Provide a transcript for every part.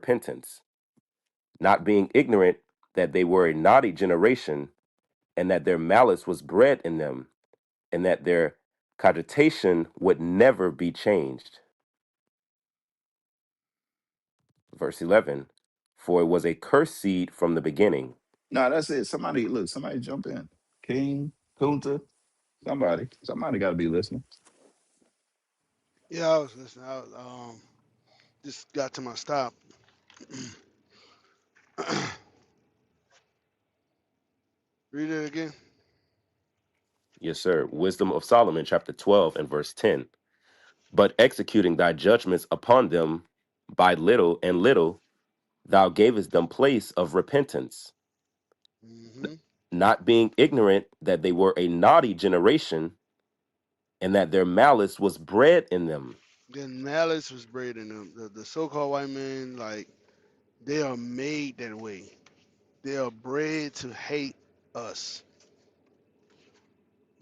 repentance, not being ignorant that they were a naughty generation, and that their malice was bred in them, and that their cogitation would never be changed. Verse 11, for it was a cursed seed from the beginning. No, that's it. Somebody look. Somebody jump in. King Kunta. Somebody got to be listening. Yeah, I was listening. Just got to my stop. Read it again. Yes, sir. Wisdom of Solomon, chapter 12 and verse 10. But executing thy judgments upon them by little and little, thou gavest them place of repentance, Mm-hmm. not being ignorant that they were a naughty generation, and that their malice was bred in them. Then malice was bred in them. The so-called white men, like, they are made that way. They are bred to hate us.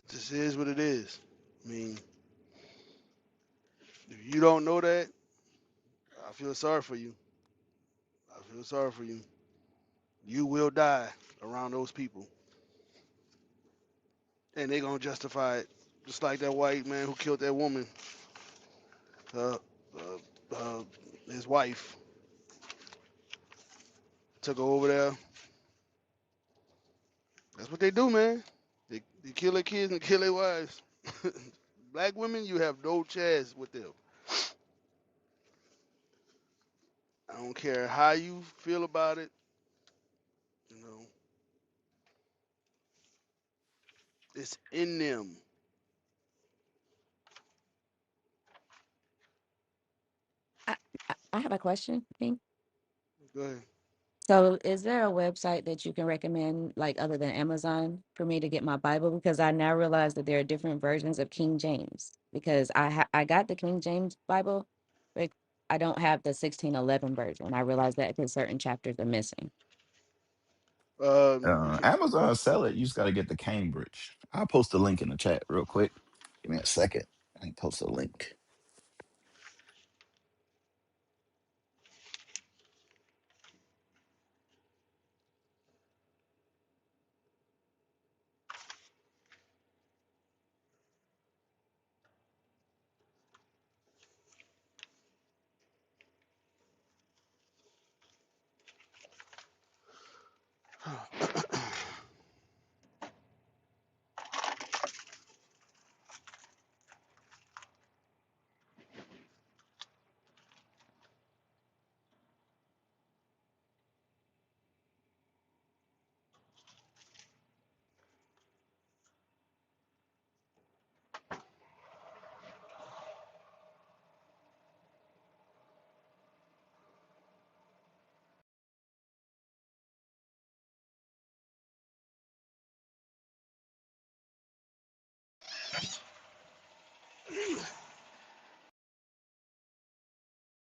This is what it is. I mean, if you don't know that, I feel sorry for you. I feel sorry for you. You will die around those people, and they're gonna justify it, just like that white man who killed that woman, uh, uh, uh, his wife. Took her over there. That's what they do, man. They kill their kids and kill their wives. Black women, you have no chance with them. I don't care how you feel about it. You know, it's in them. I, I have a question, King. Go ahead. So, is there a website that you can recommend, like other than Amazon, for me to get my Bible? Because I now realize that there are different versions of King James. Because I got the King James Bible, but I don't have the 1611 version. I realized that because certain chapters are missing. If you, Amazon sell it. You just got to get the Cambridge. I'll post a link in the chat real quick. Give me a second. I can post a link.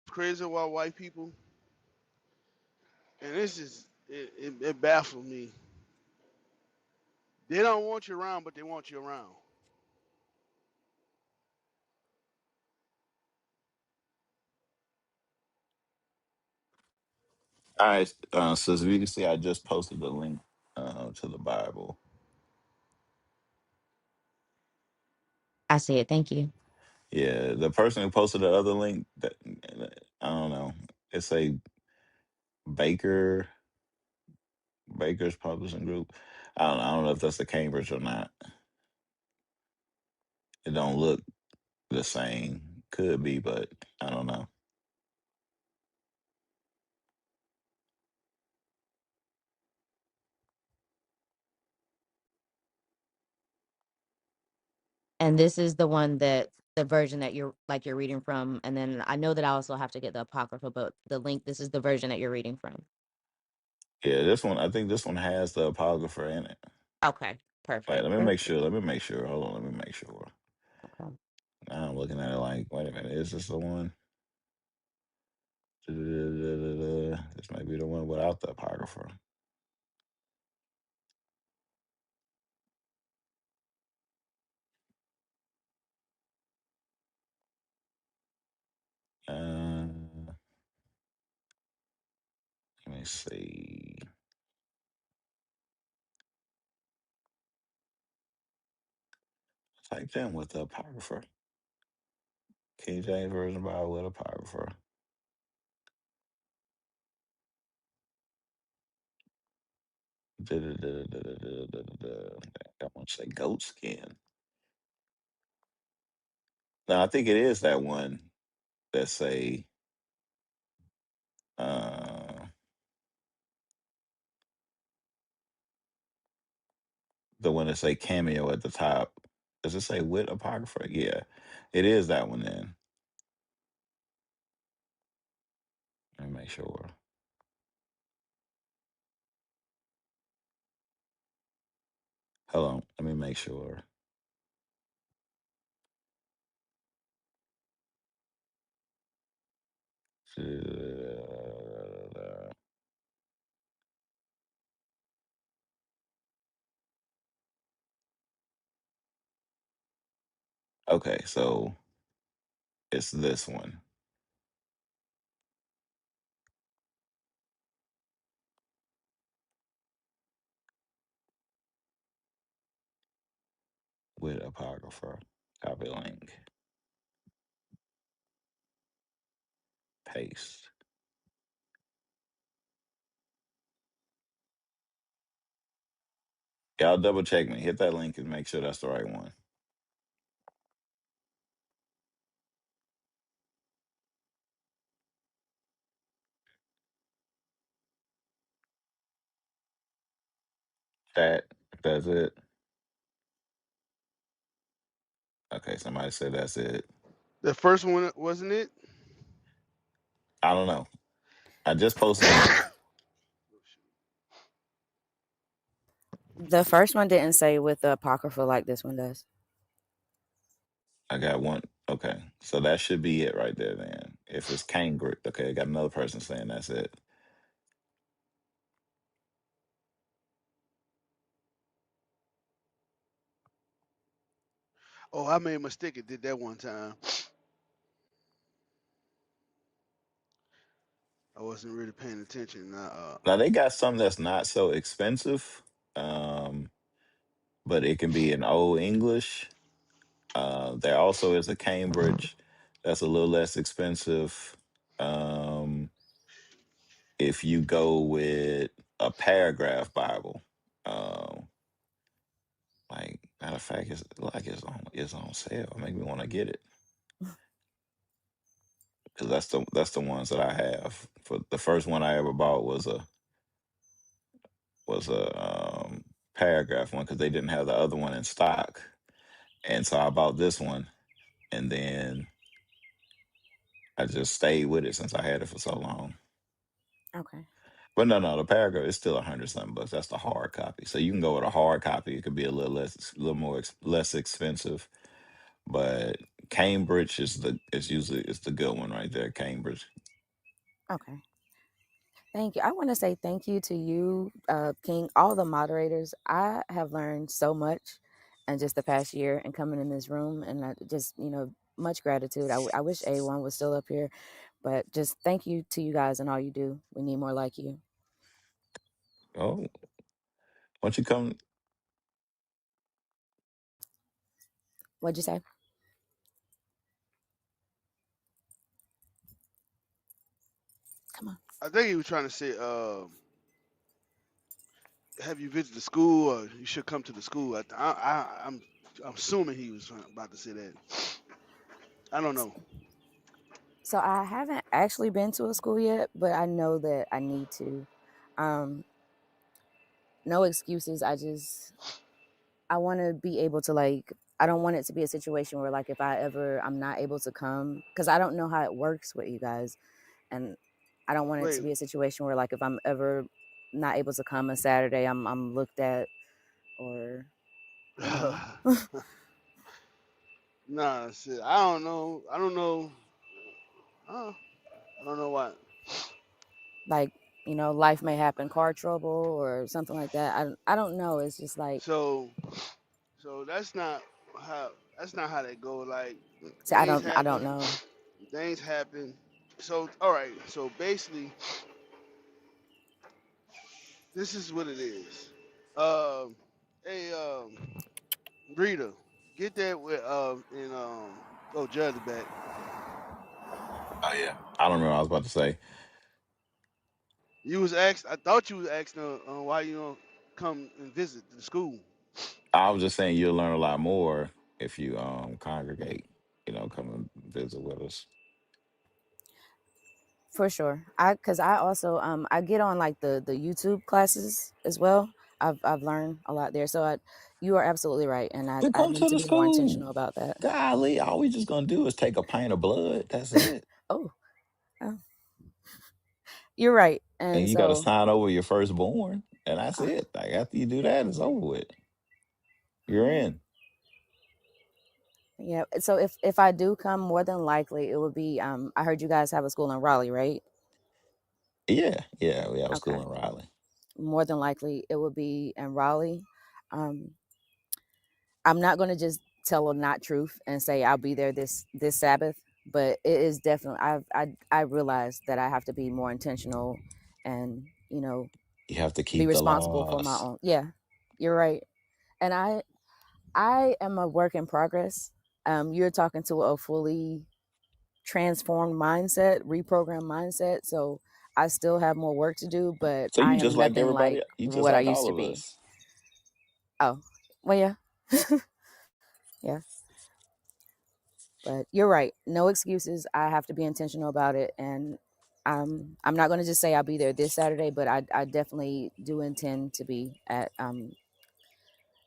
crazy about white people, and this is it baffles me. They don't want you around, but they want you around. All right, so as you can see, I just posted the link to the Bible. I see it. Thank you. Yeah, the person who posted the other link, that I don't know. It's a Baker Baker's Publishing Group. I don't know if that's the Cambridge or not. It don't look the same. Could be, but I don't know. And this is the one that the version that you're reading from. And then I know that I also have to get the Apocrypha, but the link, this is the version that you're reading from. Yeah, this one. I think this one has the apocrypha in it. Okay, Wait, perfect. let me make sure. Let me make sure. Hold on. Let me make sure. Okay. Now I'm looking at it like, wait a minute, is this the one? This might be the one without the apocrypha. Uh, me see. Type in with the apocrypha. King James Version Bible with apocrypha. I want to say goat skin. No, I think it is that one that say uh the one that say cameo at the top. Does it say with apocrypha? Yeah, it is that one. Then let me make sure. Hold on, let me make sure. Okay, so it's this one with apocrypha. Copy link, paste. Y'all double check me. Hit that link and make sure that's the right one. That that's it. Okay, somebody said that's it. The first one wasn't it? I don't know. I just posted the link. The first one didn't say with the apocrypha like this one does. I got one. Okay, so that should be it right there. Then, if it's Cambridge, okay, I got another person saying that's it. Oh, I made a mistake and did that one time. I wasn't really paying attention. Now they got some that's not so expensive, um, but it can be in Old English. There also is a Cambridge that's a little less expensive. Um, if you go with a paragraph Bible, um, like matter of fact, it's on sale. Make me want to get it because that's the ones that I have. For the first one I ever bought was a paragraph one because they didn't have the other one in stock, and so I bought this one, and then I just stayed with it since I had it for so long. Okay. But no, the paragraph is still 100 something bucks. That's the hard copy. So you can go with a hard copy. It could be a little less, a little more, less expensive. But Cambridge is usually it's the good one right there. Cambridge. Okay. Thank you. I want to say thank you to you, King, all the moderators. I have learned so much in just the past year and coming in this room, and I just, much gratitude. I wish A1 was still up here, but just thank you to you guys and all you do. We need more like you. Oh, why don't you come? What'd you say? Come on. I think he was trying to say, have you visited the school or you should come to the school? I'm assuming he was about to say that. I don't know. So I haven't actually been to a school yet, but I know that I need to. Um, no excuses. I want to be able to I don't want it to be a situation where if I'm not able to come because I don't know how it works with you guys, and I don't want it Wait, to be a situation where if I'm ever not able to come on Saturday, I'm looked at or you know nah, shit. I don't know. I don't know. I don't know what. like life may happen, car trouble or something like that. I don't know. It's just So, so how that's not how they go. Like see, things I don't happen. know. Things happen. So all right. So basically, This is what it is. Um, hey, Rita, get that with oh, Judd is back. Oh yeah. I don't know what I was about to say. You was asked. I thought you was asking why you don't come and visit the school. I was just saying you'll learn a lot more if you congregate, come and visit with us. For sure. Cause I also I get on like the YouTube classes as well. I've learned a lot there. So you are absolutely right, and Then I come need to to the be more school. intentional about that. Golly, all we just gonna do is take a pint of blood. That's it. Oh, uh, you're right. And And you gotta so sign over your firstborn. And that's uh, it. Like after you do that, it's over with. You're in. yeah. So if I do come, more than likely it would be I heard you guys have a school in Raleigh, right? Yeah, yeah, we have a school Okay. in Raleigh. More than likely it would be in Raleigh. Um, I'm not going to just tell a not truth and say I'll be there this Sabbath, but it is definitely I realize that I have to be more intentional and You have to be keep the responsible for my laws. own. Yeah, you're right. And I am a work in progress. You're talking to a fully transformed mindset, reprogrammed mindset. So I still have more work to do, but So I you am just like nothing everybody, like you just what I like used all to of be. us. Oh, well, yeah, yeah. But you're right. No excuses. I have to be intentional about it, and I'm not going to just say I'll be there this Saturday, but I definitely do intend to be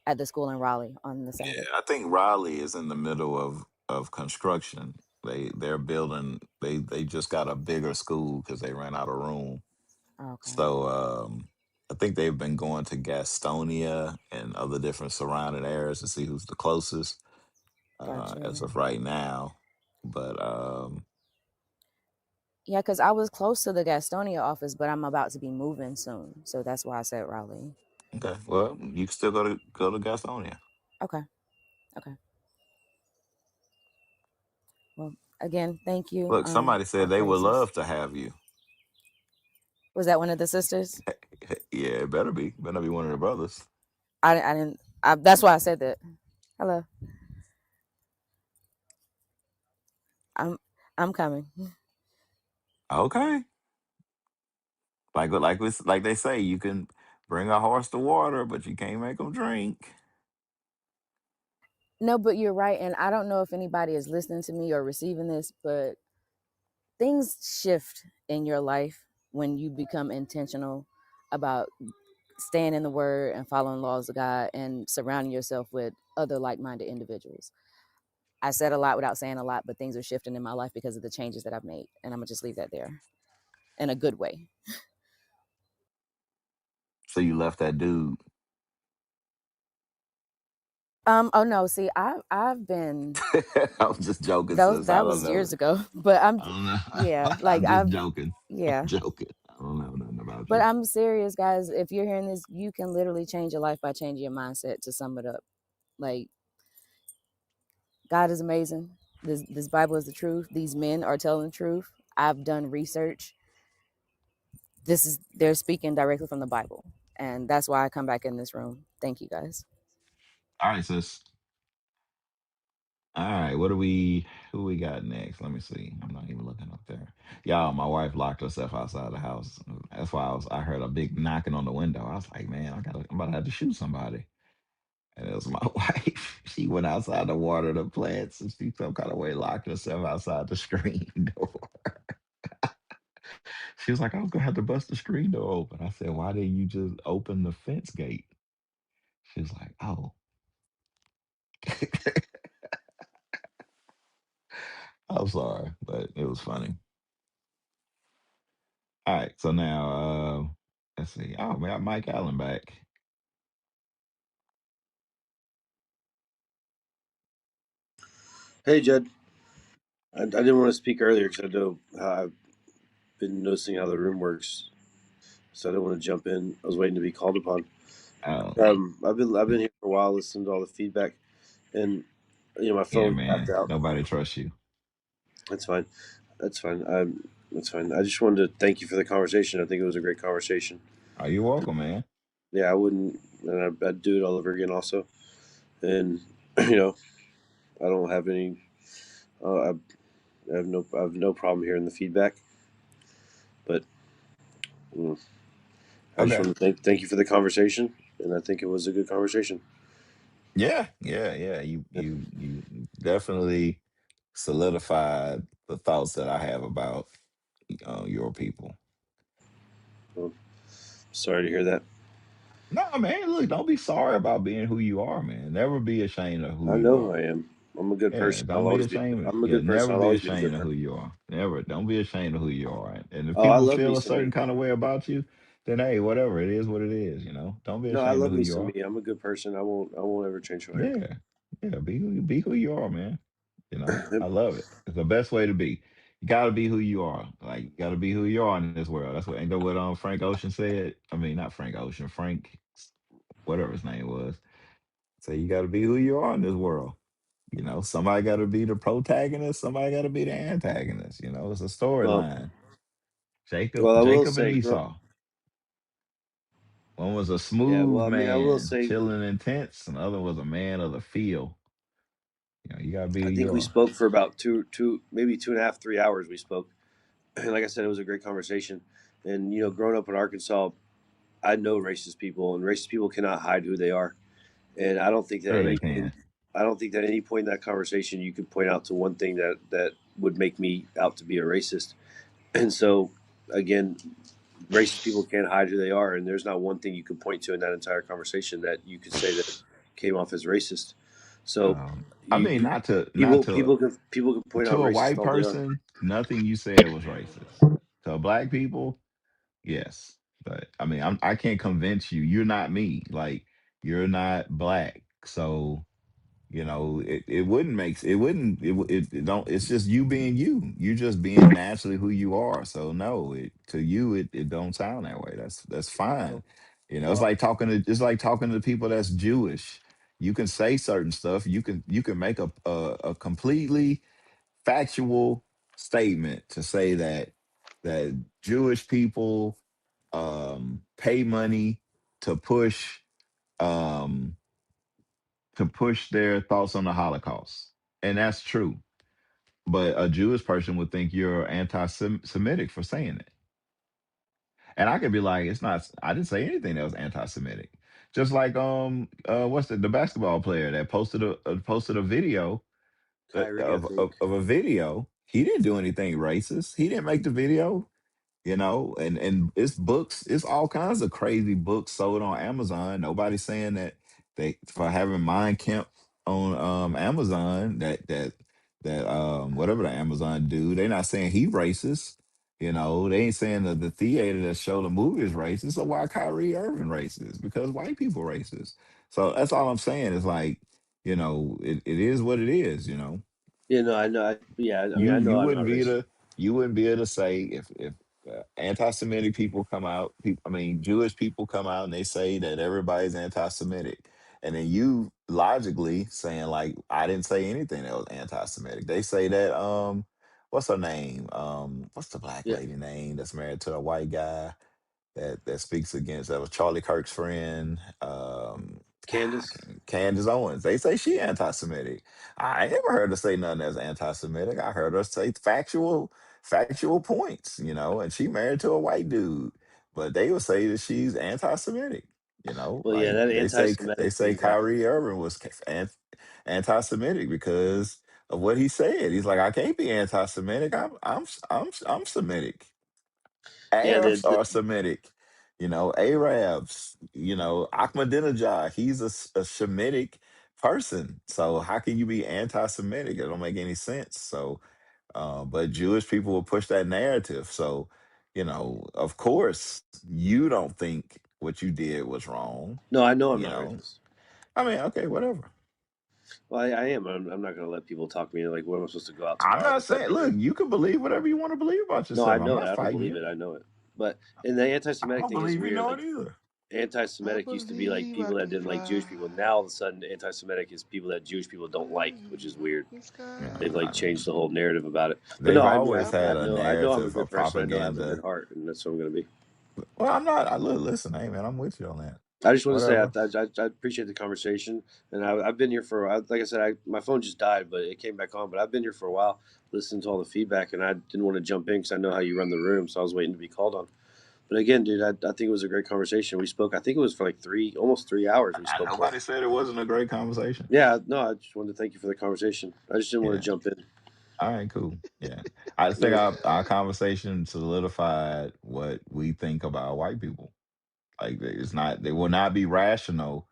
at the school in Raleigh on the Yeah, Sabbath. I think Raleigh is in the middle of construction. They're building. They just got a bigger school because they ran out of room. Okay, So I think they've been going to Gastonia and other different surrounding areas to see who's the closest as gotcha. of right now. But Yeah, because I was close to the Gastonia office, but I'm about to be moving soon, so that's why I said Raleigh. okay, well, you can still go to Gastonia. Okay, okay. Well, again, thank you. Look, somebody said All they would praises. love to have you. Was that one of the sisters? Yeah, it better be. Better be one of the brothers. I didn't. That's why I said that. Hello, I'm I'm coming. Okay. Like they say, you can bring a horse to water, but you can't make them drink. No, but you're right. And I don't know if anybody is listening to me or receiving this, but things shift in your life when you become intentional about staying in the word and following laws of God and surrounding yourself with other like minded individuals. I said a lot without saying a lot, but things are shifting in my life because of the changes that I've made. And I'm going to just leave that there in a good way. So you left that dude. Oh no, see, I've been I was just joking, sis. I that don't was know. years ago, but I don't know. yeah, like I'm just joking. I'm yeah, joking. I don't know nothing about but you. I'm serious, guys. If you're hearing this, you can literally change your life by changing your mindset. To sum it up, like God is amazing. This Bible is the truth. These men are telling the truth. I've done research. They're speaking directly from the Bible, and that's why I come back in this room. Thank you, guys. All right, sis. All right, who we got next? Let me see. I'm not even looking up there. Y'all, my wife locked herself outside the house. That's why I heard a big knocking on the window. I was like, man, I'm about to have to shoot somebody. And it was my wife. She went outside to water the plants and she some kind of way locked herself outside the screen door. She was like, I was gonna have to bust the screen door open. I said, why didn't you just open the fence gate? She was like, oh. I'm sorry, but it was funny. All right, so now let's see. Oh, we got Mike Allen back. Hey, Jed. I didn't want to speak earlier because I know how I've been noticing how the room works, so I didn't want to jump in. I was waiting to be called upon. Oh, I've been here for a while, listening to all the feedback, and my yeah, phone tapped man. out. Nobody trusts you. That's fine. That's fine. That's fine. I just wanted to thank you for the conversation. I think it was a great conversation. Oh, you're welcome, man. Yeah, I wouldn't, and I'd do it all over again also. And you know, I don't have any. I have no problem hearing the feedback. But mm, I just Okay. want to thank you for the conversation, and I think it was a good conversation. Yeah, yeah, yeah. You definitely solidified the thoughts that I have about your people. Well, sorry to hear that. No, man, look, don't be sorry about being who you are, man. Never be ashamed of who I you know are. I am. I'm a good Yeah, person. I'll don't be always be. ashamed. I'm a Yeah, good person. never I'll be always be a ashamed good of who person. you are. Never. Don't be ashamed of who you are. And if Oh, I people love me feel a some certain me. kind of way about you, then hey, whatever. It is what it is, Don't be No, I ashamed of love who me you some are. me. I'm a good person. I won't ever change who I am. Yeah. Yeah, be who you are, man. I love it. It's the best way to be. You gotta be who you are. Like you gotta be who you are in this world. That's what ain't that what Frank Ocean said? I mean, not Frank Ocean, Frank whatever his name was. So you gotta be who you are in this world. Somebody gotta be the protagonist, somebody gotta be the antagonist. It's a Well, storyline. Jacob, well, I will Jacob and say, Esau. One was a yeah. smooth Well, I mean, I will man, say, chilling and tense, and the other was a man of the field. You gotta be I who think you we are. spoke for about maybe 2.5, 3 hours. We spoke, and like I said, it was a great conversation. And growing up in Arkansas, I know racist people, and racist people cannot hide who they are. And Sure they can. I don't think that at any point in that conversation you could point out to one thing that would make me out to be a racist. And so, again, racist people can't hide who they are, and there's not one thing you can point to in that entire conversation that you could say that came off as racist. So, I you, mean, you not to people can point out to a racist white all day long. person, nothing you said was racist. To black people, yes. But I mean, I can't convince you. You're not me. Like you're not black. So it wouldn't make it wouldn't it don't. It's just you being you. You just being naturally who you are. So no, to you it don't sound that way. That's fine. Well, It's well, like talking to people that's Jewish. You can say certain stuff. You can make a completely factual statement to say that Jewish people pay money to push um, their thoughts on the Holocaust, and that's true. But a Jewish person would think you're anti-Semitic for saying it, and I could be like, it's not. I didn't say anything that was anti-Semitic. Just like what's the basketball player that posted a video Kyrie, I of, think. of a video. He didn't do anything racist. He didn't make the video, and it's books. It's all kinds of crazy books sold on Amazon. Nobody's saying that they for having Mind Camp on Amazon that whatever the Amazon do. They're not saying he racist. They ain't saying that the theater that show the movie is racist. So why Kyrie Irving racist? Because white people racist. So that's all I'm saying is like, it is what it is. I know. Yeah, I mean, You I know you I'm wouldn't not be racist. able to you wouldn't be able to say if anti-Semitic people come out. I mean, Jewish people come out and they say that everybody's anti-Semitic, and then you logically saying like, I didn't say anything that was anti-Semitic. They say that what's her name? What's the black Yeah, lady name that's married to a white guy? That speaks against that was Charlie Kirk's friend, Candace. Candace Owens. They say she anti-Semitic. I ain't never heard her say nothing that's anti-Semitic. I heard her say factual points, and she married to a white dude. But they would say that she's anti-Semitic. Well, yeah, Like that they anti-Semitic say thing. That Kyrie Irving was anti-Semitic because of what he said. He's like, I can't be anti-Semitic. I'm Semitic. yeah, Arabs are Semitic, Arabs, Ahmadinejad, he's a Shemitic person. So how can you be anti-Semitic? It don't make any sense. So, but Jewish people will push that narrative. So, of course, you don't think what you did was wrong. no, I know I'm You not know, racist. I mean, okay, whatever. Well, I am. I'm not going to let people talk me into like, what am I supposed to go out I'm tomorrow not to bed saying, early? look, you can believe whatever you want to believe about No, I yourself. I'm know it. not I don't fighting believe you. it. I know it. But and the I anti-Semitic don't thing is believe you weird. know Like it either. I anti-Semitic used to be like believe I people that can didn't like fly. Jewish people. Now all of a sudden, anti-Semitic is people that Jewish people I don't like, which is believe I weird. can Yeah, They've sky. like changed the whole narrative about it. But no, they've I mean, I always I had a believe know I'm a narrative good of person. I know I have a good propaganda. heart, and that's what I'm going to be. Well, I'm not. Listen, hey man, I'm with you on that. I just want to say Whatever. I appreciate the conversation, and I've been here for like I said, my phone just died, but it came back on. But I've been here for a while, listening to all the feedback, and I didn't want to jump in because I know how you run the room, so I was waiting to be called on. But again, dude, I think it was a great conversation. We spoke. I think it was for like almost 3 hours. We spoke for. Nobody said it wasn't a great conversation. Yeah, no, I just wanted to thank you for the conversation. I just didn't want to Yeah. jump in. All right. Cool. Yeah. I just think Yeah. our conversation solidified what we think about white people. Like it's not. They will not be rational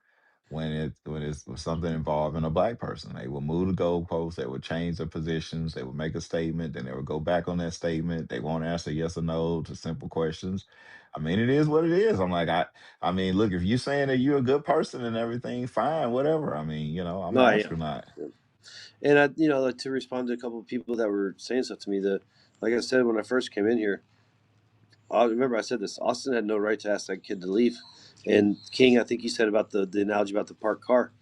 when it's something involving a black person. They will move the goalposts. They will change their positions. They will make a statement, then they will go back on that statement. They won't answer yes or no to simple questions. I mean, it is what it is. I'm like, I mean, look, if you're saying that you're a good person and everything, fine, whatever. I mean, I'm No, an I am. astronaut. Yeah. And like to respond to a couple of people that were saying stuff to me. That, like I said when I first came in here, I remember I said this. Austin had no right to ask that kid to leave. And King, I think he said about the analogy about the parked car.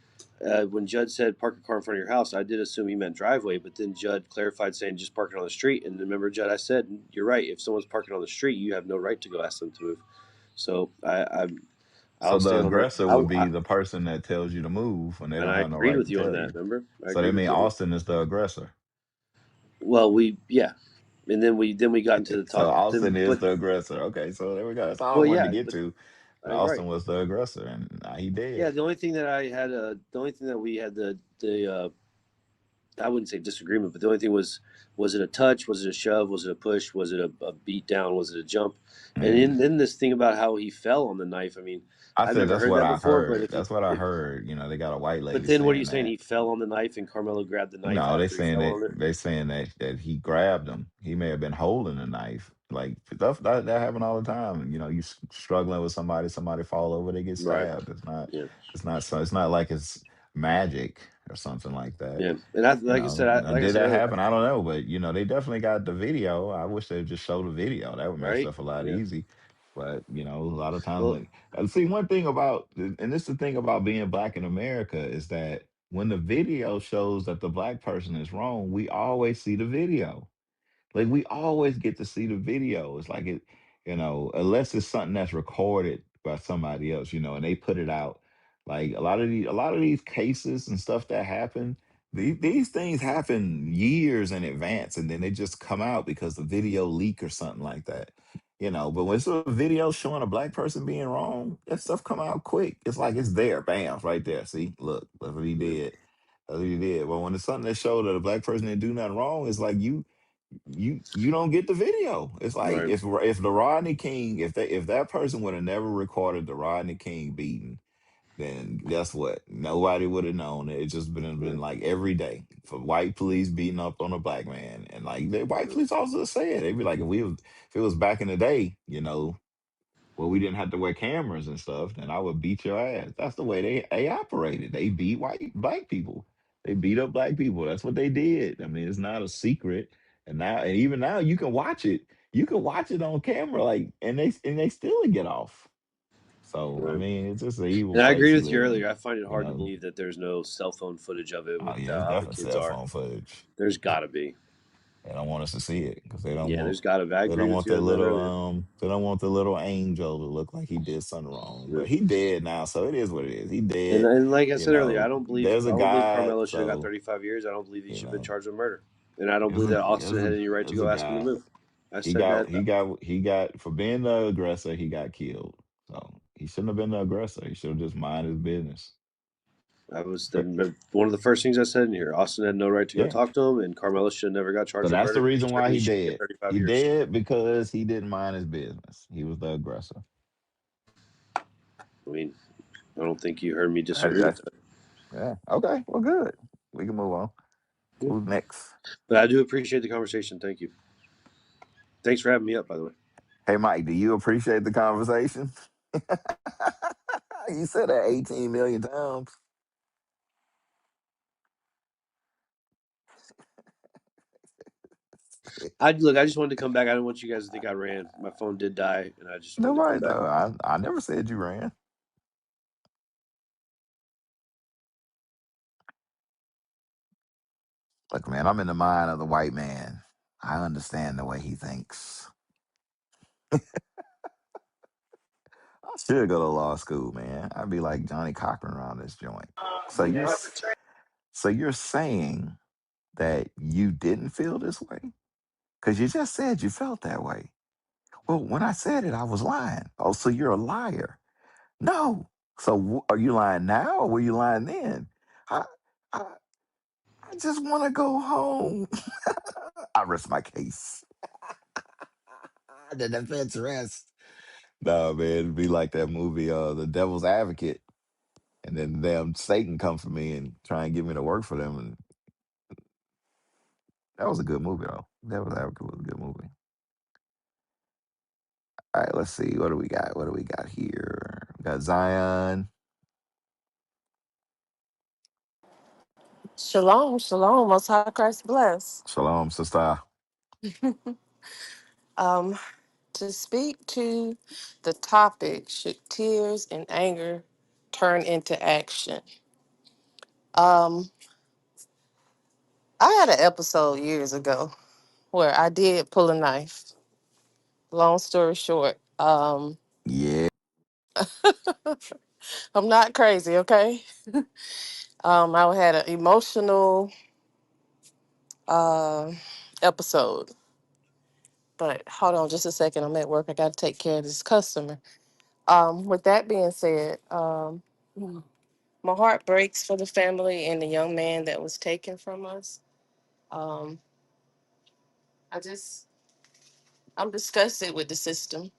When Judd said park a car in front of your house, I did assume he meant driveway, but then Judd clarified saying just park it on the street. And remember, Judd, I said you're right. If someone's parking on the street, you have no right to go ask them to move. So So I'll the stand on that. aggressor would be the person that tells you to move when they And don't I have no agreed right with to you on tell that. you. Remember, I So they agreed with mean you on that. Austin is the aggressor. Well, yeah, and then we got into the So talk. Austin is But the aggressor. Okay, so there we go. That's all I well, wanted to yeah, get but to. But right. Austin was the aggressor, and now he Yeah, dead. the only thing that the only thing that we had the I wouldn't say disagreement, but the only thing was it a touch, was it a shove, was it a push, was it a beat down, was it a jump, and Mm. then this thing about how he fell on the knife. I mean, I I've said never that's heard what that I before, but heard. That's what I heard. They got a white but lady then what are you saying saying? that. He fell on the knife, and Carmelo grabbed the knife No, they after he saying fell that on it. they saying that he grabbed him. He may have been holding a knife. Like stuff that happen all the time. You struggling with somebody, somebody fall over, they get Right. stabbed. It's not. Yeah. It's not. So it's not like it's magic or something like that. Yeah. And Now, like I did said that earlier, happen? I don't know, but they definitely got the video. I wish they'd just show the video. That would make right? stuff a lot Yeah. easy. But a lot of times Well, when see one thing about, and this is the thing about being black in America, is that when the video shows that the black person is wrong, we always see the video. Like we always get to see the video. It's like unless it's something that's recorded by somebody else, and they put it out. Like a lot of these cases and stuff that happen, these things happen years in advance, and then they just come out because the video leak or something like that. But when it's a video showing a black person being wrong, that stuff come out quick. It's like it's there, bam, it's right there. See, look, that's what he yeah. did. That's what he did. But when it's something that showed that a black person didn't do nothing wrong, it's like you don't get the video. It's like Right. if the Rodney King, if that person would have never recorded the Rodney King beating, then guess what? Nobody would have known. It just been Right. like every day for white police beating up on a black man, and like the white police officers say it. They'd be like, if it was back in the day, well, we didn't have to wear cameras and stuff, then I would beat your ass. That's the way they operated. They beat black people. They beat up black people. That's what they did. I mean, it's not a secret. And even now you can watch it. You can watch it on camera, like, and they still get off. So I Right. mean, it's just an evil And I place agreed we with you live in. earlier. I find it You hard to know. believe that there's no cell phone footage of it Oh with yeah, it's how the definitely kids cell are. phone footage. There's got to be. They don't want us to see it because they don't Yeah, want there's got to be. I they agree don't with want you the on that little earlier. they don't want the little angel to look like he did something wrong. Yeah. But he dead now, so it is what it is. He And dead. and like I said earlier, There's I a don't believe God, Carmelo should have got so 35 years. I don't believe he you should have been know, charged with murder. And I don't believe that Austin had any right to there's a go ask him to God. move. I He said got that. he got for being the aggressor, he got killed. So he shouldn't have been the aggressor. He should have just mind his business. One of the first things I said in here. Austin had no right to go Yeah. talk to him, and Carmelo should have never got So charged with that's the murder. reason why He he should get dead. 35 He years. dead because he didn't mind his business. He was the aggressor. I mean, I don't think you heard me disagree with That's that. yeah. Okay. Well, good. We can move on. Yeah. Who's next? But I do appreciate the conversation. Thank you. Thanks for having me up, by the way. Hey, Mike. Do you appreciate the conversation? You said that 18 million times. I look. I just wanted to come back. I didn't want you guys to think I ran. My phone did die, and I just wanted to come Nobody. back. No, I never said you ran. Look, man. I'm in the mind of the white man. I understand the way he thinks. I should go to law school, man. I'd be like Johnny Cochran around this joint. So so you're saying that you didn't feel this way? Because you just said you felt that way. Well, when I said it, I was lying. Oh, so you're a liar. No. So are you lying now or were you lying then? I, I, I just want to go home. I rest my case. The defense rests. No, man, it'd be like that movie, The Devil's Advocate. And then damn Satan come for me and try and get me to work for them. And that was a good movie, though. Devil's Advocate was a good movie. All right, let's see. What do we got? What do we got here? We got Zion. Shalom, shalom, most high Christ bless. Shalom, sister. Um, to speak to the topic, should tears and anger turn into action? Um, I had an episode years ago where I did pull a knife. Long story short, Yeah. I'm not crazy, okay? I had an emotional uh, episode. But hold on just a second. I'm at work. I got to take care of this customer. With that being said, my heart breaks for the family and the young man that was taken from us. Um, I just, I'm disgusted with the system.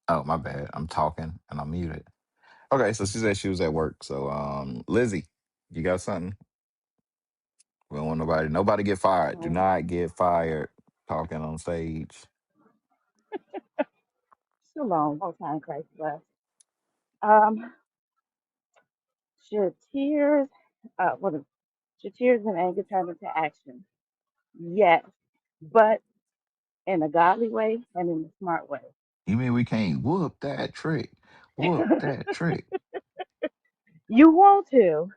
Oh, my bad. I'm talking and I'm muted. Okay, so she said she was at work. So, Lizzie, you got something? We don't want nobody get fired. Do Um, not get fired talking on stage. Shalom, most high in Christ bless. Um, should tears, what is, should tears and anger turn into action? Yes, but in a godly way and in a smart way. You mean we can't whoop that trick? Whoop that trick. You want to,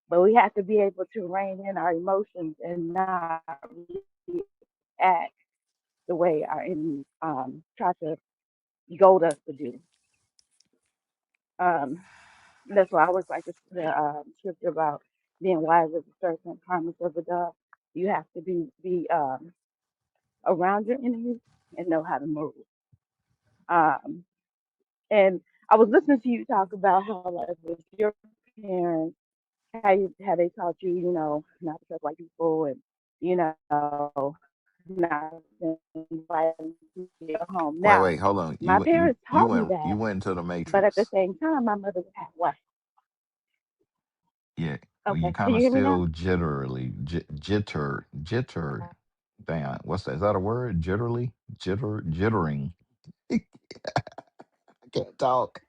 but we have to be able to rein in our emotions and not react the way our enemies try to goad us to do. Um, that's why I always like the scripture about being wise as a serpent, harmless as a dove. You have to be around your enemies and know how to move. Um, and I was listening to you talk about how, like, with your parents, how they taught you, not to trust white people and, not to invite them to your home. Now, Wait, hold on. my parents taught me You that, went into the but at the matrix. same time, my mother would have what? Yeah. Well, you Okay, kind can you of hear me now? still jitter. Damn, what's that? Is that a word? Jitterly? Jittering. I can't talk.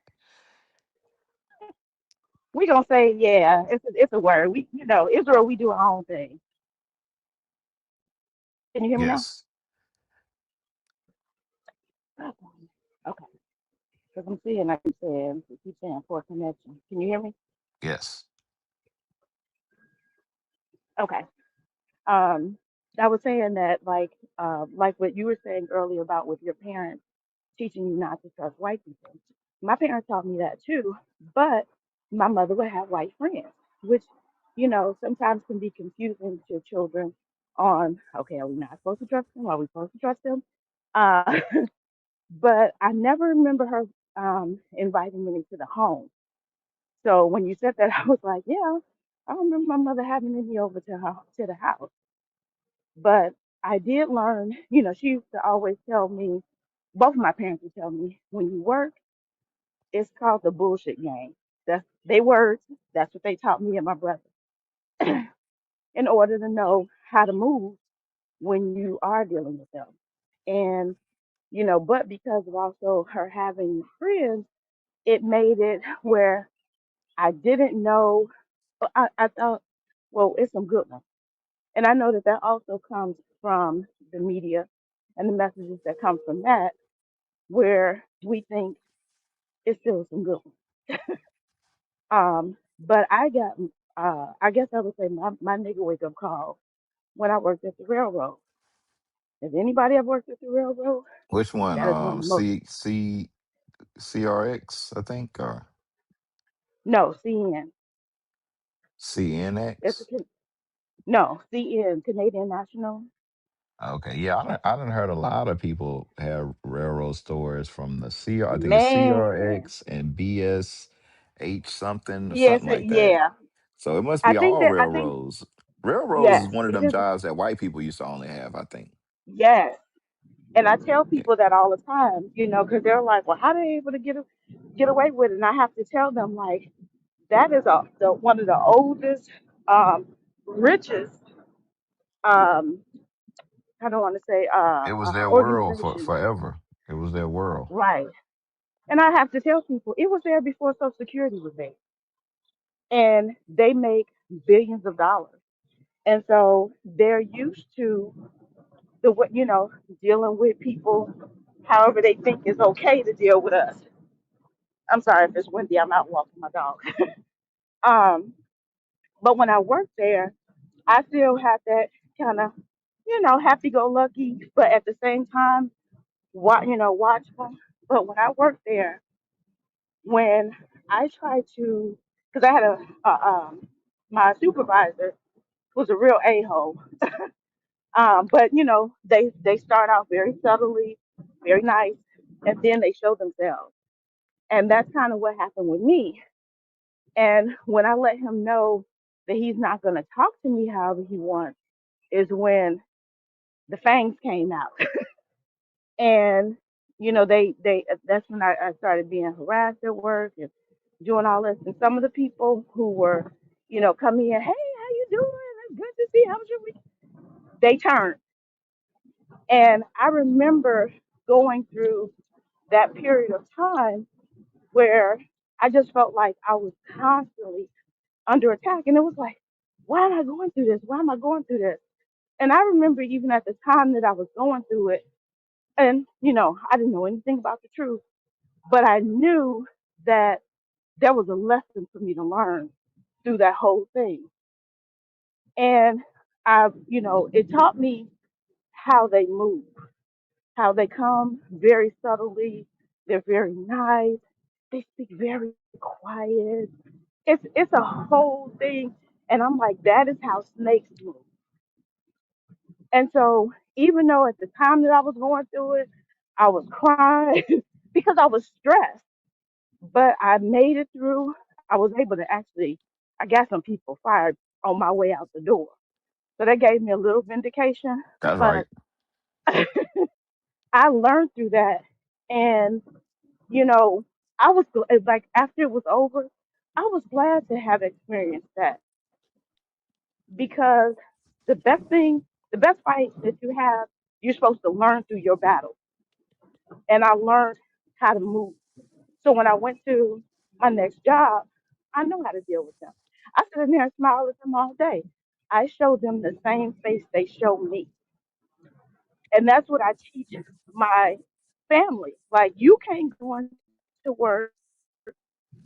We gonna say, yeah, it's a word. Israel, we do our own thing. Can you hear me now? Yes. Okay, because I'm seeing, like you said, you keep saying poor connection. Can you hear me? Yes. Okay. Um, I was saying that, like what you were saying earlier about with your parents teaching you not to trust white people. My parents taught me that too, but my mother would have white friends, which, sometimes can be confusing to children on, okay, are we not supposed to trust them? Are we supposed to trust them? Uh, but I never remember her inviting me to the home. So when you said that, I was like, yeah, I remember my mother having me over to the house. But I did learn, she used to always tell me, both of my parents would tell me, when you work, it's called the bullshit game. That's they words. That's what they taught me and my brother in order to know how to move when you are dealing with them. And, but because of also her having friends, it made it where I didn't know. I thought, well, it's some good ones. And I know that that also comes from the media and the messages that come from that, where we think it's still some good ones. But I got, I guess I would say my nigga wake up call when I worked at the railroad. If anybody ever worked at the railroad, Which one? that is one of the most, CRX, I think, or no, CN. It's a, CNX. no, CN, Canadian National. Okay, yeah, I done heard a lot of people have railroad stories from the CR. I think it's Man, CRX and BSH something, yes, something like that. yeah. So it must be all I think, railroads. Railroads is yes, one of it them is. jobs that white people used to only have, I think. Yes. And I tell Yeah. people that all the time, because they're like, well, how are they able to get away with it? And I have to tell them, like, that is one of the oldest, richest, um, I don't want to say, It was their world for organizations. forever. It was their world. Right. And I have to tell people it was there before Social Security was there. And they make billions of dollars. And so they're used to dealing with people however they think is okay to deal with us. I'm sorry if it's windy, I'm out walking my dog. Um, but when I worked there, I still had that kind of, happy go lucky, but at the same time, watchful. But when I worked there, when I tried to, because I had my supervisor was a real a-hole. But they start out very subtly, very nice, and then they show themselves. And that's kind of what happened with me. And when I let him know that he's not going to talk to me however he wants, is when the fangs came out. And they that's when I started being harassed at work and doing all this. And some of the people who were, coming in, hey, how you doing? It's good to see you. How was your week? They turned. And I remember going through that period of time where I just felt like I was constantly under attack. And it was like, why am I going through this? Why am I going through this? And I remember even at the time that I was going through it, and, I didn't know anything about the truth, but I knew that there was a lesson for me to learn through that whole thing. And it taught me how they move, how they come very subtly. They're very nice. They speak very quiet. It's a whole thing. And I'm like, that is how snakes move. And so even though at the time that I was going through it, I was crying because I was stressed, but I made it through. I was able to actually, I got some people fired on my way out the door. So that gave me a little vindication, That's right. but I learned through that. And, you know, I was like, after it was over, I was glad to have experienced that because the best thing, the best fight that you have, you're supposed to learn through your battle. And I learned how to move. So when I went to my next job, I know how to deal with them. I sit in there and smile at them all day. I show them the same face they show me. And that's what I teach my family. Like, you can't go into work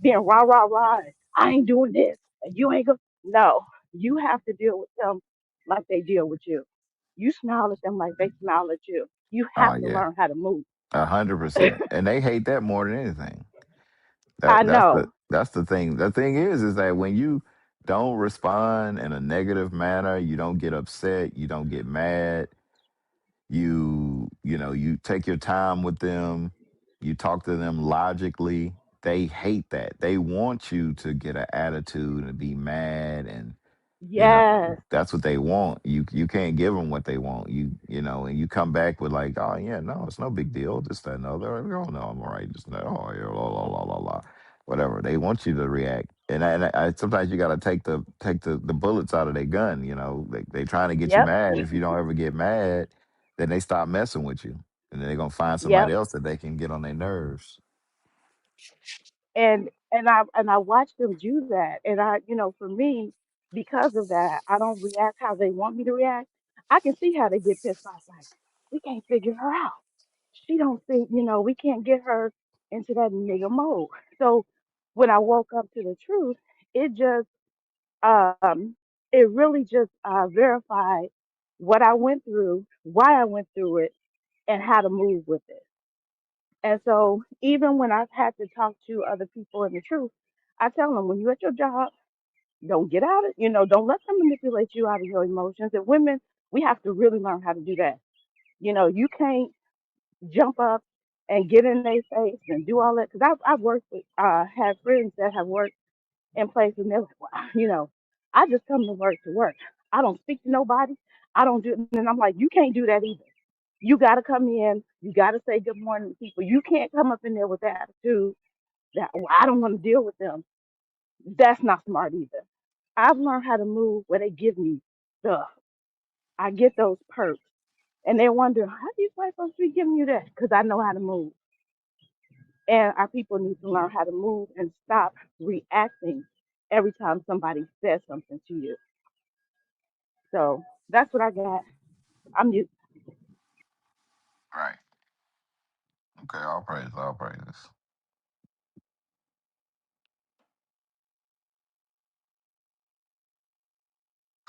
being rah, rah, rah. And I ain't doing this. And you ain't going. No, you have to deal with them like they deal with you. You smile at them like they smile at you. You Oh have to yeah, learn how to move. 100%. And they hate that more than anything. I That's the know. that's the thing. The thing is that when you don't respond in a negative manner, you don't get upset, you don't get mad, you take your time with them, you talk to them logically. They hate that. They want you to get an attitude and be mad, and you know Yes. that's what they want. You can't give them what they want. And you come back with like, oh yeah, no, it's no big deal, this, that, and the other. Oh no, I'm all right, just that. Oh yeah, la la la la la. whatever. They want you to react, and sometimes you got to take the bullets out of their gun. You know, they trying to get you Yep, mad. If you don't ever get mad, then they stop messing with you, and then they're gonna find somebody yep. else that they can get on their nerves. And I watch them do that, and for me, because of that, I don't react how they want me to react. I can see how they get pissed off, like we can't figure her out. She don't think, we can't get her into that nigga mode. So when I woke up to the truth, it just it really just verified what I went through, why I went through it, and how to move with it. And so even when I've had to talk to other people in the truth, I tell them, when you're at your job, don't get out of, don't let them manipulate you out of your emotions. And women, we have to really learn how to do that. You can't jump up and get in their face and do all that. Because I've worked with, had friends that have worked in places, and they're like, well, I just come to work to work. I don't speak to nobody. I don't do, and I'm like, you can't do that either. You got to come in. You got to say good morning to people. You can't come up in there with that attitude that, well, I don't want to deal with them. That's not smart either. I've learned how to move where they give me stuff. I get those perks. And they wonder, how these white folks be giving you that? Because I know how to move. And our people need to learn how to move and stop reacting every time somebody says something to you. So that's what I got. I'm just, Right. Okay. All praise. All praises.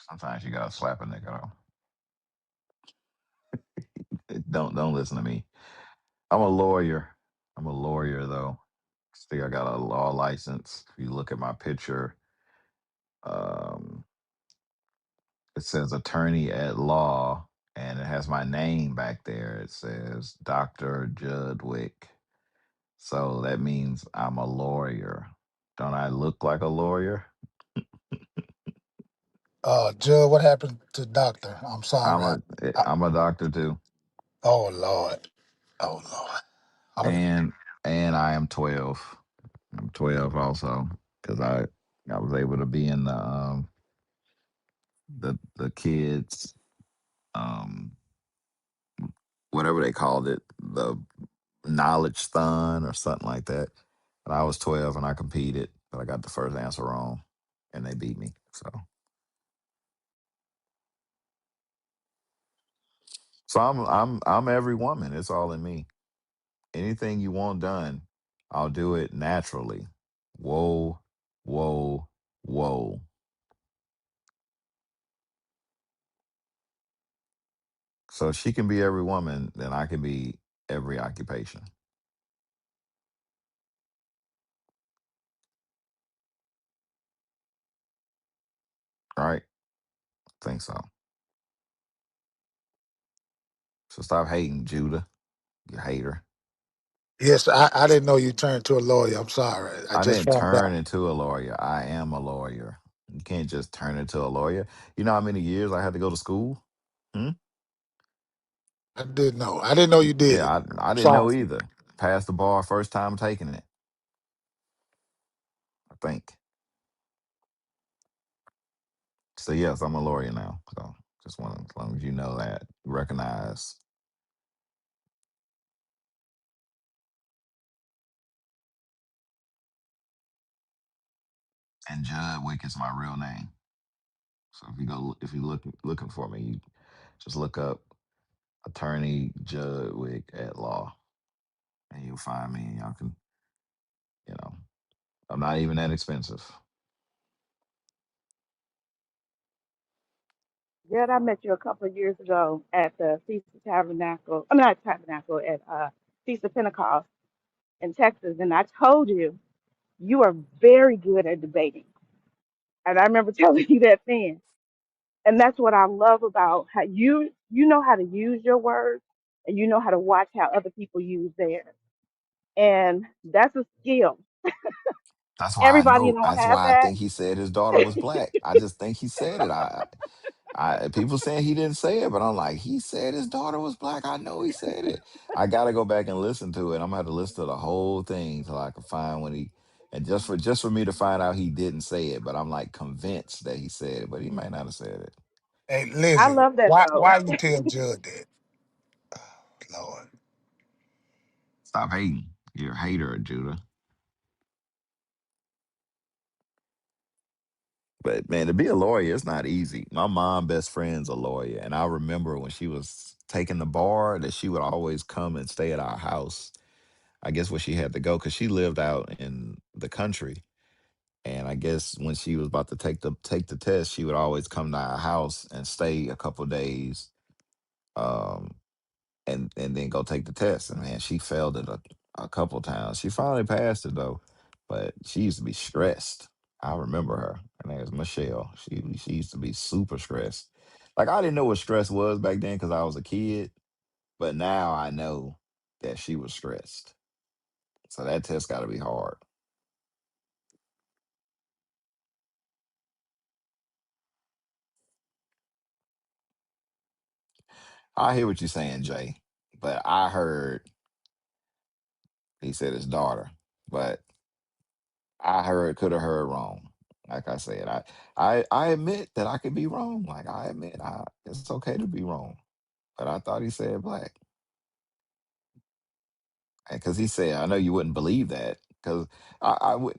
Sometimes you gotta slap a nigga though. Don't listen to me. I'm a lawyer. I'm a lawyer though. Still, I got a law license. If you look at my picture, um, it says attorney at law, and it has my name back there. It says Dr. Judwick. So that means I'm a lawyer. Don't I look like a lawyer? Judd, what happened to doctor? I'm sorry. I'm a doctor too, Oh Lord. Oh Lord. I'm, and I am 12. I'm 12 also because I was able to be in the kids um whatever they called it, the knowledge stun or something like that. And I was 12 and I competed, but I got the first answer wrong and they beat me. So I'm every woman. It's all in me. Anything you want done, I'll do it naturally. Whoa, whoa, whoa. So if she can be every woman, then I can be every occupation. Right? Think so. So stop hating, Judah. You hater. yes, I didn't know you turned to a lawyer. I'm sorry. I I just didn't found turn out. into a lawyer. I am a lawyer. You can't just turn into a lawyer. You know how many years I had to go to school? Hmm? I didn't know. I didn't know you did Yeah, it. I didn't Sorry. know either. Passed the bar first time taking it, I think. So yes, I'm a lawyer now. So just want as long as you know that, recognize. And Judd Wick is my real name. So if you looking for me, you just look up attorney Judd Wick at law, and you'll find me. And y'all can, you know, I'm not even that expensive. yeah, I met you a couple of years ago at the Feast of Tabernacle. I mean, not Tabernacle, at Feast of Pentecost in Texas. And I told you, you are very good at debating. And I remember telling you that then. And that's what I love about how you know how to use your words, and you know how to watch how other people use theirs. And that's a skill. That's why I Everybody know. don't That's have why I that. think he said his daughter was black. I just think he said it. People saying he didn't say it, but I'm like, he said his daughter was black. I know he said it. I gotta go back and listen to it. I'm gonna have to listen to the whole thing till I can find when And just for me to find out he didn't say it, but I'm like convinced that he said it, but he might not have said it. Hey, I listen, love that why though. you tell Judd that? Lord. Stop hating. You're a hater, Judah. But man, to be a lawyer, it's not easy. My mom best friend's a lawyer, and I remember when she was taking the bar that she would always come and stay at our house. I guess where she had to go because she lived out in the country. And I guess when she was about to take the test, she would always come to our house and stay a couple days, um, and then go take the test. And man, she failed it a couple times. She finally passed it though, but she used to be stressed. I remember her. Her name was Michelle. She used to be super stressed. Like I didn't know what stress was back then because I was a kid, but now I know that she was stressed. So that test got to be hard. I hear what you're saying, Jay, but I heard he said his daughter, but I heard could have heard wrong. Like I said, I admit that I could be wrong. Like I admit, it's okay to be wrong. But I thought he said black, because he said I know you wouldn't believe that because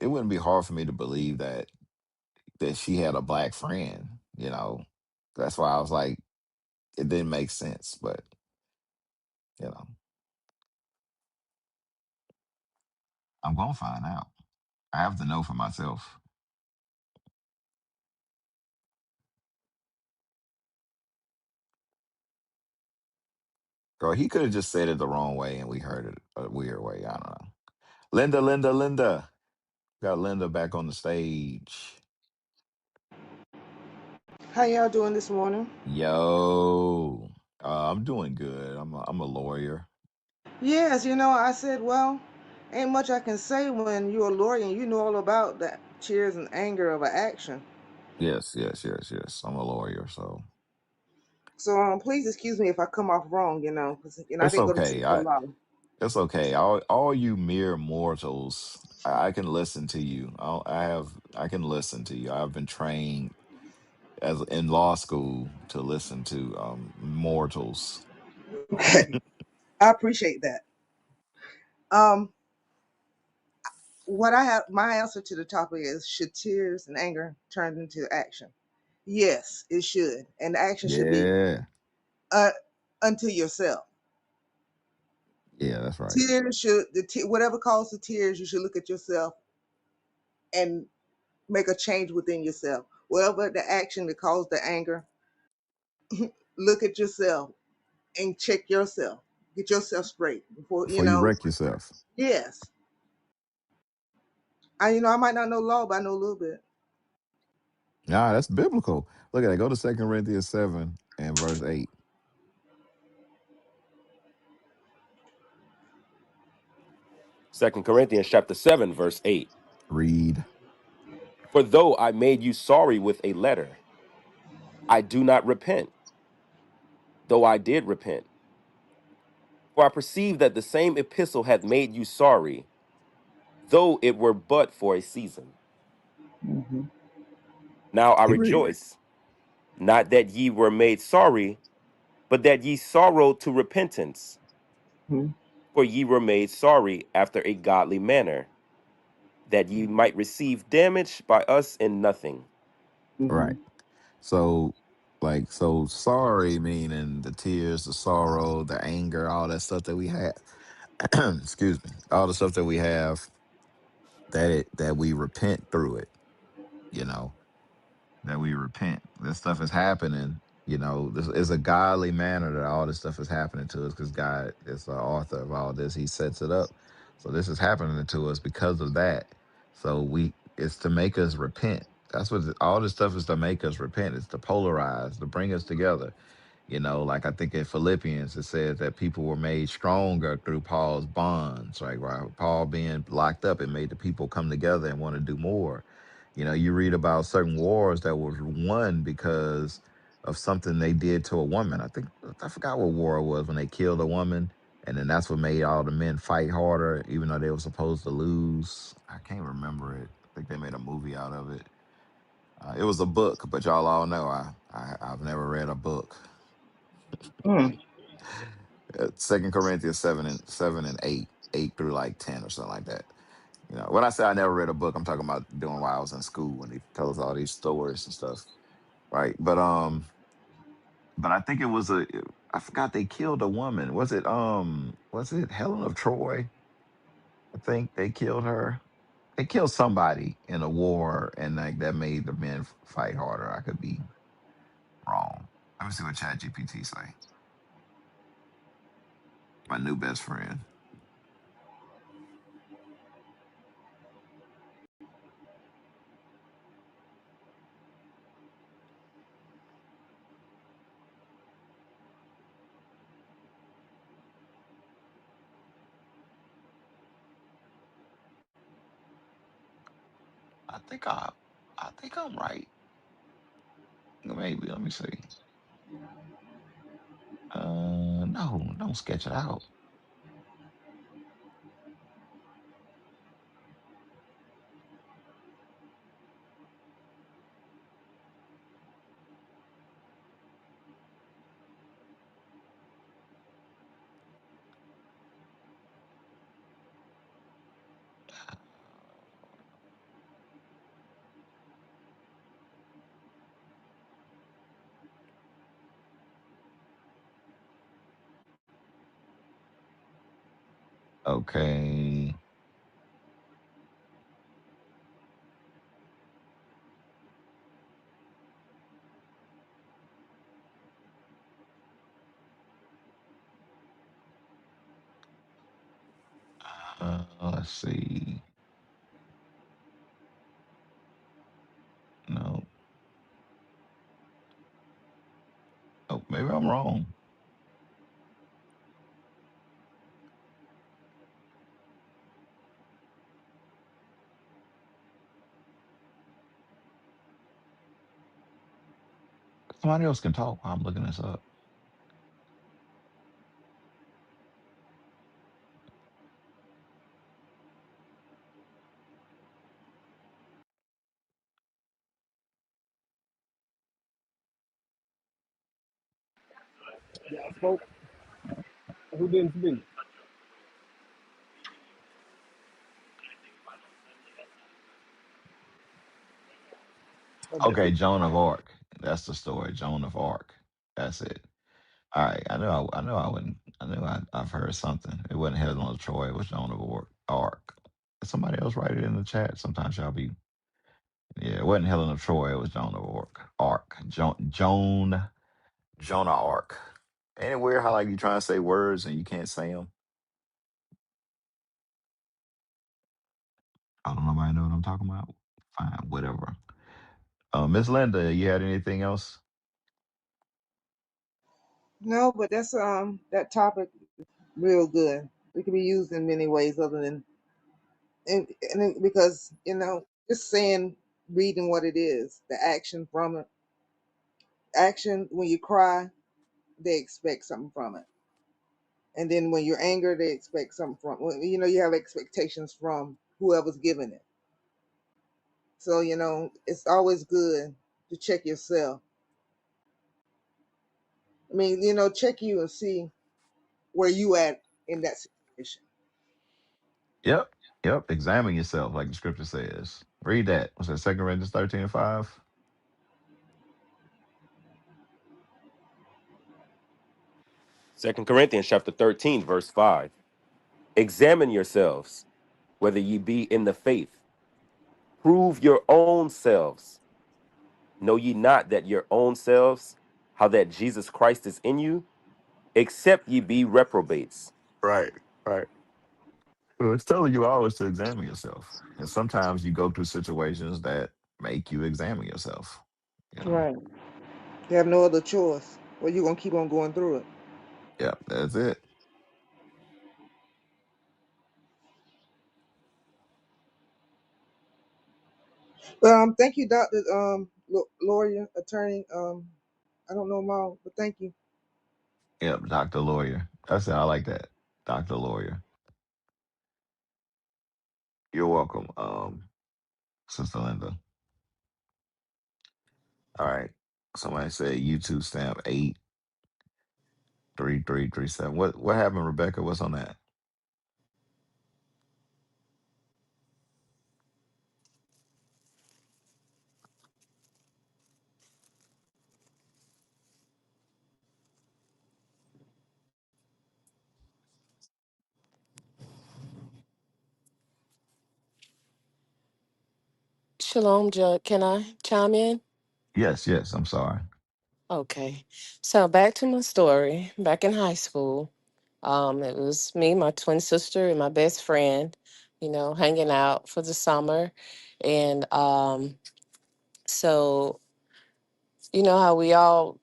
it wouldn't be hard for me to believe that she had a black friend. You know, that's why I was like it didn't make sense. But you know, I'm gonna find out. I have to know for myself. Girl, he could have just said it the wrong way and we heard it a weird way. I don't know. Linda. Got Linda back on the stage. How y'all doing this morning? Yo, I'm doing good. I'm a lawyer. Yes, I said, well, ain't much I can say when you're a lawyer and you know all about the tears and anger of an action. Yes. I'm a lawyer, so So please excuse me if I come off wrong, because I it's didn't go to school okay. for law. It's okay. All you mere mortals, I can listen to you. I can listen to you. I've been trained as in law school to listen to mortals. Okay, I appreciate that. Um, what I have, my answer to the topic is: should tears and anger turn into action? Yes, it should, and the action should be Yeah, uh, unto yourself. yeah, that's right. Tears should whatever caused the tears, you should look at yourself and make a change within yourself. Whatever the action that caused the anger, look at yourself and check yourself. Get yourself straight before Before you wreck yourself. Yes, I might not know law, but I know a little bit. Nah, that's biblical. Look at that. Go to 2 Corinthians 7 and verse 8. 2 Corinthians chapter 7, verse 8. Read. For though I made you sorry with a letter, I do not repent, though I did repent. For I perceive that the same epistle hath made you sorry, though it were but for a season. Hmm. Now I Keep reading. rejoice, not that ye were made sorry, but that ye sorrowed to repentance. For ye were made sorry after a godly manner, that ye might receive damage by us in nothing. Hmm. Right. So, so sorry, meaning the tears, the sorrow, the anger, all that stuff that we have. Excuse me. All the stuff that we have that we repent through it, you know, that we repent. This stuff is happening, this is a godly manner that all this stuff is happening to us because God is the author of all this. He sets it up. So this is happening to us because of that. So it's to make us repent. That's what all this stuff is, to make us repent. It's to polarize, to bring us together. Like I think in Philippians, it says that people were made stronger through Paul's bonds, right? While Paul being locked up, it made the people come together and want to do more. You read about certain wars that was won because of something they did to a woman. I forgot what war it was when they killed a woman. And then that's what made all the men fight harder, even though they were supposed to lose. I can't remember it. I think they made a movie out of it. It was a book, but y'all all know I've never read a book. Mm. 2 Corinthians 7 and 8, 8 through like 10 or something like that. You know, when I say I never read a book, I'm talking about doing while I was in school when they tell us all these stories and stuff, right? But I think it was I forgot they killed a woman. Was it Helen of Troy? I think they killed her. They killed somebody in a war, and like that made the men fight harder. I could be wrong. Let me see what Chat GPT say. My new best friend. I think I'm right. Maybe let me see. No, don't sketch it out. Okay. Let's see. No, oh, maybe I'm wrong. Somebody else can talk while I'm looking this up. Yeah, spoke. Who didn't speak? Okay, Joan of Arc. That's the story. Joan of Arc. That's it. All right. I know I wouldn't. I knew I've heard something. It wasn't Helen of Troy. It was Joan of Arc. Somebody else write it in the chat. Sometimes y'all be. Yeah, it wasn't Helen of Troy. It was Joan of Arc. Jonah Arc. Ain't it weird how like you trying to say words and you can't say them? I don't know. Nobody know what I'm talking about. Fine, whatever. Miss Linda, you had anything else? No, but that's that topic real good. It can be used in many ways other than because just saying reading what it is, the action from it. Action when you cry, they expect something from it. And then when you're angry, they expect something from you have expectations from whoever's giving it. So, it's always good to check yourself. I mean, check you and see where you at in that situation. Yep. Yep. Examine yourself, like the scripture says. Read that. What's that? 2 Corinthians 13:5. 2 Corinthians chapter 13, verse 5. Examine yourselves, whether ye be in the faith. Prove your own selves. Know ye not that your own selves, how that Jesus Christ is in you, except ye be reprobates. Right. Right. Well, it's telling you always to examine yourself. And sometimes you go through situations that make you examine yourself. You know? Right. You have no other choice. Or you're gonna keep on going through it. Yep. That's it. Thank you, Doctor Lawyer, Attorney. I don't know them all, but thank you. Yep. Dr. Lawyer. That's it. I like that. Dr. Lawyer. You're welcome, Sister Linda. All right. Somebody said YouTube stamp 83337. What happened, Rebecca? What's on that? Shalom, Jud. Can I chime in? Yes, yes. I'm sorry. Okay. So back to my story. Back in high school, it was me, my twin sister, and my best friend, hanging out for the summer. And so, you know how we all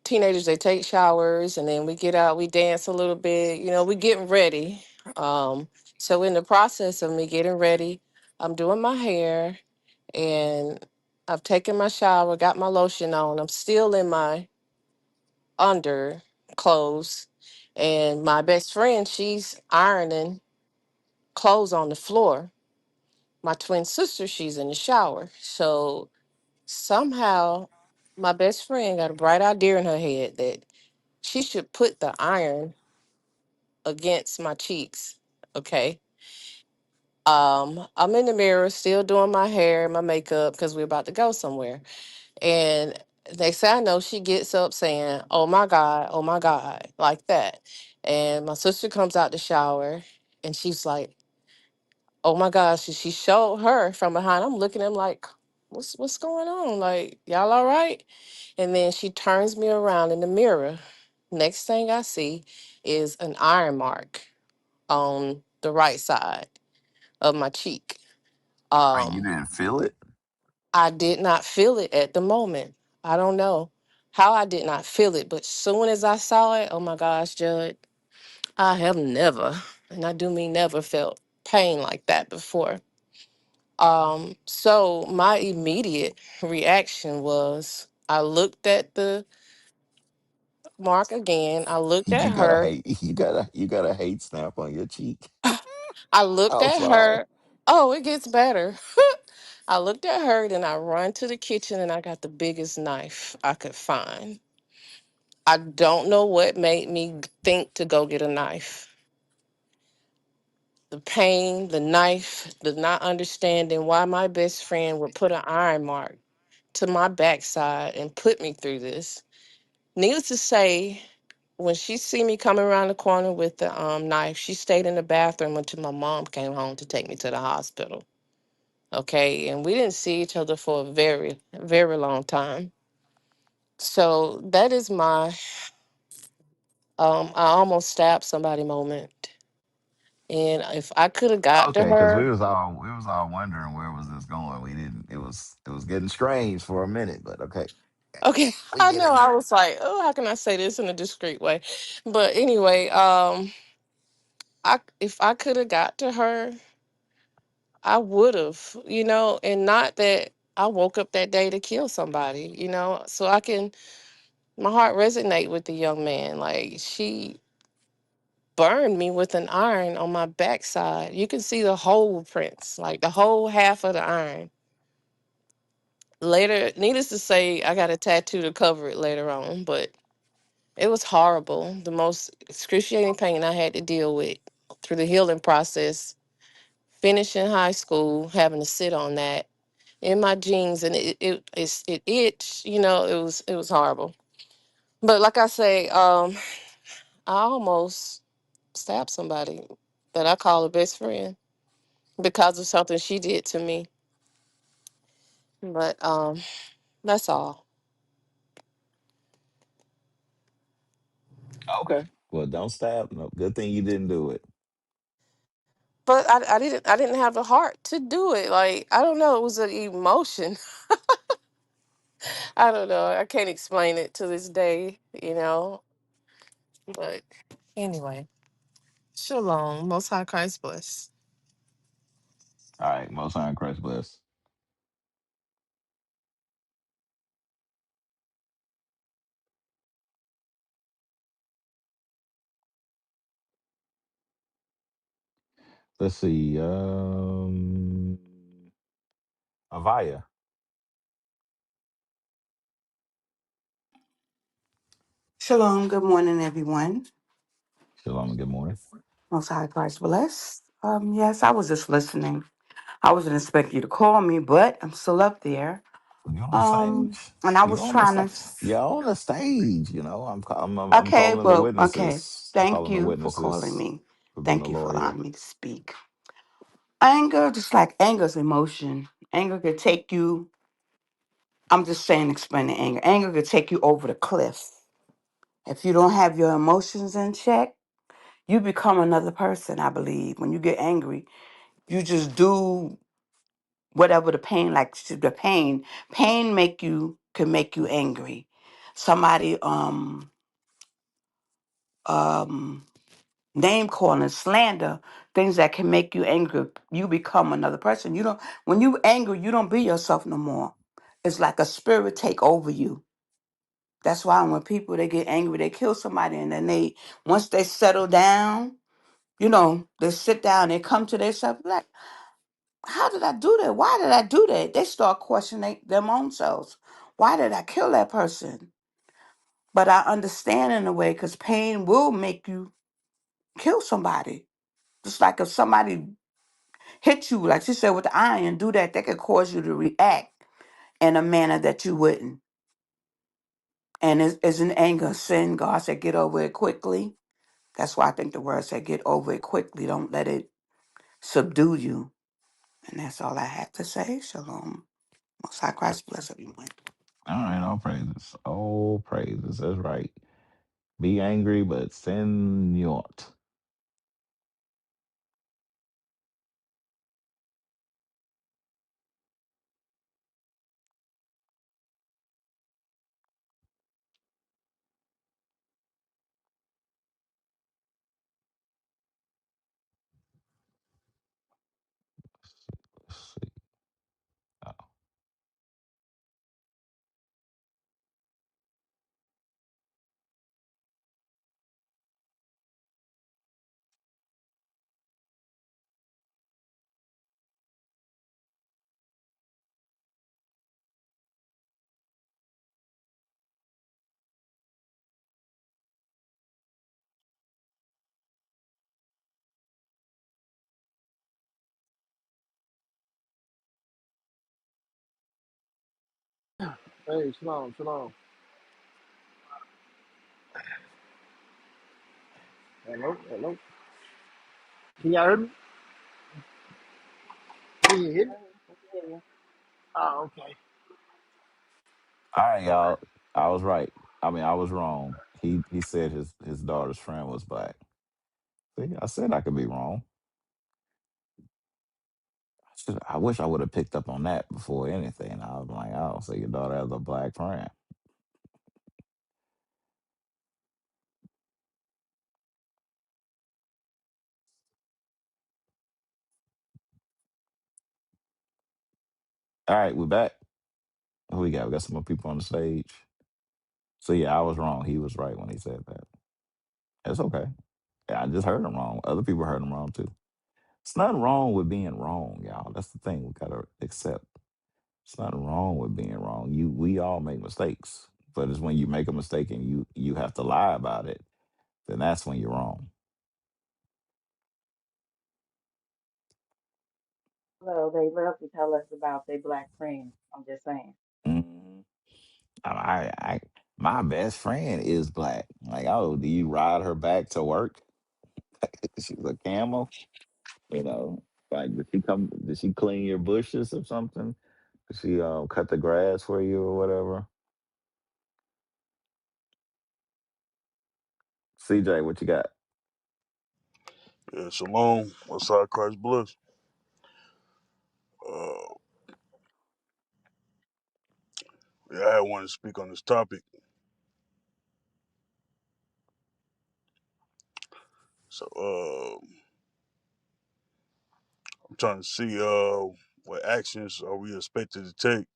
teenagers, they take showers and then we get out, we dance a little bit, we getting ready. Um, so in the process of me getting ready, I'm doing my hair and I've taken my shower, got my lotion on. I'm still in my under clothes. And my best friend, she's ironing clothes on the floor. My twin sister, she's in the shower. So somehow my best friend got a bright idea in her head that she should put the iron against my cheeks. Okay. I'm in the mirror still doing my hair, my makeup, because we're about to go somewhere. And next thing I know, she gets up saying, oh my God, like that. And my sister comes out the shower and she's like, oh my gosh. And she showed her from behind. I'm looking at him like, what's going on? Like, y'all all right? And then she turns me around in the mirror. Next thing I see is an iron mark on the right side of my cheek. Wait, you Um, didn't feel it? I did not feel it at the moment. I don't know how I did not feel it, but soon as I saw it, oh my gosh, Judd, I have never, and I do mean never, felt pain like that before. So my immediate reaction was I looked at the mark again. I looked You at got a her. hate. You got a hate stamp on your cheek. I looked I'm at sorry. her. Oh, it gets better. I looked at her, then I run to the kitchen and I got the biggest knife I could find. I don't know what made me think to go get a knife. The pain, the knife, the not understanding why my best friend would put an iron mark to my backside and put me through this. Needless to say, when she see me coming around the corner with the knife, she stayed in the bathroom until my mom came home to take me to the hospital. Okay, and we didn't see each other for a very, very long time. So that is my I almost stabbed somebody moment. And if I could have got to Okay, because we her, was all wondering where was this going. We didn't. It was getting strange for a minute, but okay, okay, we I get know it I now. was like, oh, how can I say this in a discreet way? But anyway, I if I could have got to her, I would have, and not that I woke up that day to kill somebody, so I can my heart resonate with the young man. Like she burned me with an iron on my backside. You can see the hole prints, like the whole half of the iron. Later, needless to say, I got a tattoo to cover it later on, but it was horrible. The most excruciating pain I had to deal with through the healing process, finishing high school, having to sit on that in my jeans, and it itched. It was horrible. But like I say, I almost stabbed somebody that I call a best friend because of something she did to me. But that's all. Okay. Well, don't stab. No, good thing you didn't do it. But I didn't have the heart to do it. Like I don't know, it was an emotion. I don't know. I can't explain it to this day. But anyway, shalom. Most High Christ bless. All right. Most High in Christ bless. Let's see. Avaya. Shalom, good morning, everyone. Shalom and good morning. Most High Christ bless. Yes, I was just listening. I wasn't expecting you to call me, but I'm still up there. You on the stage? And I You was on the trying to. stage? You're on the stage. You know, I'm Okay, calling the well, okay. witnesses. I'm Thank calling the you for calling witnesses me. for being a Thank you for lawyer. allowing me to speak. Anger, just like anger's emotion. Anger could take you. I'm just saying, explaining anger. Anger could take you over the cliff. If you don't have your emotions in check, you become another person. I believe when you get angry, you just do whatever the pain, like the pain make you, can make you angry. Somebody um name calling, slander, things that can make you angry, you become another person. You don't, when you angry, you don't be yourself no more. It's like a spirit take over you. That's why when people, they get angry, they kill somebody, and then they, once they settle down, they sit down, they come to themselves like, how did I do that? Why did I do that? They start questioning them own selves. Why did I kill that person? But I understand in a way, because pain will make you kill somebody. Just like if somebody hit you, like she said, with the iron, do that, that could cause you to react in a manner that you wouldn't. And it's an anger, sin. God said, get over it quickly. That's why I think the word said, get over it quickly. Don't let it subdue you. And that's all I have to say. Shalom. Most High Christ bless everyone. All right, all praises. All praises. That's right. Be angry, but sin not. Let's see. Oh, Hey, shalom, shalom. Hello, hello. Can y'all hear me? Can you hear me? Yeah. Oh, okay. all right, y'all. I was right. I mean, I was wrong. He said his daughter's friend was black. See, I said I could be wrong. I wish I would have picked up on that before anything. I was like, oh, so your daughter has a black friend. All right, we're back. Who we got? We got some more people on the stage. So yeah, I was wrong. He was right when he said that. It's okay. Yeah, I just heard him wrong. Other people heard him wrong too. It's nothing wrong with being wrong, y'all. That's the thing we gotta accept. It's nothing wrong with being wrong. We all make mistakes. But it's when you make a mistake and you have to lie about it, then that's when you're wrong. Well, they love to tell us about their black friends. I'm just saying. Mhm. I my best friend is black. Like, oh, do you ride her back to work? She's a camel, you know. Like, did she clean your bushes or something? Did she cut the grass for you or whatever? CJ, what you got? Yeah, shalom. What's Christ bless? Uh, yeah, I had wanted to speak on this topic. So, I'm trying to see what actions are we expected to take.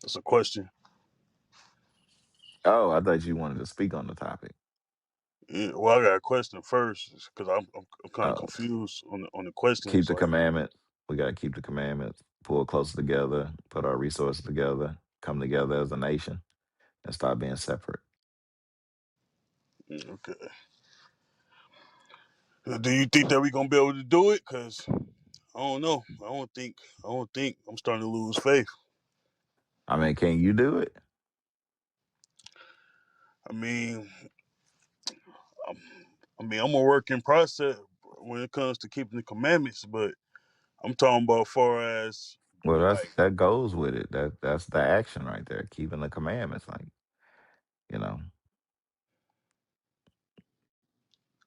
That's a question. Oh, I thought you wanted to speak on the topic. Yeah, well, I got a question first because I'm kind of Oh, confused on the keep questions. the Like, commandments. We got to keep the commandments, pull closer together, put our resources together, come together as a nation, and stop being separate. okay, do you think that we gonna be able to do it? Cause I don't know. I don't think I'm starting to lose faith. I mean, can you do it? I mean, I'm, I'm a work in process when it comes to keeping the commandments, but I'm talking about far as Well, like, that goes with it. That's the action right there, keeping the commandments. Like, you know,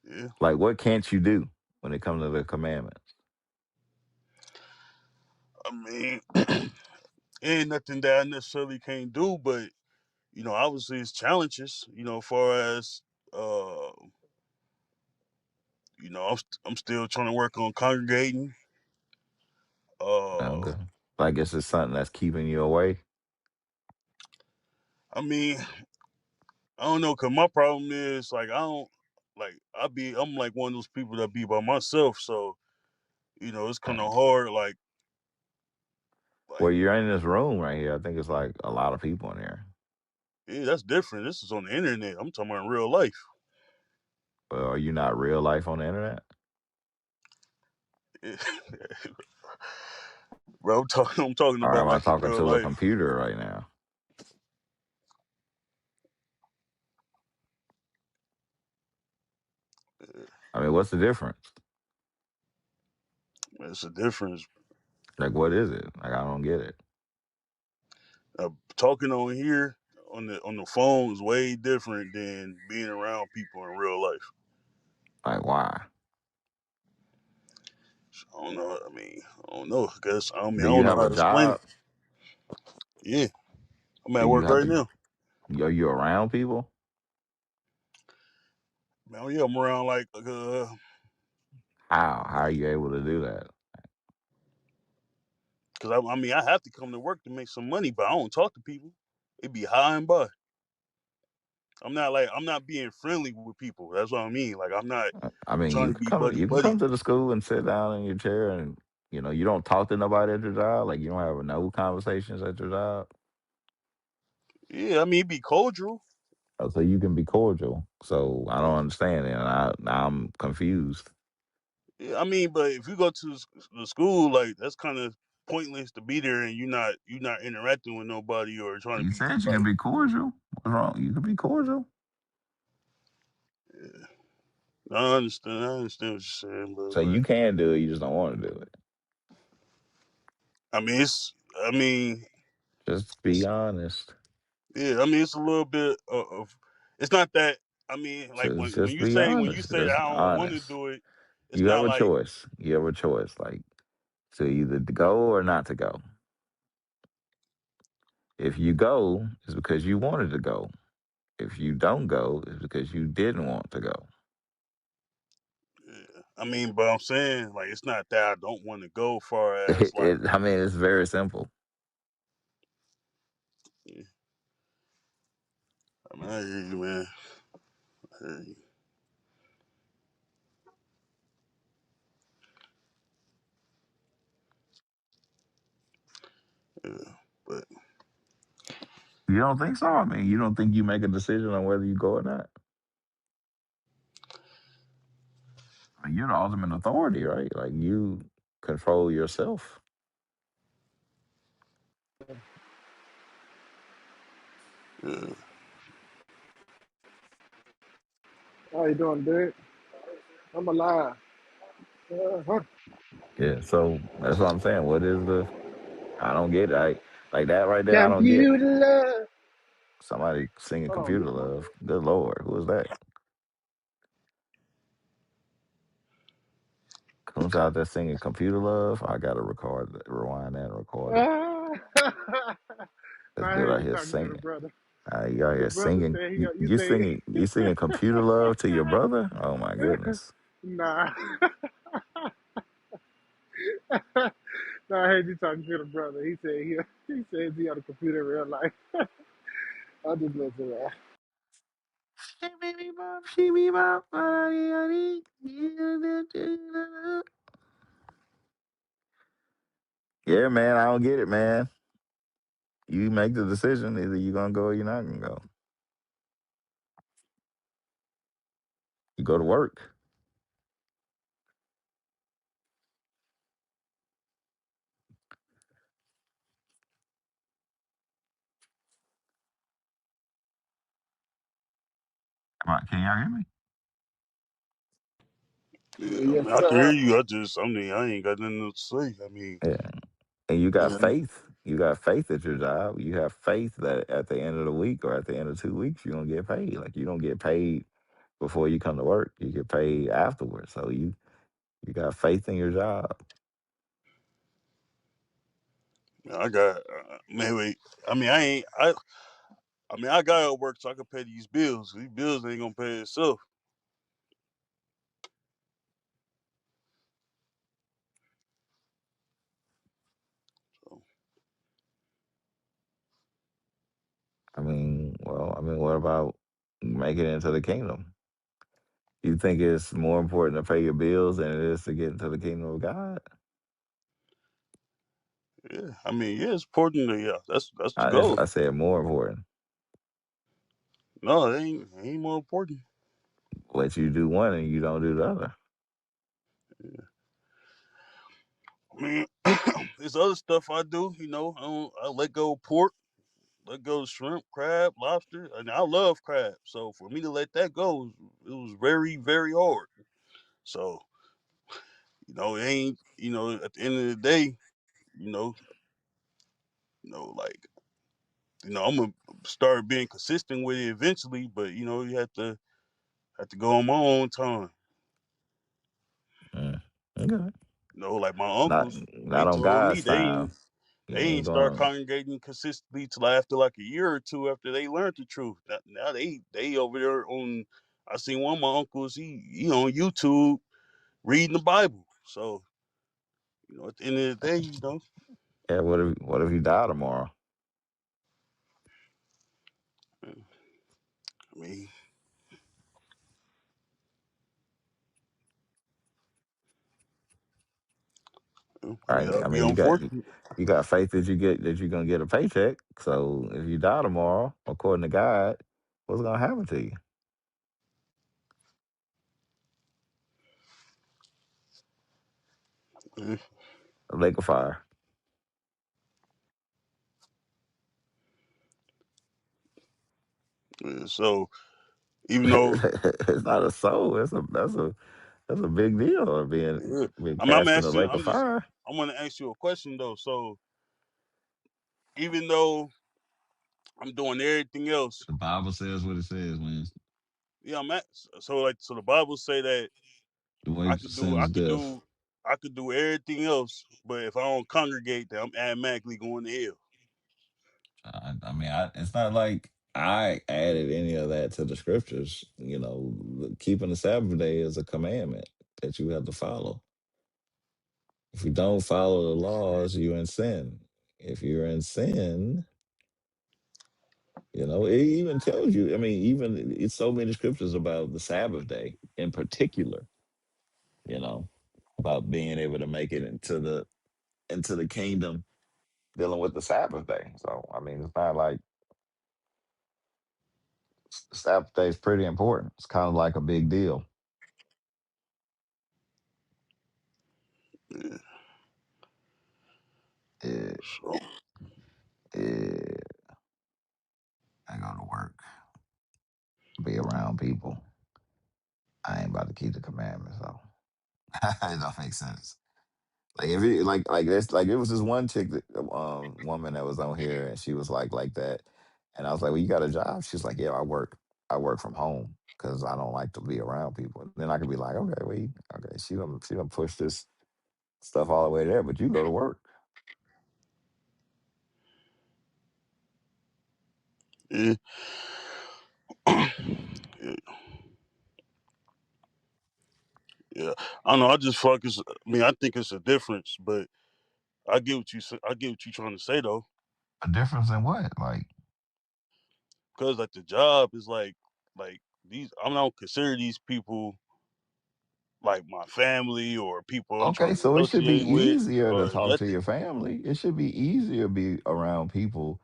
yeah. like what can't you do when it comes to the commandments? I mean, ain't nothing that I necessarily can't do, but obviously it's challenges. Far as uh, I'm still trying to work on congregating. Uh, Okay. I guess it's something that's keeping you away. I mean, I don't know, cause my problem is like I don't like I'm like one of those people that be by myself, so it's kind Uh, of hard. Well, Like you're in this room right here. I think it's like a lot of people in there. yeah, that's different. This is on the internet. I'm talking about in real life. Well, are you not real life on the internet? Bro, I'm talking Or about am I like in talking real to a life. computer right now? I mean, what's the difference? It's a difference. Like, what is it? Like, I don't get it. Talking on here on the phone is way different than being around people in real life. Like, why? So, I don't know. I don't know. I guess I Do you don't know have how a to explain it. job? Yeah, I'm Do at you work have right to? now. Are you around people? Man, yeah, I'm around like How? How are you able to do that? because I have to come to work to make some money, but I don't talk to people. It be high and by. I'm not being friendly with people. That's what I mean. Like I'm not I mean, trying to be buddy you can come buddy. to the school and sit down in your chair, and you don't talk to nobody at your job. Like, you don't have no conversations at your job. Yeah, it be cordial. Oh, so you can be cordial. So I don't understand it, and I'm confused. Yeah, but if you go to the school, like that's kind of pointless to be there and you're not interacting with nobody or trying to You be said you can like. be cordial. What's wrong? You can be cordial. Yeah, I understand. I understand what you're saying, but So you can do it. You just don't want to do it. it's. I mean, Just be it's. honest. Yeah, it's a little bit of. It's not that. Like when Just you be say honest. that Just I don't want to honest. do it, it's You have not a like. choice. You have a choice, like to either to go or not to go. If you go, it's because you wanted to go. If you don't go, it's because you didn't want to go. Yeah, but I'm saying like it's not that I don't want to go far as like. I mean, it's very simple. Yeah, I hear you, man. I hear you. Yeah, but You don't think so? I mean, you don't think you make a decision on whether you go or not? I mean, you're the ultimate authority, right? Like, you control yourself. yeah, How you doing, dude? I'm alive. Huh? Yeah. So that's what I'm saying. What is the? I don't get it. Like that right there. I don't get. Computer love. Somebody singing Hold on, computer get my. love. Good Lord. Who is that? Comes out there singing computer love. I got to rewind that and record it. Ah. This I dude heard out you here talking to the singing. brother. You out The here brother singing. said he You, got you you say. singing. You singing computer love to your brother? Oh my goodness. Nah. No, I heard you talking to the brother. He said he says he on the computer in real life. I just listen, man. Yeah, man, I don't get it, man. You make the decision. Either you're gonna go or you're not gonna go. You go to work. Come on, can y'all hear me? Yeah, I Yes, mean, I can hear sir. you. I mean, I ain't got nothing else to say. I mean, Yeah. And you got yeah, faith. You got faith at your job. You have faith that at the end of the week or at the end of 2 weeks, you're gonna get paid. Like you don't get paid before you come to work. You get paid afterwards. So you got faith in your job. I got man. Wait, I mean, I ain't. I mean, I got to work so I can pay these bills. These bills ain't gonna pay itself. So, What about making it into the kingdom? You think it's more important to pay your bills than it is to get into the kingdom of God? yeah, I mean, yeah, it's important. Yeah, that's the goal. I said more important. No, it ain't more important. Let you do one and you don't do the other. I mean, there's other stuff I do. You know, I let go of pork, let go of shrimp, crab, lobster, and I love crab. So for me to let that go, it was very, very hard. So it ain't. At the end of the day, you know, like I'm gonna start being consistent with it eventually. But you have to go on my own time. Mm. Okay. Like my Not uncles, they not on told me God's they time. ain't You they ain't ain't start going. congregating consistently till after like a year or two after they learned the truth. Now they over there on. I seen one of my uncles. He on YouTube reading the Bible. So at the end of the day, Yeah. What if you die tomorrow? I mean, Right. that'll I be mean, unfortunate. you got faith that you're gonna get a paycheck. So if you die tomorrow, according to God, what's gonna happen to you? Yeah, A lake of fire. yeah. So even though, It's not a soul. That's a big deal. Or yeah, being I'm cast in the asking. lake of fire. I'm gonna ask you a question though. So even though I'm doing everything else, The Bible says what it says, man. yeah, I'm at. So the Bible say that The I wages of could do sin I is could death. do I could do everything else, but if I don't congregate, then I'm automatically going to hell. It's not like I added any of that to the scriptures. Keeping the Sabbath day is a commandment that you have to follow. If you don't follow the laws, you're in sin. If you're in sin, it even tells you. I mean, even it's so many scriptures about the Sabbath day in particular. You know, about being able to make it into the kingdom, dealing with the Sabbath day. So I mean, it's not like Sabbath day is pretty important. It's kind of like a big deal. Yeah. Eh, So eh, I go to work, be around people. I ain't about to keep the commandments, so it don't make sense. Like if it like this like it was this one chick that woman that was on here and she was like that, and I was like, well, you got a job? She's like, yeah, I work from home because I don't like to be around people. And then I could be like, okay, okay, she don't push this stuff all the way there, but you go to work. yeah, yeah, yeah. I don't know. I just feel like it's. I mean, I think it's a difference, but I get what you say. I get what you're trying to say though. A difference in what? Like, because like the job is like these. I don't consider these people like my family or people I'm trying Okay, to so it should be associate with easier to or talk to nothing. your family. It should be easier to be around people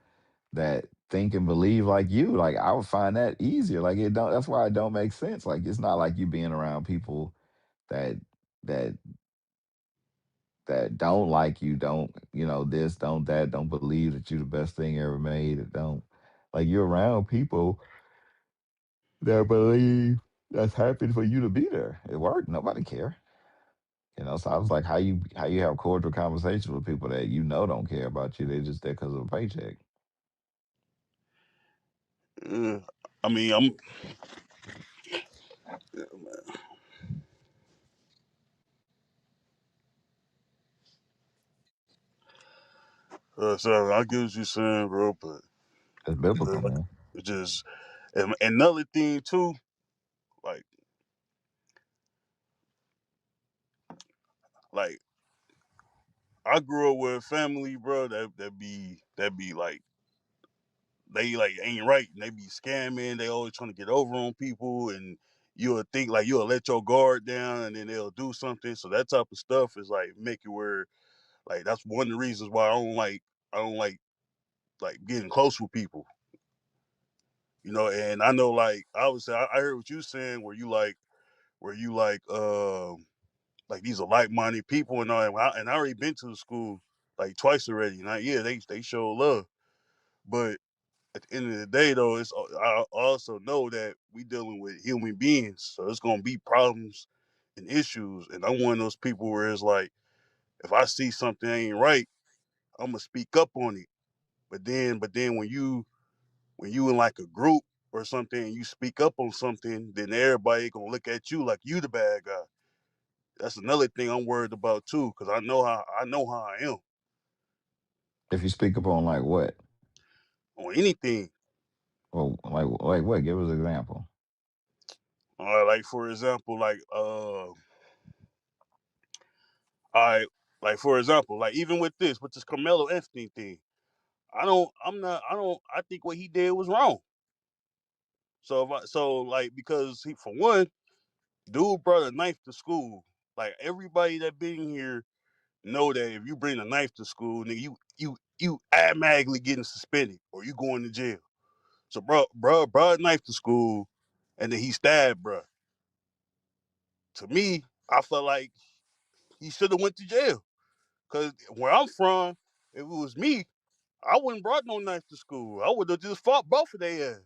that think and believe like you. Like I would find that easier. Like it don't. That's why it don't make sense. Like it's not like you being around people that that that don't like you, don't this, don't that, don't believe that you're the best thing ever made. It don't like you're around people that believe that's happy for you to be there. It worked. Nobody care. So I was like, how you have cordial conversations with people that don't care about you? They just there because of a paycheck. Uh, I mean, I'm sorry. I get what you're saying, bro, but It's biblical, like, man. it just and another thing too. Like like I grew up with a family, bro. That be like they like ain't right and they be scamming. They always trying to get over on people and you'll think like you'll let your guard down and then they'll do something. So that type of stuff is like make it where like that's one of the reasons why I don't like getting close with people. And I know like obviously I heard what you saying where you like these are like minded people and all and I already been to the school like twice already. And yeah, they show love. But at the end of the day, though, I also know that we dealing with human beings, so it's gonna be problems and issues. And I'm one of those people where it's like, if I see something ain't right, I'm gonna speak up on it. But then when you in like a group or something, and you speak up on something, then everybody gonna look at you like you the bad guy. That's another thing I'm worried about too, because I know how I am If you speak up on like what, on anything. well, like what? Give us an example. Like for example, I like for example, like even with this Carmelo Anthony thing, I think what he did was wrong. So like because he for one, dude brought a knife to school. Like everybody that been here know that if you bring a knife to school, nigga, you automatically getting suspended or you going to jail. So bro brought a knife to school and then he stabbed bro. To me, I felt like he should have went to jail. Cause where I'm from, if it was me, I wouldn't brought no knife to school. I would have just fought both of their ass.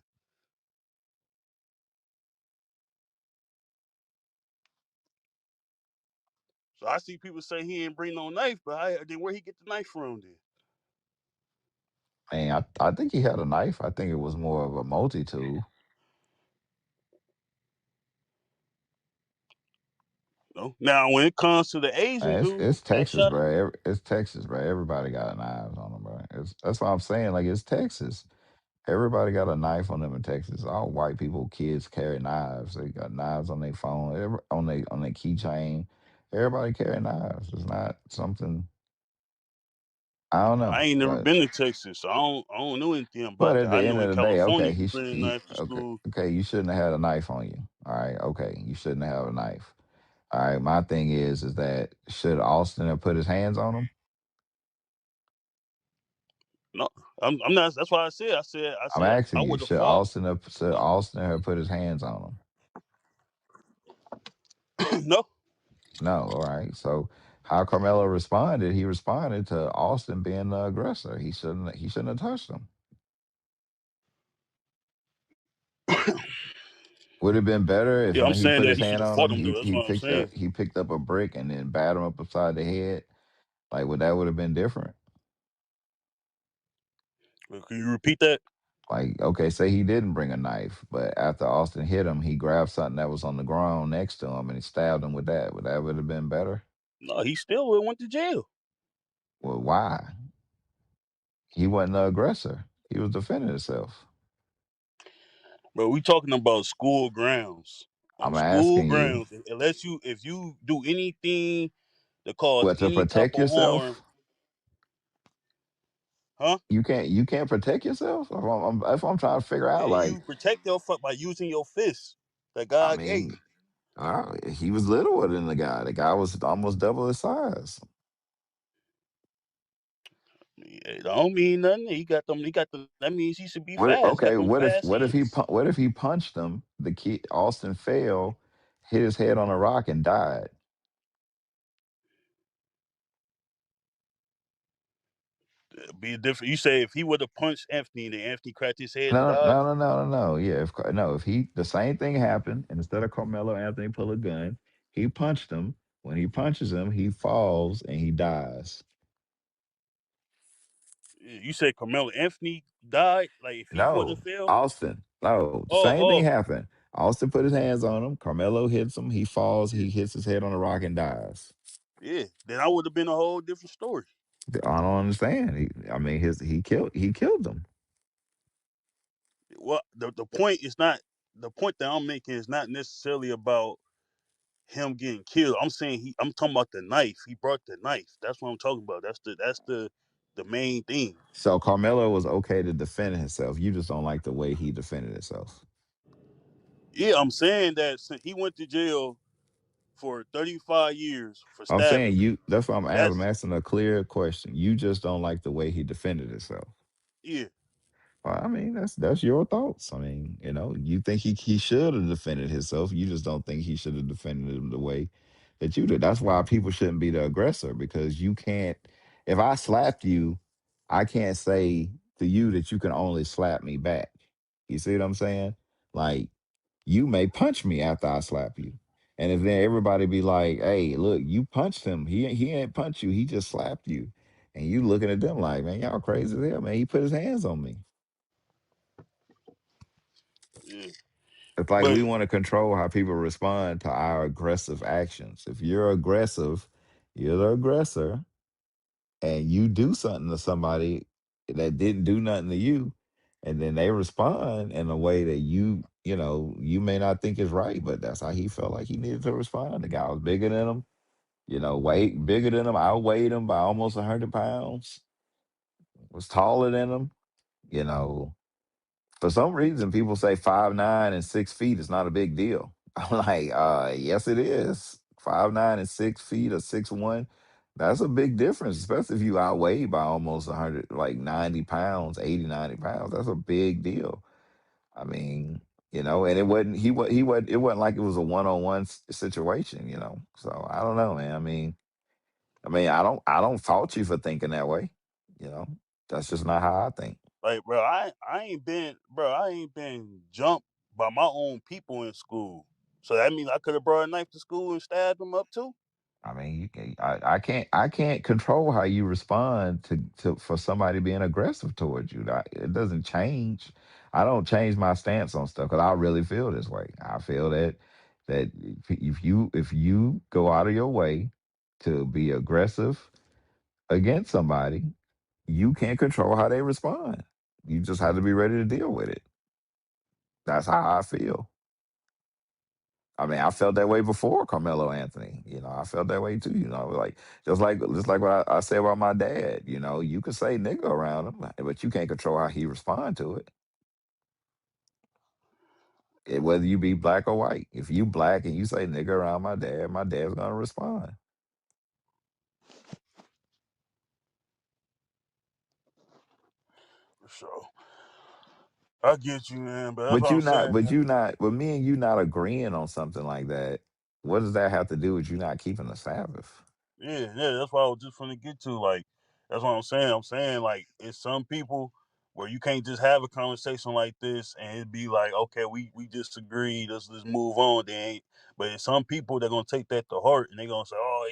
So I see people say he ain't bring no knife, but then where he get the knife from then? Man, I think he had a knife. I think it was more of a multi tool. No. Now when it comes to the Asian Man, it's, dude it's that Texas, shot him, bro. It's Texas, bro. Everybody got knives on them, bro. That's what I'm saying. Like it's Texas. Everybody got a knife on them in Texas. All white people, kids carry knives. They got knives on their phone, on their keychain. Everybody carry knives. It's not something I don't know, I ain't never but been to Texas, so I don't know anything but about at that. the I end know in of the day, California, okay, if you bring a knife to okay, school, okay, you shouldn't have had a knife on you. All right, okay, you shouldn't have a knife. All right, my thing is that should Austin have put his hands on him? no, I'm not. That's why I I'm said I asking you, would have fought. should Austin have put his hands on him? No, No, all right. So how Carmelo responded, he responded to Austin being the aggressor. He shouldn't have touched him. Would it have been better if yeah, I'm when he saying put that his he should hand have on fought him, him he though. That's he what I'm picked up saying. he picked up a brick and then battered him up upside the head? Like would have been different? Can you repeat that? Like, okay, say he didn't bring a knife, but after Austin hit him, he grabbed something that was on the ground next to him and he stabbed him with that. Would have been better? No, he still would went to jail. Well, why? He wasn't the aggressor. He was defending himself. But we talking about school grounds. On I'm school asking you, grounds, unless if you do anything that cause what, to any type protect of harm, yourself? huh? You can't protect yourself. If I'm trying to figure Yeah, out, like, you protect your fuck by using your fist that I God gave. mean, he was littler than the guy. The guy was almost double his size. It don't mean nothing. He got them. He got the. That means he should be What? fast. Got Okay. them fast hands. What if he punched him? The kid Austin fell, hit his head on a rock, and died. Be different. You say if he would have punched Anthony, then Anthony cracked his head and No, died. no, no, no, no, no. Yeah, if he the same thing happened, and instead of Carmelo Anthony pull a gun, he punched him. When he punches him, he falls and he dies. You say Carmelo Anthony died. Like if he would have No, failed. Austin. No, the Oh, same thing oh, happened. Austin put his hands on him. Carmelo hits him. He falls. yeah, He hits his head on a rock and dies. yeah. Then I would have been a whole different story. I don't understand. I mean, he killed them. Well, the point is not the point that I'm making is not necessarily about him getting killed. I'm saying I'm talking about the knife. He brought the knife. That's what I'm talking about. That's the main thing. So Carmelo was okay to defend himself. You just don't like the way he defended himself. Yeah, I'm saying that since he went to jail for 35 years for I'm stabbing saying you. people. That's why I'm That's asking a clear question. You just don't like the way he defended himself. yeah, Well, I mean, that's your thoughts. I mean, you think he should have defended himself. You just don't think he should have defended him the way that you did. That's why people shouldn't be the aggressor, because you can't. If I slapped you, I can't say to you that you can only slap me back. You see what I'm saying? Like, you may punch me after I slap you. And if then everybody be like, hey, look, you punched him. He ain't punch you. He just slapped you. And you looking at them like, man, y'all crazy as hell, man. He put his hands on me. yeah. It's like But we want to control how people respond to our aggressive actions. If you're aggressive, you're the aggressor, and you do something to somebody that didn't do nothing to you, and then they respond in a way that you may not think is right, but that's how he felt like he needed to respond. The guy was bigger than him, weight bigger than him, outweighed him by almost 100 pounds, was taller than him, you know. For some reason, people say 5'9" and 6 feet is not a big deal. I'm like, yes, it is. 5'9" and 6 feet or 6'1", that's a big difference, especially if you outweigh by almost 100, like 90 pounds, 80, 90 pounds. That's a big deal. I mean, and it wasn't, it wasn't like it was a one-on-one situation, So I don't know, man. I mean, I don't fault you for thinking that way. You know, that's just not how I think. like, bro, I ain't been jumped by my own people in school. So that means I could have brought a knife to school and stabbed them up too. I mean, I can't control how you respond to for somebody being aggressive towards you. It doesn't change. I don't change my stance on stuff because I really feel this way. I feel that if you go out of your way to be aggressive against somebody, you can't control how they respond. You just have to be ready to deal with it. That's how I feel. I mean, I felt that way before Carmelo Anthony. I felt that way too. Like just like what I say about my dad. You could say nigga around him, but you can't control how he respond to it. Whether you be black or white. If you black and you say nigga around my dad's gonna respond. So I get you, man. But that's But what I'm you not, saying, but man. you not, but me and you not agreeing on something like that. What does that have to do with you not keeping the Sabbath? Yeah, that's what I was just gonna get to. Like, that's what I'm saying. I'm saying like it's some people where you can't just have a conversation like this and it be like, okay, we disagree. Let's move on. Then, but it's some people that gonna take that to heart and they gonna say, oh,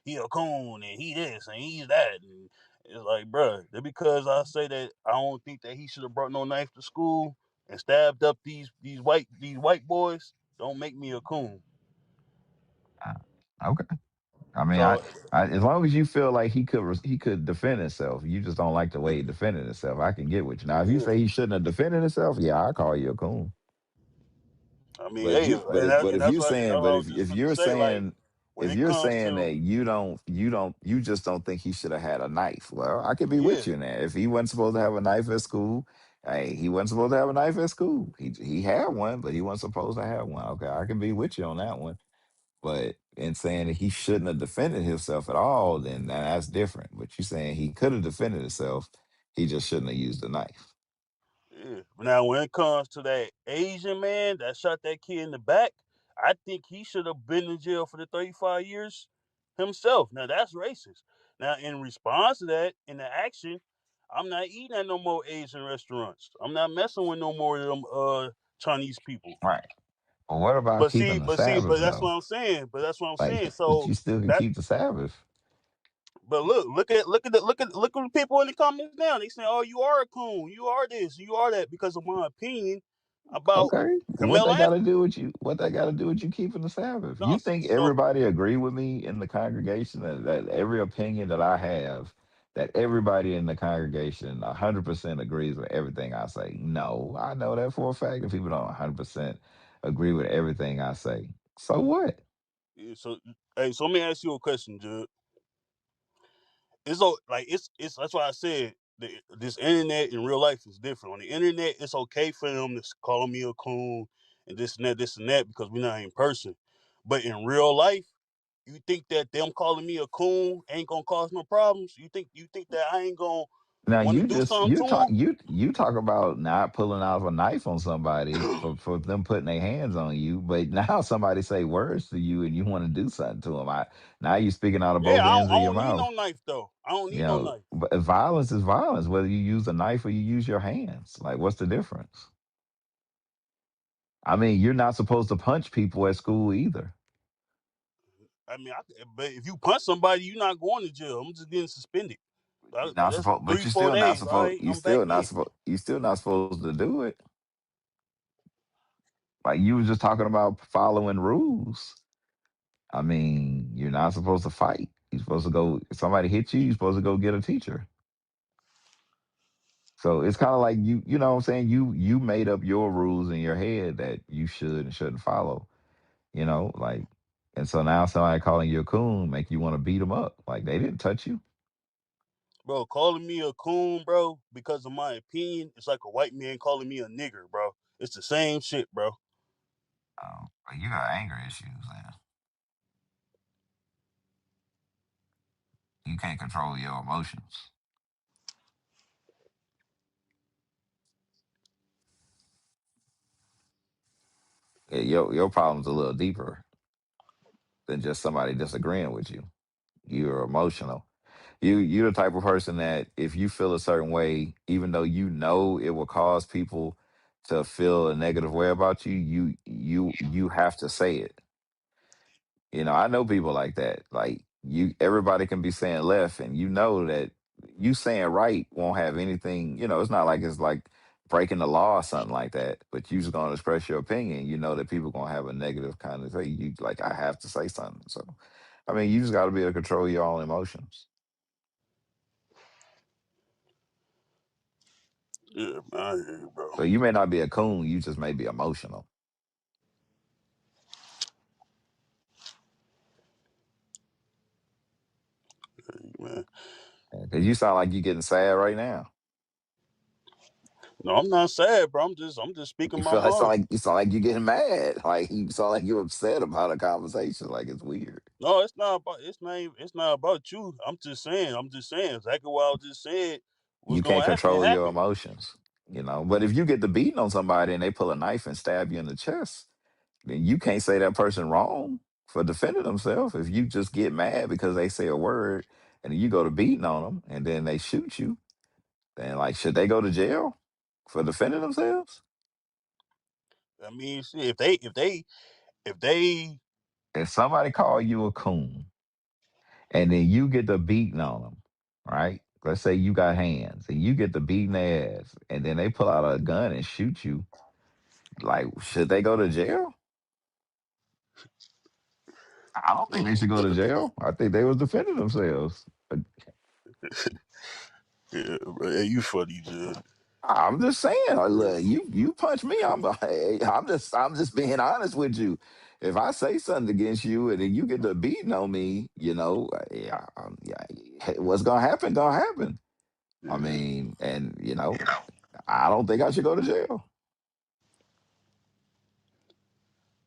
he a coon and he this and he's that. And it's like, bruh, that because I say that I don't think that he should have brought no knife to school and stabbed up these white boys. Don't make me a coon. Uh, Okay. I mean, So as long as you feel like he could defend himself, you just don't like the way he defended himself. I can get with you. Now, if you yeah. say he shouldn't have defended himself, yeah, I call you a coon. I mean, But if hey, you, but and, if, that, but and if that's you're what and saying, that's what but I if was just if gonna you're say. Like, saying when if it you're comes saying that to you just don't think he should have had a knife. Well, I could be yeah, with you in that. If he wasn't supposed to have a knife at school, hey, he wasn't supposed to have a knife at school. He had one, but he wasn't supposed to have one. Okay, I can be with you on that one. But in saying that he shouldn't have defended himself at all, then that's different. But you saying he could have defended himself, he just shouldn't have used the knife. yeah. But now when it comes to that Asian man that shot that kid in the back, I think he should have been in jail for the 35 years himself. Now that's racist. Now in response to that, in the action, I'm not eating at no more Asian restaurants. I'm not messing with no more of them Chinese people. Right. Well, what about keeping the But Sabbath that's what though? I'm saying. But that's what I'm Like, saying. but So you still can that keep the Sabbath. but look at the people in the comments now. They say, "Oh, you are a coon. You are this. You are that," because of my opinion about Okay. What Carmelo they got to Anthony. do with you? What they got to do with you keeping the Sabbath? No, You think everybody agree with me in the congregation that every opinion that I have, that everybody in the congregation 100% agrees with everything I say? No, I know that for a fact. That people don't 100% agree with everything I say. So what? yeah, so hey, so let me ask you a question, Judd. It's so like it's that's why I said this internet in real life is different. On the internet, it's okay for them to call me a coon and this and that because we're not in person. But in real life, you think that them calling me a coon ain't gonna cause no problems? You think that I ain't gonna Now want to you do just something you talk to you talk about not pulling out a knife on somebody them? for them putting their hands on you, but now somebody say words to you and you want to do something to them. Now you speaking out of Yeah, both ends I of your don't need no mouth. knife though. I don't You need no know, knife, but violence is violence, whether you use a knife or you use your hands. Like, what's the difference? I mean, you're not supposed to punch people at school either. I mean, but if you punch somebody, you're not going to jail. I'm just getting suspended. You're not That's supposed, but three, you're four still not days. All supposed. right, I'm back in. You still not supposed to do it. Like you was just talking about following rules. I mean, you're not supposed to fight. You're supposed to go. If somebody hits you, you're supposed to go get a teacher. So it's kind of like you know what I'm saying? You made up your rules in your head that you should and shouldn't follow. Like, and so now somebody calling you a coon make you want to beat them up. Like they didn't touch you. Bro, calling me a coon, bro, because of my opinion, it's like a white man calling me a nigger, bro. It's the same shit, bro. But you got anger issues, man. You can't control your emotions. Yeah, your problem's a little deeper than just somebody disagreeing with you. You're emotional. You're the type of person that if you feel a certain way, even though you know it will cause people to feel a negative way about you, you have to say it. I know people like that. Like everybody can be saying left, and you know that you saying right won't have anything. It's not like it's like breaking the law or something like that. But you just gonna express your opinion. You know that people gonna have a negative kind of thing. You like I have to say something. So, I mean, you just got to be able to control your own emotions. Yeah, man, I hear you, bro. So you may not be a coon. You just may be emotional. Man. Because you sound like you getting sad right now. No, I'm not sad, bro. I'm just speaking You my feel like mind. you sound like you getting mad. Like you sound like you're upset about a conversation. Like it's weird. No, it's not about you. I'm just saying exactly what I just said was You can't gonna happen. It control your happened. emotions, But if you get the beating on somebody and they pull a knife and stab you in the chest, then you can't say that person wrong for defending themselves. If you just get mad because they say a word and you go to beating on them and then they shoot you, then like should they go to jail for defending themselves? I mean, shit, if they If somebody call you a coon and then you get the beating on them, right? Let's say you got hands and you get the beating their ass, and then they pull out a gun and shoot you. Like, should they go to jail? I don't think they should go to jail. I think they was defending themselves. yeah, bro, yeah, you funny, Jud. I'm just saying, Yeah. look, you punch me. I'm just being honest with you. if I say something against you and then you get the beating on me, yeah, yeah, hey, what's gonna happen? Gonna happen. I Yeah, mean, and I don't think I should go to jail.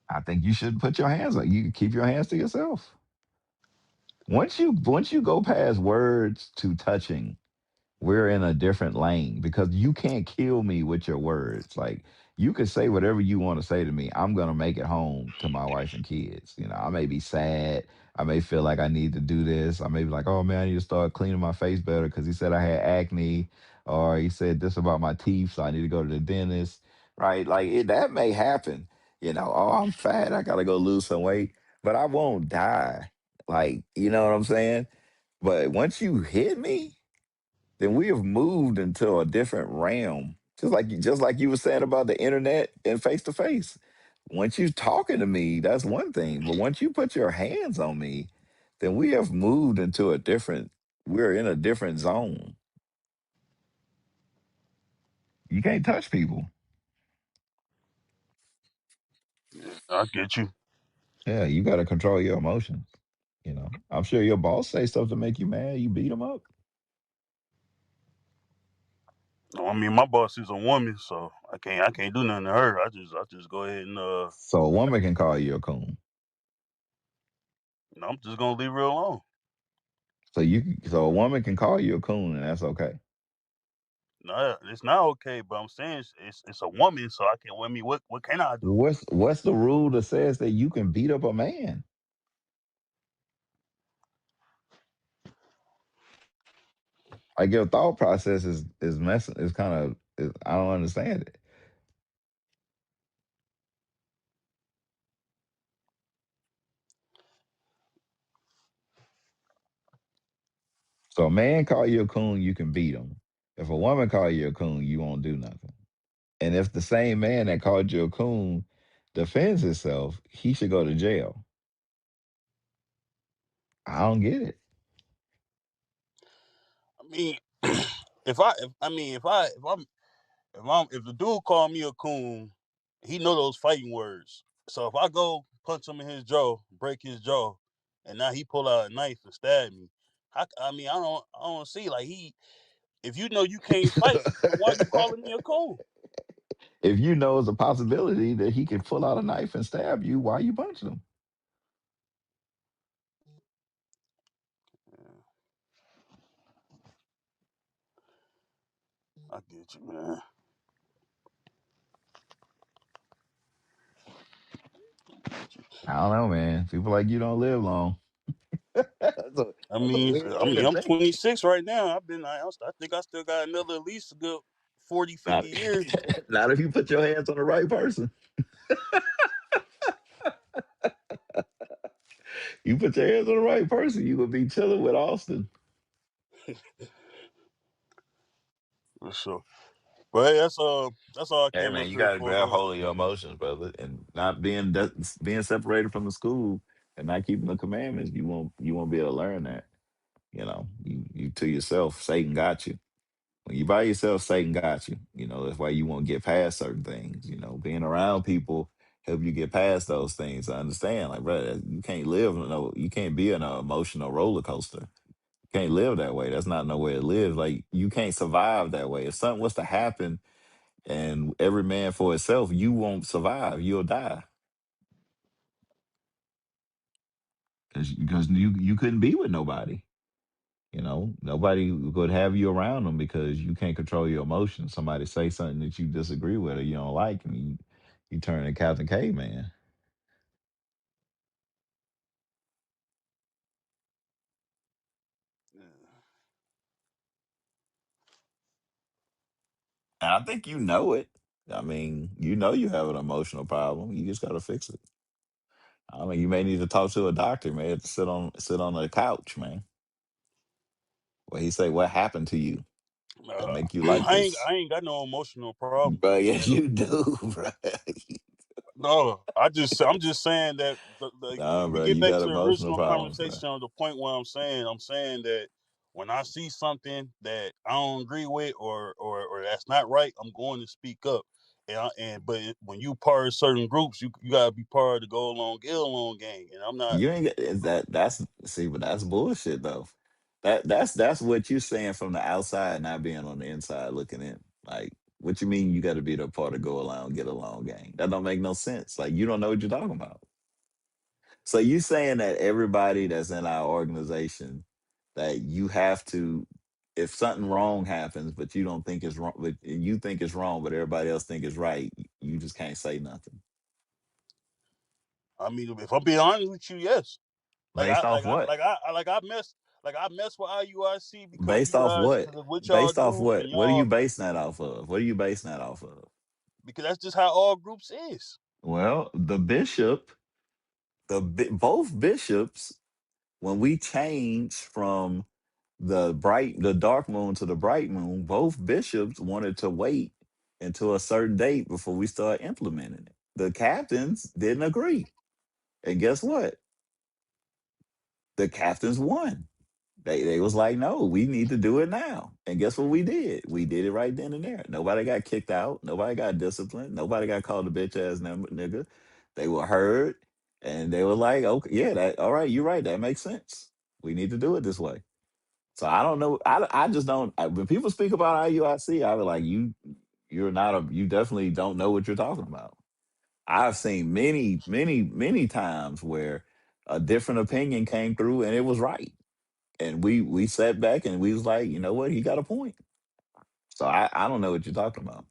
I think you should put your hands on. You keep your hands to yourself. Once you go past words to touching, we're in a different lane because you can't kill me with your words. Like you can say whatever you want to say to me. I'm gonna make it home to my wife and kids. I may be sad. I may feel like I need to do this. I may be like, oh man, I need to start cleaning my face better because he said I had acne, or he said this about my teeth, so I need to go to the dentist. Right? Like that may happen. Oh, I'm fat. I gotta go lose some weight, but I won't die. Like, you know what I'm saying? But once you hit me, then we have moved into a different realm. Just like you were saying about the internet and face to face. Once you talking to me, that's one thing. But once you put your hands on me, then we have moved into we're in a different zone. You can't touch people. I get you. Yeah, you got to control your emotions. I'm sure your boss say stuff to make you mad. You beat him up. No, I mean my boss is a woman, so I can't do nothing to her. I just go ahead and So a woman can call you a coon. I'm just gonna leave her alone. So a woman can call you a coon, and that's okay. No, it's not okay, but I'm saying it's a woman, so I can. I mean, what can I do? What's the rule that says that you can beat up a man? Like your thought process is messing. It's kind of. I don't understand it. So a man call you a coon, you can beat him. If a woman call you a coon, you won't do nothing. And if the same man that called you a coon defends himself, he should go to jail. I don't get it. I mean, if the dude called me a coon, he know those fighting words. So if I go punch him in his jaw, break his jaw, and now he pull out a knife and stab me, I don't see like he. If you know you can't fight, then why you calling me a coon? If you know it's a possibility that he can pull out a knife and stab you, why you punching him? Yeah, I get you, man. I don't know, man. People like you don't live long. I That's a mean, weird I way mean, to I'm think. 26 right now. I think I still got another at least a good 40, 50 Not, years. not if you put your hands on the right person. You put your hands on the right person, you would be chilling with Austin. For sure. But hey, that's all I Hey came man, up you here gotta for, grab though. hold of your emotions, brother, and not being separated from the school and not keeping the commandments. You won't be able to learn that. You to yourself, Satan got you. When you by yourself, Satan got you. That's why you won't get past certain things. Being around people help you get past those things. I understand, like, brother, you can't live. No, you can't be in an emotional roller coaster. You can't live that way. That's not no way to live. Like you can't survive that way. If something was to happen and every man for itself, you won't survive. You'll die because you couldn't be with nobody. Nobody would have you around them because you can't control your emotions. Somebody say something that you disagree with or you don't like, and you turn to Captain Caveman. Yeah. And I think you know it. I mean, you have an emotional problem. You just got to fix it. I mean, you may need to talk to a doctor. You may have to sit on a couch, man. Where he say, "What happened to you that make you like I ain't this?" I ain't got no emotional problems, But yes, man. you do, bro. No, I'm just saying that Nah, we bro, get you back got to the emotional original problems, bro. conversation on the point where I'm saying that when I see something that I don't agree with or that's not right, I'm going to speak up. When you part of certain groups, you gotta be part of the go along, get along gang. And I'm not. You ain't get is that that's see, but that's bullshit though. That's what you're saying from the outside, not being on the inside looking in. Like, what you mean you got to be the part of go along, get along gang? That don't make no sense. Like, you don't know what you're talking about. So you saying that everybody that's in our organization, that you have to, if something wrong happens, but you don't think it's wrong, but you think it's wrong, but everybody else think it's right, you just can't say nothing. I mean, if I'm being honest with you, yes. Like Based I off like I what? like I like I mess with IUIC because Based off what? because of what y'all Based off do what? and What are you y'all basing that off of? What are you basing that off of? because that's just how all groups is. Well, the bishop, both bishops, when we changed from the dark moon to the bright moon, both bishops wanted to wait until a certain date before we start implementing it. The captains didn't agree. And guess what? The captains won. They was like, no, we need to do it now. And guess what we did? We did it right then and there. Nobody got kicked out. Nobody got disciplined. Nobody got called a bitch ass nigga. They were heard, and they were like, okay, yeah, that all right, you're right. That makes sense. We need to do it this way. So I don't know. I just don't. When people speak about IUIC, I was like, you're not a. You definitely don't know what you're talking about. I've seen many times where a different opinion came through and it was right, and we sat back and we was like, you know what, he got a point. So I don't know what you're talking about.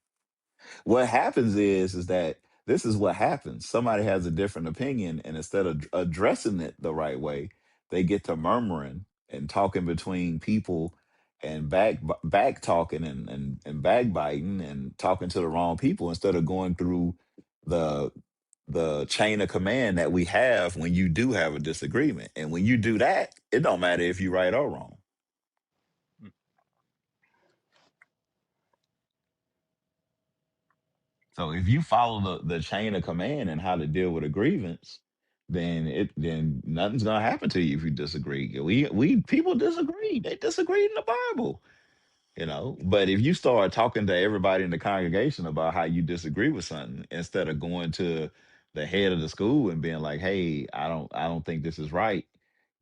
What happens is that this is what happens. Somebody has a different opinion, and instead of addressing it the right way, they get to murmuring and talking between people and back talking and backbiting and talking to the wrong people instead of going through the chain of command that we have when you do have a disagreement. And when you do that, it don't matter if you're right or wrong. So if you follow the chain of command and how to deal with a grievance, then nothing's gonna happen to you if you disagree. We people disagree. They disagreed in the Bible, you know. But if you start talking to everybody in the congregation about how you disagree with something instead of going to the head of the school and being like, "Hey, I don't think this is right,"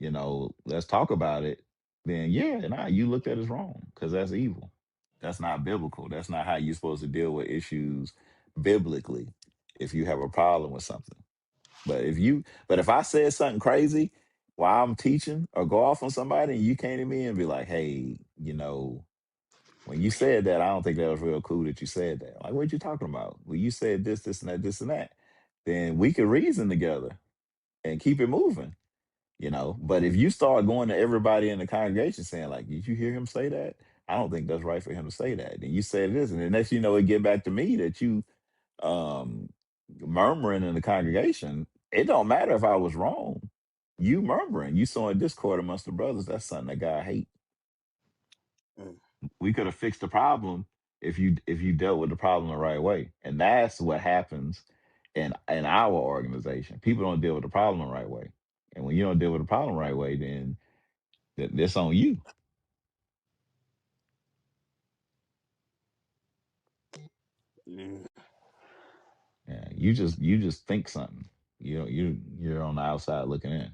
you know, let's talk about it. Then yeah, nah, you looked at it as wrong because that's evil. That's not biblical. That's not how you're supposed to deal with issues biblically if you have a problem with something. But if I said something crazy while I'm teaching or go off on somebody and you came to me and be like, hey, you know, when you said that, I don't think that was real cool that you said that. Like, what you talking about? Well, you said this and that. Then we could reason together and keep it moving, you know. But if you start going to everybody in the congregation saying, like, did you hear him say that? I don't think that's right for him to say that. Then you said this, and the next you know, it get back to me that you um murmuring in the congregation. It don't matter if I was wrong. You murmuring, you sowing discord amongst the brothers. That's something that God hate. Mm. We could have fixed the problem if you dealt with the problem the right way, and that's what happens in our organization. People don't deal with the problem the right way, and when you don't deal with the problem the right way, then that's on you. Mm. Yeah, you just think something. You're on the outside looking in.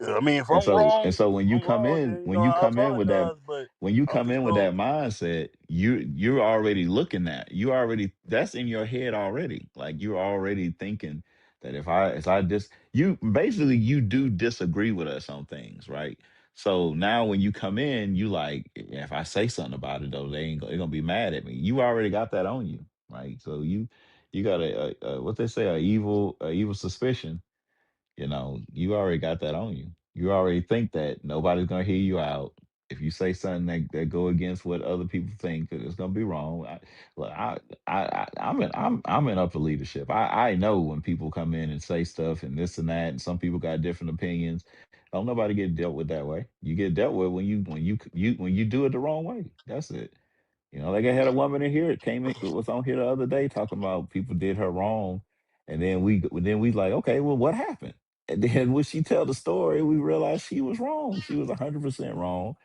Yeah, I mean, if And I'm so wrong, and so if I'm wrong, then when you I come in with that apologize. But when you I'm come just in with that gonna. mindset, you're already looking at you already that's in your head already. Like you're already thinking that if I just you basically you do disagree with us on things, right? So now when you come in, you like if I say something about it though, they're gonna be mad at me. You already got that on you, right? So you got a what they say a evil suspicion, you know, you already got that on you. You already think that nobody's gonna hear you out. If you say something that go against what other people think, that it's gonna be wrong. Look, I'm in upper leadership. I know when people come in and say stuff and this and that, and some people got different opinions. Don't nobody get dealt with that way. You get dealt with when you do it the wrong way. That's it. You know, like I had a woman in here. It came in, it was on here the other day talking about people did her wrong, and then we like, okay, well, what happened? And then when she tell the story, we realized she was wrong. She was 100% wrong.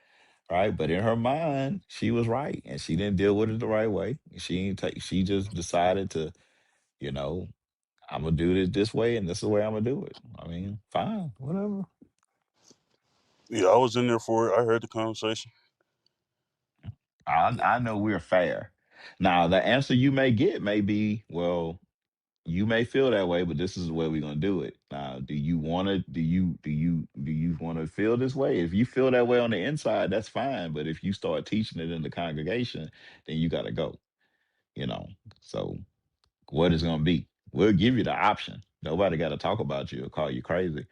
right? But in her mind, she was right, and she didn't deal with it the right way. She didn't take. She just decided to, you know, I'm gonna do this way, and this is the way I'm gonna do it. I mean, fine, whatever. Yeah, I was in there for it. I heard the conversation. I know we're fair. Now, the answer you may get may be, well, you may feel that way, but this is the way we're gonna do it. Now, do you want to? Do you want to feel this way? If you feel that way on the inside, that's fine. But if you start teaching it in the congregation, then you got to go. You know. So, what is gonna be? We'll give you the option. Nobody got to talk about you or call you crazy.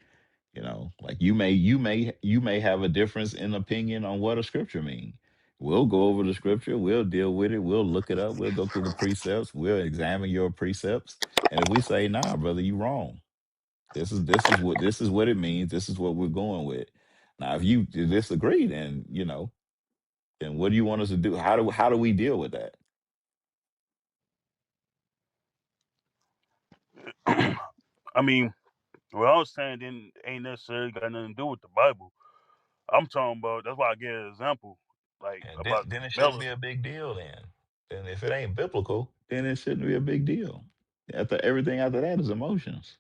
Like you may have a difference in opinion on what a scripture means. We'll go over the scripture, we'll deal with it, we'll look it up, we'll go through the precepts, we'll examine your precepts. And if we say, nah, brother, you wrong. This is what it means, this is what we're going with. Now, if you disagree, then then what do you want us to do? How do we deal with that? I mean, what I was saying didn't ain't necessarily got nothing to do with the Bible. I'm talking about. That's why I gave an example, like And then, about the then it shouldn't melon. be a big deal then. Then if it ain't biblical, then it shouldn't be a big deal. After everything after that is emotions.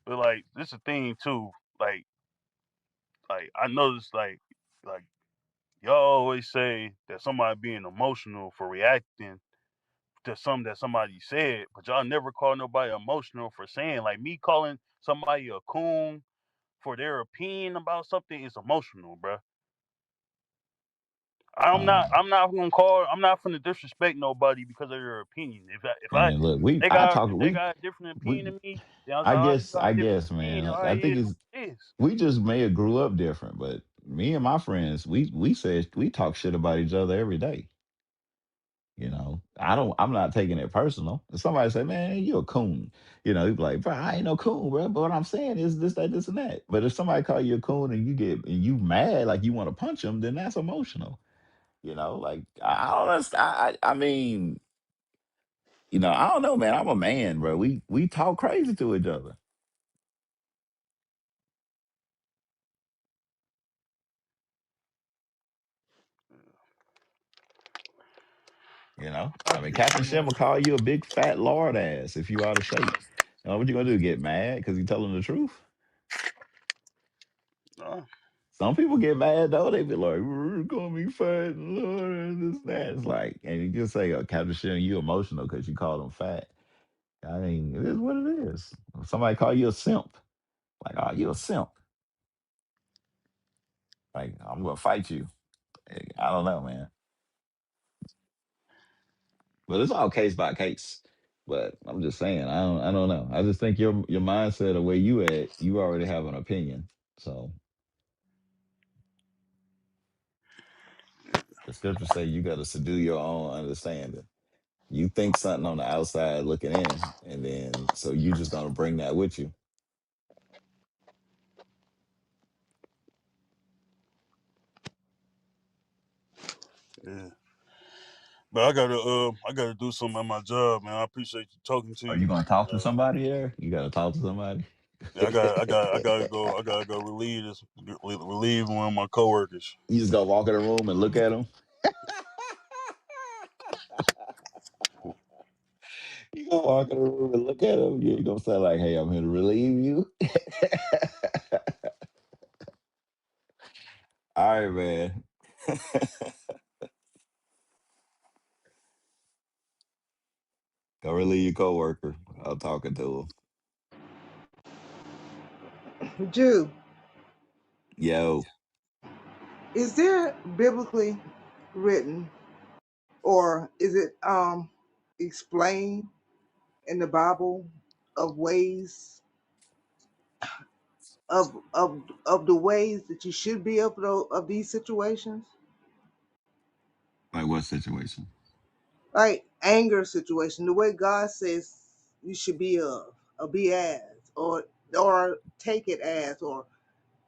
But like, this is the thing too. Like, I noticed, like y'all always say that somebody being emotional for reacting to something that somebody said, but y'all never call nobody emotional for saying. Like me calling somebody a coon for their opinion about something is emotional, bruh. Um, I'm not gonna disrespect nobody because of their opinion. and look, They I got talk, if they got a different we, opinion than me, then I was I like, oh, you guess, got I a different guess, opinion. man. All I right, think it is it's what it is. we just may have grew up different, but me and my friends, we talk shit about each other every day. I'm not taking it personal. If somebody say, "Man, you a coon," you be like, "Bro, I ain't no coon, bro." But what I'm saying is this, that, this, and that. But if somebody call you a coon and you mad, like you want to punch them, then that's emotional. Like I don't understand. I mean, I don't know, man. I'm a man, bro. We talk crazy to each other. I I mean, get Captain you. Shem will call you a big fat lard ass if you out of shape. What you gonna do? Get mad because you telling the truth? Uh, Some people get mad though. They be like, "We're gonna be fat and lard and this and that." It's like, and you just say, Captain Shem, you emotional because you called him fat. I mean, it is what it is. If somebody call you a simp, like, oh, you a simp. Like, I'm gonna fight you. I don't know, man. But it's all case by case. But I'm just saying, I don't know. I just think your mindset of where you at, you already have an opinion. So the scriptures say you got to subdue your own understanding. You think something on the outside looking in, and then so you just gonna bring that with you. yeah. But I gotta do something at my job, man. I appreciate you talking to Are you. you gonna talk to somebody here? You gotta talk to somebody. Yeah, I gotta go relieve one of my coworkers. You just gotta walk in the room and look at them. You gonna walk in the room and look at them. You ain't gonna say like, "Hey, I'm here to relieve you." All right, man. Go relieve your coworker. I'm talking to him. Jew, Yo, is there biblically written or is it explained in the Bible of ways of the ways that you should be of these situations? like what situation? Like anger situation, the way God says you should be of, or be as, or take it as, or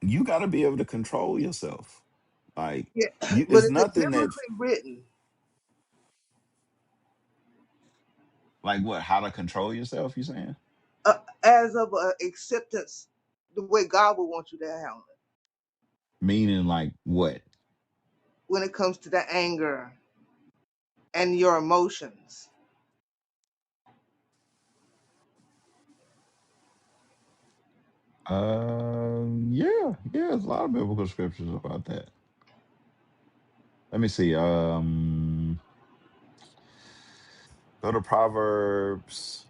You got to be able to control yourself. Like yeah. you, But it's is it nothing that's biblically written like what? How to control yourself? You saying? as of acceptance, the way God would want you to handle it? Meaning like what? when it comes to the anger and your emotions. Yeah, yeah, there's a lot of biblical scriptures about that. Let me see. Go to Proverbs.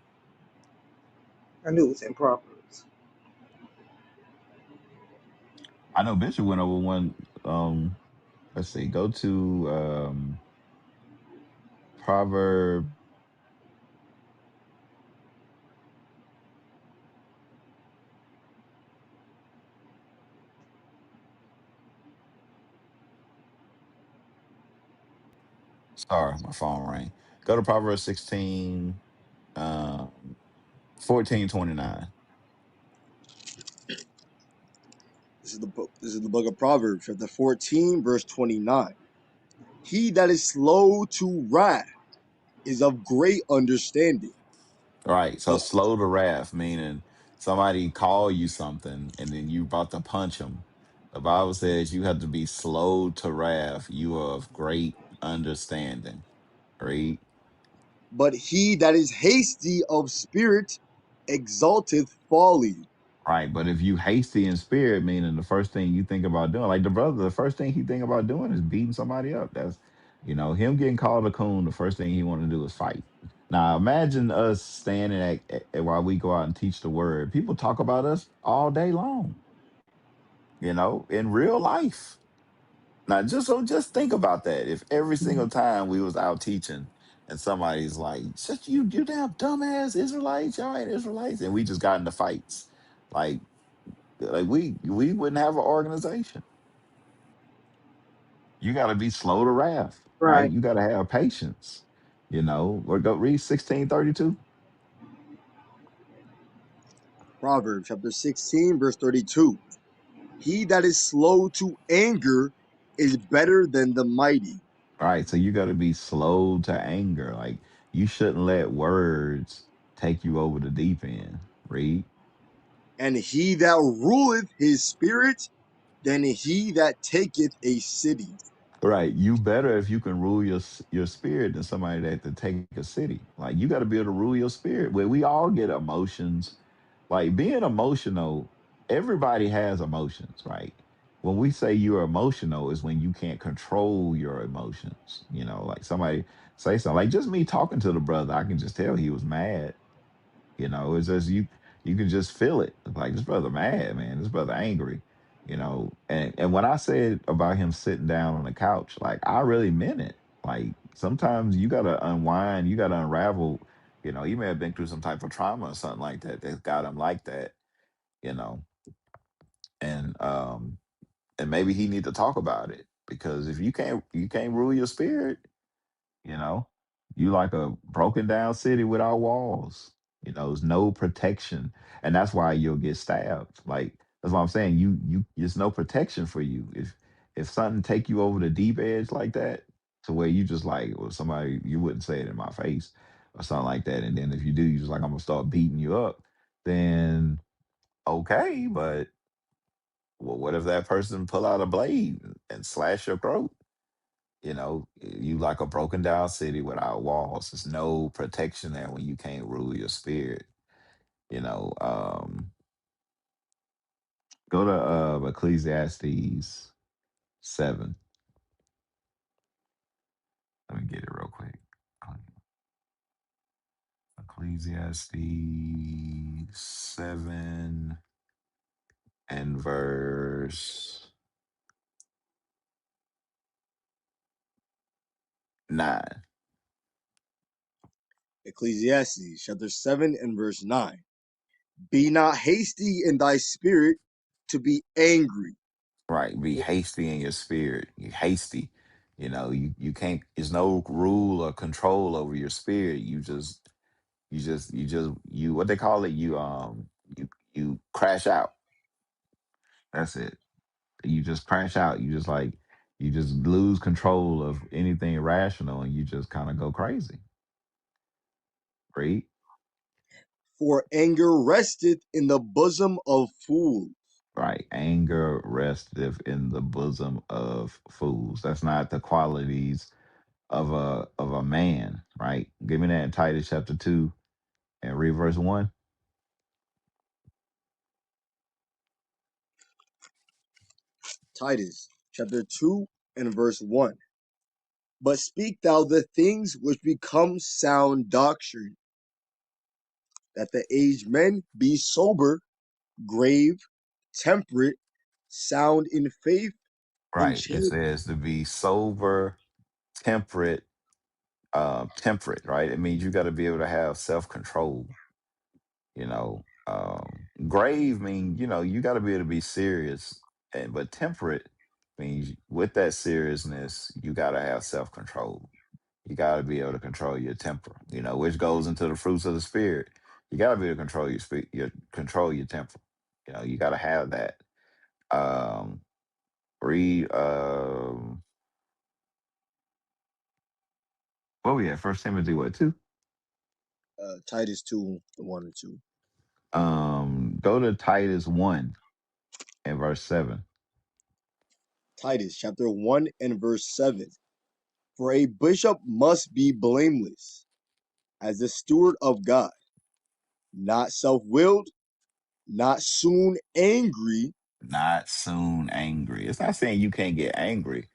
I knew it was in Proverbs. I know Bishop went over one. Let's see. Go to Proverb. Sorry, my phone rang. Go to Proverbs 16, 14:29. This is the book of Proverbs, chapter 14, verse 29. He that is slow to wrath is of great understanding. Right. So But slow to wrath, meaning somebody call you something and then you about to punch them. The Bible says you have to be slow to wrath. You are of great understanding. Right. but he that is hasty of spirit exalteth folly. Right. But if you hasty in spirit, meaning the first thing you think about doing, like the brother, the first thing he think about doing is beating somebody up. That's, him getting called a coon. The first thing he want to do is fight. Now imagine us standing while we go out and teach the word. People talk about us all day long. In real life. Now, just think about that. If every single time we was out teaching and somebody's like, "Shut you damn dumbass Israelites, y'all ain't Israelites," and we just got into fights, like we wouldn't have an organization. You got to be slow to wrath, right? Right. You got to have patience. Or go read 16:32. Proverbs chapter 16, verse 32. He that is slow to anger is better than the mighty, Right. So you got to be slow to anger. Like you shouldn't let words take you over the deep end. Read. and he that ruleth his spirit than he that taketh a city. Right. You better if you can rule your spirit than somebody that to take a city. Like you got to be able to rule your spirit. Where we all get emotions. Like being emotional, everybody has emotions, right? When we say you're emotional is when you can't control your emotions. Like somebody say something. Like just me talking to the brother, I can just tell he was mad. It's just you can just feel it. It's like this brother mad, man. This brother angry. And when I said about him sitting down on the couch, like I really meant it. Like sometimes you gotta unwind, you gotta unravel. He may have been through some type of trauma or something like that that got him like that. You know, and and maybe he need to talk about it because if you can't rule your spirit, you know, you like a broken down city without walls. There's no protection, and that's why you'll get stabbed. Like that's what I'm saying. There's no protection for you if something take you over the deep edge like that to where you just like, well, somebody you wouldn't say it in my face or something like that, and then if you do, you just like I'm gonna start beating you up. Then okay, but well, what if that person pull out a blade and slash your throat? You like a broken down city without walls. There's no protection there when you can't rule your spirit. You know, um, Go to Ecclesiastes 7. Let me get it real quick. Ecclesiastes 7 and verse 9. Ecclesiastes chapter 7 and verse 9. Be not hasty in thy spirit to be angry. Right. Be hasty in your spirit. You hasty. You can't, there's no rule or control over your spirit. You what they call it, you crash out. That's it. You just crash out. You just lose control of anything irrational and you just kind of go crazy. Right? For anger resteth in the bosom of fools. Right. Anger resteth in the bosom of fools. That's not the qualities of a man, right? Give me that in Titus chapter 2 and read verse 1. Titus chapter 2 and verse 1. But speak thou the things which become sound doctrine, that the aged men be sober, grave, temperate, sound in faith, in Right. It charity. says to be sober, temperate, temperate, right? It means you got to be able to have self-control, you know. Grave mean, you got to be able to be serious, and but temperate means with that seriousness, you got to have self-control. You got to be able to control your temper, which goes into the fruits of the spirit. You got to be able to control your temper. You got to have that. Um, read what we at? First Timothy what 2? Titus 2, 1 and 2. Go to Titus 1 and verse 7. Titus chapter 1 and verse 7. For a bishop must be blameless, as the steward of God, not self-willed, not soon angry. Not soon angry. It's not saying you can't get angry,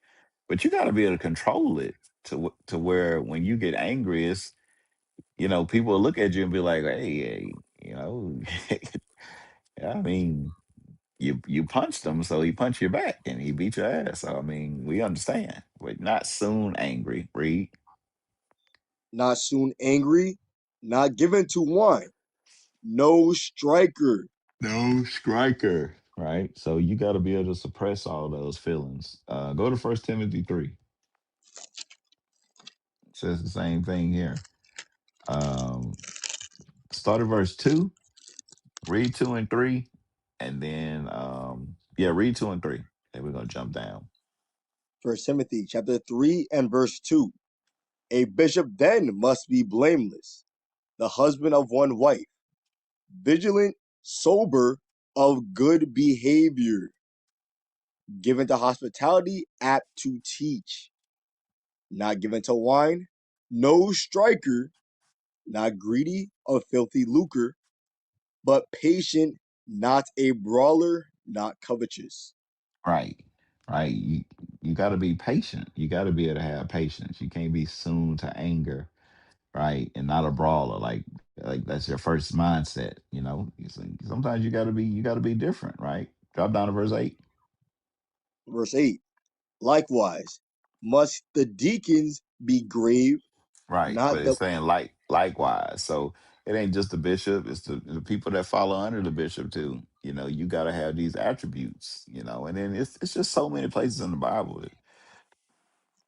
but you got to be able to control it to where when you get angry, it's people look at you and be like, hey, I mean, you punched him, so he punched you back and he beat your ass. So I mean, we understand, but not soon angry. Read. Not soon angry, not given to wine, no striker. No striker. Right. So you got to be able to suppress all those feelings. Go to First Timothy 3. It says the same thing here. Um, start at verse 2, read 2 and 3, and then read 2 and 3. Then we're gonna jump down. First Timothy chapter 3 and verse 2. A bishop then must be blameless, the husband of one wife, vigilant, sober, of good behavior, given to hospitality, apt to teach, not given to wine, no striker, not greedy of filthy lucre, but patient, not a brawler, not covetous. Right. Right. You got to be patient. You got to be able to have patience. You can't be soon to anger, right? And not a brawler. Like that's your first mindset. Sometimes you got to be different, right? Drop down to verse 8. Verse 8. Likewise, must the deacons be grave, Right. not But the it's saying likewise. So it ain't just the bishop, it's the people that follow under the bishop too. You gotta have these attributes, and then it's just so many places in the Bible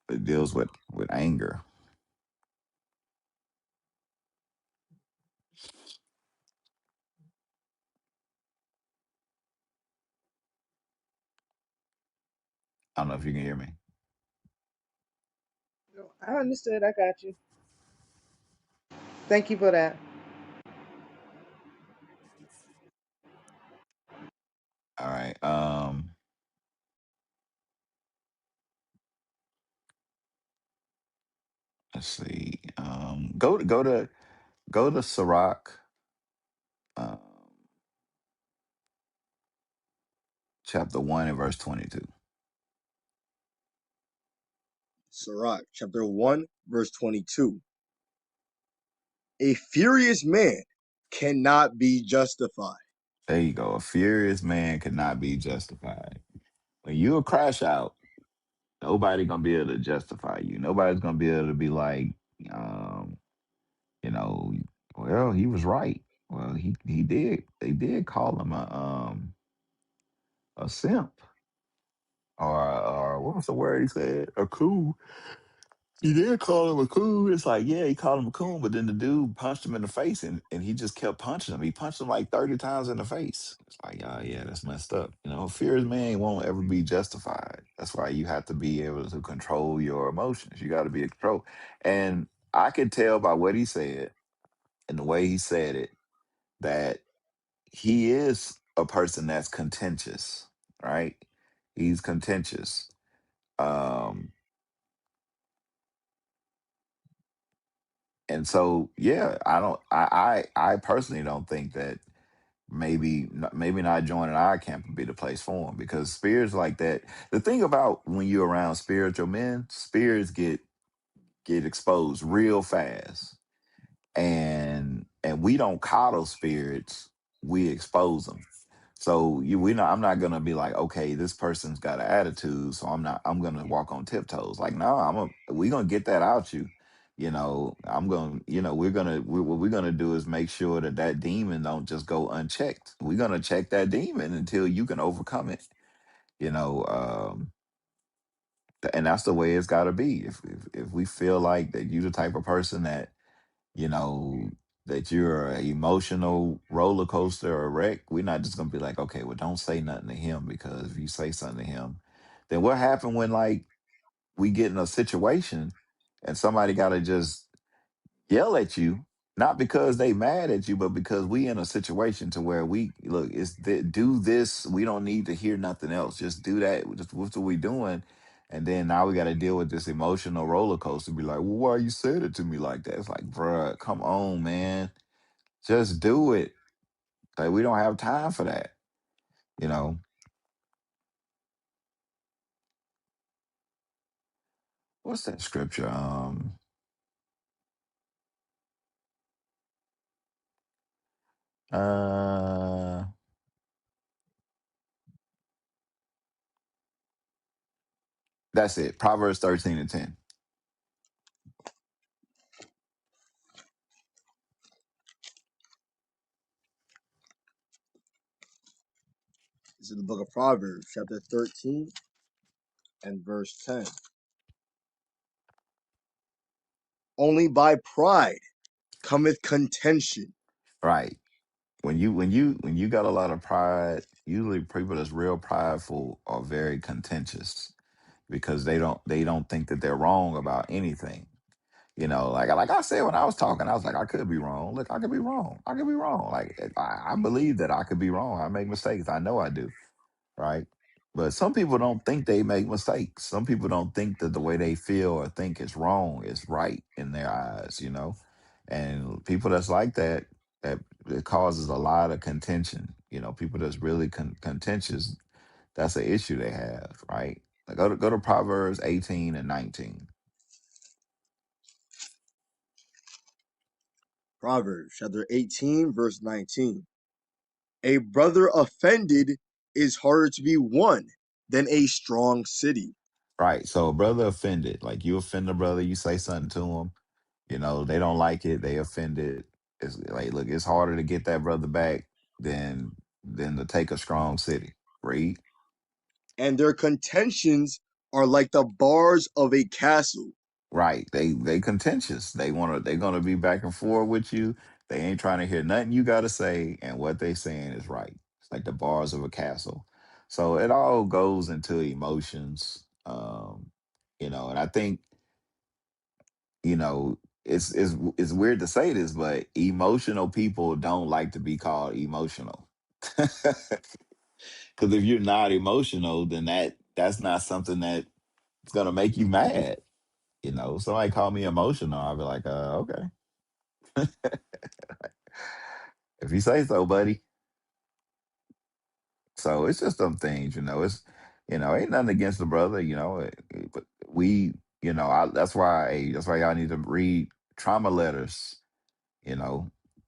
that deals with anger. I don't know if you can hear me. I understood. I got you. Thank you for that. All right. Let's see. Go to Sirach, um, chapter 1 and verse 22. Sirach, chapter 1, verse 22. A furious man cannot be justified. There you go. A furious man cannot be justified. When you a crash out, nobody gonna be able to justify you. Nobody's gonna be able to be like, um, you know, well, he was right. Well, he did. They did call him a simp, or what was the word he said? A coon. He did call him a coon. It's like, yeah, he called him a coon, but then the dude punched him in the face, and he just kept punching him. He punched him like 30 times in the face. It's like, oh yeah, that's messed up. A furious man won't ever be justified. That's why you have to be able to control your emotions. You got to be in control. And I could tell by what he said and the way he said it that he is. a person that's contentious, right? He's contentious. Um, and so, yeah, I personally don't think that maybe not joining our camp would be the place for him, because spirits like that. The thing about when you're around spiritual men, spirits get exposed real fast, and we don't coddle spirits, we expose them. So I'm not gonna be like, okay, this person's got an attitude, so I'm gonna walk on tiptoes. Like, no, we gonna get that out you. I'm gonna, what we're gonna do is make sure that that demon don't just go unchecked. We're gonna check that demon until you can overcome it. You know, and that's the way it's got to be. If we feel like that you the type of person that, you know, that you're an emotional roller coaster or wreck, we're not just gonna be like, okay, well, don't say nothing to him, because if you say something to him, then what happened when, like, we get in a situation and somebody gotta just yell at you, not because they mad at you, but because we in a situation to where we look, do this. We don't need to hear nothing else. Just do that. Just what we doing. And then now we got to deal with this emotional roller coaster. Be like, well, why you said it to me like that? It's like, bruh, come on, man. Just do it. Like, we don't have time for that. You know, what's that scripture? Uh, that's it. Proverbs 13:10. This is the book of Proverbs, chapter 13 and verse 10. Only by pride cometh contention. Right. When you got a lot of pride, usually people that's real prideful are very contentious, because they don't think that they're wrong about anything. Like I said when I was talking, I was like, I could be wrong. Look, I could be wrong. I could be wrong. Like, I believe that I could be wrong. I make mistakes. I know I do. Right. But some people don't think they make mistakes. Some people don't think that the way they feel or think is wrong is right in their eyes. And people that's like that, that it causes a lot of contention. People that's really contentious, that's an issue they have, right? Like, go to Proverbs 18 and 19. Proverbs chapter 18, verse 19. A brother offended is harder to be won than a strong city. Right. So a brother offended, like, you offend a brother, you say something to him, they don't like it, they offended. It's like, look, it's harder to get that brother back than to take a strong city. Read. And their contentions are like the bars of a castle. Right. They contentious. They're gonna be back and forth with you. They ain't trying to hear nothing you gotta say, and what they saying is right. It's like the bars of a castle. So it all goes into emotions. And I think, you know, it's weird to say this, but emotional people don't like to be called emotional. Because if you're not emotional, then that's not something that's gonna make you mad. Somebody call me emotional, I'll be like, okay, if you say so, buddy. So it's just some things. Ain't nothing against the brother. But that's why y'all need to read Trauma Letters.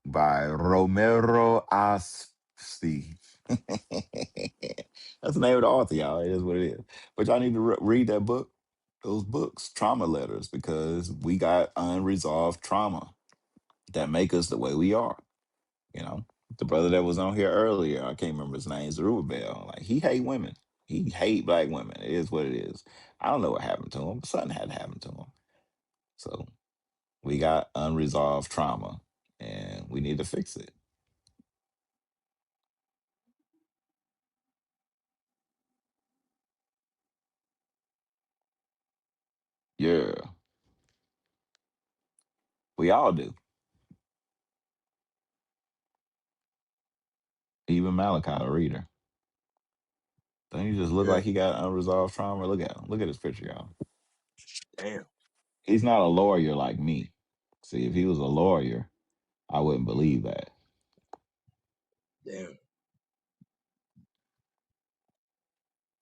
By Romero Aspi. That's the name of the author, y'all. It is what it is. But y'all need to read that book, those books, Trauma Letters, because we got unresolved trauma that make us the way we are. You know, the brother that was on here earlier, I can't remember his name, Zerubbabel. Like, he hate women. He hate black women. It is what it is. I don't know what happened to him, but something had happened to him. So we got unresolved trauma, and we need to fix it. Yeah, we all do. Even Malachi, the reader. Don't he just look Yeah. like he got unresolved trauma? Look at him. Look at his picture, y'all. Damn. He's not a lawyer like me. See, if he was a lawyer, I wouldn't believe that. Damn.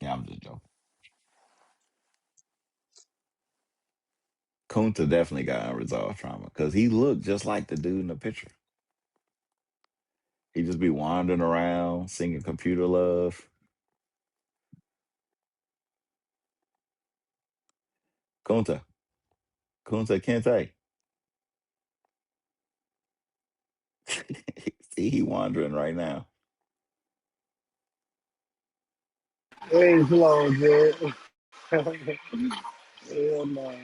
Yeah, I'm just joking. Kunta definitely got unresolved trauma because he looked just like the dude in the picture. He just be wandering around singing computer love. Kunta, Kunta Kinte. See, he wandering right now. Hey, slow, dude. Hell no.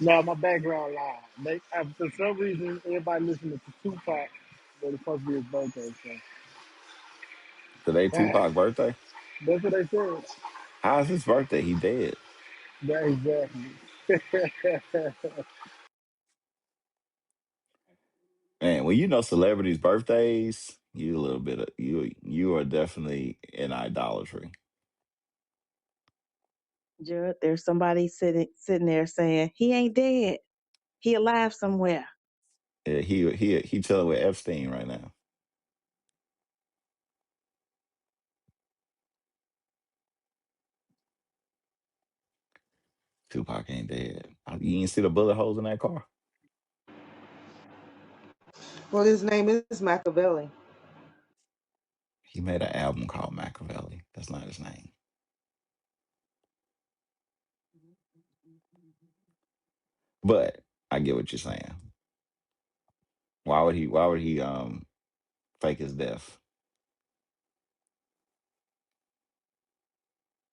No, my background live. For some reason, everybody listening to Tupac, but it's supposed to be his birthday, so Today, Tupac birthday. that's what they said. How's his birthday? He dead. That exactly. Man, when you know celebrities' birthdays, you a little bit of you are definitely in idolatry. Jared, there's somebody sitting there saying he ain't dead. He alive somewhere. Yeah, he chilling with Epstein right now. Tupac ain't dead. You ain't see the bullet holes in that car. Well, his name is Machiavelli. He made an album called Machiavelli. That's not his name. But I get what you're saying. Why would he fake his death?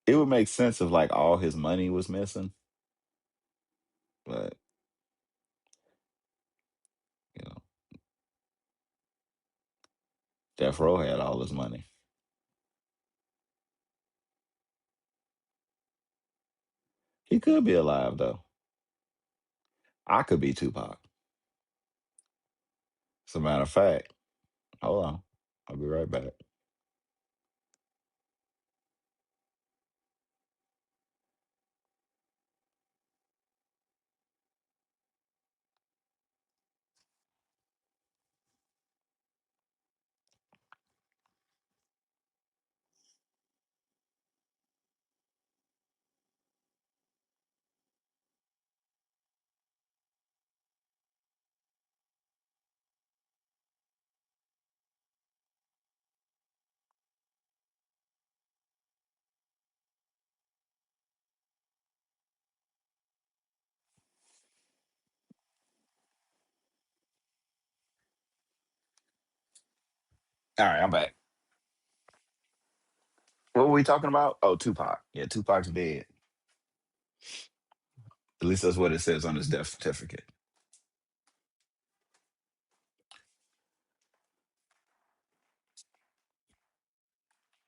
It would make sense if like all his money was missing, but you know, Death Row had all his money. He could be alive though. I could be Tupac. As a matter of fact, hold on. I'll be right back. All right, I'm back. What were we talking about? Oh, Tupac. Yeah, Tupac's dead. At least that's what it says on his death certificate.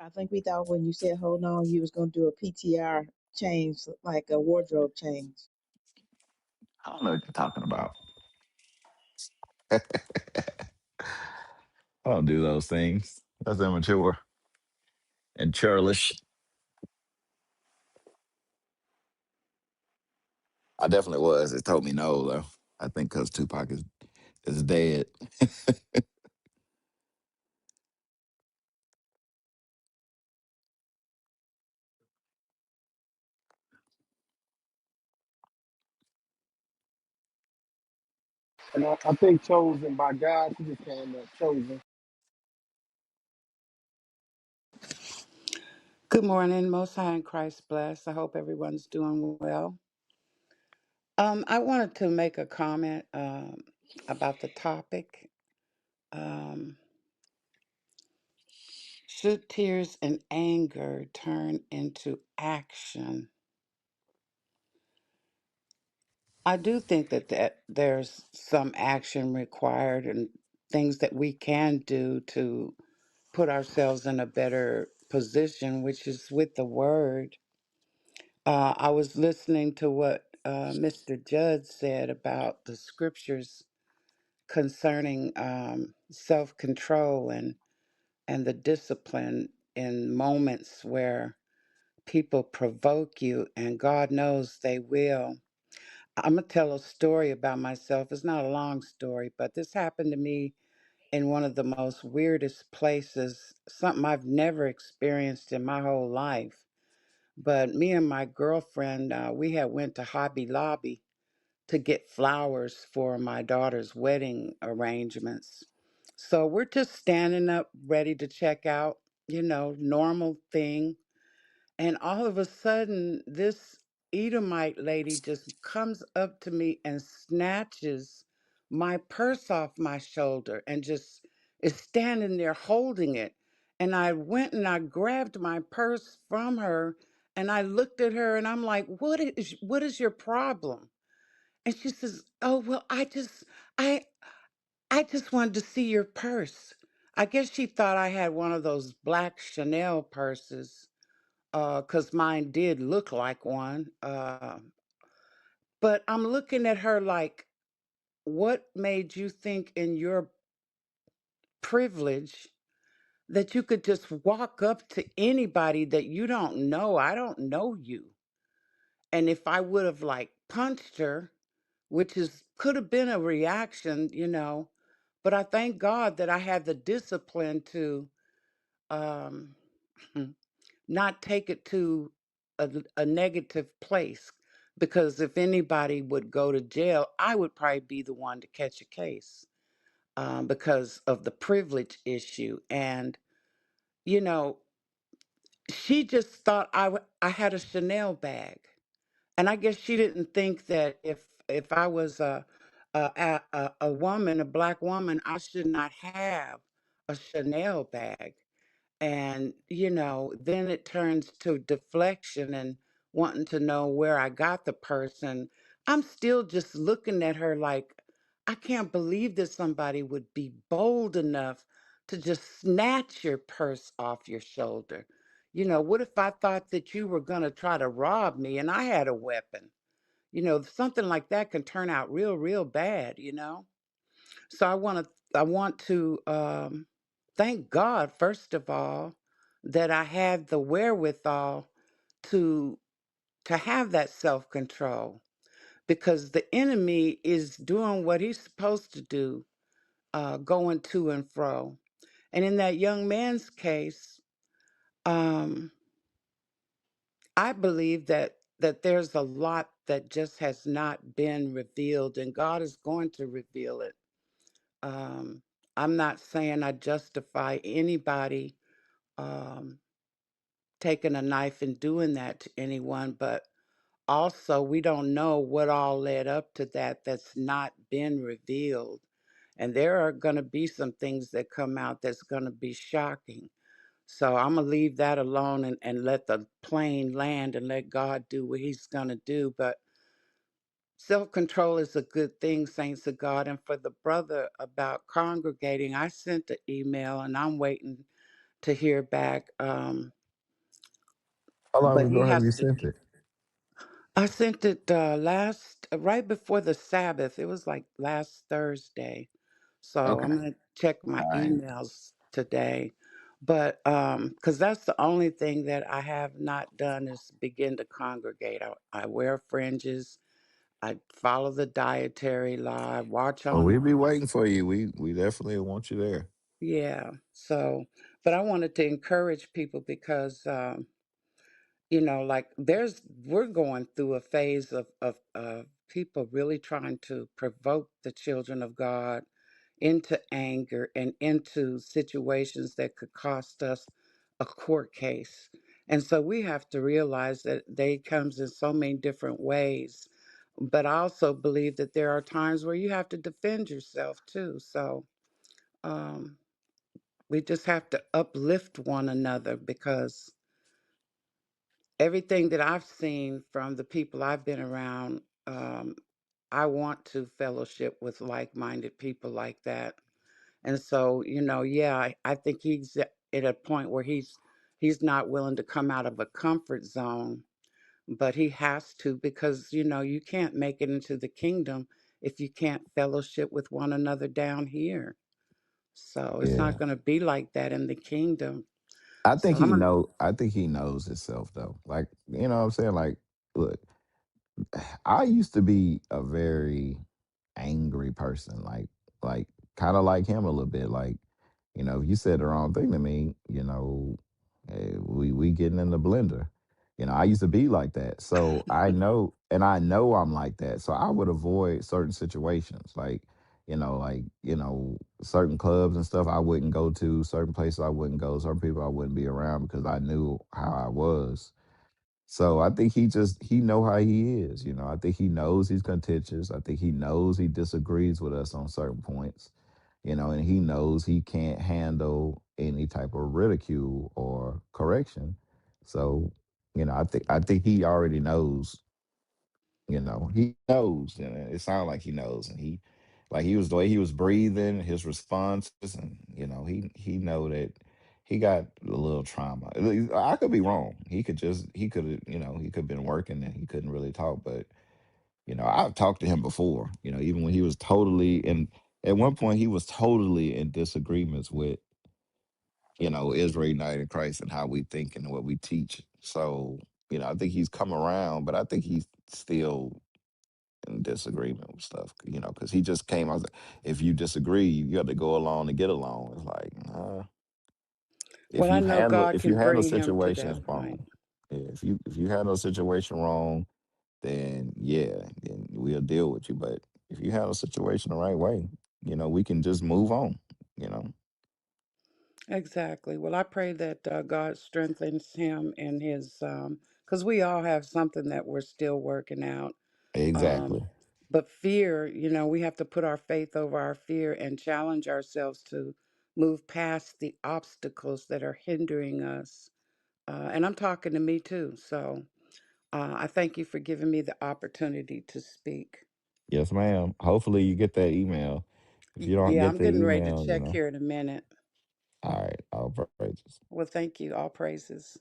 I think we thought when you said hold on, you was gonna do a PTR change, like a wardrobe change. I don't know what you're talking about. I don't do those things. That's immature and churlish. I definitely was. It told me no, though. I think because Tupac is dead. And I think chosen by God, he just came up chosen. Good morning, Most High in Christ bless. I hope everyone's doing well. I wanted to make a comment about the topic. Um, should tears and anger turn into action? I do think that there's some action required and things that we can do to put ourselves in a better position, which is with the word. I was listening to what Mr. Judd said about the scriptures concerning self control and the discipline in moments where people provoke you, and God knows they will. I'm going to tell a story about myself. It's not a long story, but this happened to me in one of the most weirdest places, something I've never experienced in my whole life. But me and my girlfriend, we had went to Hobby Lobby to get flowers for my daughter's wedding arrangements. So we're just standing up, ready to check out, normal thing. And all of a sudden, this Edomite lady just comes up to me and snatches my purse off my shoulder and just is standing there holding it. And I went and I grabbed my purse from her and I looked at her and I'm like, what is your problem? And she says, "Oh, well, I just wanted to see your purse." I guess she thought I had one of those black Chanel purses, 'cause mine did look like one. But I'm looking at her like, what made you think in your privilege that you could just walk up to anybody that you don't know? I don't know you. And if I would have like punched her, which is could have been a reaction, but I thank God that I had the discipline to um, not take it to a negative place. Because if anybody would go to jail, I would probably be the one to catch a case, because of the privilege issue. And, you know, she just thought I had a Chanel bag. And I guess she didn't think that if I was a woman, a black woman, I should not have a Chanel bag. And, then it turns to deflection and wanting to know where I got the purse. And I'm still just looking at her like, I can't believe that somebody would be bold enough to just snatch your purse off your shoulder. What if I thought that you were going to try to rob me and I had a weapon? Something like that can turn out real, real bad. So I want to thank God first of all that I had the wherewithal to to have that self-control, because the enemy is doing what he's supposed to do, going to and fro. And in that young man's case, um, I believe that there's a lot that just has not been revealed, and God is going to reveal it. Um, I'm not saying I justify anybody um, taking a knife and doing that to anyone, but also we don't know what all led up to that that's not been revealed. And there are going to be some things that come out that's going to be shocking. So I'm going to leave that alone and let the plane land and let God do what he's going to do. But self control is a good thing, saints of God. And for the brother about congregating, I sent the email and I'm waiting to hear back. How long But ago he have you has to. sent it? I sent it right before the Sabbath. It was like last Thursday. So Okay. I'm gonna check my All right. emails today. But because that's the only thing that I have not done is begin to congregate. I wear fringes. I follow the dietary law. I watch Well, we'll be online. waiting for you. We definitely want you there. Yeah. So, but I wanted to encourage people because like we're going through a phase of people really trying to provoke the children of God into anger and into situations that could cost us a court case. And so we have to realize that they comes in so many different ways. But I also believe that there are times where you have to defend yourself too. So um, we just have to uplift one another, because everything that I've seen from the people I've been around, I want to fellowship with like minded people like that. And so, yeah, I think he's at a point where he's not willing to come out of a comfort zone, but he has to, because you can't make it into the kingdom if you can't fellowship with one another down here. So it's not Yeah. going to be like that in the kingdom. I So think I'm he gonna, know I think he knows himself though. Like, you know what I'm saying? Like, look, I used to be a very angry person, like kind of like him a little bit. Like, if you said the wrong thing to me, we getting in the blender. I used to be like that. So I know I'm like that. So I would avoid certain situations. Like, certain clubs and stuff I wouldn't go to, certain places I wouldn't go, certain people I wouldn't be around because I knew how I was. So I think he know how he is. I think he knows he's contentious. I think he knows he disagrees with us on certain points. And he knows he can't handle any type of ridicule or correction. So, I think he already knows. He knows, and it sounds like he knows, and he was the way he was breathing, his responses, and he know that he got a little trauma. I could be wrong. He could have been working and he couldn't really talk, but I've talked to him before. Even when he was totally in. At one point, he was totally in disagreements with Israel United in Christ and how we think and what we teach. So I think he's come around, but I think he's still in disagreement with stuff, because he just came. I was like, if you disagree, you got to go along to get along. It's like, if well, I you know handle God if you can handle bring him to situations that point. wrong, yeah, if you handle a situation wrong, then yeah, then we'll deal with you. But if you handle a situation the right way, we can just move on. You know, Exactly. Well, I pray that God strengthens him in his, because we all have something that we're still working out. Um, exactly. but fear, we have to put our faith over our fear and challenge ourselves to move past the obstacles that are hindering us. And I'm talking to me too. So I thank you for giving me the opportunity to speak. Yes, ma'am. Hopefully, you get that email. If you don't Yeah, get I'm the getting ready to email, check here in a minute. all right, I'll praises. Well, thank you. All praises.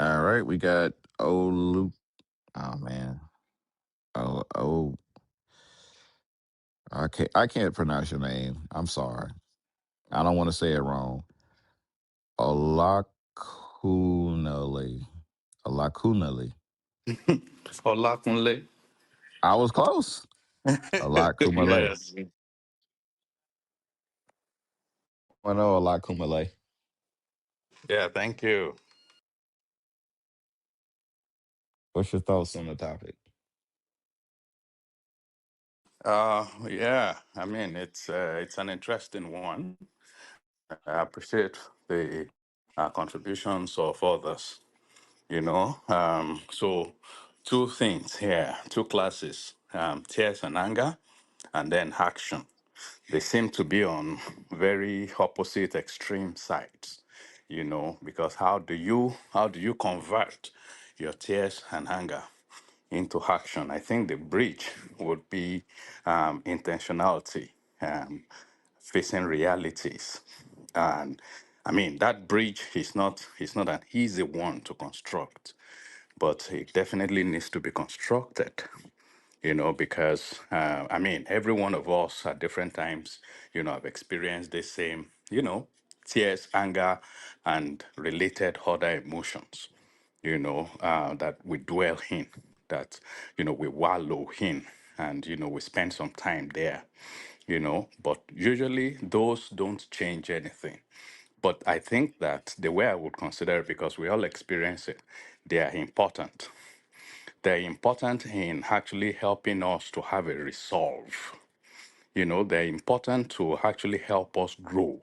All right, we got old Luke. Oh man. Oh, I can't pronounce your name. I'm sorry. I don't want to say it wrong. Olakunale. Olakunale. Olakunle. I was close. Olakumale. Yes. I know Olakumale. Yeah, thank you. What's your thoughts on the topic? Yeah, I mean it's an interesting one. I appreciate the contributions of others. So two things here, two classes, tears and anger, and then action. They seem to be on very opposite extreme sides. Because how do you convert your tears and anger into action? I think the bridge would be intentionality, facing realities, and I mean that bridge is not an easy one to construct, but it definitely needs to be constructed. Because I mean, every one of us at different times, have experienced the same, tears, anger, and related other emotions, that we dwell in, that, we wallow in, and, we spend some time there, but usually those don't change anything. But I think that the way I would consider it, because we all experience it, they are important. They're important in actually helping us to have a resolve. They're important to actually help us grow,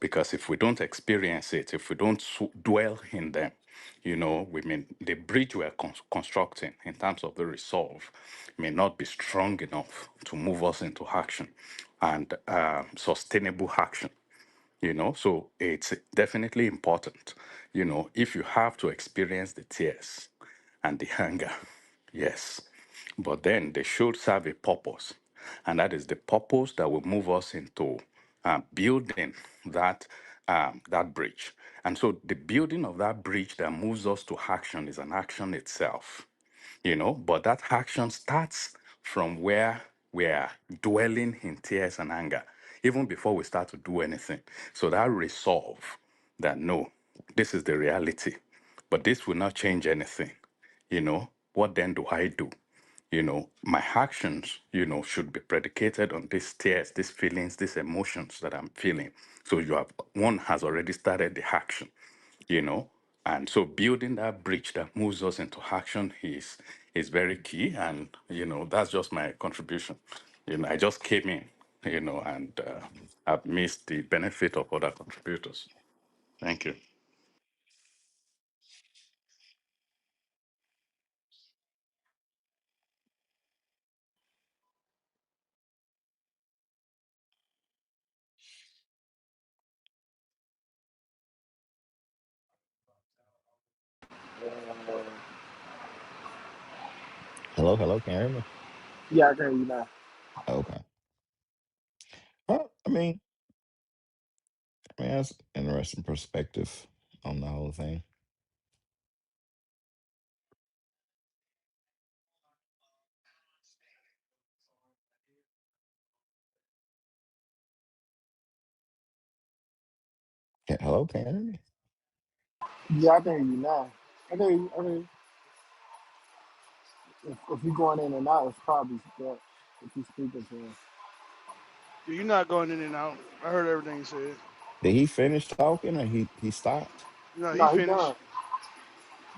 because if we don't experience it, if we don't dwell in them, we mean the bridge we're constructing in terms of the resolve may not be strong enough to move us into action and sustainable action. So it's definitely important, if you have to experience the tears and the hunger, yes, but then they should serve a purpose, and that is the purpose that will move us into building that that bridge. And so the building of that bridge that moves us to action is an action itself, but that action starts from where we are dwelling in tears and anger, even before we start to do anything. So that resolve that no, this is the reality, but this will not change anything. What then do I do? My actions, should be predicated on these tears, these feelings, these emotions that I'm feeling. So one has already started the action, you know, and so building that bridge that moves us into action is very key. And, that's just my contribution. I just came in, and I've missed the benefit of other contributors. Thank you. Hello, hello, can you hear me? Yeah, I can hear you now. Okay. Well, I mean that's interesting perspective on the whole thing. Hello, can you hear me? Yeah, I can hear you now. I think if you're going in and out, it's probably that if you're speaking to him. You're not going in and out. I heard everything you said. Did he finish talking or he stopped? No, he No, he finished. done.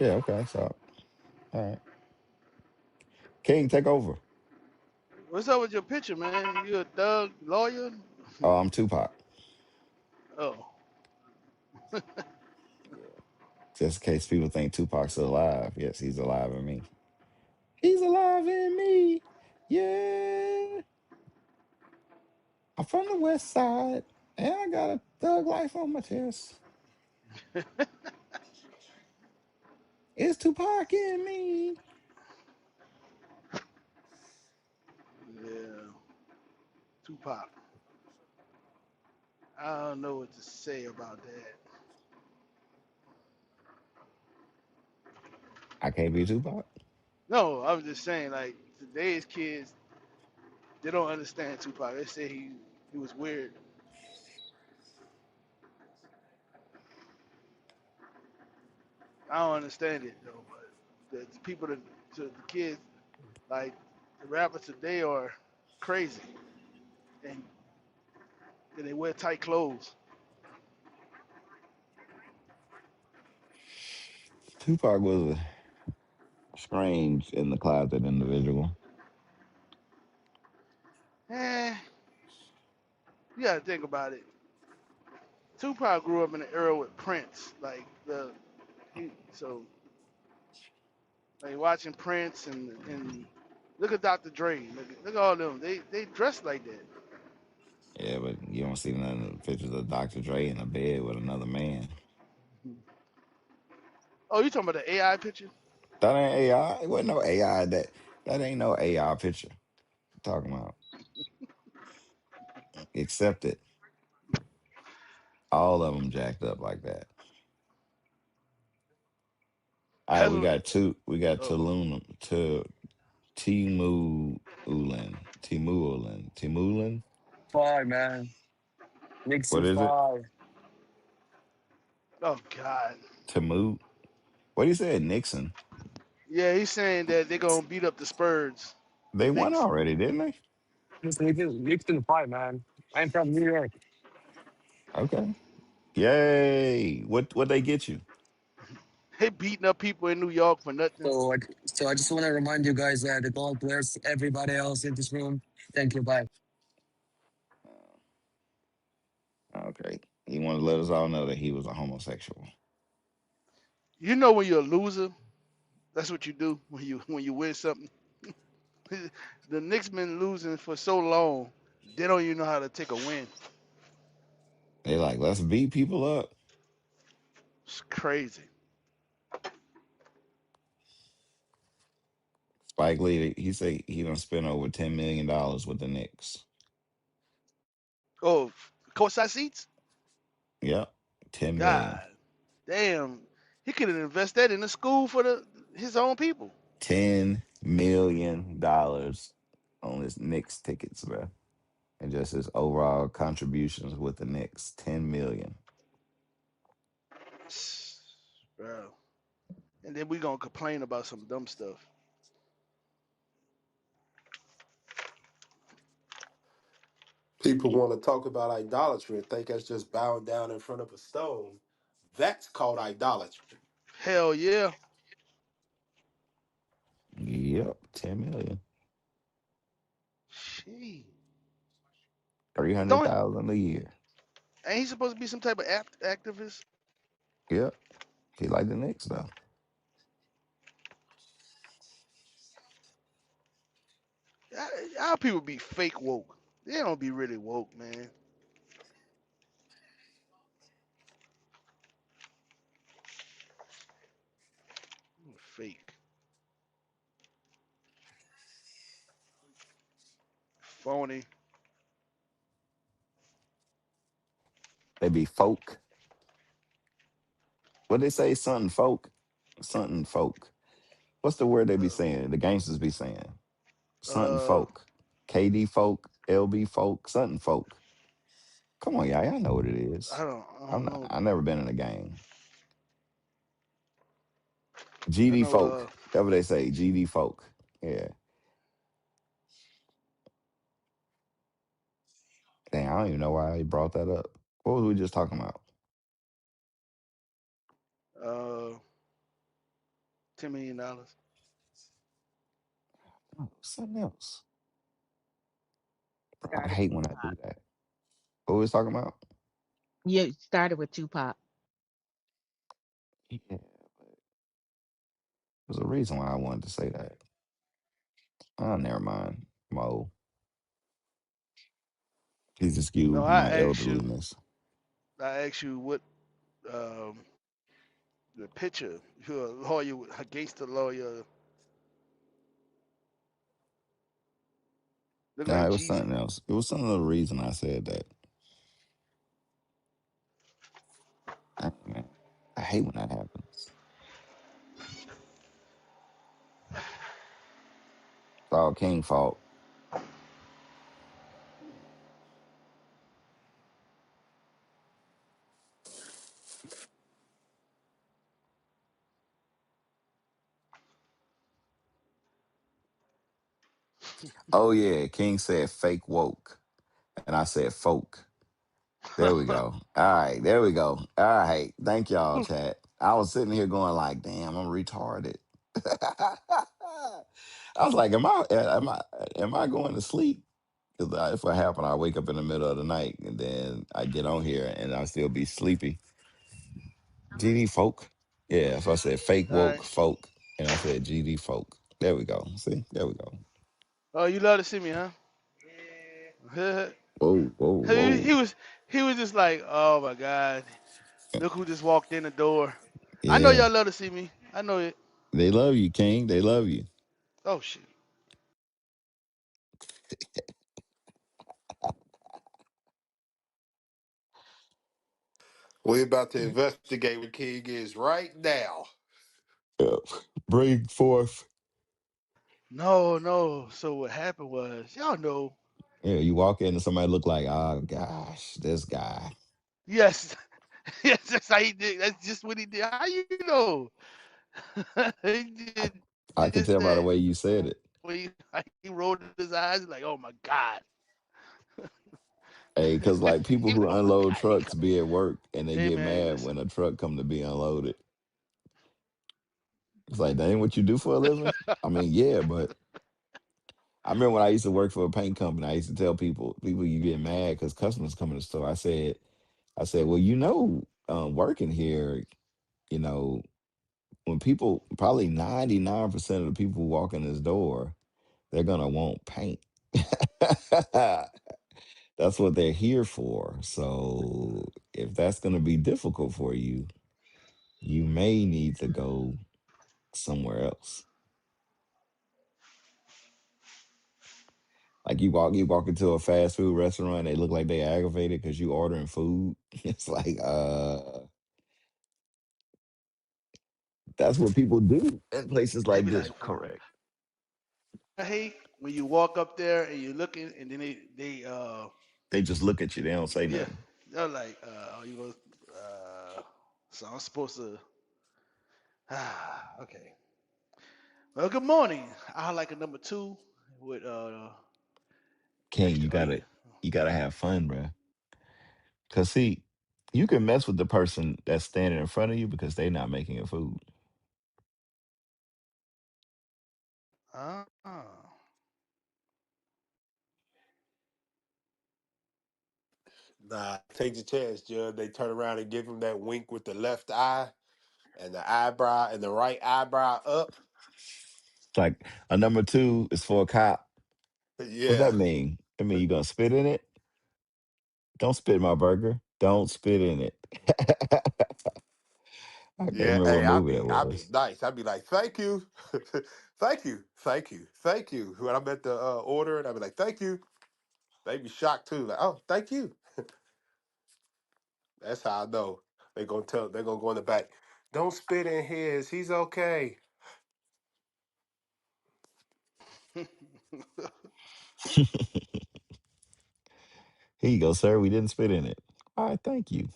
Yeah, okay, so all right. King, take over. What's up with your picture, man? You a thug lawyer? Oh, I'm Tupac. Oh, Yeah. Just in case people think Tupac's still alive. Yes, he's alive in me. He's alive in me. Yeah. I'm from the west side. And I got a thug life on my chest. It's Tupac in me. yeah. Tupac. I don't know what to say about that. I can't be Tupac. No, I was just saying, like, today's kids, they don't understand Tupac. They say he was weird. I don't understand it, though. But the people, to the kids, like, the rappers today are crazy. And, and they wear tight clothes. Tupac was a strange in the closet individual. Eh, you gotta think about it. Tupac grew up in an era with Prince. So like watching Prince and look at Dr. Dre. Look at all them. They dress like that. Yeah, but you don't see none of the pictures of Dr. Dre in a bed with another man. Oh, you talking about the AI picture? That ain't AI. It wasn't no AI. That ain't no AI picture. Talking about accept it. All of them jacked up like that. All right, That's we what. got two. We got Oh, Tulum to Timu Ulan. Timu Ulan. Fire, man. What Nixon is it? fire. oh God. Timu. What do you say? Nixon. Yeah, he's saying that they're gonna beat up the Spurs, the They won Knicks. already, didn't they? Nixon fire, man. I'm from New York. Okay. Yay! What they get you? They beating up people in New York for nothing. So I just want to remind you guys that God bless everybody else in this room. Thank you. Bye. Okay. He wanted to let us all know that he was a homosexual. You know when you're a loser, that's what you do when you win something. The Knicks been losing for so long, they don't even know how to take a win. They like, let's beat people up. It's crazy. Spike Lee, he said he done spent over $10 million with the Knicks. Oh, courtside seats? Yep. 10 million. God damn, he could have invested that in the school for his own people. $10 million on his Knicks tickets, bro. And just his overall contributions with the Knicks. 10 million. Bro. And then we gonna complain about some dumb stuff. People want to talk about idolatry and think that's just bowing down in front of a stone. That's called idolatry. Hell yeah. Yep, 10 million. She Three hundred don't thousand a year. ain't he supposed to be some type of activist? Yep. He like the Knicks though. How people be fake woke? They don't be really woke, man. Fake, phony. They be folk. What they say? Something folk. Something folk. What's the word they be Uh, saying? The gangsters be saying something uh, folk. KD folk. LB folk. Something folk. Come on, y'all. Y'all know what it is. I I'm don't not. know. I never been in a gang. I GD know. folk. That's what they say. GD folk. Yeah. Dang, I don't even know why he brought that up. What was we just talking about? Uh, $10 million. Oh, something else. Bro, I Started with hate when I Tupac. do that. What we was talking about? Yeah, it started with Tupac. Yeah. There's a reason why I wanted to say that. Oh, never mind. Mo. Please No, excuse my elderliness. I asked you what um the picture. You're a lawyer, a gangster lawyer. Look Nah, like it was something Jeezy. else. It was some other reason I said that. Dang, man. I hate when that happens. It's all King fault. Oh yeah, King said fake woke. And I said folk. There we go. All right, there we go. All right. Thank y'all, chat. I was sitting here going like, damn, I'm retarded. I was like, am I going to sleep? Because if what happen, I wake up in the middle of the night and then I get on here and I still be sleepy. GD folk. Yeah, so I said fake All right. woke folk. And I said GD folk. There we go. See? There we go. Oh, you love to see me, huh? Whoa, whoa, he, whoa. he was he was just like, oh my God, look who just walked in the door. I know Yeah. y'all love to see me. I know it. They love you, King. They love you. Oh shit. We're about to investigate what King is right now. Yep. Bring forth. No, no. So what happened was, y'all know. Yeah, you walk in and somebody look like, oh gosh, this guy. Yes, yes. That's how he did. That's just what he did. How you know? He did I could just tell by the that. way you said it. He rolled his eyes like, oh my God. Hey, cause like people He who went, oh my unload God, he trucks coming. be at work and they Hey get man, mad listen. when a truck come to be unloaded. It's like, that ain't what you do for a living? I mean, yeah, but I remember when I used to work for a paint company, I used to tell people you get mad because customers come in the store. I said, well, working here, you know, when people probably 99% of the people who walk in this door, they're gonna want paint. That's what they're here for. So if that's gonna be difficult for you, you may need to go somewhere else. Like you walk into a fast food restaurant, they look like they aggravated because you ordering food. It's like, that's what people do in places They like be this. like, Correct. I hate when you walk up there and you're looking, and then They just look at you. They don't say yeah, nothing. they're like, oh, you go, so I'm supposed to, okay. Well, good morning. I like a number two with King, extra. you Oh yeah. gotta have fun, bro. Cause see, you can mess with the person that's standing in front of you because they not making your food. Ah. Nah, take the chance, Judge. They turn around and give him that wink with the left eye and the eyebrow and the right eyebrow up. It's like a number two is for a cop. What Yeah. that mean? I mean, you gonna spit in it? Don't spit in my burger. Don't spit in it. I can't Yeah. remember what Hey, movie that I'd be was. nice. I'd be like, thank you. Thank you. Thank you. Thank you. When I'm at the order and I'd be like, thank you. They'd be shocked too. Like, oh, thank you. That's how I know. They're gonna go in the back. Don't spit in his. He's okay. Here you go, sir. We didn't spit in it. All right, thank you.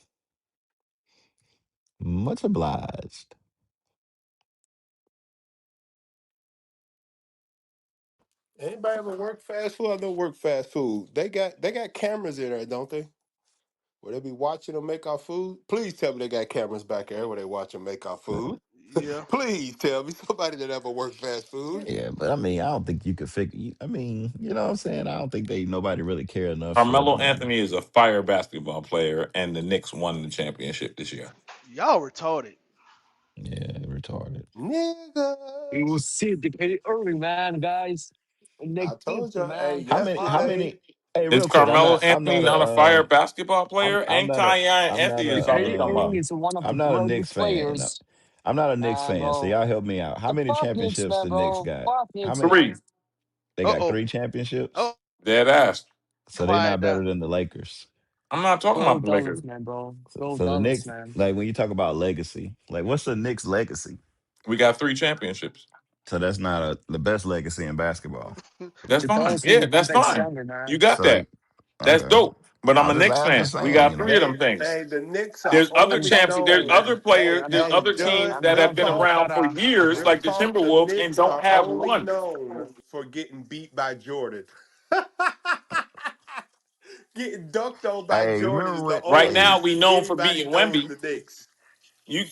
Much obliged. Anybody ever work fast food? I don't work fast food. They got cameras in there, don't they? Where they be watching them make our food? Please tell me they got cameras back there where they watch them make our food. Yeah. Please tell me somebody that ever worked fast food. Yeah, but I mean, I don't think you could figure. I mean, you know what I'm saying? I don't think nobody really care enough to, Carmelo Anthony is a fire basketball player, and the Knicks won the championship this year. Y'all retarded. yeah, retarded. You will Niggas. see the Kyrie Irving, man, guys. I Nick 50, told you, hey, man. How Why? many? yesterday. Hey, Is real quick, Carmelo I'm Anthony not not a fire a, basketball player? And Kyrie I'm not Anthony The is a, all we Kyrie talking about. Irving is one of the I'm not a Knicks greatest fan. players. I'm not a Knicks Man, fan. So bro. y'all help me out. How The many fuck Knicks, championships man, the Knicks bro. got? Fuck How Knicks, many? Three. man. They Uh got oh. three championships. Oh, Dead ass. So they quiet not now. better than the Lakers. I'm not talking Go about the Lakers. Dallas, man, bro. So, Go so the Dallas, Knicks, man. like when you talk about legacy, like what's the Knicks legacy? We got three championships. So that's not the best legacy in basketball. That's The fine. Dallas Yeah, didn't that's keep fine. expanding, You man. got So that. like, That's okay, dope. But I'm a Knicks I'm fan. just We saying, got you three know. of them things. Hey, the Knicks are There's other I'm only done champs. There's speaking, other known. man. players. I'm There's Hey, done. other teams Judge, that I'm real have done been for the talk. around for kara. years, Real like the talk, the Timberwolves, and Knicks don't are have only one. known for getting beat by Jordan. Getting dunked on by Hey, Jordan remember is the what? Right only Hey, now, we reason known for anybody beating knows Wemby. the Knicks.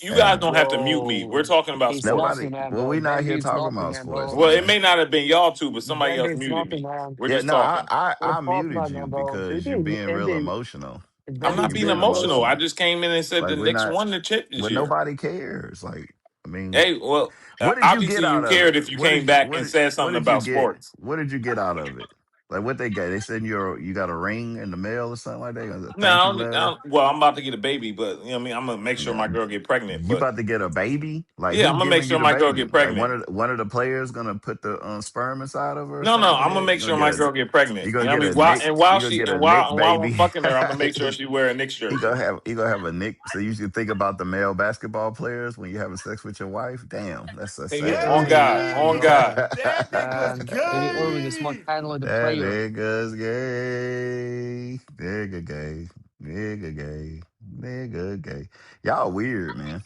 You guys hey, don't have to mute me. We're Bro, talking about it's sports. nobody. nothing, man, Well, bro. we not here Baby, it's talking nothing, about man, sports, bro. Well, it man. may not have been y'all two, but somebody Baby, else it's muted nothing, me. man. We're Yeah, just no, talking. What the I fuck, muted man, you bro? because you're Baby, being real baby, emotional. I'm baby, not You're being being emotional. I emotional. just came in and said the Like we're Knicks not. won the chip this Well, year. nobody cares. Like, I mean, Hey, well, what did you get obviously you out of cared it? if you came back and said What something did you about get? sports. What did you get out of it? Like what they got? They said you got a ring in the mail or something like that. A No, thank you letter. well, I'm about to get a baby, but you know what I mean. I'm gonna make sure Yeah, my girl get pregnant. you But about to get a baby? Like yeah, who I'm gonna make giving you sure the my girl baby? get Like pregnant. one of the players gonna put the sperm inside of her or No, no, something? I'm gonna Yeah, make sure my girl get pregnant. you You gonna know what get I mean? a Nick. While You gonna she get a Nick and while I'm baby. fucking her, I'm gonna make sure she wear a Knicks He jersey. gonna have a Nick. So you should think about the male basketball players when you're having sex with your wife. Damn, that's baby sad. On Irving, God, man, Gay! on bro. God. That nigga's And baby Irving is much gay! handler the That player. nigga's gay. Nigga gay. Nigga gay. Nigga gay. Y'all weird, man.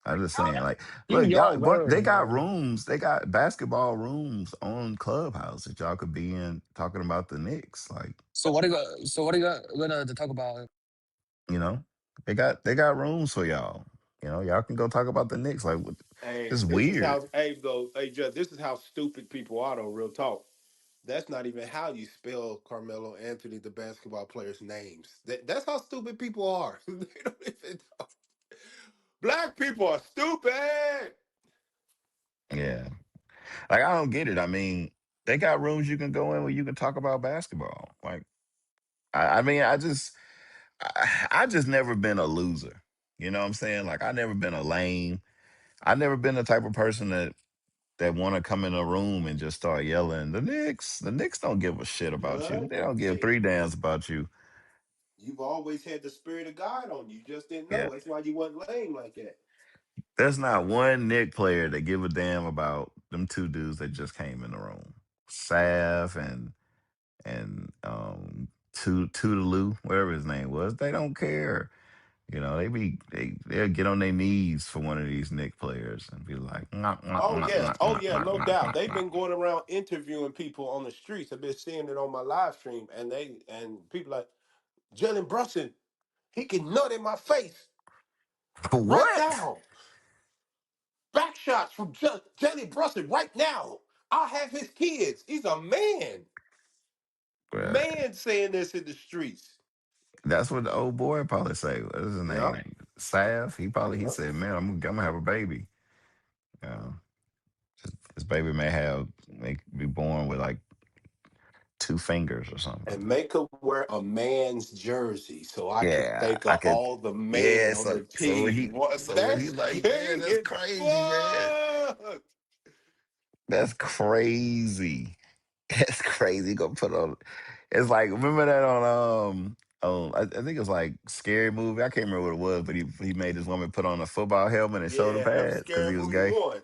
I'm just saying, like, Even look, y'all y'all, weird, they got man. rooms, they got basketball rooms on Clubhouse that y'all could be in talking about the Knicks. Like, So what are you gonna talk about? you know, they got rooms for y'all. You know, y'all can go talk about the Knicks. Like, Hey, it's this is weird. how, hey, though, hey, Judge, this is how stupid people are, though, real talk. That's not even how you spell Carmelo Anthony, the basketball players' names. That's how stupid people are. They don't even know. Black people are stupid. Yeah. Like, I don't get it. I mean, they got rooms you can go in where you can talk about basketball. Like, I mean, I just never been a loser. You know what I'm saying? Like, I never been a lame. I never been the type of person that that want to come in a room and just start yelling. The Knicks don't give a shit about you. What? They don't give Hey, three damns about you. you've always had the spirit of God on you. You just didn't Yeah, know. That's why you wasn't lame like that. there's not one Nick player that give a damn about them two dudes that just came in the room, Sav and Toodaloo, whatever his name was. They don't care. They'll get on their knees for one of these Nick players and be like, nah, nah, Oh nah, yeah, nah, oh nah, yeah, nah, no nah, doubt. nah, They've nah. been going around interviewing people on the streets. I've been seeing it on my live stream, and people like Jalen Brunson. He can nut in my face right What? now. Back shots from Jalen Brunson right now. I'll have his kids. He's a man. Well, Man saying this in the streets. that's what the old boy probably say. What is his Yeah. name? Sav. He Yeah. said, "Man, I'm gonna have a baby. His baby may be born with like two fingers or something." And make him wear a man's jersey so I can Yeah, think I of could. all the Yeah, man on so the team. What? when he That's like, man, gay that's as crazy, man. fuck. That's crazy. That's crazy. Gonna put on. It's like remember that I think it was like Scary Movie. I can't remember what it was, but he made this woman put on a football helmet and shoulder Yeah, pads because scary he was movie gay. one.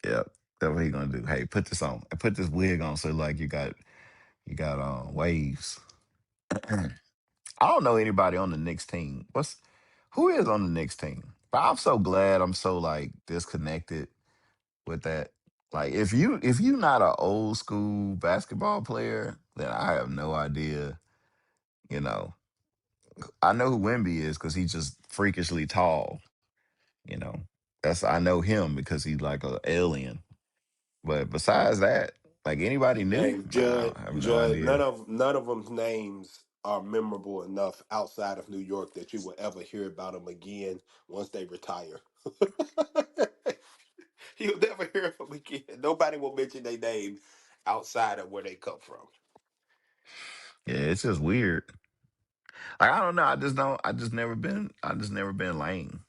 Yeah, that's what he gonna do. Hey, put this on. Put this wig on so like you got waves. I don't know anybody on the Knicks team. Who is on the Knicks team? But I'm so glad I'm so like disconnected with that. Like if you not an old school basketball player, then I have no idea. You know, I know who Wimby is because he's just freakishly tall. You know, I know him because he's like an alien. But besides that, like anybody new, Hey, nah, Judd, I have no Judd, idea. none of them's names are memorable enough outside of New York that you will ever hear about them again once they retire. You'll never hear of them again. Nobody will mention their name outside of where they come from. Yeah, it's just weird. Like I don't know. I just don't. I just never been. I just never been lame.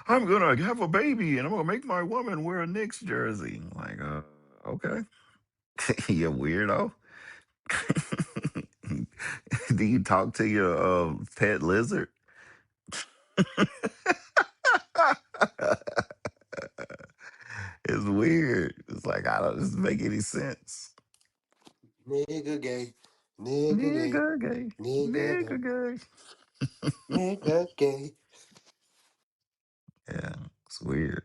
I'm gonna have a baby and I'm gonna make my woman wear a Knicks jersey. Like, okay, you weirdo. Do you talk to your pet lizard? It's weird. It's like I don't. Doesn't make any sense. Nigga gay, nigga gay, Nigga gay. nigga gay, Nigga gay. nigga gay. Yeah, it's weird.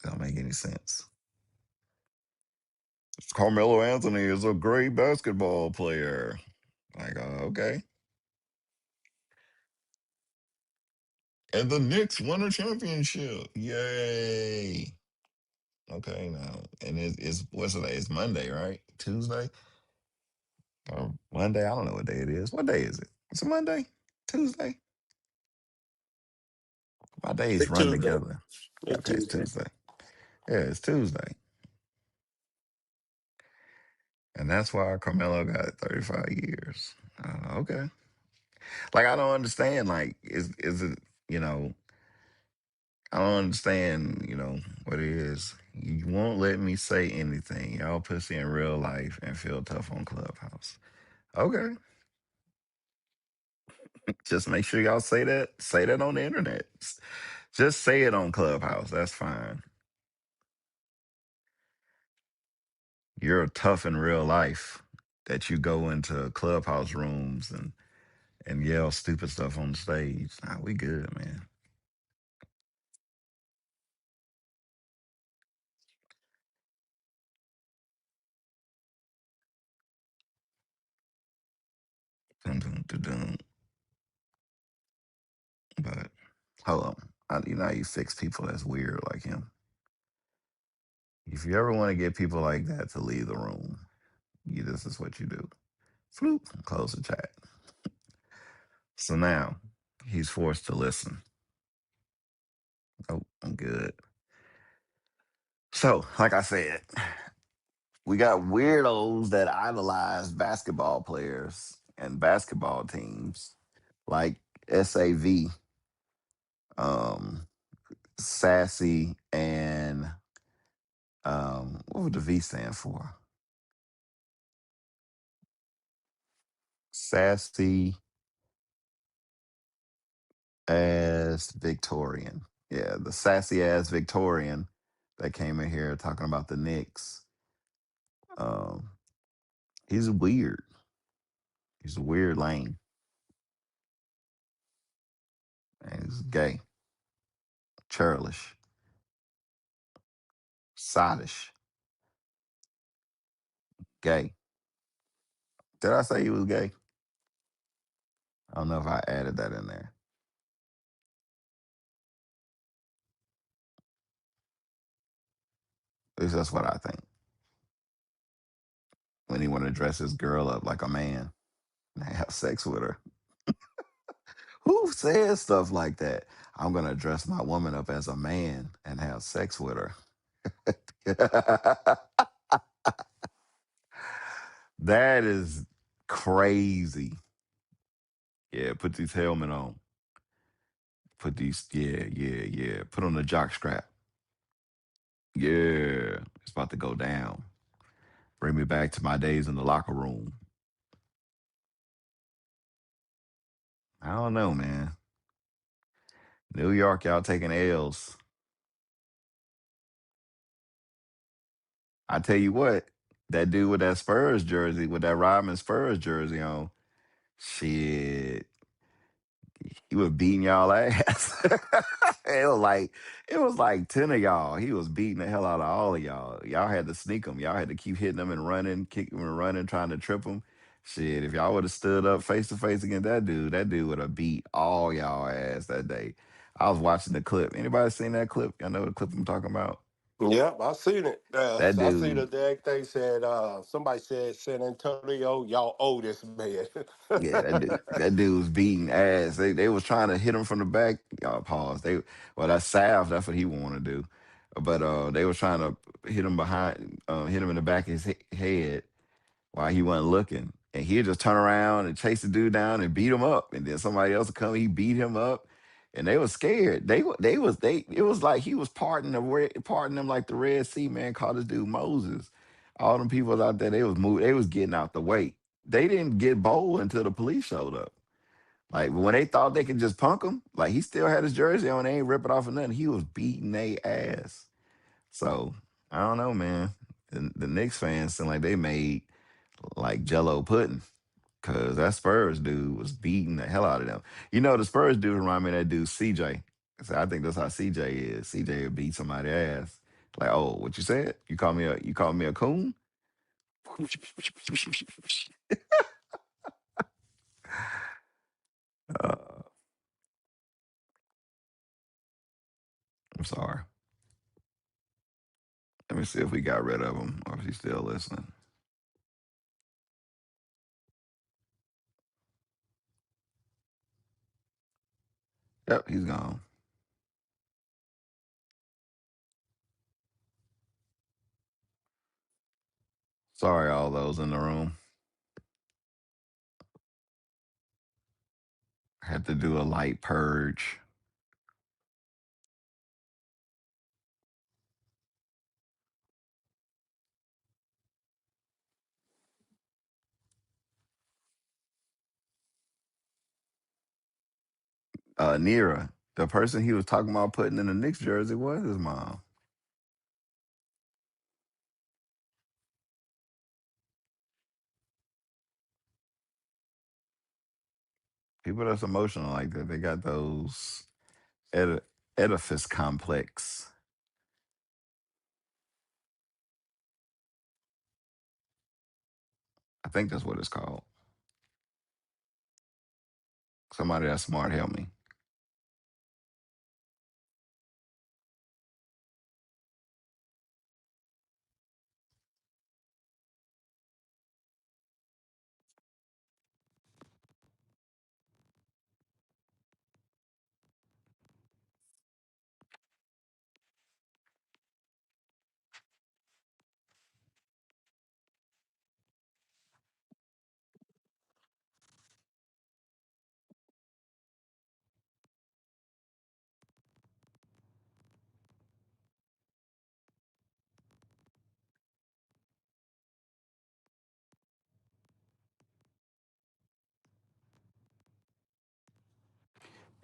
Don't make any sense. Carmelo Anthony is a great basketball player. Like, okay. And the Knicks won a championship. Yay. Okay, now. And it's what's today? It's Monday, right? Tuesday? Or Monday? I don't know what day it is. What day is it? It's a Monday? Tuesday? My days It's run Tuesday. together. Yeah, It's okay, it's Tuesday. Tuesday. Yeah, it's Tuesday. And that's why Carmelo got 35 years. Okay. Like I don't understand. Like, is it, you know, I don't understand, what it is. You won't let me say anything. Y'all pussy in real life and feel tough on Clubhouse. Okay. Just make sure y'all say that. Say that on the internet. Just say it on Clubhouse. That's fine. You're tough in real life that you go into Clubhouse rooms and yell stupid stuff on the stage. Nah, we good, man. Dun, dun, dun, dun. But hold on. How you fix people that's weird like him. If you ever want to get people like that to leave the room, this is what you do. Floop, close the chat. So now he's forced to listen. Oh, I'm good. So, like I said, we got weirdos that idolize basketball players and basketball teams, like SAV. Um, Sassy, and what would the V stand for? Sassy as Victorian. Yeah, the sassy ass Victorian that came in here talking about the Knicks. Um, he's weird. He's a weird lane. And he's gay, churlish, sottish, gay. Did I say he was gay? I don't know if I added that in there. At least that's what I think. When he want to dress his girl up like a man and have sex with her. Who says stuff like that? I'm gonna dress my woman up as a man and have sex with her. That is crazy. Yeah, put this helmet on. Put these, yeah, yeah, yeah. Put on the jock strap. Yeah, it's about to go down. Bring me back to my days in the locker room. I don't know, man. New York, y'all taking L's. I tell you what, that dude with that Spurs jersey, with that Rodman Spurs jersey on, shit, he was beating y'all ass. it was like 10 of y'all. He was beating the hell out of all of y'all. Y'all had to sneak him. Y'all had to keep hitting him and running, kicking him and running, trying to trip him. Shit, if y'all would have stood up face to face against that dude would have beat all y'all ass that day. I was watching the clip. Anybody seen that clip? Y'all know the clip I'm talking about? Yep, I seen it. That I seen the dude, dang thing said. Somebody said San Antonio, y'all owe this man. yeah, that dude was beating ass. They was trying to hit him from the back. Y'all pause. That's Sav. That's what he want to do. But they was trying to hit him behind, hit him in the back of his head while he wasn't looking, and he'd just turn around and chase the dude down and beat him up, and then somebody else would come, he beat him up, and they was scared. It was like he was parting them like the Red Sea, man. Called this dude Moses. All them people out there, they was moving, they was getting out the way. They didn't get bold until the police showed up. Like when they thought they could just punk him, like he still had his jersey on, they ain't ripping off or nothing. He was beating their ass. So I don't know, man. The Knicks fans seem like they made like Jello pudding, cause that Spurs dude was beating the hell out of them. You know, the Spurs dude remind me of that dude CJ. So I think that's how CJ is. CJ would beat somebody's ass. Like, oh, what you said? You call me a coon? Uh, I'm sorry. Let me see if we got rid of him or if he's still listening. Yep, he's gone. Sorry, all those in the room. Had to do a light purge. Nira, the person he was talking about putting in the Knicks jersey was his mom. People that's emotional like that, they got those edifice complex. I think that's what it's called. Somebody that's smart help me.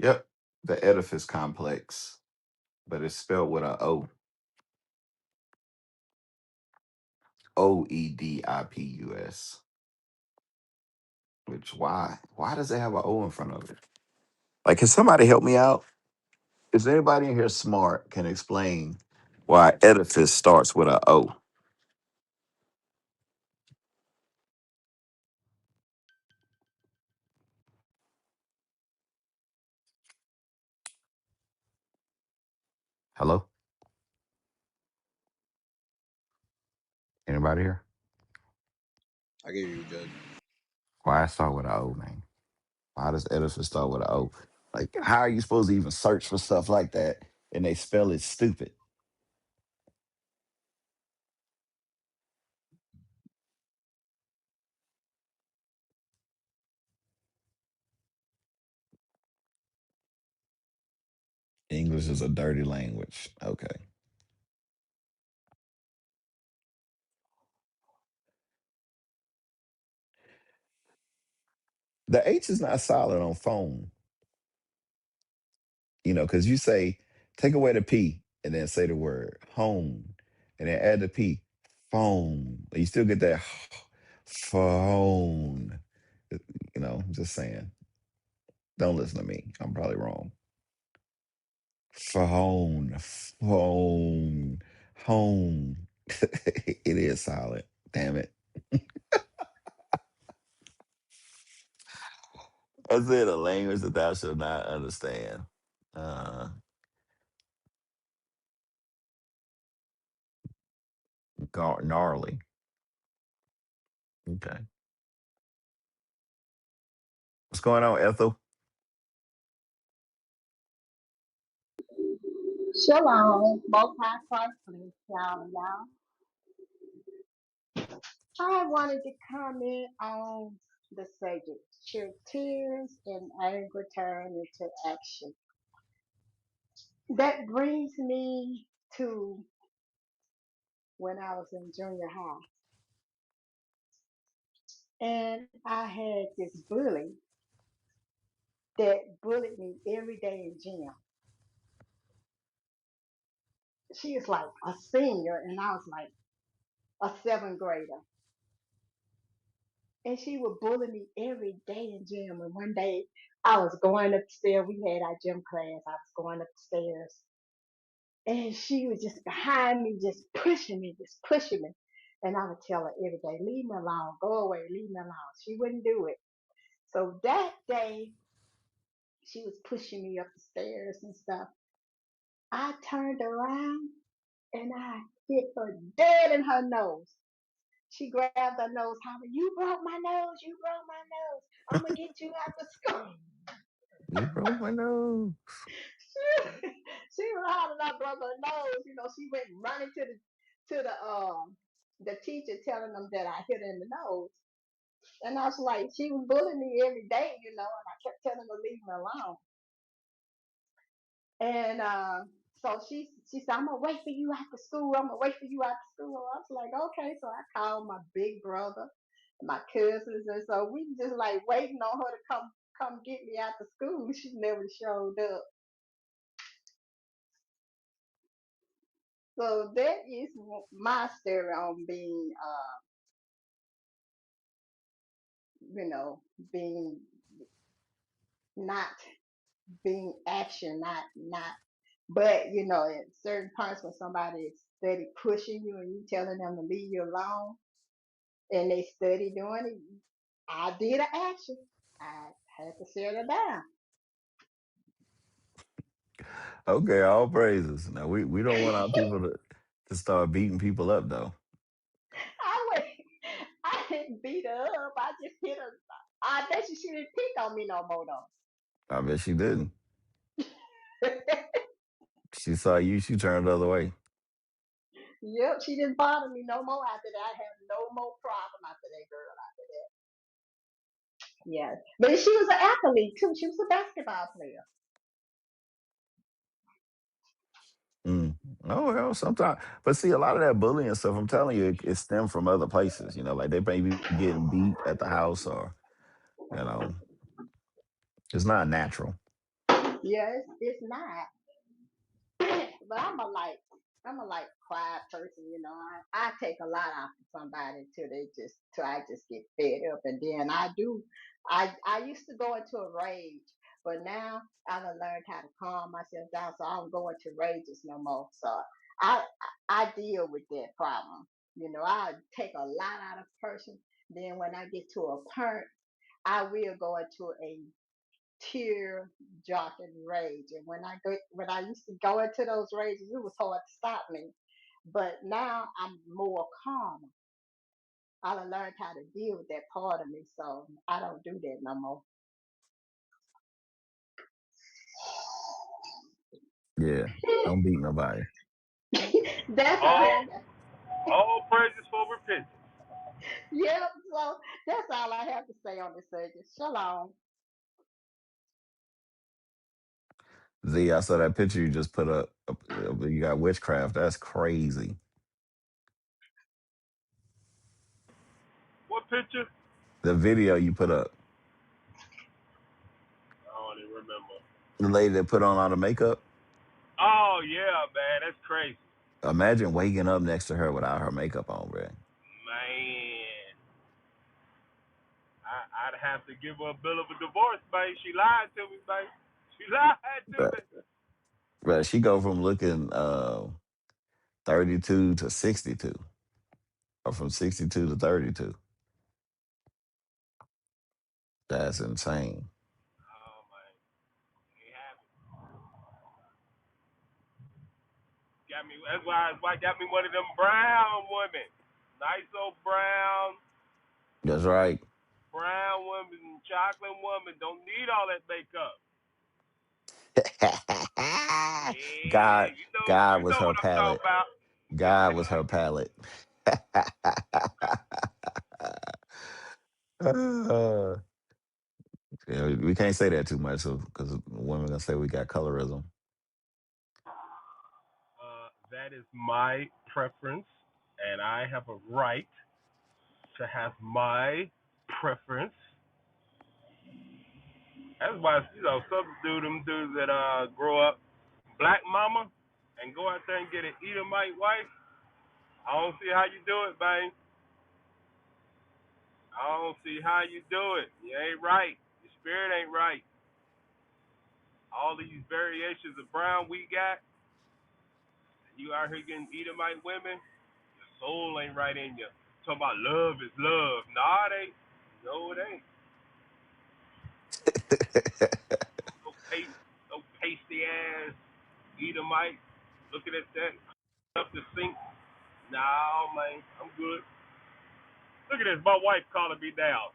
Yep, the edifice complex, but it's spelled with a O. Oedipus. Which why? Why does it have an O in front of it? Like, can somebody help me out? Is anybody in here smart can explain why edifice starts with a O? Hello? Anybody here? I gave you a judge. Why it start with a O, man? Why does edifice start with a O? Like, how are you supposed to even search for stuff like that and they spell it stupid? English is a dirty language. Okay. The H is not solid on phone, because you say, take away the P and then say the word home and then add the P, phone. You still get that phone. Just saying. Don't listen to me. I'm probably wrong. Phone, phone, home. It is solid. Damn it. I said a language that thou shalt not understand. Uh, Gnarly. Okay. What's going on, Ethel? Shalom, most high Christ, bless y'all. I wanted to comment on the subject. Should tears and anger turn into action? That brings me to when I was in junior high, and I had this bully that bullied me every day in gym. She was like a senior, and I was like a seventh grader. And she would bully me every day in gym. And one day I was going upstairs. We had our gym class. I was going upstairs. And she was just behind me, just pushing me, just pushing me. And I would tell her every day, leave me alone, go away, leave me alone. She wouldn't do it. So that day, she was pushing me up the stairs and stuff. I turned around and I hit her dead in her nose. She grabbed her nose, hollering, you broke my nose, you broke my nose. I'm going to get you out the school. You broke my nose. She was hollering, I broke her nose. She went running to the teacher telling them that I hit her in the nose. And I was like, she was bullying me every day, and I kept telling her to leave me alone. And so she said, I'm gonna wait for you after school. I'm gonna wait for you after school. I was like, okay. So I called my big brother, my cousins, and so we just like waiting on her to come get me after school. She never showed up. So that is my story on being, being not being action, not. But at certain points when somebody is steady pushing you and you telling them to leave you alone, and they steady doing it, I did an action. I had to set her down. Okay, all praises. Now we don't want our people to start beating people up though. I went, I didn't beat her up. I just hit her. I bet you she didn't pick on me no more I bet she didn't. though. She saw you, she turned the other way. Yep, she didn't bother me no more after that. I had no more problem after that girl after that. Yeah. But she was an athlete too. She was a basketball player. Mm. Oh well, sometimes, but see, a lot of that bullying stuff, I'm telling you, it stemmed from other places. Like they may be getting beat at the house, or you know, it's not natural. Yeah, it's not. But I'm a quiet person, you know. I take a lot out of somebody till I just get fed up, and then I used to go into a rage, but now I've learned how to calm myself down, so I don't go into rages no more. So I I deal with that problem. You know, I take a lot out of a person. Then when I get to a point, I will go into a tear jerking rage. And when I used to go into those rages, it was hard to stop me. But now I'm more calm. I done learned how to deal with that part of me, so I don't do that no more. Yeah. Don't beat nobody. That's all All I got. all praises for repentance. Yep. So that's all I have to say on this subject. Shalom. Z, I saw that picture you just put up. You got witchcraft. That's crazy. What picture? The video you put up. I don't even remember. The lady that put on all the makeup. Oh yeah, man, that's crazy. Imagine waking up next to her without her makeup on, bro. Man, I'd have to give her a bill of a divorce, man. She lied to me, man. She lied to But, me. but she go from looking 32 to 62, or from 62 to 32. That's insane. Oh man, ain't happy. Got me. That's why got me one of them brown women. Nice old That's right. brown women, chocolate woman. Don't need all that makeup. Yeah, God, God you was know her what I'm talking palette. about. God was her palette. Uh, yeah, we can't say that too much, so because women gonna say we got colorism. That is my preference, and I have a right to have my preference. That's why some them dudes that grow up black mama and go out there and get an Edomite wife. I don't see how you do it, man. I don't see how you do it. You ain't right. Your spirit ain't right. All these variations of brown we got, you out here getting Edomite women. Your soul ain't right in you. Talking about love is love. Nah, it ain't. No, it ain't. No paste, no pasty ass Edomite. Looking at that up the sink. Nah, man, I'm good. Look at this. My wife calling me now.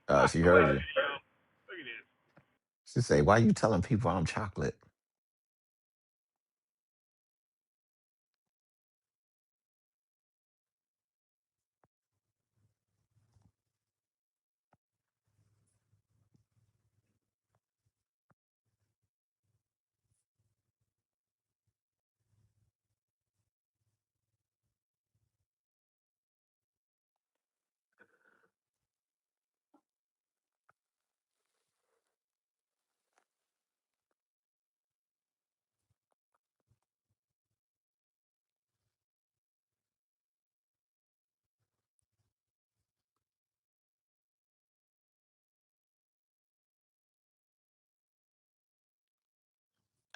I She swear heard to you. you. Look at this. She say, "Why you telling people I'm chocolate?"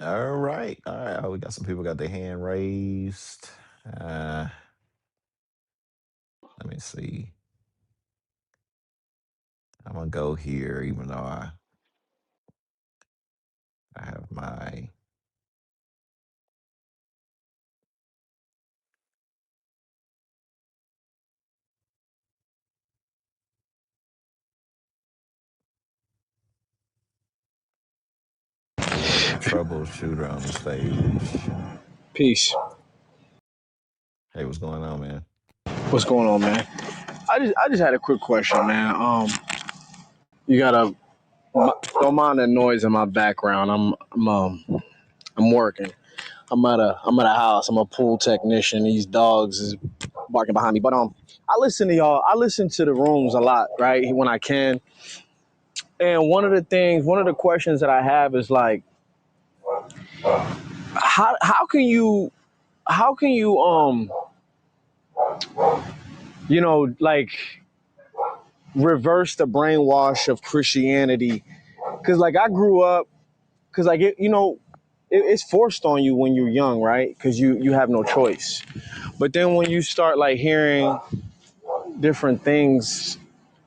All right, all right. Oh, we got some people got their hand raised. Uh, Let me see. I'm gonna go here, even though I have my troubleshooter on the stage. Peace. Hey, what's going on, man? What's going on, man? I just had a quick question, man. You gotta don't mind the noise in my background. I'm working. I'm at a house. I'm a pool technician. These dogs is barking behind me. But I listen to y'all. I listen to the rooms a lot, right? When I can. And one of the questions that I have is like, how can you like reverse the brainwash of Christianity? Because like I grew up, because like it's forced on you when you're young, right? Because you have no choice. But then when you start like hearing different things,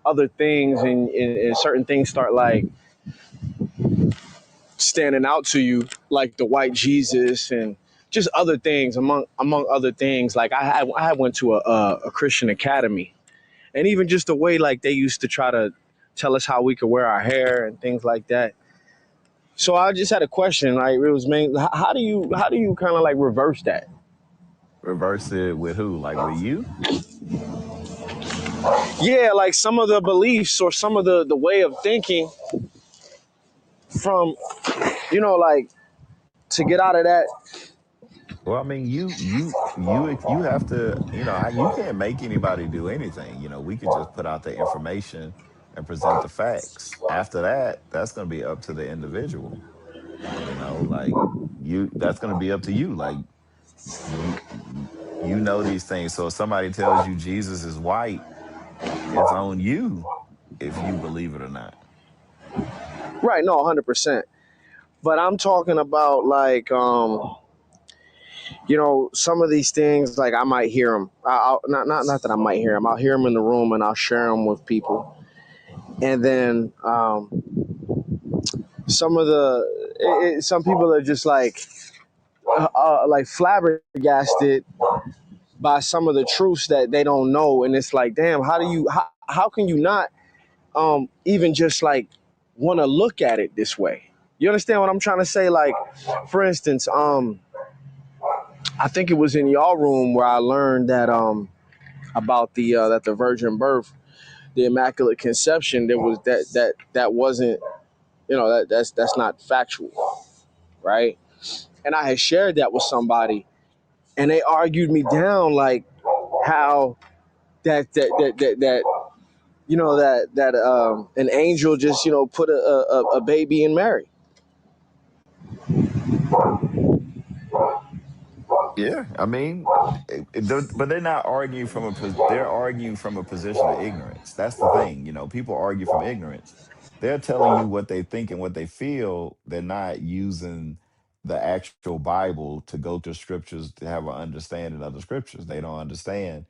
other things, and certain things start like standing out to you, like the white Jesus and just other things among other things. Like I went to a Christian academy, and even just the way like they used to try to tell us how we could wear our hair and things like that. So I just had a question. Like it was mainly, how do you kind of like reverse that? Reverse it with who? Like with you? Yeah, like some of the beliefs or some of the way of thinking from like to get out of that. Well, I mean, you have to, you can't make anybody do anything. We could just put out the information and present the facts. After that, that's going to be up to the individual. Like that's going to be up to you. Like you know these things. So if somebody tells you Jesus is white, it's on you if you believe it or not. Right, no, 100%. But I'm talking about like some of these things, like I might hear them. Not that I might hear them. I'll hear them in the room and I'll share them with people. And then some people are just like flabbergasted by some of the truths that they don't know, and it's like, damn, how can you not even just like want to look at it this way? You understand what I'm trying to say? Like, for instance, I think it was in y'all room where I learned that about the virgin birth, the immaculate conception. There was that wasn't that's not factual, right? And I had shared that with somebody, and they argued me down like how that an angel just put a baby in Mary. Yeah, I mean, but they're not arguing from they're arguing from a position of ignorance. That's the thing. People argue from ignorance. They're telling you what they think and what they feel. They're not using the actual Bible to go through scriptures to have an understanding of the scriptures. They don't understand,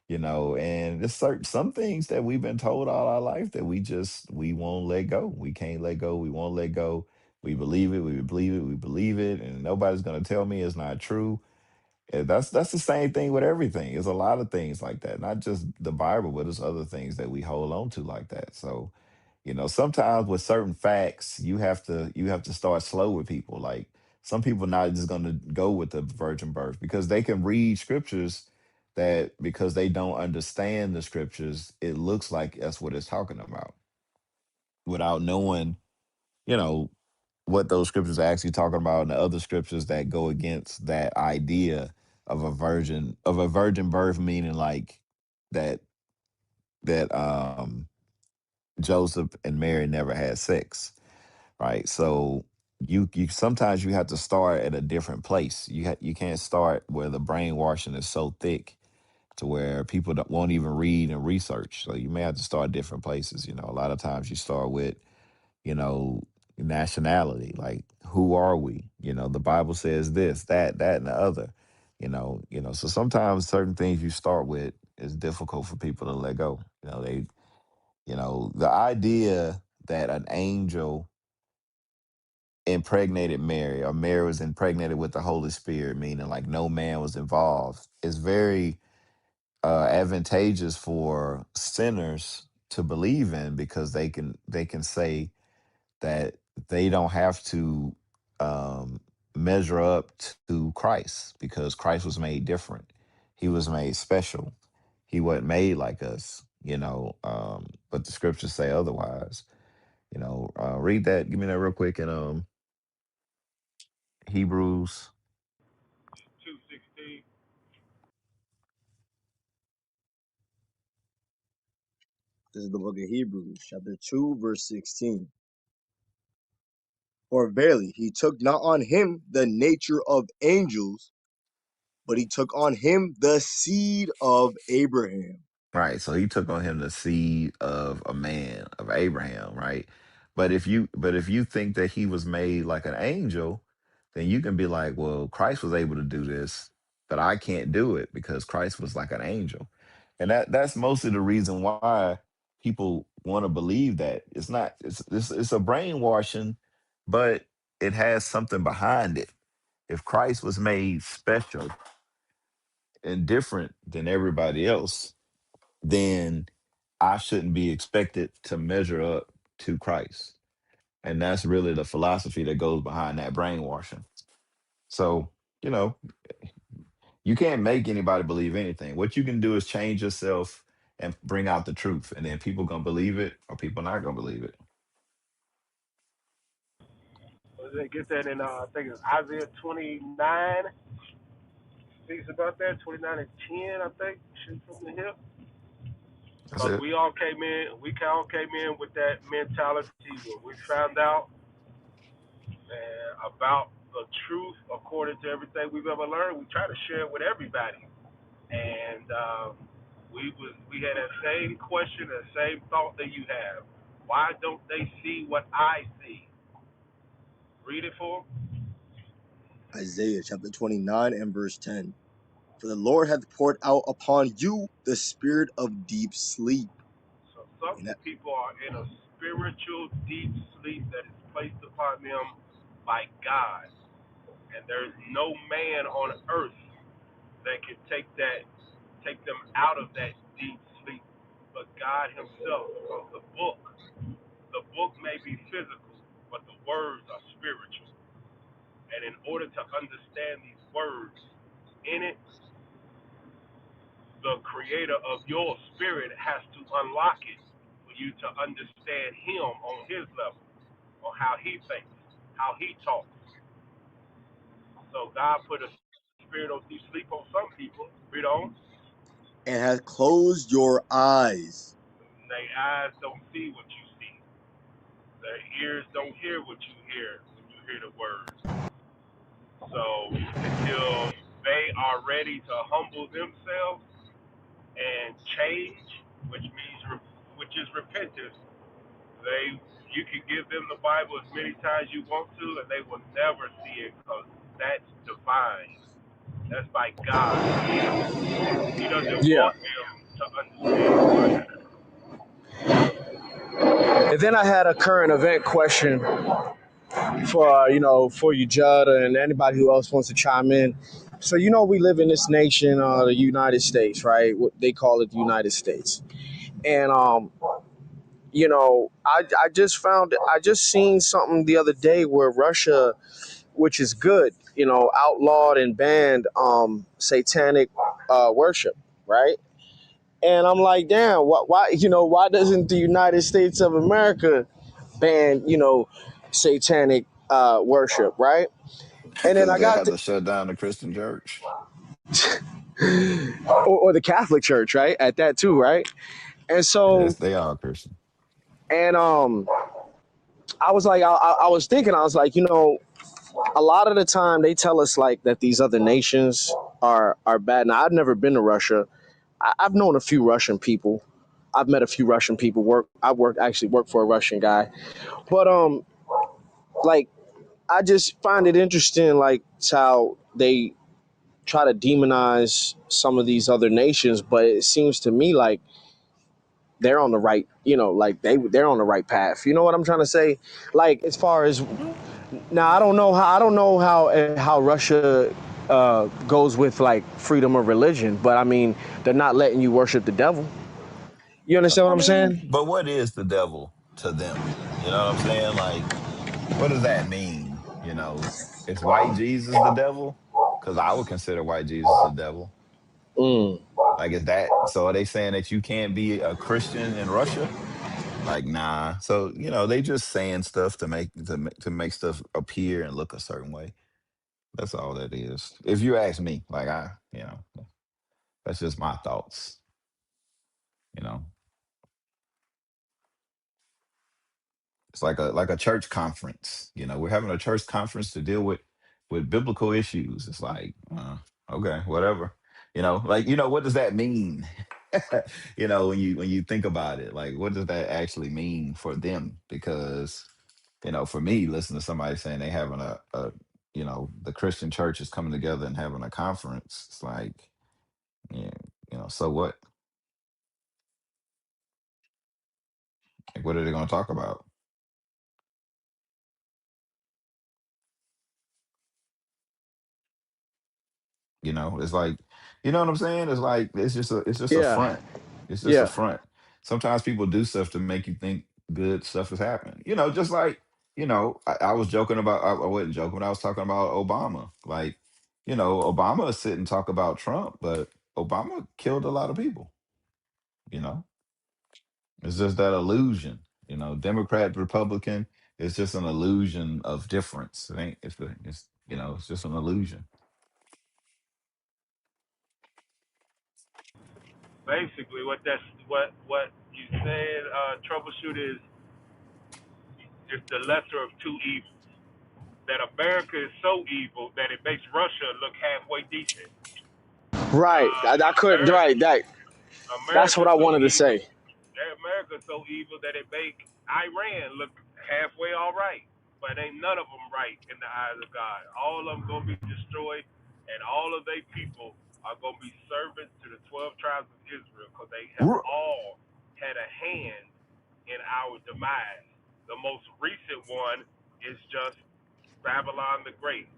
and there's some things that we've been told all our life that we won't let go. We can't let go. We won't let go. We believe it. We believe it. We believe it, and nobody's going to tell me it's not true. That's the same thing with everything. There's a lot of things like that, not just the Bible, but there's other things that we hold on to like that. So, sometimes with certain facts, you have to start slow with people. Like some people not just going to go with the virgin birth because they can read scriptures that because they don't understand the scriptures, it looks like that's what it's talking about without knowing, you know, what those scriptures are actually talking about and the other scriptures that go against that idea of a virgin birth, meaning like that that Joseph and Mary never had sex, right? So you sometimes you have to start at a different place. You can't start where the brainwashing is so thick to where people won't even read and research. So you may have to start different places. A lot of times you start with you know, nationality. Like, who are we? The Bible says this, that, and the other. So sometimes certain things you start with is difficult for people to let go. The idea that an angel impregnated Mary or Mary was impregnated with the Holy Spirit, meaning like no man was involved, is very advantageous for sinners to believe in because they can say that they don't have to measure up to Christ because Christ was made different. He was made special. He wasn't made like us, but the scriptures say otherwise. Read that. Give me that real quick in Hebrews. 2:16. This is the book of Hebrews, chapter 2, verse 16. For verily he took not on him the nature of angels, but he took on him the seed of Abraham. Right. So he took on him the seed of a man, of Abraham, right? But if you think that he was made like an angel, then you can be like, well, Christ was able to do this, but I can't do it because Christ was like an angel. And that's mostly the reason why people want to believe that. It's not it's a brainwashing, but it has something behind it. If Christ was made special and different than everybody else, then I shouldn't be expected to measure up to Christ. And that's really the philosophy that goes behind that brainwashing. So, you know, you can't make anybody believe anything. What you can do is change yourself and bring out the truth. And then people gonna believe it or people not gonna believe it. They get that in I think it's Isaiah 29 speaks about that 29 and 10 I think shoot from the hip That's because it. we all came in with that mentality when we found out about the truth according to everything we've ever learned. We try to share it with everybody, and we had that same question, the same thought that you have. Why don't they see what I see? Read it for them. Isaiah chapter 29 and verse 10. For the Lord hath poured out upon you the spirit of deep sleep. So some And that people are in a spiritual deep sleep that is placed upon them by God, and there's no man on earth that can take them out of that deep sleep, but God Himself. Because the book may be physical, but the words are spiritual. And in order to understand these words in it, the creator of your spirit has to unlock it for you to understand him on his level, on how he thinks, how he talks. So God put a spirit of deep sleep on some people. Read on. and hath closed your eyes. Their eyes don't see what you see. Their ears don't hear what you hear when you hear the words. So until they are ready to humble themselves and change, which is repentance. You can give them the Bible as many times you want to, and they will never see it because that's divine. That's by God. He doesn't Yeah. want them to understand Christ. And then I had a current event question for for you, Judd, and anybody who else wants to chime in. So we live in this nation, the United States, right? What they call it, the United States. And I just seen something the other day where Russia, which is good, outlawed and banned satanic worship, right? And I'm like, damn, why doesn't the United States of America ban, satanic worship, right? And then Because I they got had to shut down the Christian church. or the Catholic Church, right? At that too, right? And Yes, so, they are Christian. and I was like, I was thinking, I was like, a lot of the time they tell us like that these other nations are bad. Now I've never been to Russia. I've known a few Russian people. I've met a few Russian people. Actually worked for a Russian guy, but like I just find it interesting, like how they try to demonize some of these other nations, but it seems to me like they're on the right, like they're on the right path. You know what I'm trying to say? Like as far as now, I don't know how Russia goes with like freedom of religion, but I mean they're not letting you worship the devil. You understand what I I'm mean, saying? but what is the devil to them? You know what I'm saying? Like, what does that mean? Is white Jesus the devil? Because I would consider white Jesus the devil. Mm. Like, is that so? Are they saying that you can't be a Christian in Russia? Like, nah. So they just saying stuff to make stuff appear and look a certain way. That's all that is. If you ask me, like that's just my thoughts. You know. It's like a church conference. We're having a church conference to deal with biblical issues. It's like, okay, whatever. Like, what does that mean? When you think about it, like, what does that actually mean for them? Because, for me, listen to somebody saying they having the Christian church is coming together and having a conference. It's like, yeah, so what? Like, what are they going to talk about? It's like, you know what I'm saying? It's like it's just a Yeah, front. It's just a yeah. front. Sometimes people do stuff to make you think good stuff is happening. Just like, I was joking about I wasn't joking, I was talking about Obama. Like, Obama is sit and talk about Trump, but Obama killed a lot of people, you know. It's just that illusion, Democrat, Republican, it's just an illusion of difference. It ain't it's just an illusion. Basically, what you said, troubleshoot is the lesser of two evils. That America is so evil that it makes Russia look halfway decent. Right. I couldn't. America, Right. That's what America's I so wanted to evil. say. America's so evil that it make Iran look halfway all right. But ain't none of them right in the eyes of God. All of them gonna be destroyed, and all of their people are gonna be servants to the 12 tribes of Israel, because they have all had a hand in our demise. The most recent one is just Babylon the Great.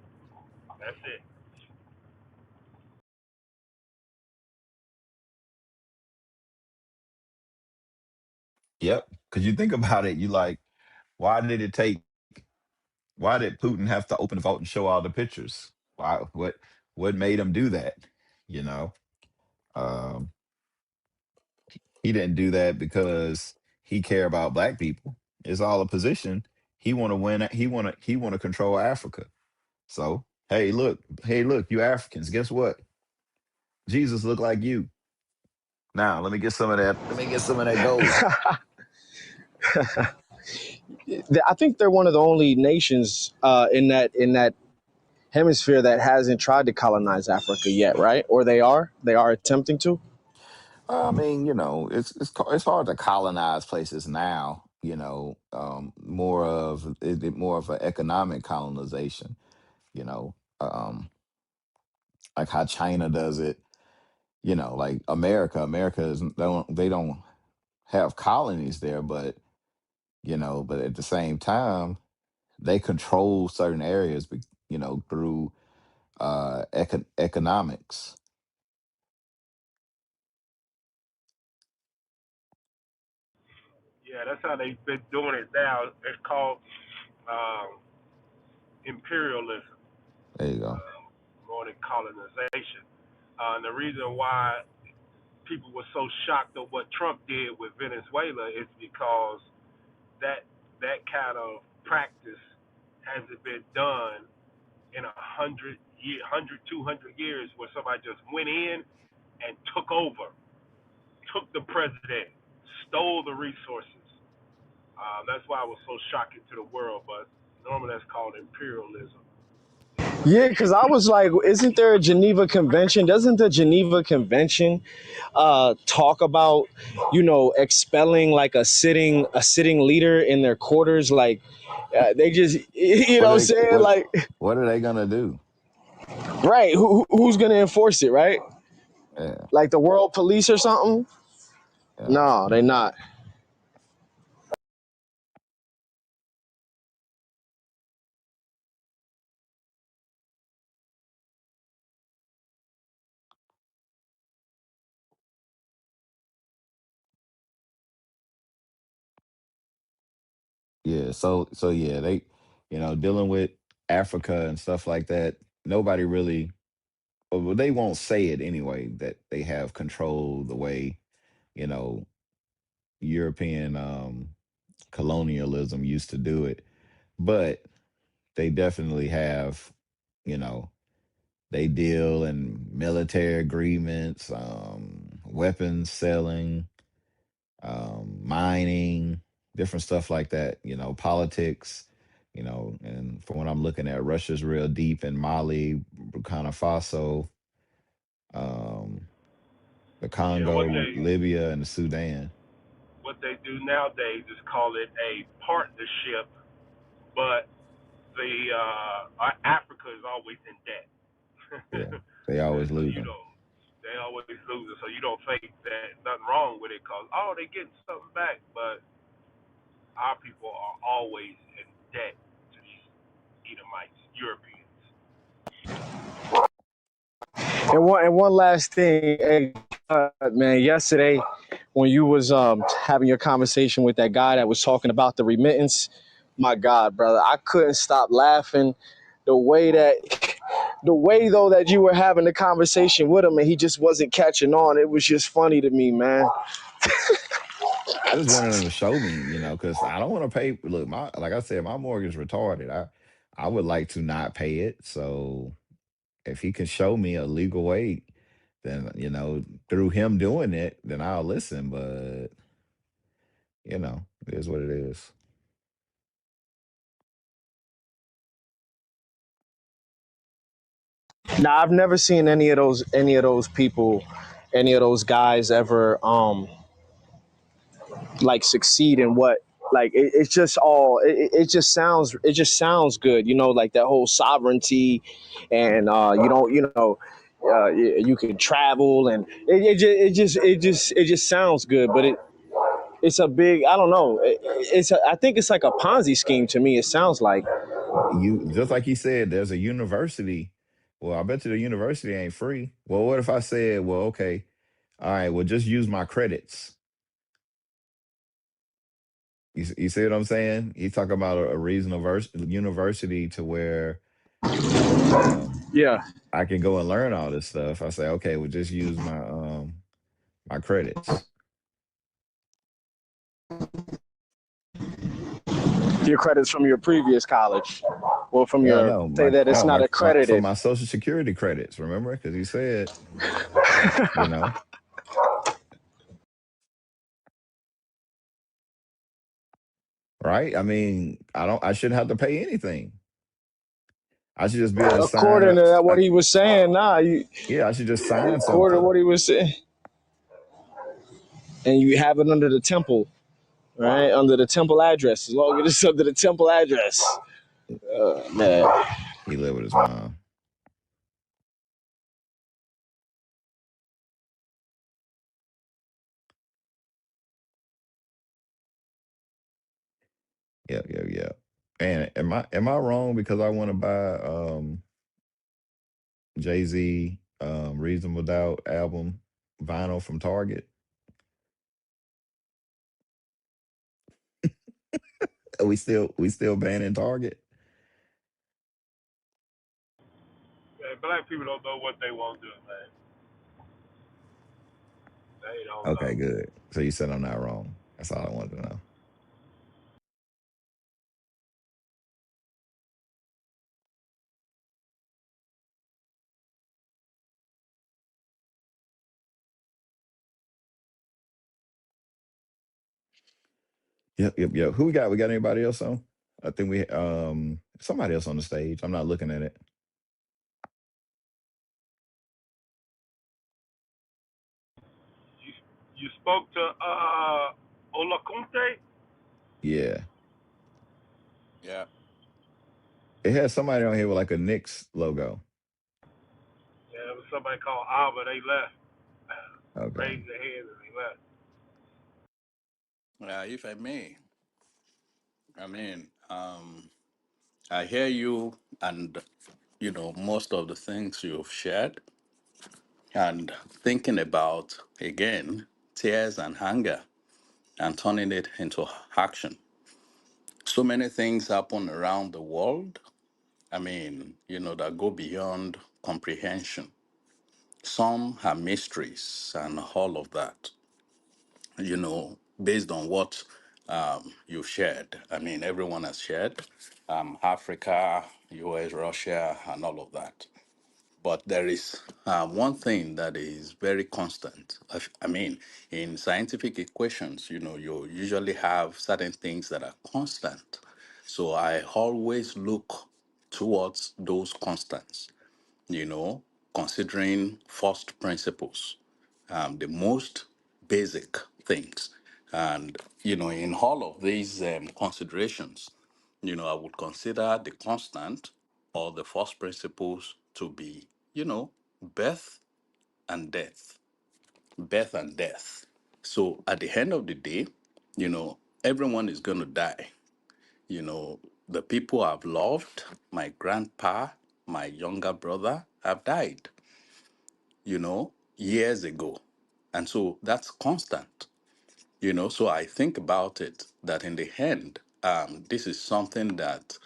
That's it. Yep. Because you think about it, you like, why did it take? Why did Putin have to open the vault and show all the pictures? Why? What made him do that? You know, um, he didn't do that because he care about black people. It's all a position. He want to win. He want to control Africa. So hey look, you Africans. Guess what? Jesus look like you. Now let me get some of that. Let me get some of that gold. I think they're one of the only nations in that hemisphere that hasn't tried to colonize Africa yet, right? Or they are. They are attempting to. I mean, it's hard to colonize places now. More of an economic colonization. You know, um, like how China does it. Like America is they don't have colonies there, but at the same time they control certain areas. Through economics. Yeah, that's how they've been doing it now. It's called um, imperialism, There you go. more than colonization. And the reason why people were so shocked at what Trump did with Venezuela is because that that kind of practice hasn't been done in 200 years, where somebody just went in and took over, took the president, stole the resources. That's why it was so shocking to the world. But normally that's called imperialism. Yeah, because I was like, isn't there a Geneva Convention? Doesn't the Geneva Convention talk about, expelling like a sitting leader in their quarters? Like they just, What what I'm are they saying? what Like, what are they gonna do? right? Who's gonna enforce it? Right? Yeah, Like the world police or something? yeah. No, they not. Yeah, so yeah, they, dealing with Africa and stuff like that. Nobody really, well, they won't say it anyway that they have control the way, you know, European colonialism used to do it, but they definitely have, you know, they deal in military agreements, weapons selling, mining. different stuff like that. You know, politics. You know, and from what I'm looking at, Russia's real deep in Mali, Burkina Faso, um, the Yeah, Congo, Libya, and the Sudan. what they do nowadays is call it a partnership, but the Africa is always in debt. Yeah, they always So you losing. know they always losing. So you don't think that nothing wrong with it because oh they getting something back, but our people are always in debt to these Edomites, Europeans. And one last thing, hey, man. Yesterday, when you was having your conversation with that guy that was talking about the remittance, my God, brother, I couldn't stop laughing. The way that, the way though that you were having the conversation with him, and he just wasn't catching on. It was just funny to me, man. I just wanted them to show me, you know, because I don't want to pay. Look, my like I said, my mortgage retarded. I would like to not pay it. So if he can show me a legal way, then you know, through him doing it, then I'll listen. But you know, it is what it is. Now, I've never seen any of those people, any of those guys ever like succeed in what like it's just all it just sounds good, like that whole sovereignty, and you can travel, and it just sounds good, but it's a big, I don't know, I think it's like a Ponzi scheme to me. It sounds like. You just like he said, there's a university. Well, I bet you the university ain't free. Well, what if I said, well, okay, all right, well, just use my credits. You see what I'm saying? He's talking about a reasonable university to where, you know, Yeah, I can go and learn all this stuff. I say, okay, well, just use my credits. your credits from your previous college, or from No, your, no, say my that it's no, not my for accredited. my social security credits. Remember, because he said, you know, right? I mean, I shouldn't have to pay anything. I should just be able to sign According up. to what he was saying, Yeah, I should just sign according to something. what he was saying, and you have it under the temple, right? Under the temple address, as long as it's under the temple address. Man, He lived with his mom. Yep, yep, yep. And am I wrong because I want to buy Jay-Z Reasonable Doubt album vinyl from Target? We still banning Target? Man, black people don't know what they want to do, man. They don't Okay, know. good. So you said I'm not wrong. That's all I wanted to know. Yep, yep, yep. Who we got? We got anybody else on? I think we somebody else on the stage. I'm not looking at it. You you spoke to Olakunte? Yeah. Yeah. It has somebody on here with like a Knicks logo. Yeah, there was somebody called Alba. They left. Okay. Raised their hands and they left. If I may, I mean, I hear you, and most of the things you've shared, and thinking about again tears and hunger and turning it into action. So many things happen around the world. I mean, that go beyond comprehension. Some are mysteries and all of that, based on what you've shared. I mean, everyone has shared Africa, US, Russia, and all of that. But there is one thing that is very constant. I mean, in scientific equations, you usually have certain things that are constant. So I always look towards those constants, you know, considering first principles, the most basic things. And, in all of these considerations, I would consider the constant or the first principles to be, birth and death. Birth and death. So at the end of the day, everyone is going to die. The people I've loved, my grandpa, my younger brother, have died, years ago. And so that's constant. So I think about it that in the end, this is something that,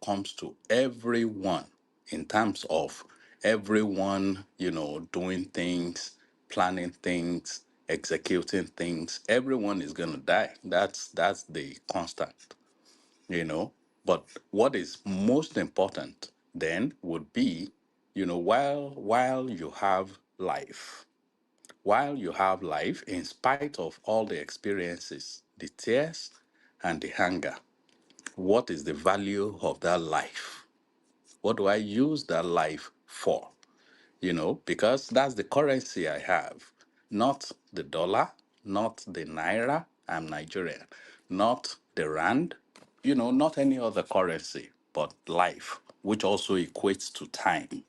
comes to everyone in terms of everyone, doing things, planning things, executing things. Everyone is going to die. That's the constant, you know. But what is most important then would be, while you have life, in spite of all the experiences, the tears and the hunger, what is the value of that life? What do I use that life for? Because that's the currency I have, not the dollar, not the naira. I'm Nigerian, not the rand, not any other currency, but life, which also equates to time.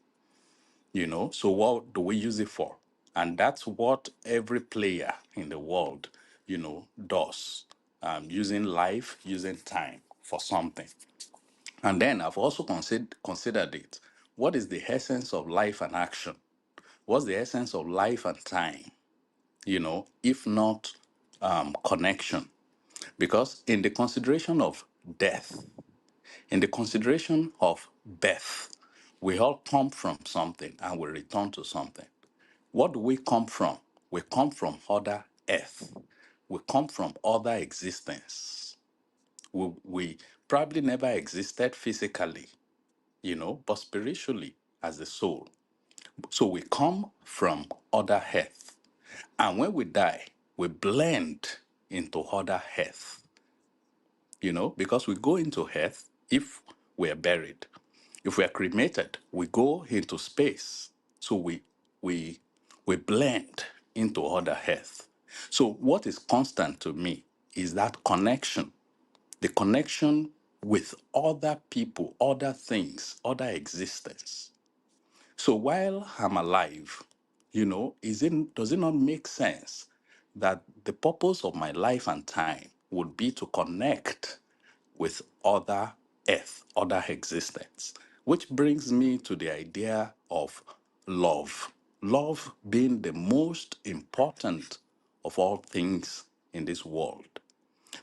So what do we use it for? And that's what every player in the world, does, using life, using time for something. And then I've also considered it. What is the essence of life and action? What's the essence of life and time? If not connection? Because in the consideration of death, in the consideration of birth, we all come from something and we return to something. What do we come from? We come from other earth. We come from other existence. We probably never existed physically, but spiritually as a soul. So we come from other earth. And when we die, we blend into other earth, because we go into earth if we're buried. If we're cremated, we go into space. So we we blend into other earth. So what is constant to me is that connection, the connection with other people, other things, other existence. So while I'm alive, does it not make sense that the purpose of my life and time would be to connect with other earth, other existence? Which brings me to the idea of love. Love being the most important of all things in this world.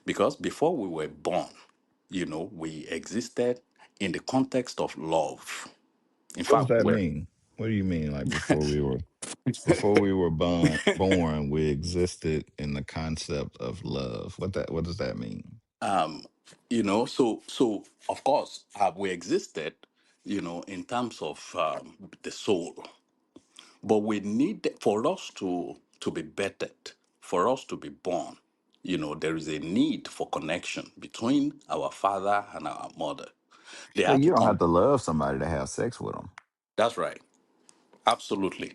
Because before we were born, we existed in the context of love. In What does fact, that mean? What do you mean? Like before we were born, we existed in the concept of love. What does that mean? so of course we existed, in terms of the soul, but we need for us to be bettered, for us to be born. There is a need for connection between our father and our mother. They Well, had you to don't have come. to love somebody to have sex with them. That's right. Absolutely.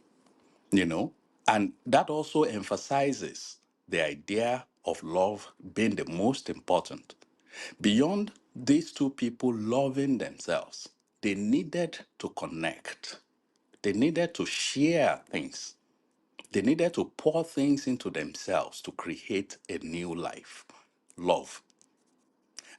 you know and that also emphasizes the idea of love being the most important. Beyond these two people loving themselves, they needed to connect, they needed to share things, they needed to pour things into themselves to create a new life, love.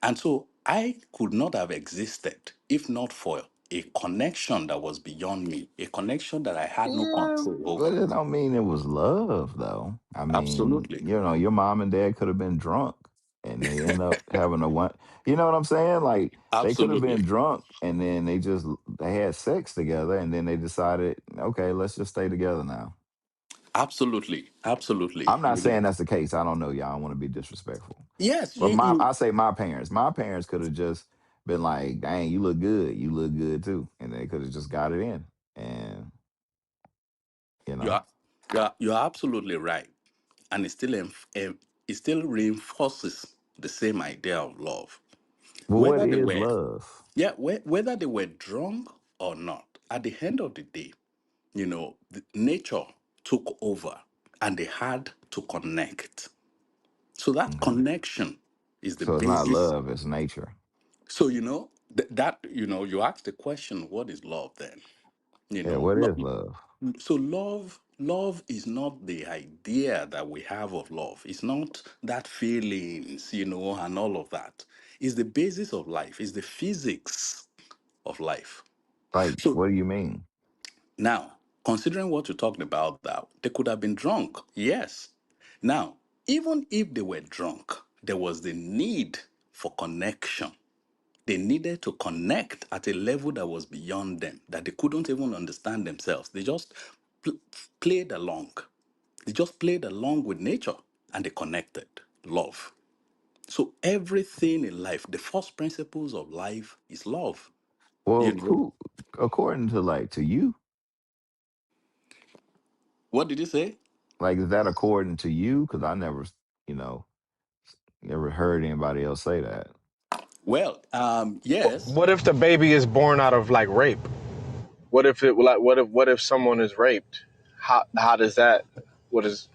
And so I could not have existed if not for a connection that was beyond me, a connection that I had no Yeah, control but over. it don't mean it was love, though. I mean, Absolutely. your mom and dad could have been drunk, and they end up having a one. You know what I'm saying? Like they could have been Absolutely. drunk, and then they had sex together, and then they decided, okay, let's just stay together now. Absolutely. Absolutely. I'm not saying that's the case. I don't know, y'all. I don't want to be disrespectful, Yes, but you I say my parents. My parents could have just been like, "Dang, you look good. You look good too," and they could have just got it in. and you know You're absolutely right, and it still reinforces the same idea of love. well, what Whether they is were love? Yeah, whether they were drunk or not, at the end of the day, nature took over and they had to connect. So that Okay, connection is the so it's not basis. love, it's nature. So, you asked the question, what is love then? You Yeah, know, what lo- is love? so love is not the idea that we have of love. It's not that feelings, and all of that. It's the basis of life. It's the physics of life. Like, So what do you mean? now, considering what you're talking about, that they could have been drunk, yes. Now, even if they were drunk, there was the need for connection. They needed to connect at a level that was beyond them, that they couldn't even understand themselves. They just pl- played along. They just played along with nature and they connected. Love. So everything in life, the first principles of life is love. You Well, know, who, according to like to you, what did you say? like is that according to you? Because I never, you know, never heard anybody else say that. Well, yes. What if the baby is born out of like rape? What if it like what if someone is raped? How does that? What is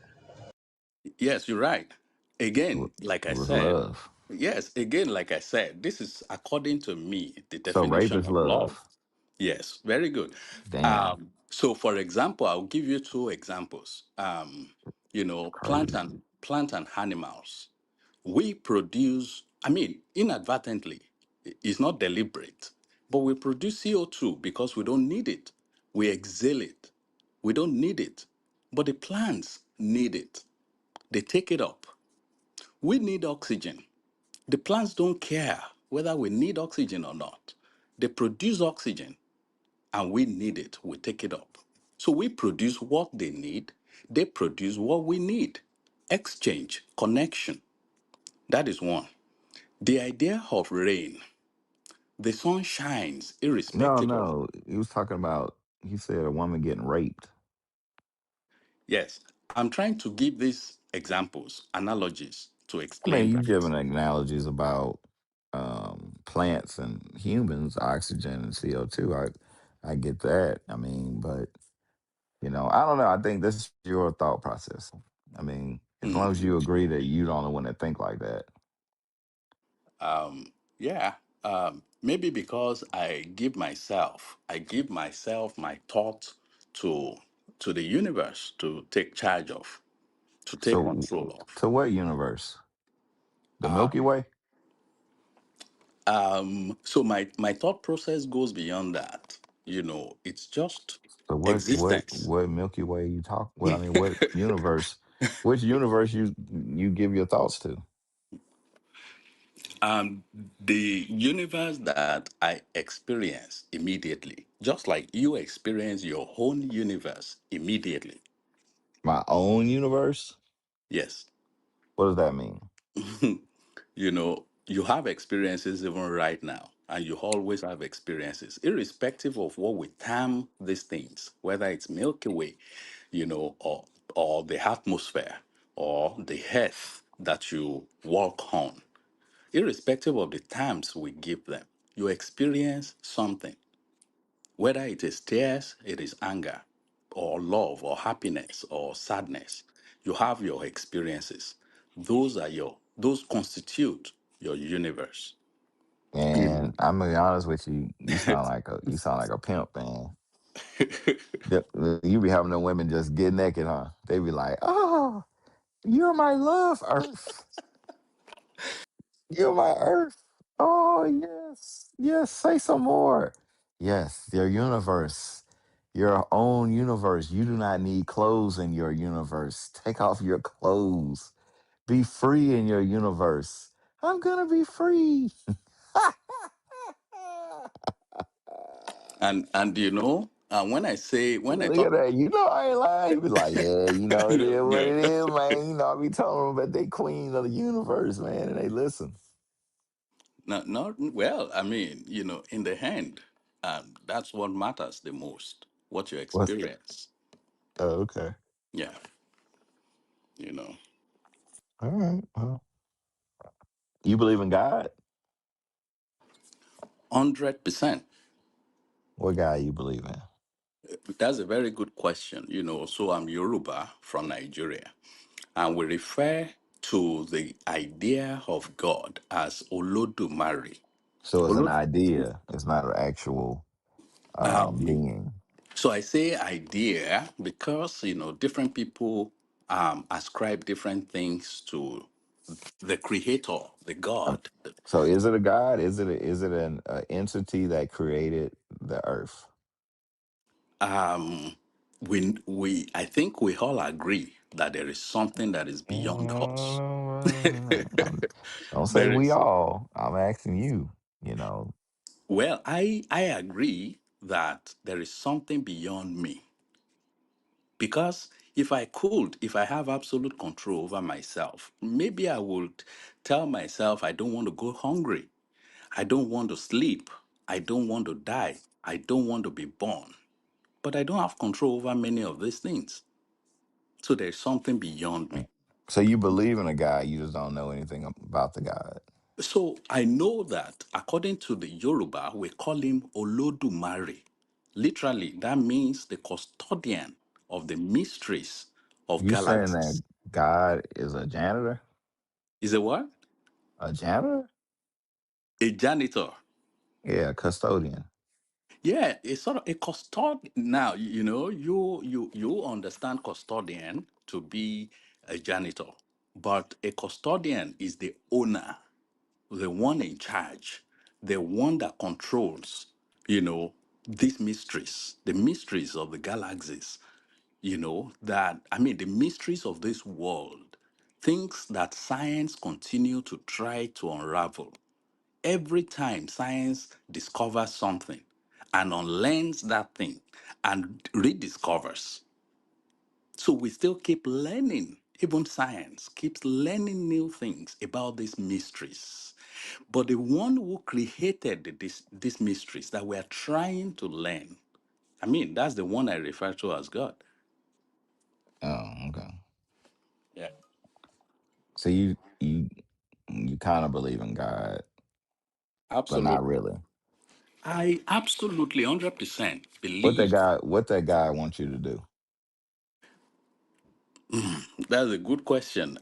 Yes, you're right. It Again, like I was said, love. yes, again, like I said, this is according to me, the So rape definition is of love. love. Yes, very good. Damn, So for example, I'll give you two examples. Plant crazy. and animals. We produce, I mean, inadvertently, it's not deliberate, but we produce CO2 because we don't need it. We exhale it. We don't need it. But the plants need it. They take it up. We need oxygen. The plants don't care whether we need oxygen or not. They produce oxygen and we need it. We take it up. So we produce what they need. They produce what we need. Exchange, connection. That is one. The idea of rain. The sun shines No, irrespective of. no, he was talking about. He said a woman getting raped. Yes, I'm trying to give these examples, analogies to I mean, explain you that. giving analogies about plants and humans, oxygen and CO2. I get that. I mean, but I don't know. I think this is your thought process. I mean, as long as Mhm. you agree that you don't want to think like that. Yeah, maybe because I give myself my thoughts to the universe to take charge of, to take So, control of. to what universe? The Milky Um, Way? so my thought process goes beyond that. It's just So what existence. what Milky Way you talk? Well, I mean, what universe? Which universe you give your thoughts to? The universe that I experience immediately, just like you experience your own universe immediately. My own universe? Yes. What does that mean? You have experiences even right now, and you always have experiences, irrespective of what we term these things, whether it's Milky Way, or the atmosphere, or the earth that you walk on. Irrespective of the terms we give them, you experience something, whether it is tears, it is anger, or love, or happiness, or sadness. You have your experiences. Those constitute your universe. And I'm gonna be honest with you. You sound like a pimp, man. You be having the women just get naked, huh? They be like, "Oh, you're my love, Earth. You're my Earth. Oh yes, yes. Say some more. Yes, your universe, your own universe. You do not need clothes in your universe. Take off your clothes. Be free in your universe. I'm gonna be free." And when I Look at talk that. I ain't lying. He be like, yeah, it is what it good. is, man. I be telling them about they queen of the universe, man, and they listen. Not well. I mean, in the end, that's what matters the most. what you What's experience. oh, okay. Yeah, you know, All right. Well, you believe in God? 100%. What God you believe in? That's a very good question. So I'm Yoruba from Nigeria, and we refer to the idea of God as Olodumare. So it's an Olod- idea. It's not an actual um, being. so I say idea because, different people ascribe different things to the creator, the Uh, God. So is it a God? Is it an entity that created the earth? Um, I think we all agree that there is something that is beyond us. Don't say There we is. all. I'm asking you. You know. Well, I agree that there is something beyond me because if I have absolute control over myself, maybe I would tell myself I don't want to go hungry, I don't want to sleep, I don't want to die, I don't want to be born. But I don't have control over many of these things. So there's something beyond me. So you believe in a God, you just don't know anything about the God. So I know that according to the Yoruba, we call him Olodumare. Literally, that means the custodian of the mysteries of You saying that galaxies. God is a janitor? Is a what? A janitor? A janitor. Yeah, a custodian. Yeah, it's sort of a custodian. Now, you understand custodian to be a janitor, but a custodian is the owner, the one in charge, the one that controls, these mysteries, the mysteries of the galaxies, the mysteries of this world, things that science continue to try to unravel. Every time science discovers something and unlearns that thing and rediscovers, so we still keep learning. Even science keeps learning new things about these mysteries. But the one who created these mysteries that we are trying to learn, that's the one I refer to as God. Oh, okay. Yeah. So you kind of believe in God, but not Absolutely. really. I absolutely 100% What that believe. guy what that guy wants you to do? That's a good question.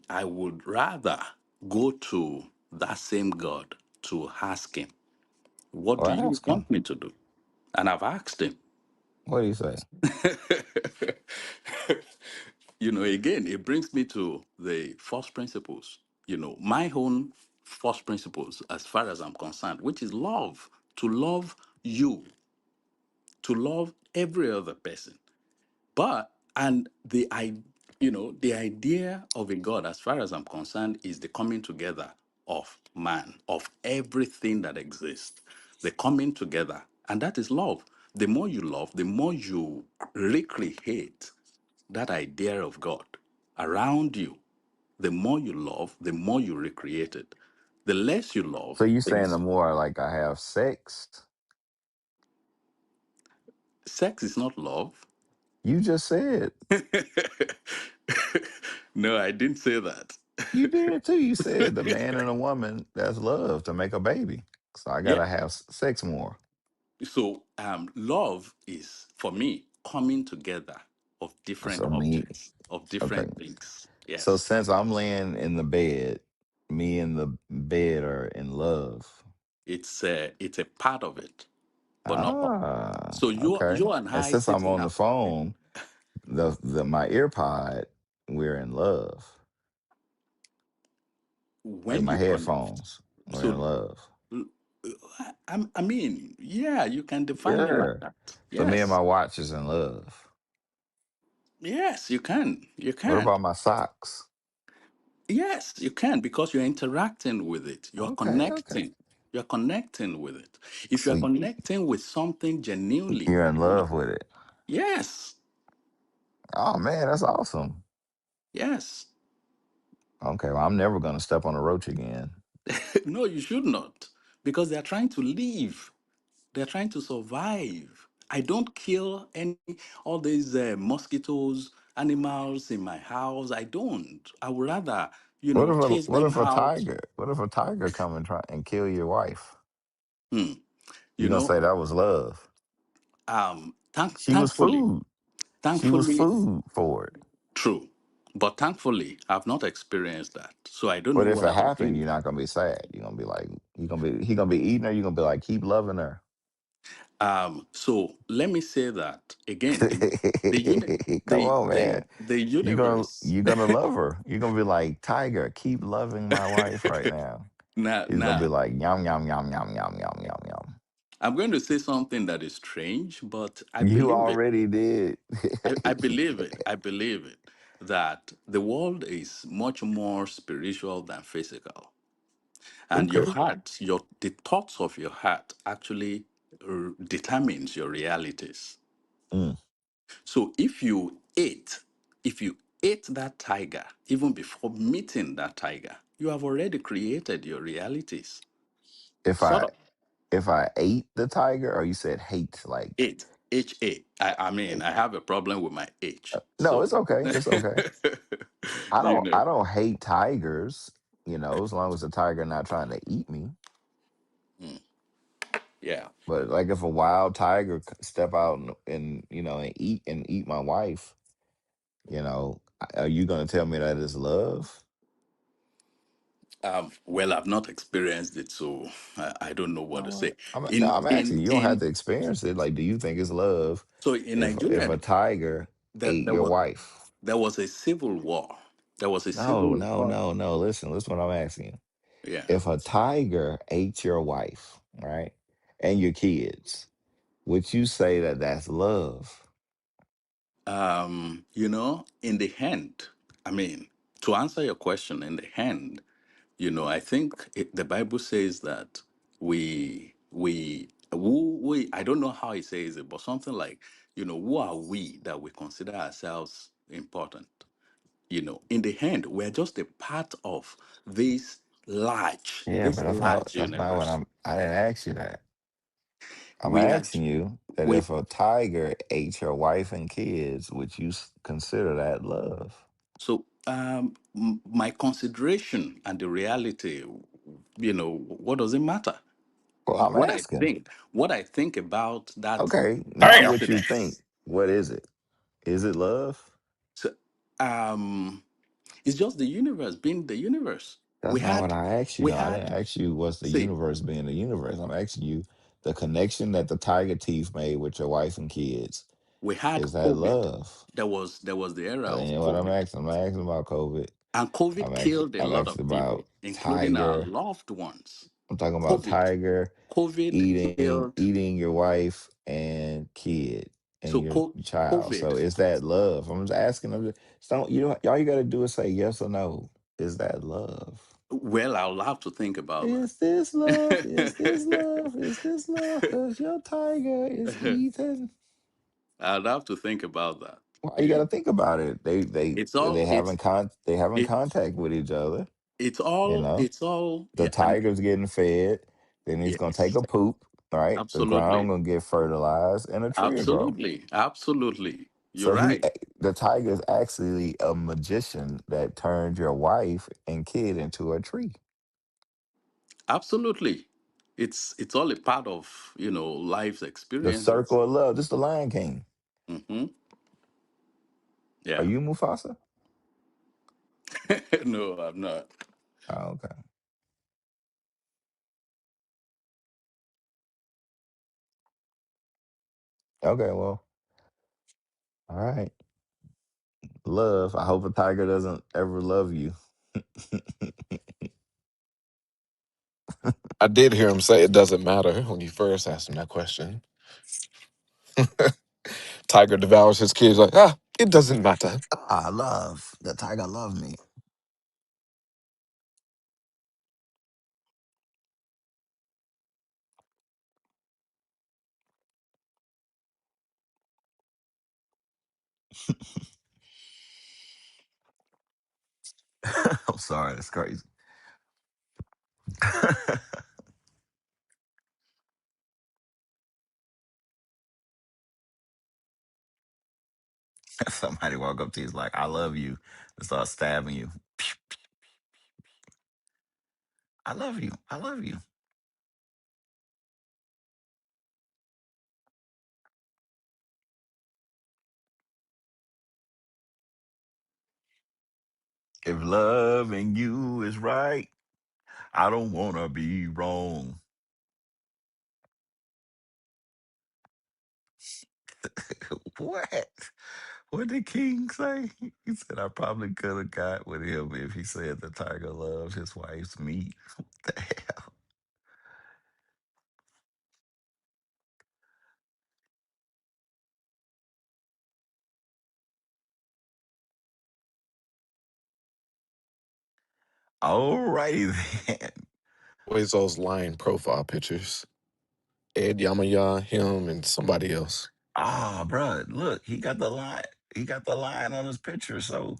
I would rather go to that same God to ask him, what do Or you ask him. want me to do? And I've asked him. What do you say? Again, it brings me to the first principles. My own first principles, as far as I'm concerned, which is love. To love you, to love every other person. But and the idea of a God, as far as I'm concerned, is the coming together of man, of everything that exists. The coming together, and that is love. The more you love, the more you recreate that idea of God around you. The more you love, the more you recreate it. The less you So love, you saying the more like I have sex? sex is not love. You just said No, I didn't say that. you did too. You said the man and a woman that's love to make a baby. So I Yeah. gotta have sex more. So love is for me coming together of different So me, objects, of okay. different things. So Yes. since I'm laying in the bed, me and the bed are in love. It's a part of it, but not all. Ah, So you okay. you and And I since I'm sitting on the up phone, the my ear pod, we're in love. Like when my you connect. headphones, we're in So love. yeah, you can define it like Yeah. that. So me and Yes. my watch is in love. Yes, you can. You What can. about my socks? Yes, you can because you're interacting with it. You're Okay, okay. connecting. You're connecting with it. If So you're connecting with something genuinely, you're in love with it. yes, Oh man, that's awesome. yes. Okay, well, I'm never gonna step on a roach again. No, you should not because they're trying to live. They're trying to survive. I don't kill any all these mosquitoes, animals in my house. I don't. I would rather, chase What them if a out. tiger? What if a tiger come and try and kill your wife? Hmm. You You gonna know, say that was love? She was thankfully, food. She was thankfully, food for it. true. But thankfully, I've not experienced that. So I don't But know if what it I would happened, do. you're not gonna be sad. You're gonna be like, he gonna be eating her. You're gonna be like, keep loving her. So let me say that again. The uni- Come on, man. the universe. You gonna love her. You're gonna be like, Tiger, keep loving my wife right now. Now, He's gonna be now, like, yum yum yum yum yum yum yum yum. I'm going to say something that is strange, but I You believe it. already did. I believe it. I believe it. That the world is much more spiritual than physical, and your Okay. heart, the thoughts of your heart, actually determines your realities. Mm. So if you ate that tiger, even before meeting that tiger, you have already created your realities. If Sort I of. if I ate the tiger, or you said hate, like H H-A. I mean, I have a problem with my H. no, So, it's okay. It's okay. you know, I don't hate tigers, as long as the tiger not trying to eat me. mm, yeah. But like if a wild tiger step out and eat my wife, are you gonna tell me that is love? Well, I've not experienced it, so I don't know what to say. No, In I'm asking in you. You don't have in to experience it. Like, do you think it's love so in if Nigeria, a tiger that ate your wife? there was a civil war. There was a No, civil no, war. no, no. Listen what I'm asking you. Yeah. If a tiger ate your wife, right, and your kids, would you say that that's love? In the hand, I mean, to answer your question, in the hand, I think the Bible says that I don't know how it says it, but something like, who are we that we consider ourselves important? In the hand, we're just a part of this Yeah, this but large that's not what universe. I didn't ask you that. I'm We are, asking you that we, if a tiger ate your wife and kids, would you consider that love? so my consideration and the reality, what does it matter? Well, I'm asking. What I think about that Okay, not Damn. what you think. incident. What is it? Is it love? So um, it's just the universe being the universe. That's We not what had, I asked you. we No, I had, didn't ask you what's the see, universe being the universe. I'm asking you the connection that the tiger teeth made with your wife and kids. we had Is that COVID. love? There was the era That of ain't what I'm COVID, asking. I'm not asking about COVID. and COVID killed a I'm lot asking of people, about including our tiger. loved ones. I'm talking about COVID, tiger COVID eating killed. eating your wife and kid and So your child. So COVID. is that love? I'm just asking them. So all you got to do is say yes or no. Is that love? Well, I'll have to think about Is this love? Is this that. love? Is this love? Cause your tiger is eating. I'll have to think about that. Why you got You, to think about it? it's all, They having it, contact with each other. it's all. The Yeah, and tiger's getting fed. Then he's gonna take yes, a poop. Right, the ground absolutely, gonna get fertilized, and a tree will grow. absolutely. You're So right. the tiger is actually a magician that turned your wife and kid into a tree. Absolutely. It's all a part of, life's The experiences. circle of love. This is the Lion King. Hmm. Are Yeah. you Mufasa? No, I'm not. Oh, okay. Okay, well, all right. Love. I hope a tiger doesn't ever love you. I did hear him say it doesn't matter when you first asked him that question. Tiger devours his kids like, it doesn't matter. I love the tiger. Love me. I'm sorry. That's crazy. Somebody walk up to you, is like, "I love you," and start stabbing you. I love you. I love you. If loving you is right, I don't wanna be wrong. What? What did King say? He said I probably could have got with him if he said the tiger loves his wife's meat. What the hell? Alrighty then. Always those lying profile pictures. Ed Yamaya, him, and somebody else. Ah, bro, look, he got the line. He got the line on his picture. So,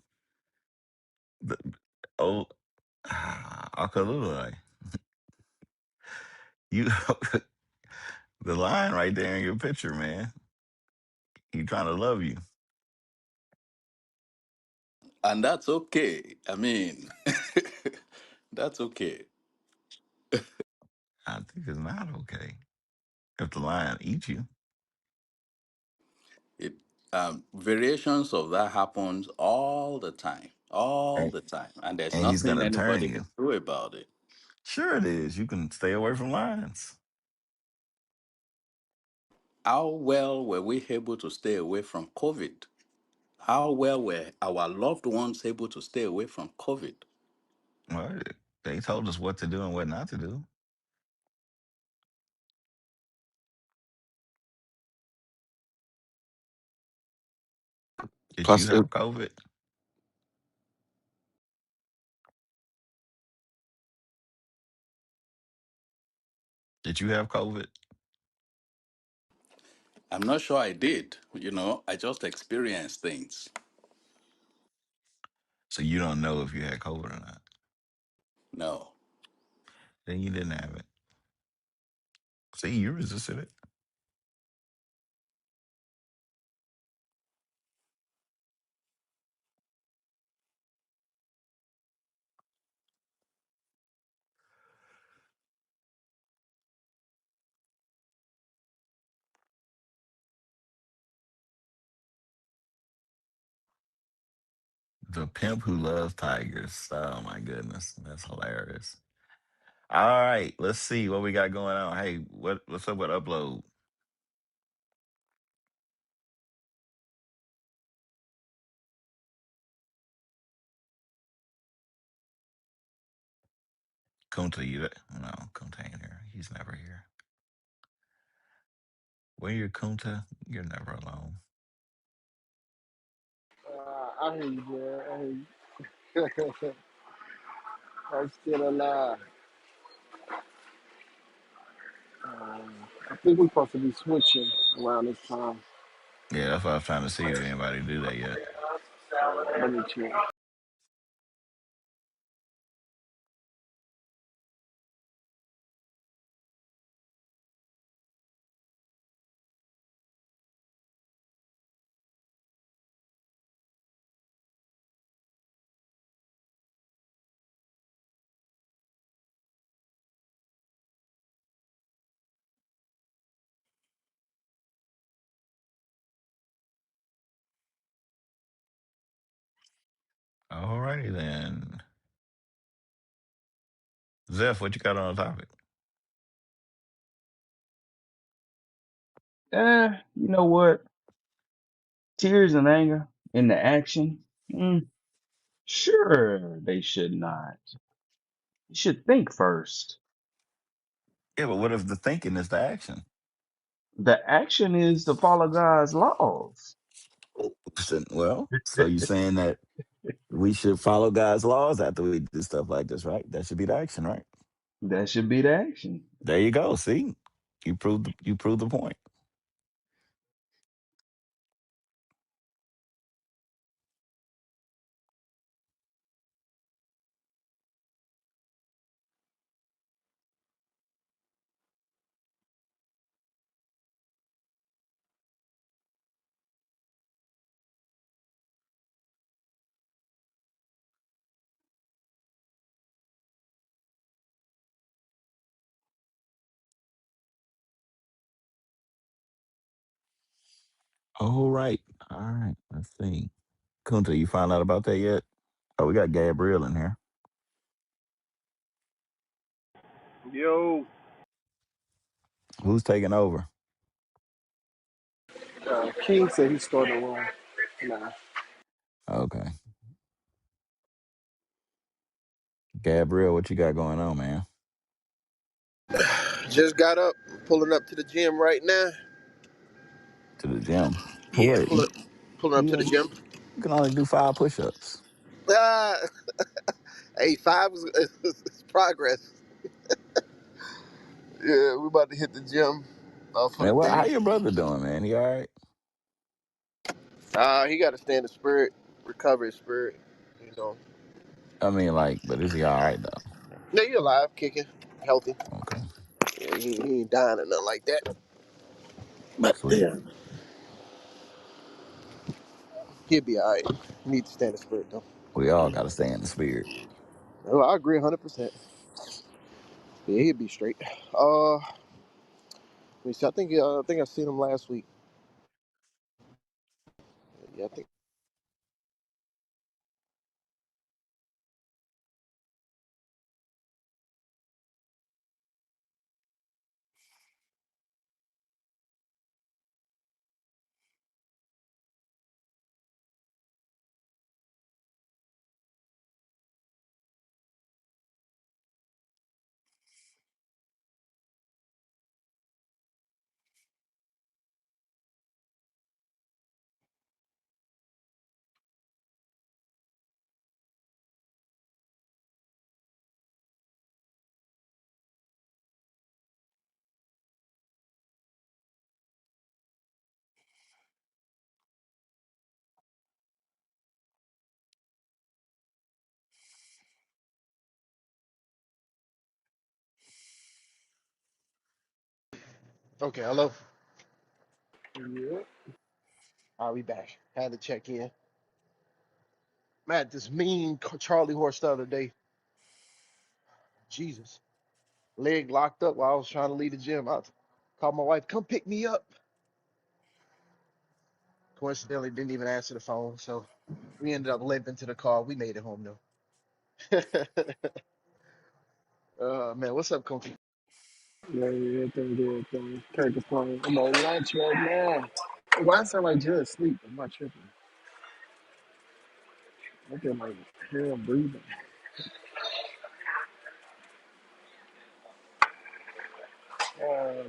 the, oh, Akalula, you the line right there in your picture, man. He trying to love you. And that's okay. I mean, that's okay. I think it's not okay if the lion eats you, It Variations of that happens all and, the time, and there's and he's nothing gonna turn anybody you. can do about it. Sure, it is. You can stay away from lions. How well were we able to stay away from COVID? How well were our loved ones able to stay away from COVID? Well, they told us what to do and what not to do. Did you Plus, have COVID? Did you have COVID? I'm not sure I did. I just experienced things. So you don't know if you had COVID or not. No. Then you didn't have it. See, you resisted it. The pimp who loves tigers. Oh my goodness, that's hilarious. All right, let's see what we got going on. Hey, what's up with upload? Kunta, you there? No, Kunta ain't here. He's never here. When you're Kunta, you're never alone. I hear you, man. I hear you. I'm still alive. I think we're supposed to be switching around this time. Yeah, that's what I was trying to see if anybody do that yet. Let me check. All righty then. Zeph, what you got on the topic? You know what? Tears and anger in the action. Sure, they should not. You should think first. Yeah, but what if the thinking is the action? The action is to follow God's laws. Well, so you saying that we should follow God's laws after we do stuff like this, right? That should be the action, right? That should be the action. There you go. See, you proved the point. All right. All right. Let's see. Kunta, you found out about that yet? Oh, we got Gabrielle in here. Yo, Who's taking over? King said he started wrong. Nah. Okay. Gabrielle, what you got going on, man? just got up, pulling up to the gym right now. To the gym. For Yeah, what? pulling up to You the ain't, gym. you can only do 5 push-ups. Ah, hey, five is progress. Yeah, we about to hit the gym for the Man, what? How day. your brother doing, man? He all right? He got to stay in the spirit, recover his spirit. You know, I mean, like, but is he all right though? yeah, he alive, kicking, healthy. Okay, Yeah, he ain't dying or nothing like that. But sweet. yeah, he'll be all right. He needs to stay in the spirit though. We all got to stay in the spirit. Oh, I agree 100%. Yeah, he'll be straight. Let me see. I think I seen him last week. Yeah, I think. Okay, hello. Yeah. I'll be back. Had to check in. Man, this mean Charlie horse the other day. Jesus. Leg locked up while I was trying to leave the gym. I called my wife, come pick me up. Coincidentally, didn't even answer the phone. So we ended up limping to the car. We made it home though. Man, what's up, Coach? Yeah, everything good, thing. Can't complain. I'm on lunch right now. Why I sound like just sleep? I'm not tripping. I feel like hell breathing. Uh,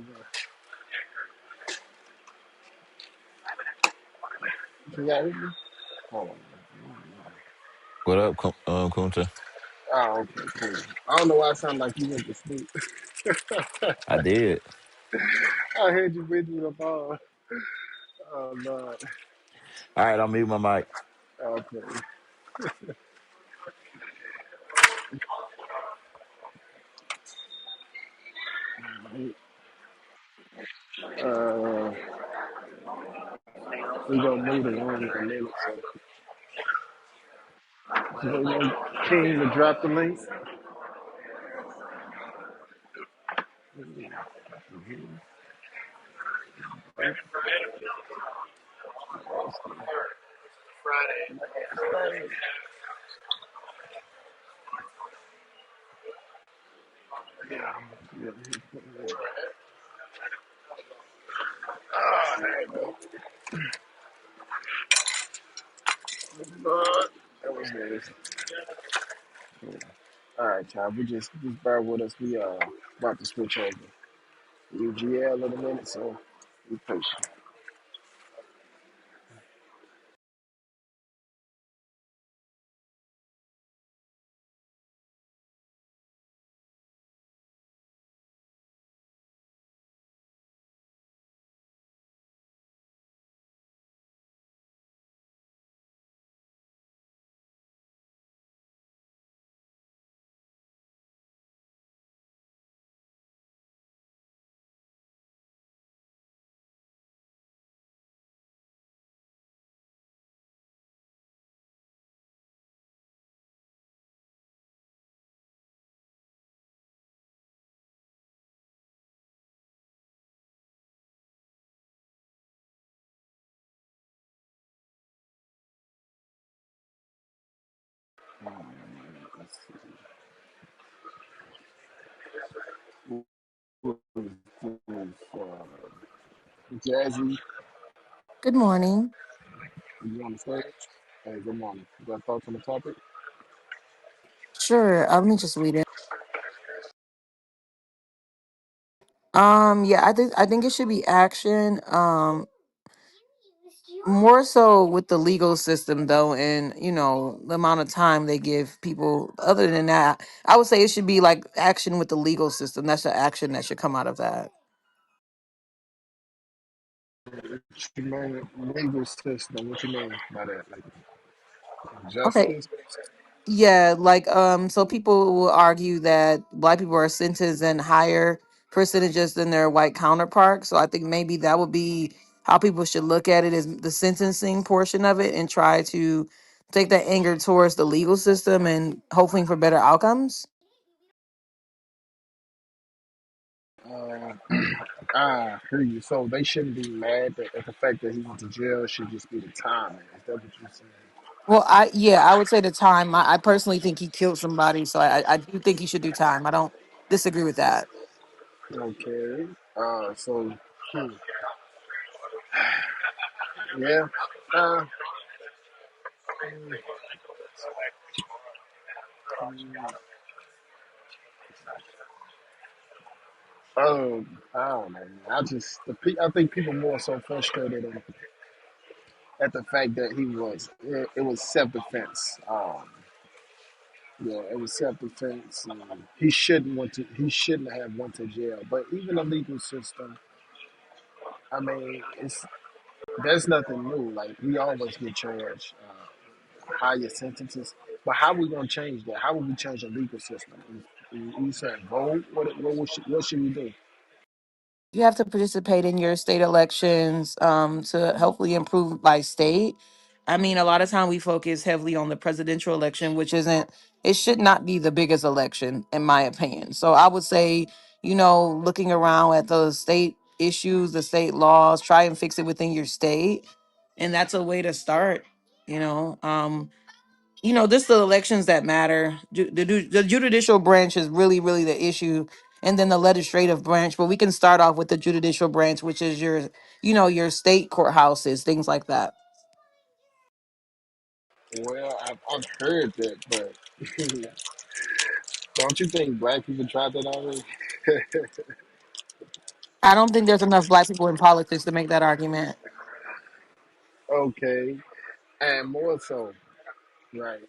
can y'all hear me? Hold on. What up, Kunta? Oh, okay, cool. I don't know why I sound like you went to sleep. I did. I heard you breathing the phone. Oh, Lord. All right, I'll mute my mic. Okay. Uh, we gonna move the room in a minute, so we gonna King to drop the link. That was nice. All right, y'all. We just bear with us. We about to switch over UGL in a minute, so be patient. Let's see. What is this? Jazzy, Good morning. you on the stage? Hey, good morning. You got thoughts on the topic? Sure. Let me just read it. Yeah, I think it should be action. More so with the legal system though, and the amount of time they give people. Other than that, I would say it should be like action with the legal system. That's the action that should come out of that. What you mean legal system? What you mean by that? Like Okay. justice? Yeah, like so people will argue that black people are sentenced in higher percentages than their white counterparts. So I think maybe that would be how people should look at it, is the sentencing portion of it, and try to take that anger towards the legal system and hoping for better outcomes. Uh, I hear you. So they shouldn't be mad at the fact that he went to jail. It should just be the timing. Is that what you're saying? Well, I would say the time. I personally think he killed somebody, so I do think he should do time. I don't disagree with that. Okay. So, hmm, yeah. Uh, I don't know. Man. I think people more so frustrated at the fact that it was self defense. Yeah, it was self defense. He shouldn't have went to jail. But even the legal system, I mean, it's there's nothing new. Like we always get charged higher sentences. But how we gonna change that? How will we change the legal system? You saying vote? What should we do? You have to participate in your state elections to hopefully improve by state. I mean, a lot of time we focus heavily on the presidential election, which isn't, it should not be the biggest election, in my opinion. So I would say, looking around at the state issues, the state laws, try and fix it within your state. And that's a way to start, you know. This the elections that matter. The judicial branch is really, really the issue, and then the legislative branch. But we can start off with the judicial branch, which is your state courthouses, things like that. Well, I've heard that, but don't you think black people tried that already? I don't think there's enough black people in politics to make that argument. Okay, and more so, right?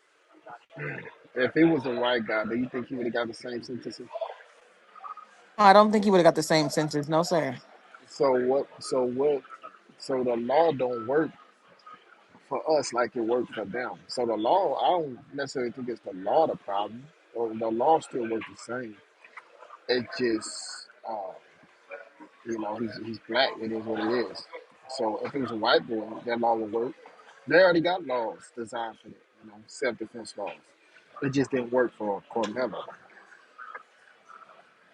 If he was a white guy, do you think he would have got the same sentences? I don't think he would have got the same sentence. No, sir. So what? So what? So the law don't work for us like it worked for them. So the law, I don't necessarily think it's the law the problem. Or the law still works the same. It just, he's black. It is what it is. So if it was a white boy, that law would work. They already got laws designed for that, self defense laws. It just didn't work for Carmelo.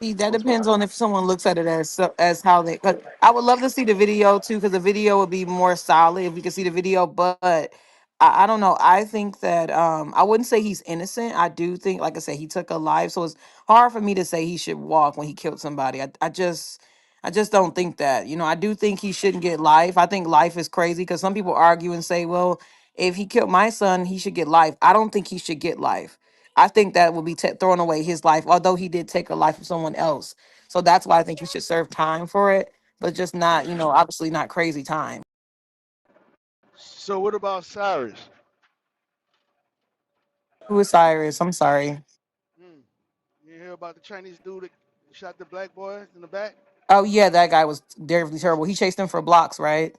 See, that That's what I depends on if someone looks at it as how they. Cause I would love to see the video too, because the video would be more solid if we could see the video. But I don't know. I think that I wouldn't say he's innocent. I do think, like I said, he took a life, so it's hard for me to say he should walk when he killed somebody. I just don't think that. I do think he shouldn't get life. I think life is crazy because some people argue and say, well, if he killed my son, he should get life. I don't think he should get life. I think that would be throwing away his life, although he did take a life of someone else. So that's why I think he should serve time for it, but just not, obviously not crazy time. So what about Cyrus? Who is Cyrus? I'm sorry. Hmm. You hear about the Chinese dude that shot the black boy in the back? Oh yeah, that guy was terribly terrible. He chased him for blocks, right?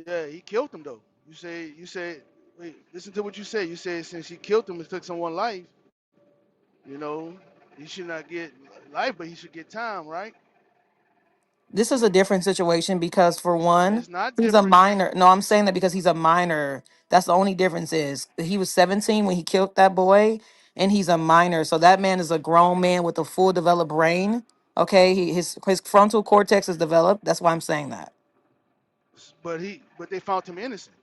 Yeah, he killed him though. You said, wait, listen to what you said. You said since he killed him and took someone's life, you know, he should not get life, but he should get time, right? This is a different situation because for one, It's not he's a different. minor. No, I'm saying that because he's a minor. That's the only difference is he was 17 when he killed that boy, and he's a minor. So that man is a grown man with a full developed brain. Okay, his frontal cortex is developed. That's why I'm saying that. But they found him innocent.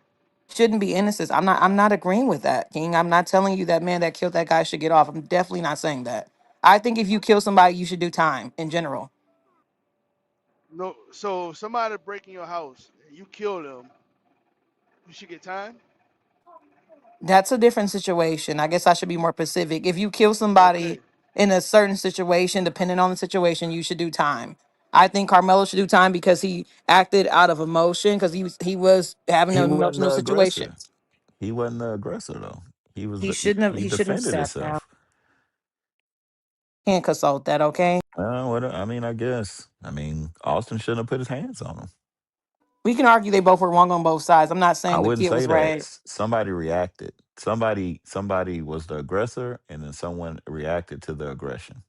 Shouldn't be innocent. I'm not agreeing with that, King. I'm not telling you that man that killed that guy should get off. I'm definitely not saying that. I think if you kill somebody, you should do time in general. No, so somebody break in your house and you kill them, you should get time. That's a different situation. I guess I should be more specific. If you kill Okay. somebody in a certain situation, depending on the situation, you should do time. I think Carmelo should do time because he acted out of emotion because he was having He an wasn't emotional the situation. aggressor. He wasn't the aggressor though. He was He the shouldn't have. he He shouldn't have defended stepped down. himself. Can't consult that. Okay. What I mean, I guess. I mean, Austin shouldn't have put his hands on him. We can argue they both were wrong on both sides. I'm not I saying the wouldn't kid say was that. right. Somebody reacted. Somebody was the aggressor, and then someone reacted to the aggression.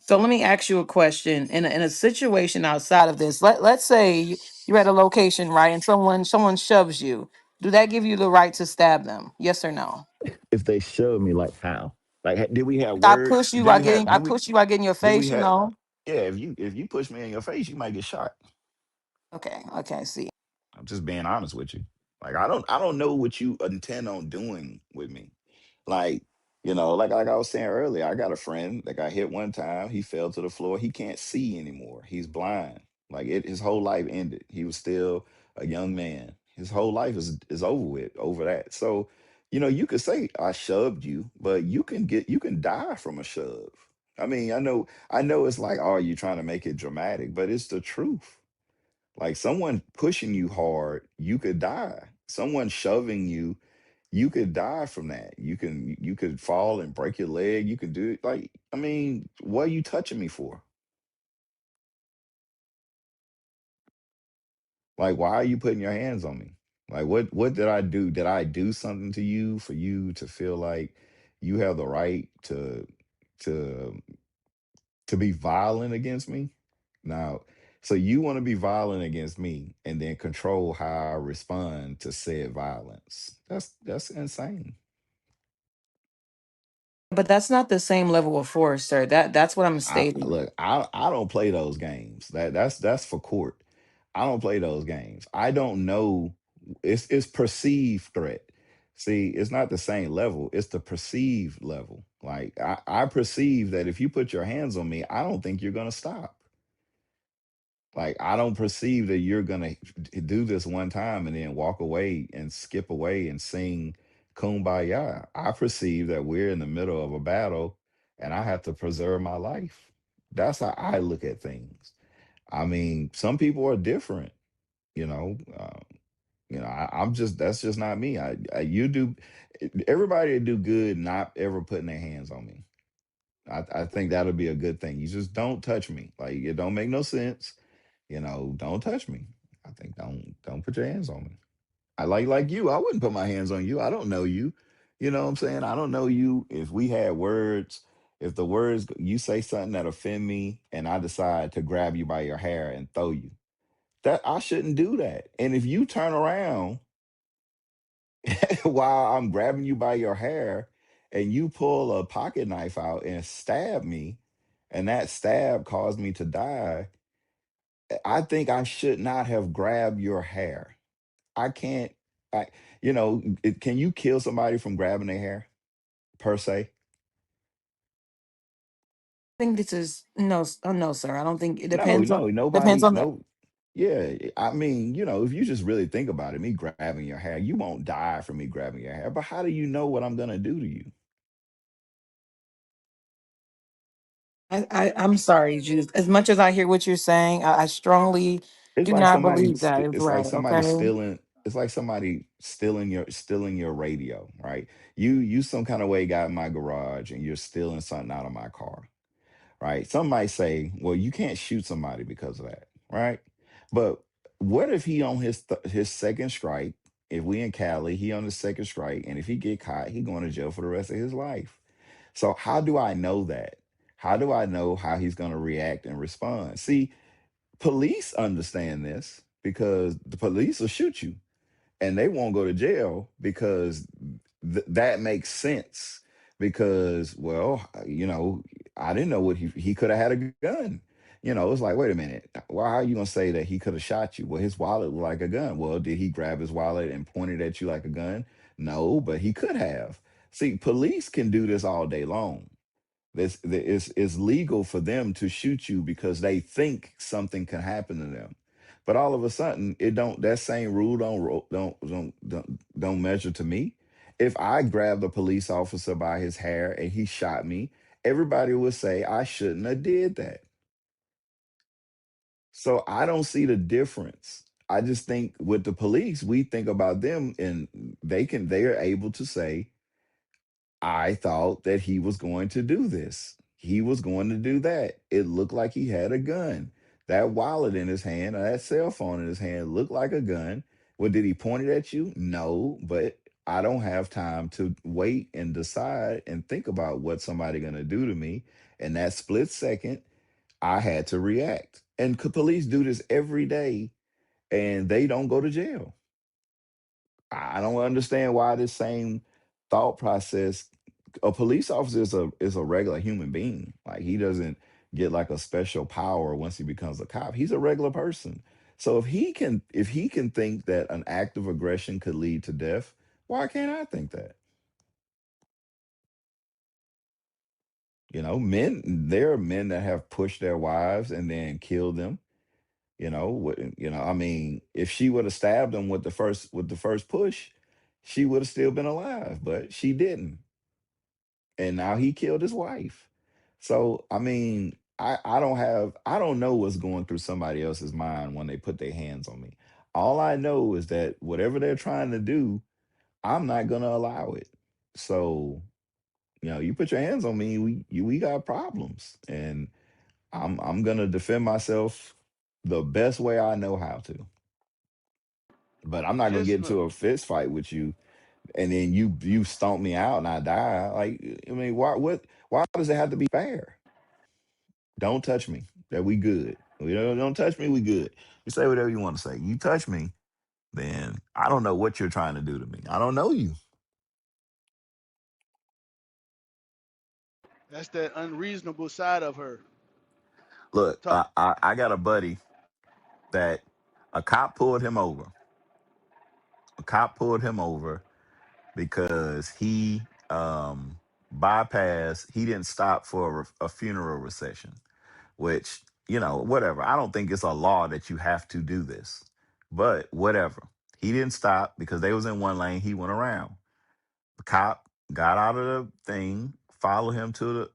So let me ask you a question. In a situation outside of this, let's say you're at a location, right, and someone shoves you. Do that give you the right to stab them? Yes or no? If they showed me, like, how, like, did we have I words? push you, I get in, I push you, I get in your Do we face, you have? know. Yeah, if you push me in your face, you might get shot. Okay, okay, see. I'm just being honest with you. Like, I don't know what you intend on doing with me. Like, like I was saying earlier, I got a friend that got hit one time. He fell to the floor. He can't see anymore. He's blind. Like, his whole life ended. He was still a young man. His whole life is over with over that. So, you could say I shoved you, but you can die from a shove. I mean, I know it's like, oh, you're trying to make it dramatic, but it's the truth. Like, someone pushing you hard, you could die. Someone shoving you, you could die from that. You could fall and break your leg. You could do it. Like, I mean, what are you touching me for? Like, why are you putting your hands on me? Like, what did I do? Did I do something to you for you to feel like you have the right to to be violent against me? Now, so you want to be violent against me and then control how I respond to said violence. That's insane. But that's not the same level of force, sir. That's what I'm I stating. look, I don't play those games. That's for court. I don't play those games. I don't know. It's perceived threat. See, it's not the same level. It's the perceived level. Like, I perceive that if you put your hands on me, I don't think you're gonna stop. Like, I don't perceive that you're gonna do this one time and then walk away and skip away and sing Kumbaya. I perceive that we're in the middle of a battle and I have to preserve my life. That's how I look at things. I mean, some people are different, you know. I'm just that's just not me. You do everybody do good not ever putting their hands on me. I think that'll be a good thing. You just don't touch me. Like, it don't make no sense. Don't touch me. I think don't put your hands on me. I like you. I wouldn't put my hands on you. I don't know you. You know what I'm saying? I don't know you. If we had words, if the words you say something that offend me and I decide to grab you by your hair and throw you, that I shouldn't do that. And if you turn around while I'm grabbing you by your hair and you pull a pocket knife out and stab me, and that stab caused me to die, I think I should not have grabbed your hair. I can't. I, can you kill somebody from grabbing their hair per se? I think this is no, oh no, sir. I don't think it No, depends on no, depends nobody, on the. no. Yeah, I mean, if you just really think about it, me grabbing your hair, you won't die from me grabbing your hair. But how do you know what I'm gonna do to you? I'm sorry, Jude. As much as I hear what you're saying, I strongly It's do like not somebody. believe that is It's like right. somebody Okay. stealing. It's like somebody stealing your radio, right? You some kind of way got in my garage and you're stealing something out of my car, right? Some might say, well, you can't shoot somebody because of that, right? But what if he on his second strike? If we in Cali, he on his second strike, and if he get caught, he going to jail for the rest of his life. So how do I know that? How do I know how he's going to react and respond? See, police understand this because the police will shoot you and they won't go to jail because that makes sense because, well, I didn't know what he could have had a gun. It's like, wait a minute, why are you gonna say that he could have shot you? Well, his wallet looked like a gun. Well, did he grab his wallet and point it at you like a gun? No, but he could have. See, police can do this all day long. It's legal for them to shoot you because they think something can happen to them. But all of a sudden, it don't. That same rule don't measure to me. If I grabbed a police officer by his hair and he shot me, everybody would say I shouldn't have did that. So I don't see the difference. I just think with the police, we think about them and they are able to say, I thought that he was going to do this. He was going to do that. It looked like he had a gun. That wallet in his hand or that cell phone in his hand looked like a gun. Well, did he point it at you? No, but I don't have time to wait and decide and think about what somebody going to do to me. And that split second, I had to react. And police do this every day and they don't go to jail. I don't understand why this same thought process. A police officer is a regular human being. Like he doesn't get like a special power once he becomes a cop. He's a regular person. So if he can think that an act of aggression could lead to death, why can't I think that? There are men that have pushed their wives and then killed them. I mean, if she would have stabbed him with the first push, she would have still been alive, but she didn't. And now he killed his wife. So, I mean, I don't know what's going through somebody else's mind when they put their hands on me. All I know is that whatever they're trying to do, I'm not going to allow it. So, you put your hands on me, we got problems. And I'm going to defend myself the best way I know how to. But I'm not going to get Just into look, a fist fight with you and then you stomp me out and I die. Like, I mean, why does it have to be fair? Don't touch me. That we good. We don't touch me, we good. You say whatever you want to say. You touch me, then I don't know what you're trying to do to me. I don't know you. that's that unreasonable side of her. Look, Talk. I got a buddy that a cop pulled him over. A cop pulled him over because he bypassed, he didn't stop for a funeral recession, which, whatever. I don't think it's a law that you have to do this, but whatever. He didn't stop because they was in one lane. He went around. The cop got out of the thing, followed him to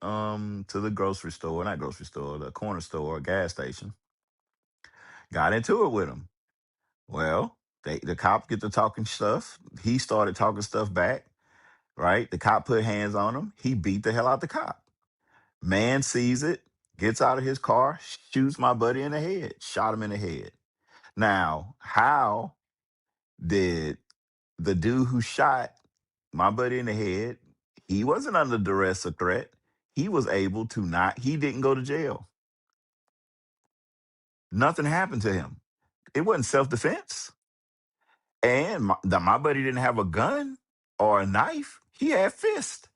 the grocery store, not grocery store, the corner store, gas station, got into it with him. Well, the cop get to talking stuff. He started talking stuff back, right? The cop put hands on him. He beat the hell out the cop. Man sees it, gets out of his car, shoots my buddy in the head, shot him in the head. Now, how did the dude who shot my buddy in the head, he wasn't under duress or threat. He was able to not, he didn't go to jail. Nothing happened to him. It wasn't self defense. And my buddy didn't have a gun or a knife, he had fist.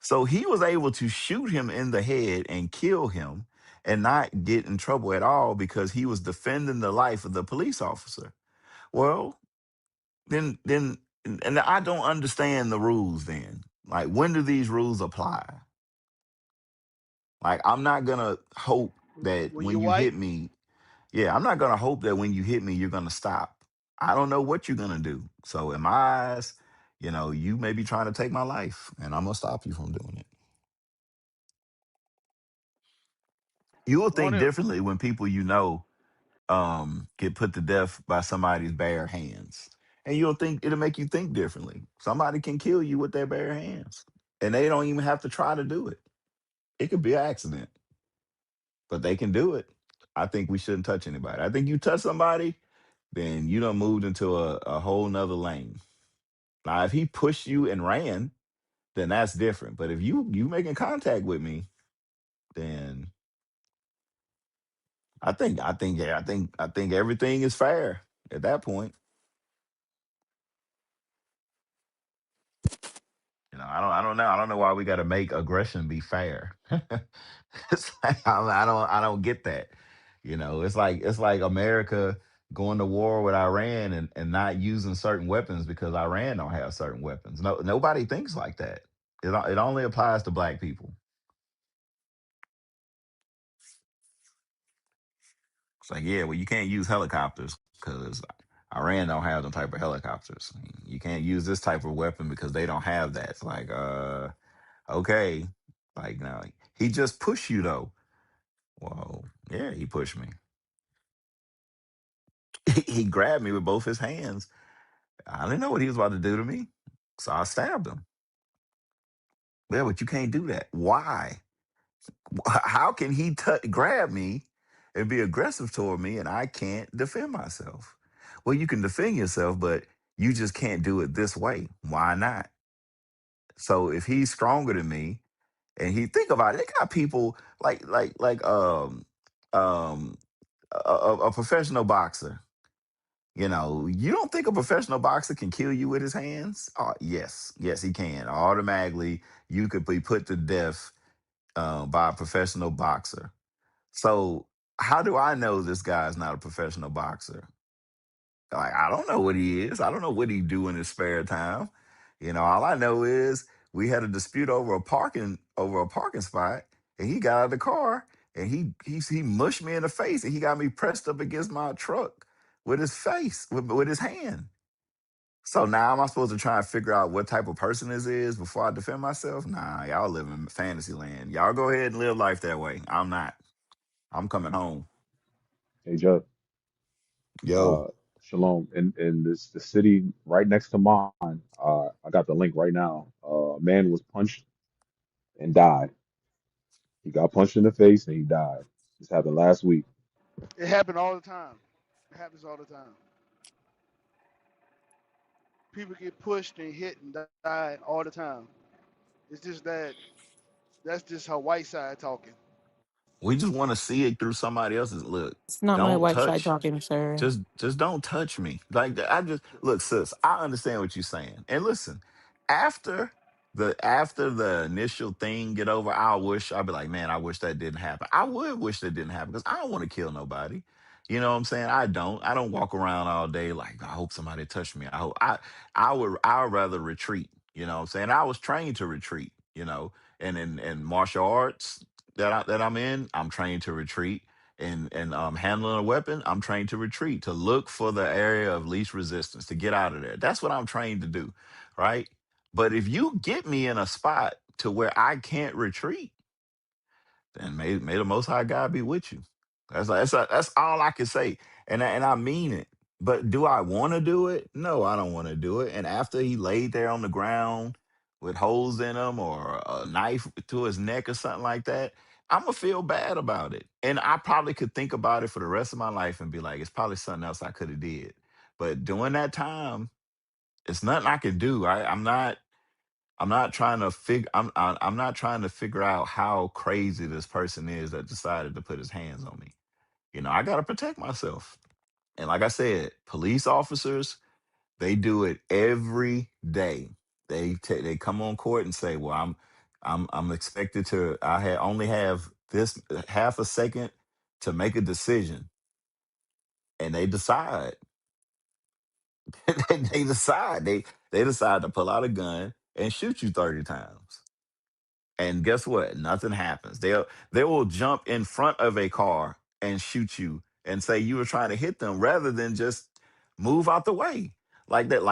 So he was able to shoot him in the head and kill him and not get in trouble at all because he was defending the life of the police officer. Well, then and I don't understand the rules then. Like when do these rules apply? Like I'm not gonna hope that When when you're you white, hit me, yeah, I'm not gonna hope that when you hit me you're gonna stop. I don't know what you're gonna do. So in my eyes, you may be trying to take my life and I'm gonna stop you from doing it. You will think only differently when people get put to death by somebody's bare hands. And you'll think it'll make you think differently. Somebody can kill you with their bare hands. And they don't even have to try to do it. It could be an accident, but they can do it. I think we shouldn't touch anybody. I think you touch somebody, then you done moved into a whole nother lane. Now, if he pushed you and ran, then that's different. But if you making contact with me, then I think everything is fair at that point. I don't know. I don't know why we got to make aggression be fair. It's like, I don't get that. It's like America going to war with Iran and not using certain weapons because Iran don't have certain weapons. No, nobody thinks like that. It only applies to black people. It's like, yeah, well, you can't use helicopters because Iran don't have them type of helicopters. You can't use this type of weapon because they don't have that. It's like, okay, like now he just pushed you though. Well, yeah, he pushed me. He grabbed me with both his hands. I didn't know what he was about to do to me, so I stabbed him. Yeah, but you can't do that. Why? How can he grab me and be aggressive toward me, and I can't defend myself? Well, you can defend yourself, but you just can't do it this way. Why not? So if he's stronger than me, and he think about it, they got people um a professional boxer. You don't think a professional boxer can kill you with his hands? Yes, yes, he can. Automatically, you could be put to death by a professional boxer. So, how do I know this guy's not a professional boxer? Like, I don't know what he is. I don't know what he do in his spare time. All I know is we had a dispute over a parking spot, and he got out of the car and he mushed me in the face, and he got me pressed up against my truck with his face with his hand. So now am I supposed to try and figure out what type of person this is before I defend myself? Nah, y'all live in fantasy land. Y'all go ahead and live life that way. I'm not. I'm coming home. Hey, Joe, Yo, uh, Shalom. In this the city right next to mine, I got the link right now. A man was punched and died. He got punched in the face and he died. This happened last week. It happened all the time. It happens all the time. People get pushed and hit and die all the time. It's just that that's just her white side talking. we just want to see it through somebody else's look. It's not my Don't white side touch. talking, sir. Just don't touch me. Like I just look, sis. I understand what you're saying. And listen, after after the initial thing get over, I'll be like, man, I wish that didn't happen. I would wish that didn't happen because I don't want to kill nobody. You know what I'm saying? I don't walk around all day like I hope somebody touched me. I would rather retreat. You know what I'm saying? I was trained to retreat, and in martial arts that I'm in, I'm trained to retreat and handling a weapon, I'm trained to retreat, to look for the area of least resistance, to get out of there. That's what I'm trained to do, right? But if you get me in a spot to where I can't retreat, then may the Most High God be with you. That's all I can say, and I mean it. But do I want to do it? No, I don't want to do it. And after he laid there on the ground with holes in him or a knife to his neck or something like that, I'm gonna feel bad about it. And I probably could think about it for the rest of my life and be like, it's probably something else I could have did. But during that time, it's nothing I can do. I'm not trying to I'm not trying to figure out how crazy this person is that decided to put his hands on me. I got to protect myself. And like I said, police officers, they do it every day. They come on court and say, "Well, I'm expected to only have this half a second to make a decision." And they decide. They decide to pull out a gun and shoot you 30 times. And guess what? Nothing happens. They will jump in front of a car and shoot you and say you were trying to hit them rather than just move out the way. Like that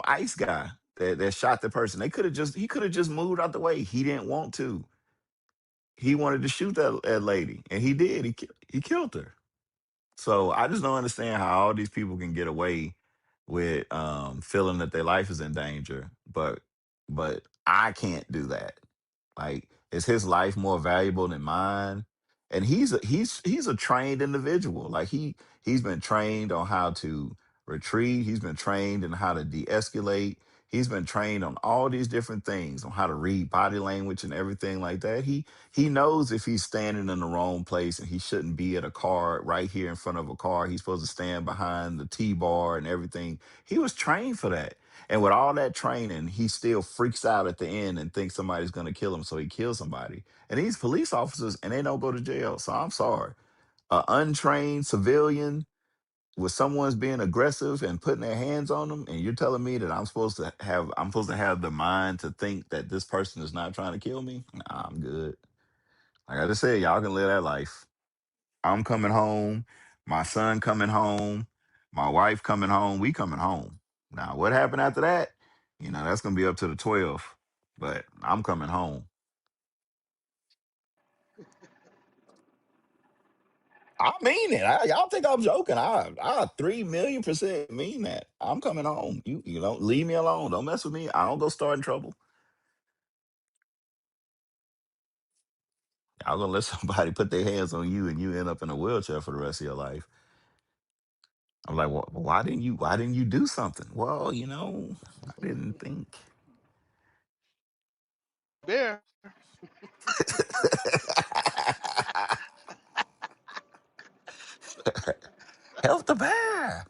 ICE guy that shot the person. He could have just moved out the way. He didn't want to. He wanted to shoot that lady. And he did. He killed her. So I just don't understand how all these people can get away with feeling that their life is in danger, but I can't do that. Like, is his life more valuable than mine? And he's a trained individual. Like he's been trained on how to retreat. He's been trained in how to de-escalate. He's been trained on all these different things, on how to read body language and everything like that. He knows if he's standing in the wrong place and he shouldn't be at a car right here in front of a car. He's supposed to stand behind the T-bar and everything. He was trained for that. And with all that training, he still freaks out at the end and thinks somebody's going to kill him, so he kills somebody. And these police officers, and they don't go to jail. So I'm sorry. An untrained civilian with someone's being aggressive and putting their hands on them, and you're telling me that I'm supposed to have the mind to think that this person is not trying to kill me? Nah, I'm good. Like I just said, y'all can live that life. I'm coming home, my son coming home, my wife coming home, we coming home. Now, what happened after that? That's gonna be up to the 12. But I'm coming home. I mean it. Y'all think I'm joking? I 3,000,000% mean that. I'm coming home. You don't leave me alone. Don't mess with me. I don't go starting trouble. Y'all gonna let somebody put their hands on you and you end up in a wheelchair for the rest of your life. I'm like, well, why didn't you do something? Well, I didn't think. Bear. Help the bear.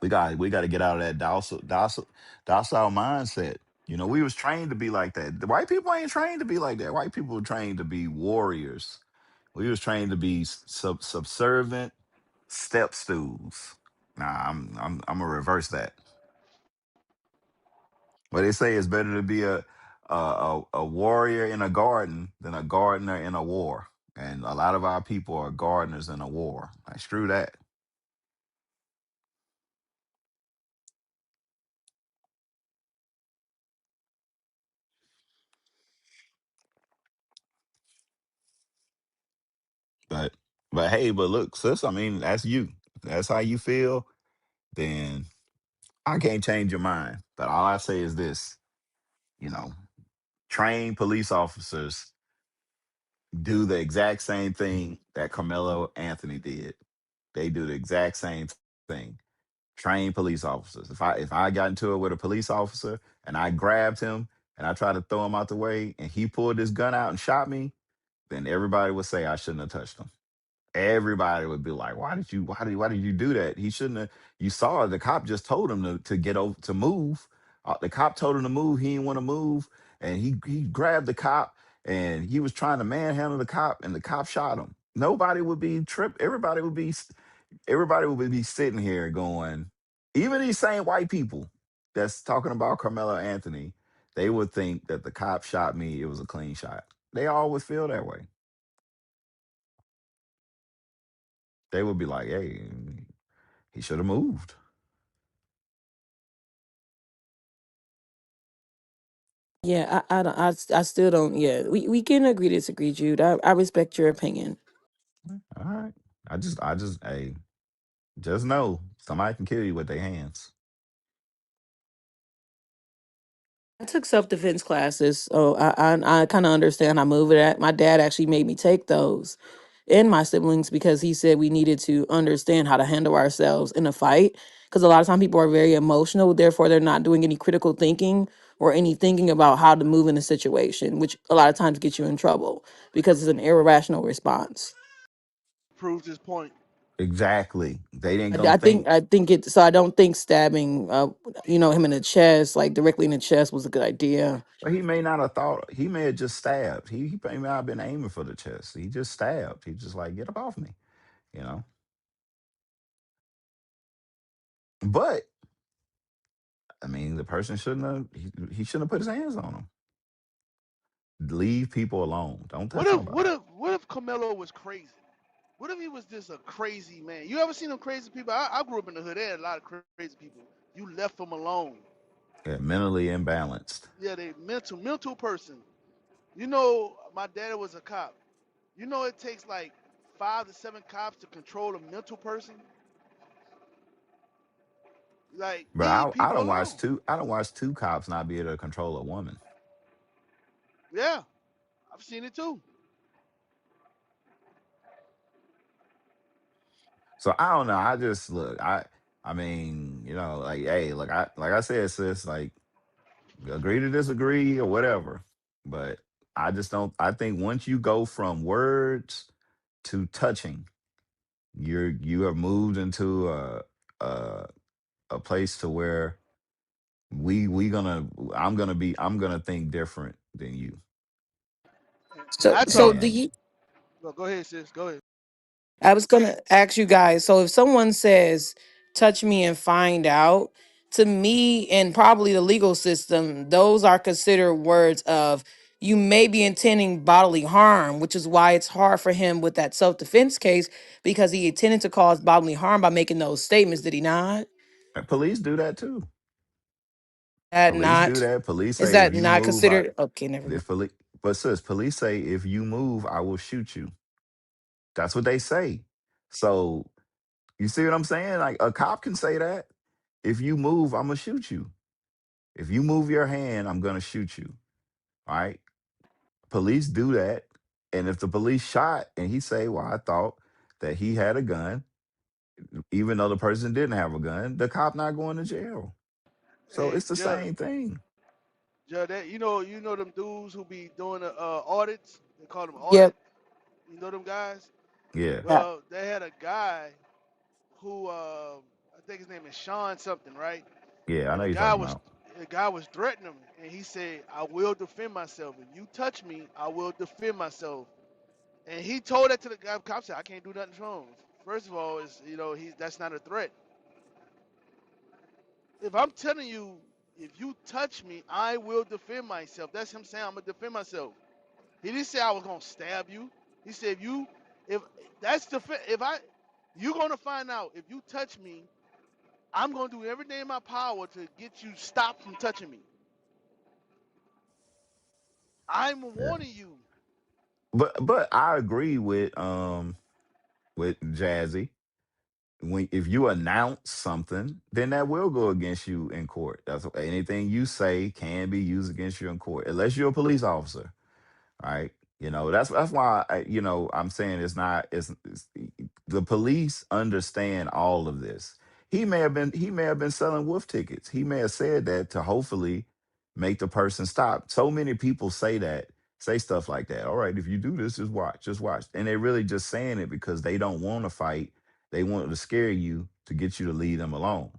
We got to get out of that docile mindset. We was trained to be like that. The white people ain't trained to be like that. White people were trained to be warriors. We was trained to be subservient step stools. Nah, I'm gonna reverse that. But they say it's better to be a warrior in a garden than a gardener in a war. And a lot of our people are gardeners in a war. Like screw that. But but look, sis, I mean, that's you. That's how you feel, then I can't change your mind. But all I say is this, you know, trained police officers do the exact same thing that Carmelo Anthony did. They do the exact same thing. Trained police officers. If I got into it with a police officer and I grabbed him and I tried to throw him out the way and he pulled his gun out and shot me, then everybody would say I shouldn't have touched him. Everybody would be like, why did you do that? He shouldn't have. You saw the cop just told him to get over to move. The cop told him to move. He didn't want to move, and he grabbed the cop and he was trying to manhandle the cop, and the cop shot him. Nobody would be tripped. Everybody would be sitting here going, even these same white people that's talking about Carmelo Anthony, they would think that the cop shot me. It was a clean shot. They all would feel that way. They would be like, hey, he should have moved. Yeah, I don't, I still don't. Yeah, we can agree to disagree, Jude. I respect your opinion. All right. Hey, just know somebody can kill you with their hands. I took self defense classes, so I kind of understand how move it at. My dad actually made me take those, and my siblings, because he said we needed to understand how to handle ourselves in a fight. Because a lot of time people are very emotional, therefore they're not doing any critical thinking or any thinking about how to move in a situation, which a lot of times gets you in trouble because it's an irrational response. Proves his point. Exactly. They didn't I, gonna I think think, I think it. So I don't think stabbing, him in the chest, like directly in the chest, was a good idea. but he may not have thought. He may have just stabbed. He may not have been aiming for the chest. He just stabbed. He just like get up off me. You know. But I mean, the person shouldn't have. He shouldn't have put his hands on him. Leave people alone. Don't What touch if what nobody. if what if Carmelo was crazy? What if he was just a crazy man? You ever seen them crazy people? I grew up in the hood. There had a lot of crazy people. You left them alone. Yeah, mentally imbalanced. Yeah, they mental person. You know, my dad was a cop. You know, it takes like 5 to 7 cops to control a mental person. Like, But leave I people don't watch alone. two cops not be able to control a woman. Yeah, I've seen it too. So I don't know. I just look. I mean, you know, like, hey, look, I said, sis, like, agree to disagree or whatever. But I just don't. I think once you go from words to touching, you have moved into a a place to where we gonna I'm gonna think different than you. And So, I so talk. do And you? Well, go ahead, sis. Go ahead. I was gonna ask you guys. So, if someone says, "Touch me and find out," to me, and probably the legal system, those are considered words of you may be intending bodily harm, which is why it's hard for him with that self-defense case because he intended to cause bodily harm by making those statements. Did he not? police do that too. That Police do not that. Police is say if that you not move, considered? Okay, never mind. if police, but sis, police say if you move, I will shoot you. That's what they say. So you see what I'm saying? Like a cop can say that. If you move, I'm gonna shoot you. If you move your hand, I'm gonna shoot you. All right. Police do that. And if the police shot and he say, well, I thought that he had a gun, even though the person didn't have a gun, the cop not going to jail. So Hey, it's the Judge, same thing. Judge, that you know them dudes who be doing the audits. They call them audit. Yep. You know them guys. Yeah. Yeah. Well, they had a guy who I think his name is Sean something, right? Yeah, I And know you're talking about. the guy was threatening him, and he said, "I will defend myself. If you touch me, I will defend myself." And he told that to the guy. Cop said, "I can't do nothing wrong." First of all, is that's not a threat. If I'm telling you, if you touch me, I will defend myself. That's him saying I'm gonna defend myself. He didn't say I was gonna stab you. He said if that's the, if I, you're gonna find out if you touch me, I'm gonna do everything in my power to get you stopped from touching me. I'm Yeah. warning you. But I agree with Jazzy. When if you announce something, then that will go against you in court. That's anything you say can be used against you in court, unless you're a police officer. Right? You know, that's why I'm saying it's the police understand all of this. He may have been selling wolf tickets. He may have said that to hopefully make the person stop. So many people say stuff like that. All right, if you do this, just watch. And they're really just saying it because they don't want to fight. They want to scare you to get you to leave them alone.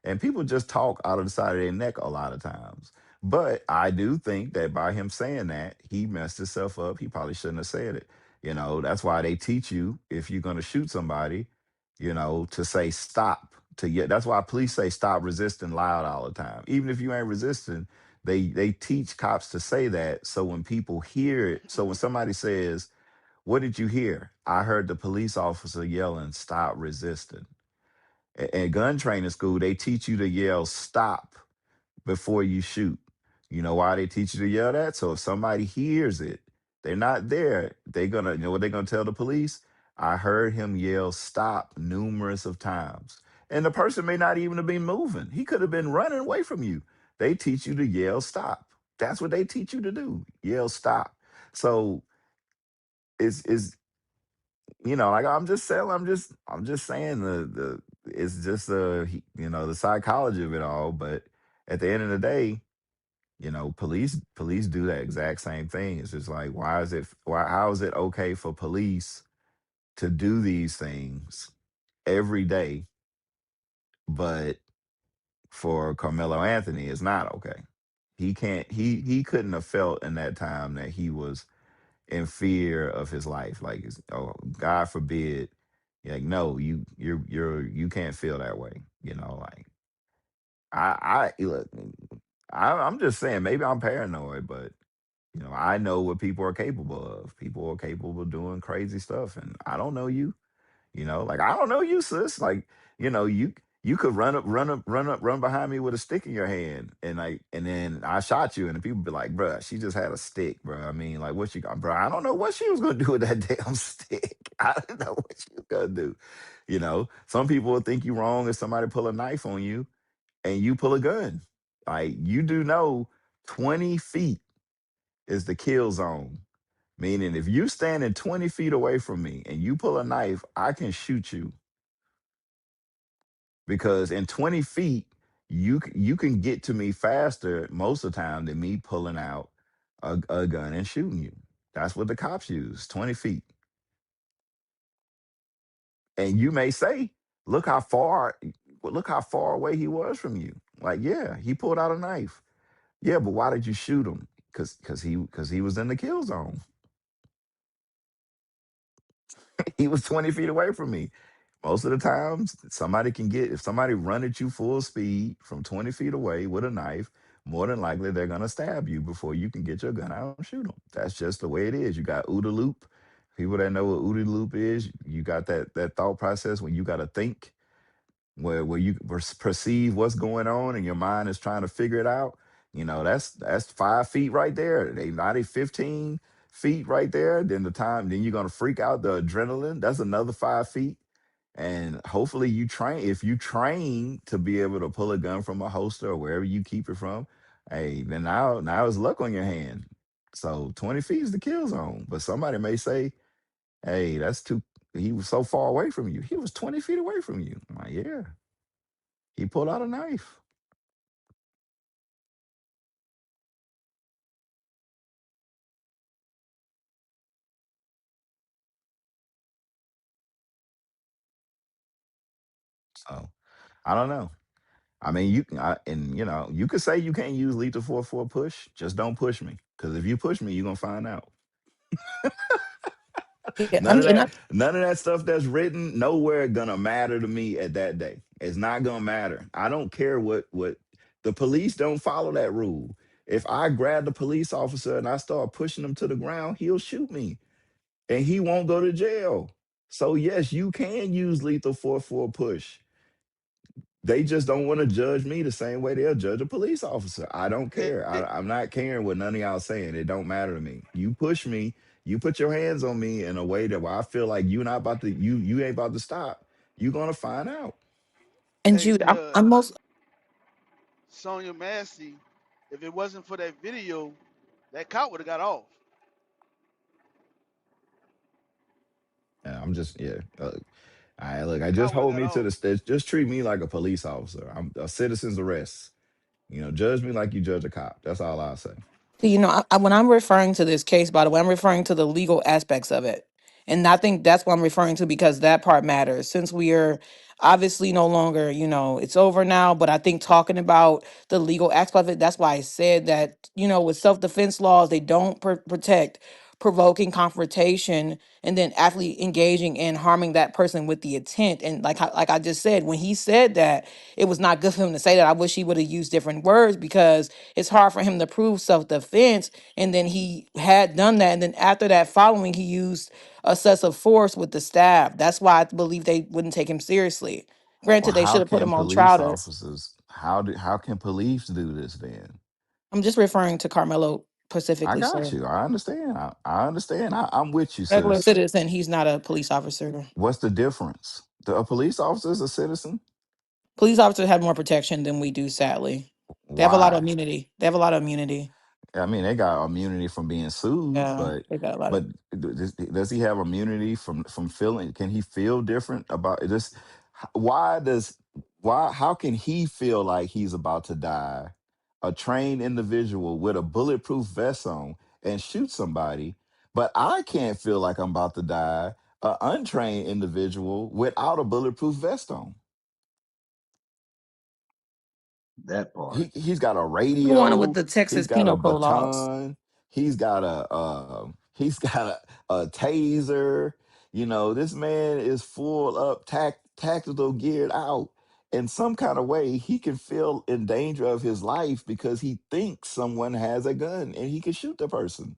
And people just talk out of the side of their neck a lot of times. But I do think that by him saying that, he messed himself up. He probably shouldn't have said it. You know, that's why they teach you if you're going to shoot somebody, to say stop. That's why police say stop resisting loud all the time. Even if you ain't resisting, they teach cops to say that. So when people hear it, so when somebody says, "What did you hear?" I heard the police officer yelling, "Stop resisting." At gun training school, they teach you to yell stop before you shoot. You know why they teach you to yell that? So if somebody hears it, they're not there. They're gonna, what they're gonna tell the police? I heard him yell stop numerous of times. And the person may not even have been moving. He could have been running away from you. They teach you to yell stop. That's what they teach you to do. Yell stop. So it's like I'm just saying the it's just the psychology of it all. But at the end of the day, police do that exact same thing. It's just like, how is it okay for police to do these things every day, but for Carmelo Anthony, it's not okay. He can't. He couldn't have felt in that time that he was in fear of his life. Like, oh, God forbid. Like, no, you can't feel that way. Like I look. I'm just saying, maybe I'm paranoid, but I know what people are capable of. People are capable of doing crazy stuff, and I don't know you. Like I don't know you, sis. Like you could run behind me with a stick in your hand, and then I shot you, and the people be like, "Bruh, she just had a stick, bruh. I mean, like, what she got, bruh? I don't know what she was gonna do with that damn stick. I don't know what she was gonna do. Some people will think you wrong if somebody pull a knife on you and you pull a gun. Like you do know, 20 feet is the kill zone. Meaning if you standing 20 feet away from me and you pull a knife, I can shoot you. because in 20 feet you can get to me faster most of the time than me pulling out a gun and shooting you. That's what the cops use, 20 feet. And you may say, look how far look how far away he was from you. Like, yeah, he pulled out a knife. Yeah, but why did you shoot him? Because he was in the kill zone. He was 20 feet away from me. Most of the times, somebody can get, if somebody run at you full speed from 20 feet away with a knife, more than likely they're gonna stab you before you can get your gun out and shoot them. That's just the way it is. You got OODA loop. People that know what OODA loop is, you got that thought process when you got to think, where you perceive what's going on and your mind is trying to figure it out. That's 5 feet right there. They 15 feet right there. Then you're gonna freak out the adrenaline. That's another 5 feet. And hopefully you train, if you train to be able to pull a gun from a holster or wherever you keep it from, hey, then now it's luck on your hand. So 20 feet is the kill zone. But somebody may say, hey, that's too, he was so far away from you. He was 20 feet away from you. I'm like, yeah, he pulled out a knife. So I don't know. I mean, you could say you can't use lethal force for a push. Just don't push me. Because if you push me, you're gonna find out. Yeah, None I'm, of and that, I, none of that stuff that's written, nowhere gonna matter to me at that day. It's not gonna matter. I don't care what the police don't follow that rule. If I grab the police officer and I start pushing him to the ground, he'll shoot me and he won't go to jail. So yes, you can use lethal force for a push. They just don't want to judge me the same way they'll judge a police officer. I don't It, care. it, I'm not caring what none of y'all saying. It don't matter to me. You push me, you put your hands on me in a way that where I feel like you ain't about to stop. You gonna find out. and hey, Jude, I'm most. Sonya Massey, if it wasn't for that video, that cop would have got off. And I'm just yeah. I look. I The just cop would have hold got me to off. the stage. Just treat me like a police officer. I'm a citizen's arrest. Judge me like you judge a cop. That's all I'll say. When I'm referring to this case, by the way, I'm referring to the legal aspects of it. And I think that's what I'm referring to because that part matters. Since we are obviously no longer, it's over now, but I think talking about the legal aspect of it, that's why I said that, with self defense laws, they don't protect provoking confrontation and then actually engaging in harming that person with the intent. And like I just said, when he said that, it was not good for him to say that. I wish he would have used different words because it's hard for him to prove self-defense, and then he had done that, and then after that following he used excessive force with the staff. That's why I believe they wouldn't take him seriously. Well, Granted, they should how have put can him on trial. police officers? How can police do this then? I'm just referring to Carmelo I specifically, got sir. you. I understand. I understand. I'm with you, Regular sis. citizen, he's not a police officer. What's the difference? A police officer is a citizen. Police officers have more protection than we do, sadly. They have a lot of Why? immunity. They have a lot of immunity. I mean, they got immunity from being sued, Yeah, but they got a lot of. but does he have immunity from feeling? Can he feel different about this? Why does why? How can he feel like he's about to die? A trained individual with a bulletproof vest on and shoot somebody, but I can't feel like I'm about to die. A untrained individual without a bulletproof vest on. That part. He's got a The one with radio, the he's Texas got a penal code laws. baton, he's got he's got a taser. This man is full up tactical geared out. In some kind of way, he can feel in danger of his life because he thinks someone has a gun and he can shoot the person.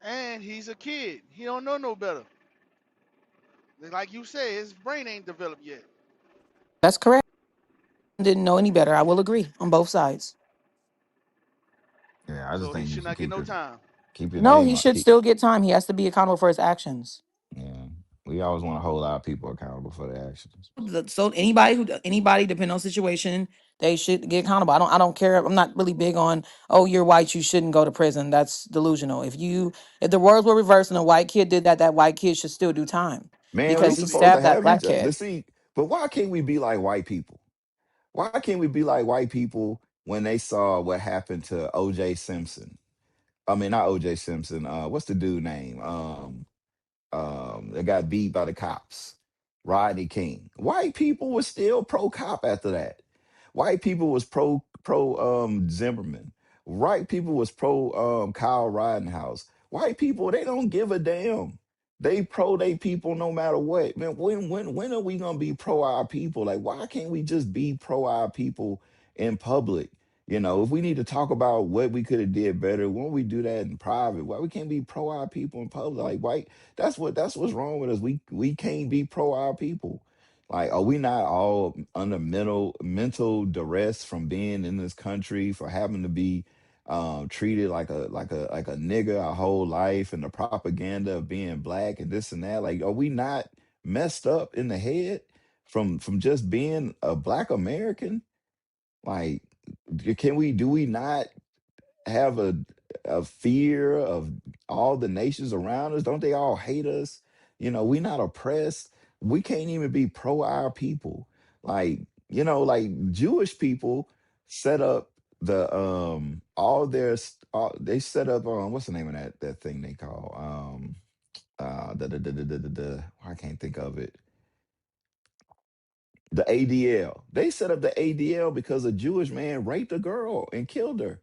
And he's a kid. He don't know no better. Like you say, his brain ain't developed yet. That's correct. Didn't know any better. I will agree on both sides. Yeah, I just So he think you should should not get no time. keep your No, name he out. should still get time. He has to be accountable for his actions. Yeah, we always want to hold our people accountable for their actions. So anybody depending on situation, they should get accountable. I don't care. I'm not really big on, oh, you're white, you shouldn't go to prison. That's delusional. If the words were reversed and a white kid did that, that white kid should still do time Man, we because he Hopefully, supposed to stabbed that have black each other. kid. See, but why can't we be like white people? Why can't we be like white people when they saw what happened to OJ Simpson? I mean, not OJ Simpson. What's the dude name? That got beat by the cops, Rodney King. White people were still pro cop after that. White people was pro Zimmerman. White people was pro Kyle Rittenhouse. White people, they don't give a damn. They pro they people no matter what. Man, when are we gonna be pro our people? Like, why can't we just be pro our people in public? You know, if we need to talk about what we could have did better, when we do that in private, why we can't be pro our people in public? Like, white, that's what's wrong with us. We can't be pro our people. Like, are we not all under mental duress from being in this country, for having to be treated like a nigga our whole life, and the propaganda of being black and this and that? Like, are we not messed up in the head from just being a black American? Like, can we do we not have a fear of all the nations around us? Don't they all hate us? You know, we not oppressed. We can't even be pro our people. Like, like Jewish people set up the all their they set up what's the name of that thing they call I can't think of it. The ADL. They set up the ADL because a Jewish man raped a girl and killed her,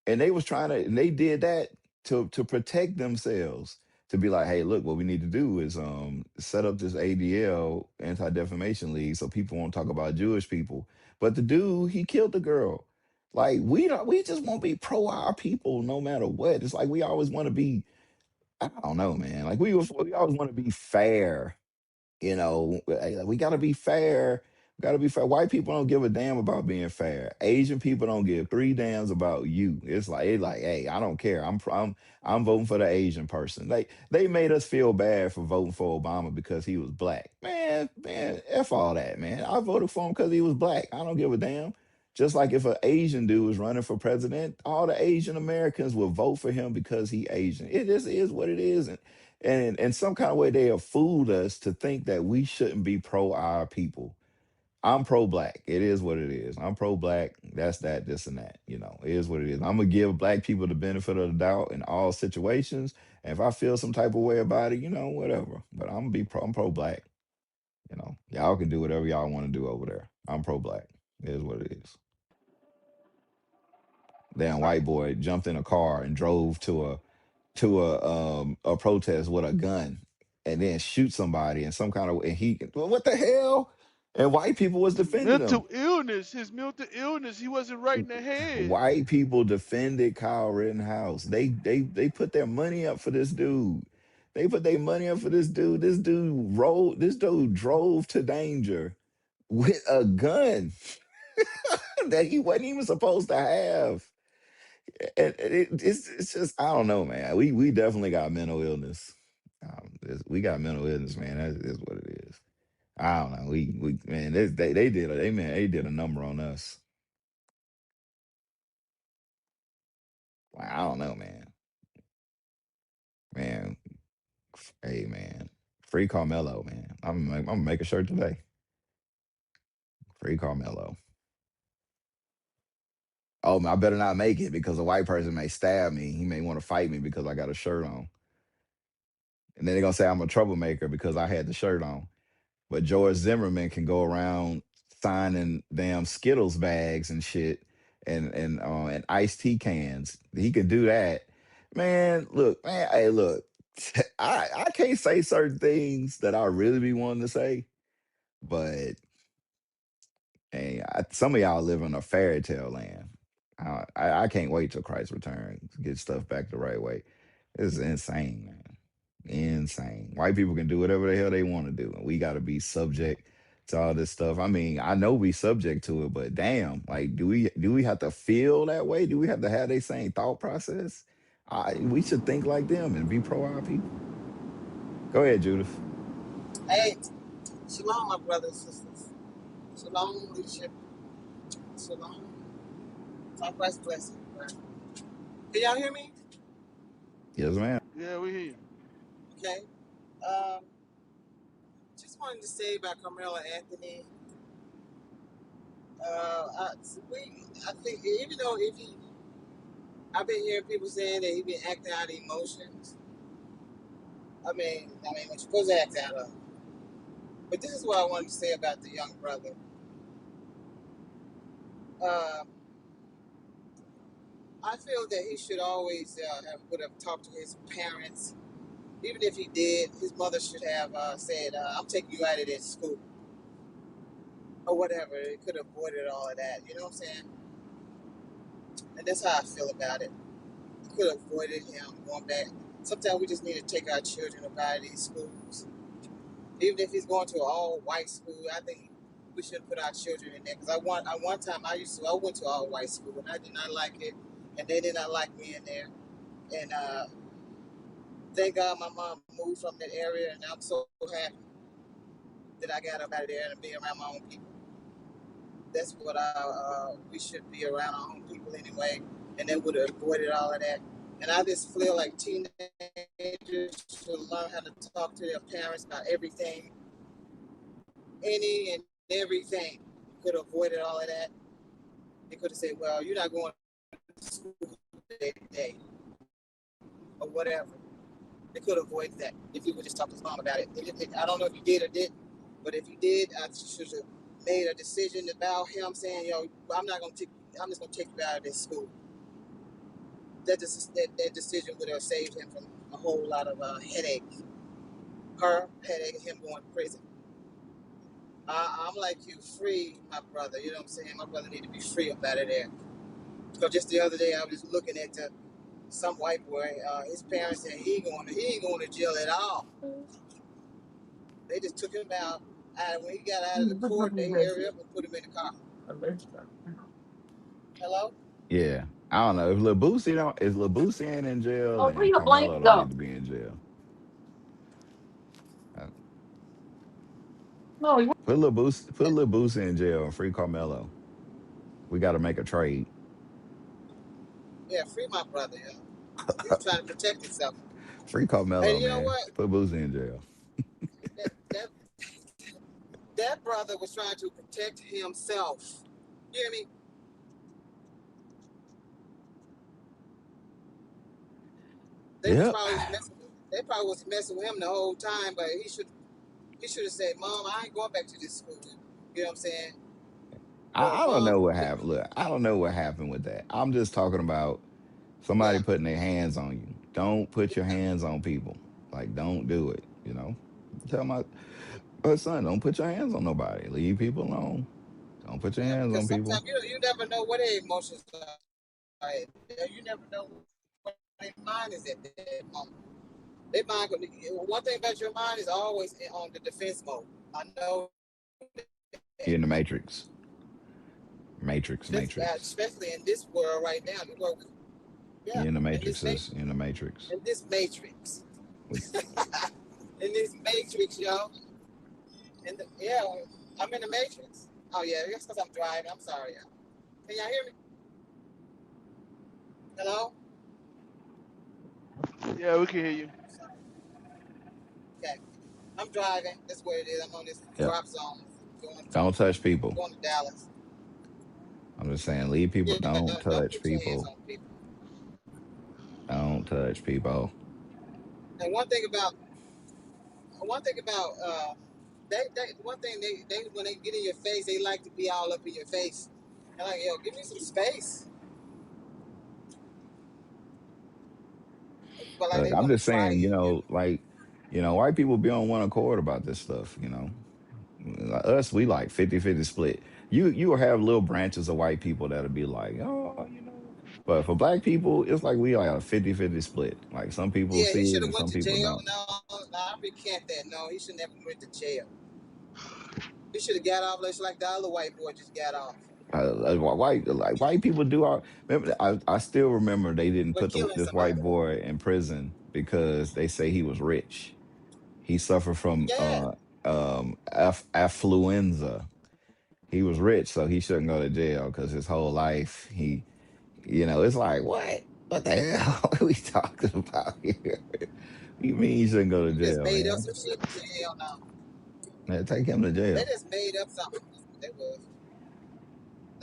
and they was trying to, and they did that to protect themselves, to be like, hey, look, what we need to do is set up this ADL, Anti-Defamation League, so people won't talk about Jewish people. But the dude, he killed the girl. Like, we just won't be pro our people no matter what. It's like we always want to be, I don't know, man, like we always want to be fair. We got to be fair. We got to be fair. White people don't give a damn about being fair. Asian people don't give three damns about you. It's like, hey, I don't care. I'm voting for the Asian person. Like, they made us feel bad for voting for Obama because he was black. Man, f all that, man. I voted for him because he was black. I don't give a damn. Just like if an Asian dude was running for president, all the Asian Americans will vote for him because he Asian. It just is what it is. And in some kind of way, they have fooled us to think that we shouldn't be pro our people. I'm pro black. It is what it is. I'm pro black. That's that, this, and that. It is what it is. I'm gonna give black people the benefit of the doubt in all situations. And if I feel some type of way about it, whatever. But I'm pro black. Y'all can do whatever y'all want to do over there. I'm pro black. It is what it is. Damn I, white boy jumped in a car and drove to a protest with a gun, and then shoot somebody in some kind of, and he, well, what the hell? And white people was defending him. mental illness, his mental illness, he wasn't right in the head. White people defended Kyle Rittenhouse. They put their money up for this dude. They put their money up for this dude. This dude drove to danger with a gun that he wasn't even supposed to have. And it's just, I don't know, man. We definitely got mental illness. We got mental illness, man. That is what it is. I don't know. We man, they did a number on us. Like, I don't know, man. Man, hey, man, free Carmelo, man. I'm gonna make a shirt today. Free Carmelo. Oh, I better not make it because a white person may stab me. He may want to fight me because I got a shirt on, and then they're gonna say I'm a troublemaker because I had the shirt on. But George Zimmerman can go around signing damn Skittles bags and shit, and iced tea cans. He could do that. Man, look, man, hey, look. I can't say certain things that I really be wanting to say, but hey, some of y'all live in a fairy tale land. I can't wait till Christ returns to get stuff back the right way. This is insane, man. Insane. White people can do whatever the hell they want to do, and we got to be subject to all this stuff. I mean, I know we subject to it, but damn, like, do we have to feel that way? Do we have to have the same thought process? We should think like them and be pro our people. Go ahead, Judith. Hey, shalom, my brothers and sisters. Shalom, leadership. Shalom. Top Christ blessing. Right. Can y'all hear me? Yes, ma'am. Yeah, we hear you. Okay. Um, just wanted to say about Carmelo Anthony. I, I think even though if he, I've been hearing people saying that he been acting out of emotions. What you're supposed to act out of. But this is what I wanted to say about the young brother. Uh, I feel that he should always would have talked to his parents. Even if he did, his mother should have said, "I'm taking you out of this school," or whatever. It could have avoided all of that. You know what I'm saying? And that's how I feel about it. It could have avoided him going back. Sometimes we just need to take our children out of these schools. Even if he's going to an all-white school, I think we should put our children in there. Because I one time I went to all white school and I did not like it, and they did not like me in there. And thank God my mom moved from that area, and I'm so happy that I got up out of there and be around my own people. That's what we should be around our own people anyway, and that would have avoided all of that. And I just feel like teenagers should learn how to talk to their parents about everything, any and everything. Could have avoided all of that. They could have said, "Well, you're not going to school today," or whatever. They could have avoided that if he would just talk to his mom about it. I don't know if he did or didn't, but if he did, I should have made a decision about him saying, "Yo, I'm not gonna take. I'm just gonna take you out of this school." That decision would have saved him from a whole lot of headache. Her headache, and him going to prison. I'm like you, free, my brother. You know what I'm saying? My brother need to be free up out of there. So just the other day, I was looking at some white boy. His parents said he ain't going to jail at all. They just took him out. When he got out of the court, they hurry up and put him in the car. Hello? Yeah. I don't know. If Lil Boosie don't is Lil Boosie ain't in jail, Oh, where then your Carmelo blanket don't go? need to be in jail. Uh, No, you put Lil Boosie in jail and free Carmelo. We gotta make a trade. Yeah, free my brother. Yeah. He's trying to protect himself. Free And Carmelo, you know man. what? Put Boosie in jail. That that that brother was trying to protect himself. You hear me? They was Yep. probably messing. They probably was messing with him the whole time, but he should have said, "Mom, I ain't going back to this school." You know what I'm saying? Or I don't know Mom, what happened. Look, I don't know what happened with that. I'm just talking about somebody yeah, putting their hands on you. Don't put your hands on people. Like, don't do it. You know. Tell my son, don't put your hands on nobody. Leave people alone. Don't put your yeah, hands because on people. sometimes you never know what their emotions are. You never know what their mind is at that moment. Their mind. One thing about your mind is always on the defense mode. I know You're that. in the matrix. Matrix, matrix. Especially in this world right now. The world, yeah, You're in the in matrix, this sis. You're in the matrix. in this matrix, We in this matrix, yo. Yeah, I'm in the matrix. Oh yeah, that's because I'm driving. I'm sorry, y'all. Can y'all hear me? Hello? Yeah, we can hear you. Okay. I'm driving. That's what it is. I'm on this Yep. drop zone going Don't touch people. going to Dallas. I'm just saying, leave people. Yeah, Don't don't touch put your hands people. on people. Don't touch people. And one thing about one thing they when they get in your face, they like to be all up in your face. They're like, yo, give me some space. But like Look, they I'm want to just try saying, you. You know? white people be on one accord about this stuff, you know. Like us, we like 50-50 split. You will have little branches of white people that'll be like, oh, you know. But for black people, it's like we like a 50-50 split. Like some people Yeah, he see should it have and went some to people jail. don't. No, I recant that. No, he should never went to jail. He should have got off just like the other white boy just got off White people do all. Remember, I still remember they didn't for put killing this white somebody. boy in prison because they say he was rich. He suffered from Yeah, affluenza. He was rich, so he shouldn't go to jail because his whole life it's like what the hell are we talking about here? You mean he shouldn't go to you just jail, made up man? some shit. Hell no. Man, take him to They jail. just made up something. They was.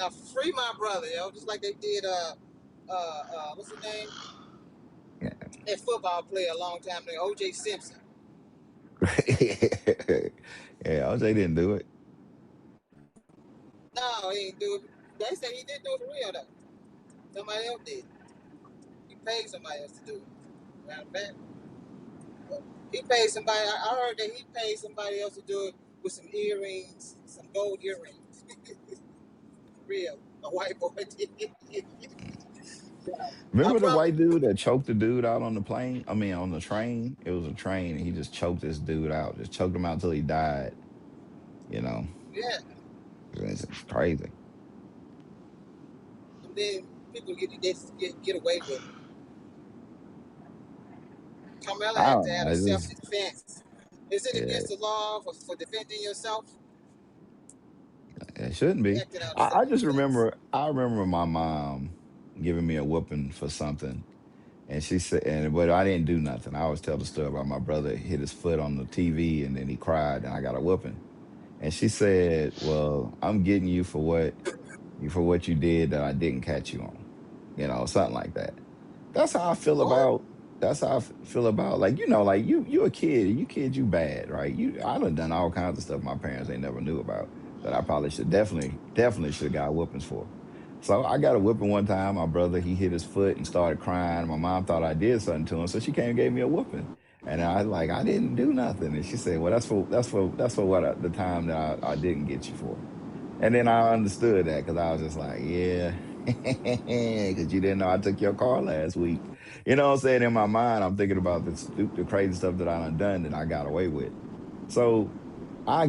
Now free my brother, yo, just like they did what's his name? Yeah. That football player a long time ago, OJ Simpson. Yeah, OJ didn't do it. No, he didn't do it. They say he did do it for real though. Somebody else did. He paid somebody else to do it. Matter of fact, he paid somebody. I heard that he paid somebody else to do it with some earrings, some gold earrings. For real, a white boy did. I Remember the promise. white dude that choked the dude out on the plane? I mean, on the train. It was a train, and he just choked this dude out. Just choked him out until he died. You know, Yeah. it's crazy. And then people get away with it. Carmella I had to don't know. have a It self just defense. Is it yeah, against the law for defending yourself? it shouldn't be. Acting out of I self just defense. remember. I remember my mom giving me a whooping for something. And she said, but I didn't do nothing. I always tell the story about my brother hit his foot on the TV and then he cried and I got a whooping. And she said, "Well, I'm getting you for what you did that I didn't catch you on." Something like that. That's how I feel What? about that's how I feel about like like you a kid, you bad, right? I done all kinds of stuff my parents ain't never knew about that I probably should definitely should have got whoopings for. So I got a whooping one time. My brother, he hit his foot and started crying. My mom thought I did something to him, so she came and gave me a whooping. And I didn't do nothing. And she said, "Well, that's for what the time that I didn't get you for." And then I understood that because I was just like, yeah, because you didn't know I took your car last week. You know what I'm saying? In my mind, I'm thinking about the crazy stuff that I done that I got away with. So I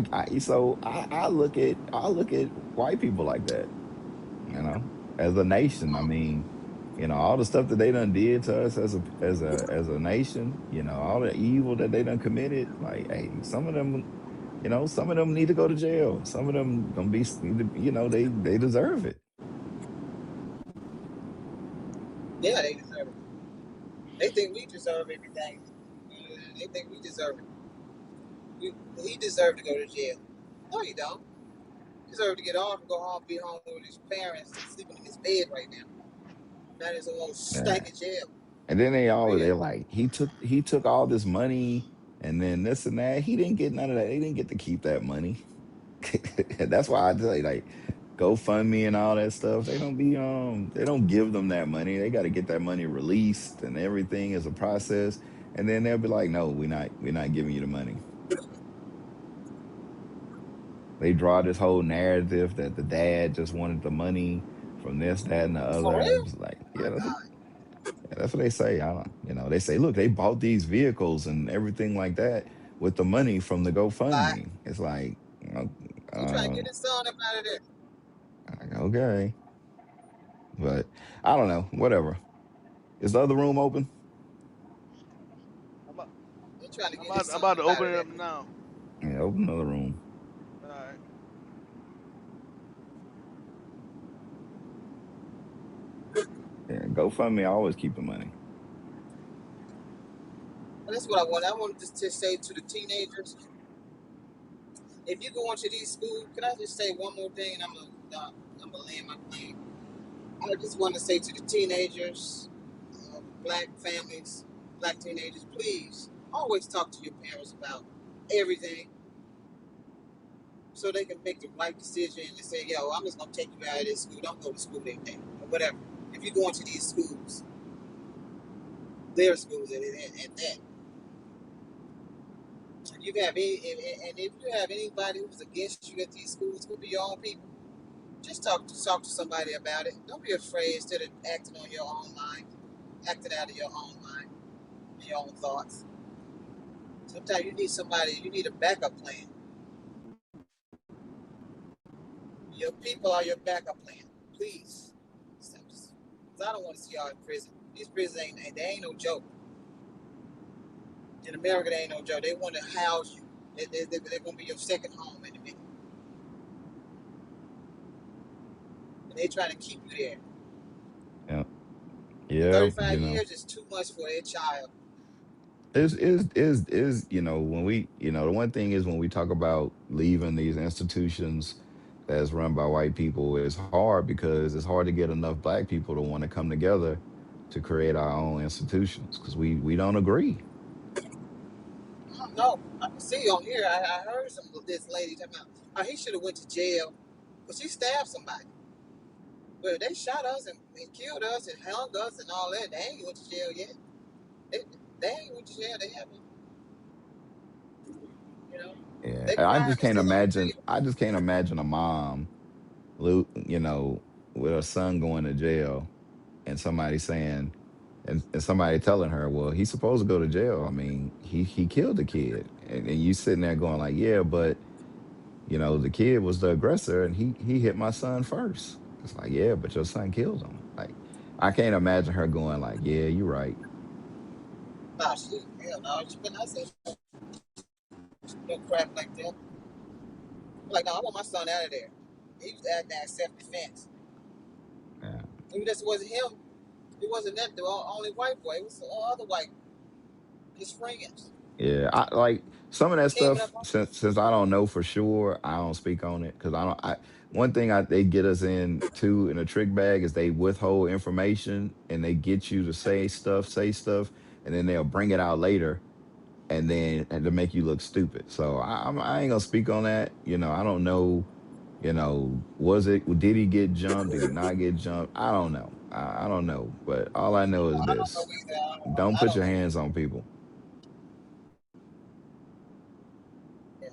look at white people like that, as a nation. I mean, all the stuff that they done did to us as a nation, all the evil that they done committed, like, hey, some of them need to go to jail. Some of them gonna be, they deserve it. Yeah, they deserve it. They think we deserve everything. They think we deserve it. He deserved to go to jail. No, he don't. He deserved to get off and go home, be home with his parents, and sleeping in his bed right now. Not in some old Yeah. stinking jail. And then Yeah. they're like, he took all this money and then this and that. He didn't get none of that. They didn't get to keep that money. That's why I tell you, like, GoFundMe and all that stuff. They don't give them that money. They got to get that money released and everything is a process. And then they'll be like, no, we're not giving you the money. They draw this whole narrative that the dad just wanted the money from this, that, and the For other. real? It's like, My yeah, God. that's what they say. I don't, they say, look, they bought these vehicles and everything like that with the money from the Lie. GoFundMe. It's like, He trying to uh, get his son up out of there. okay, but I don't know. Whatever. Is the other room open? I'm about, He trying to I'm get his about, I'm son about to up out open of it there. up now. Yeah, open another room. All right. Yeah, GoFundMe. I always keep the money. But that's what I want. I want to say to the teenagers, if you go into these schools, can I just say one more thing? And I'm gonna land my plane. I just want to say to the teenagers, black families, black teenagers, please always talk to your parents about everything, so they can make the right decision and say, "Yo, I'm just gonna take you out of this school. Don't go to school that day, or whatever." If you go into these schools, their schools, and that. If you have and if you have anybody who's against you at these schools, could be your own people. Just talk to somebody about it. Don't be afraid instead of acting on your own mind, acting out of your own mind, your own thoughts. Sometimes you need somebody. You need a backup plan. Your people are your backup plan. Please, because I don't want to see y'all in prison. These prisons ain't they ain't no joke. In America, they ain't no joke. They want to house you. They're gonna be your second home in a minute, and they trying to keep you there. Yeah, yeah. 35 years is too much for their child. Is when we the one thing is when we talk about leaving these institutions, that's run by white people is hard because it's hard to get enough black people to want to come together to create our own institutions because we don't agree. I don't know. I can see on here. I heard some of this lady talking about how he should have went to jail because he stabbed somebody. Well, they shot us and killed us and hung us and all that. They ain't went to jail yet. They, they ain't went to jail. They haven't. You know, Yeah, their and I crime just is can't still on the imagine. table. I just can't imagine a mom, with her son going to jail, and somebody saying, and somebody telling her, "Well, he's supposed to go to jail. I mean, he killed the kid," and you sitting there going like, "Yeah, but the kid was the aggressor, and he hit my son first." It's like, "Yeah, but your son killed him." Like, I can't imagine her going like, "Yeah, you're right." Nah, she, hell no. She been, I said, no crap like that. Like, no, I want my son out of there. He was acting as self defense. Yeah. Maybe this wasn't him. It wasn't that the only white boy. It was the other white, his friends. Yeah, I like some of that Teaming stuff up on since I don't know for sure, I don't speak on it because I don't I one thing they get us into in a trick bag is they withhold information and they get you to say stuff, and then they'll bring it out later and to make you look stupid. So I ain't gonna speak on that. I don't know, did he get jumped? Did he not get jumped? I don't know. I don't know. But all I know is I don't know this. either. Don't I put don't your know hands either. on people. Yeah.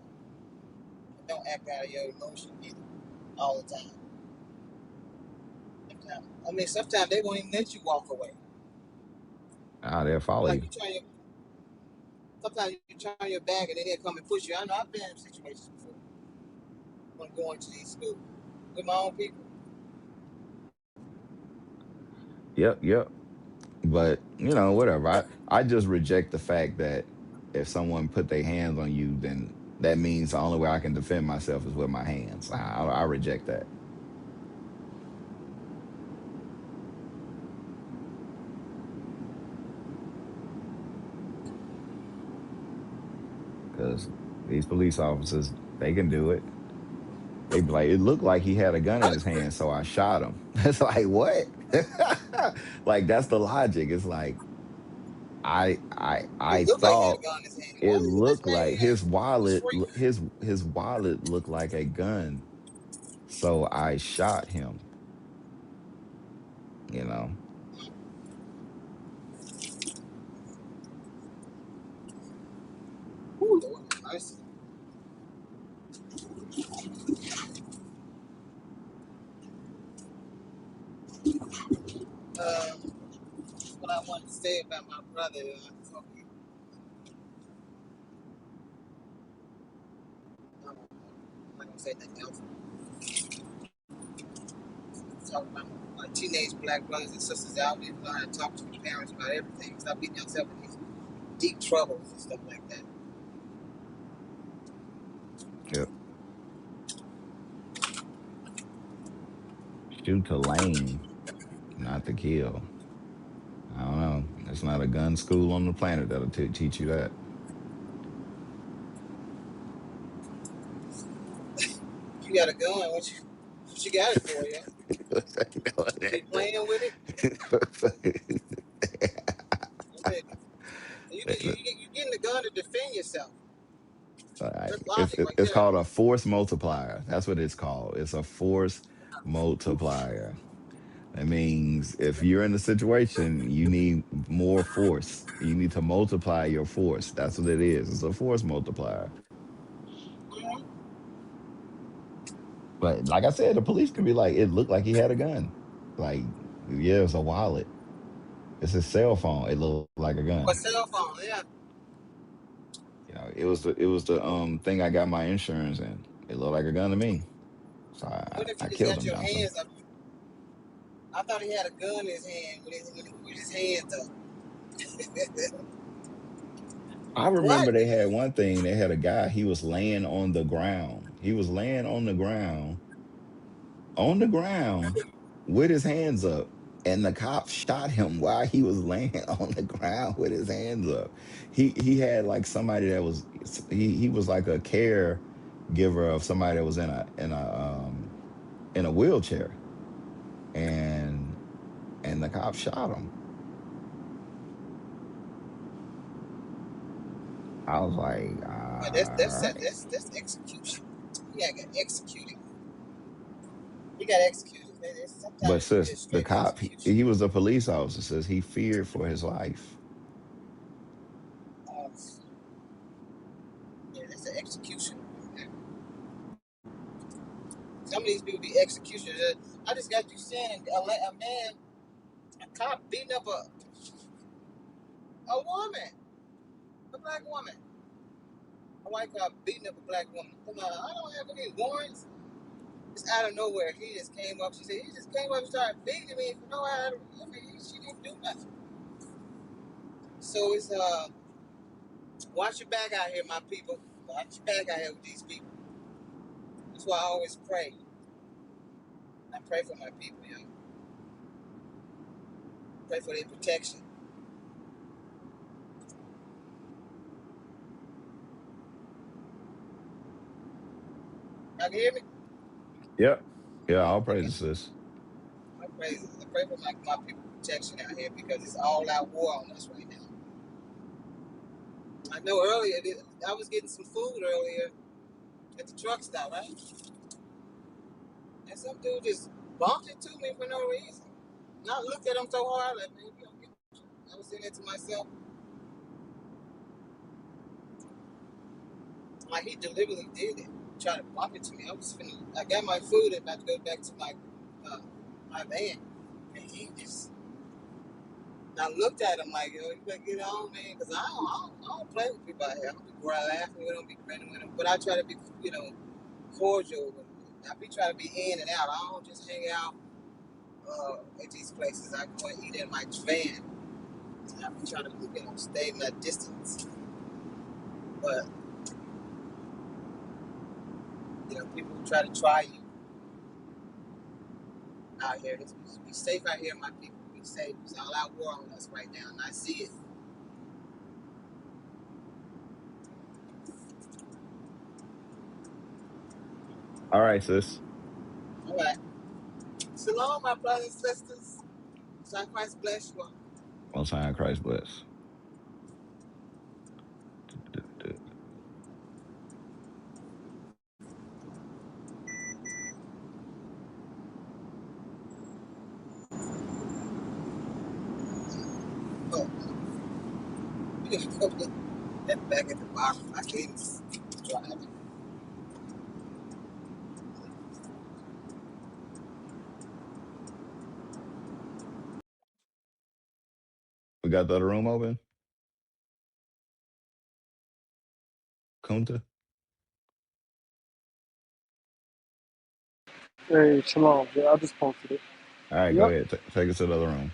Don't act out of your emotion either, all the time. I mean, sometimes they won't even let you walk away. They'll follow Like you. you turn your, sometimes you turn your back and then they'll come and push you. I know I've been in situations before when going to these schools with my own people. Yep, yep. But whatever. I just reject the fact that if someone put their hands on you, then that means the only way I can defend myself is with my hands. I reject that because these police officers, they can do it. They be like, it looked like he had a gun in I his agree. hand, so I shot him. It's like what? Like that's the logic. It's like I It looked like he had a thought gun in his hand. it Why is this looked man like here? his He's wallet free. his wallet looked like a gun, so I shot him. You know. Ooh, Lord, mercy. Uh, what I wanted to say about my brother, I'm not gonna say nothing else. Talk about my teenage black brothers and sisters out there learn to talk to their parents about everything. Stop getting yourself in these deep troubles and stuff like that. Yep. Shoot to lane, not to kill. I don't know. There's not a gun school on the planet that'll teach you that. You got a gun, what you got it for, yo? Be playing with it? Okay. You getting the gun to defend yourself. That's It's logic it- right it's there. called a force multiplier. That's what it's called. It's a force multiplier. That means if you're in a situation, you need more force. You need to multiply your force. That's what it is. It's a force multiplier. But like I said, the police could be like, it looked like he had a gun. Like, yeah, it's a wallet. It's his cell phone. It looked like a Or gun. cell phone, yeah. It was the thing I got my insurance in. It looked like a gun to me. So What if you I just killed got him, your Johnson. hands up? I thought he had a gun in his hand with his hands up. I remember What? they had one thing. They had a guy. He was laying on the ground. He was laying on the ground with his hands up. And the cop shot him while he was laying on the ground with his hands up. He had like somebody that was he was like a caregiver of somebody that was in a in a wheelchair, and the cop shot him. I was like, But all right. that's execution. He got executed. He got executed. But Sometimes it's sis, just the straight cop, execution. he was a police officer, says he feared for his life. Uh, yeah, that's an execution. Some of these people be executioners. I just got you saying a man, a cop beating up a woman, a black woman. A white cop beating up a black woman. Come on, I don't have any warrants. It's out of nowhere. He just came up. She said he just came up and started beating me for no other. I mean, she didn't do nothing. So it's watch your back out here, my people. Watch your back out here with these people. That's why I always pray. I pray for my people, yo. Pray for their protection. Y'all can hear me? Yep. Yeah, all Okay. praises, sis. I pray for my people protection out here because it's all out war on us right now. I know earlier I was getting some food earlier at the truck stop, right? And some dude just bumped into me for no reason. And I looked at him so hard, like, man, you don't get I was saying that to myself, like he deliberately did it. Trying to bump into me. I got my food and about to go back to uh, my van. And he just, I looked at him like, yo, you better get on, man, because I don't play with people out here. I don't be laughing with them, be grinning with them. But I try to be, cordial with them. I be trying to be in and out. I don't just hang out at these places. I go and eat in my van. I be trying to, stay my distance. But, people try to try you out here. Just be safe out here, my people. Be safe. It's all out war on us right now, and I see it. All right, sis. All right. Shalom, my brothers and sisters. So Christ bless you all. Most High in Christ bless. Oh, you can put that back at the bottom. I can't drive it. We got the other room open, Kunta. Hey, shalom. Yeah, I just posted it. All right, go Yep. ahead. Take us to the other room.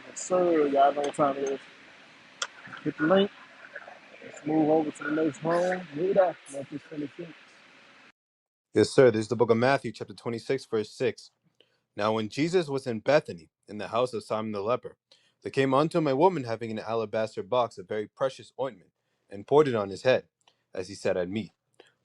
Yes, sir. Y'all know what time it is. Hit the link. Let's move over to the next room. Read up. Matthew 26. Yes, sir. This is the book of Matthew, chapter 26, verse 6. Now, when Jesus was in Bethany, in the house of Simon the leper, there came unto him a woman having an alabaster box of very precious ointment, and poured it on his head, as he sat at meat.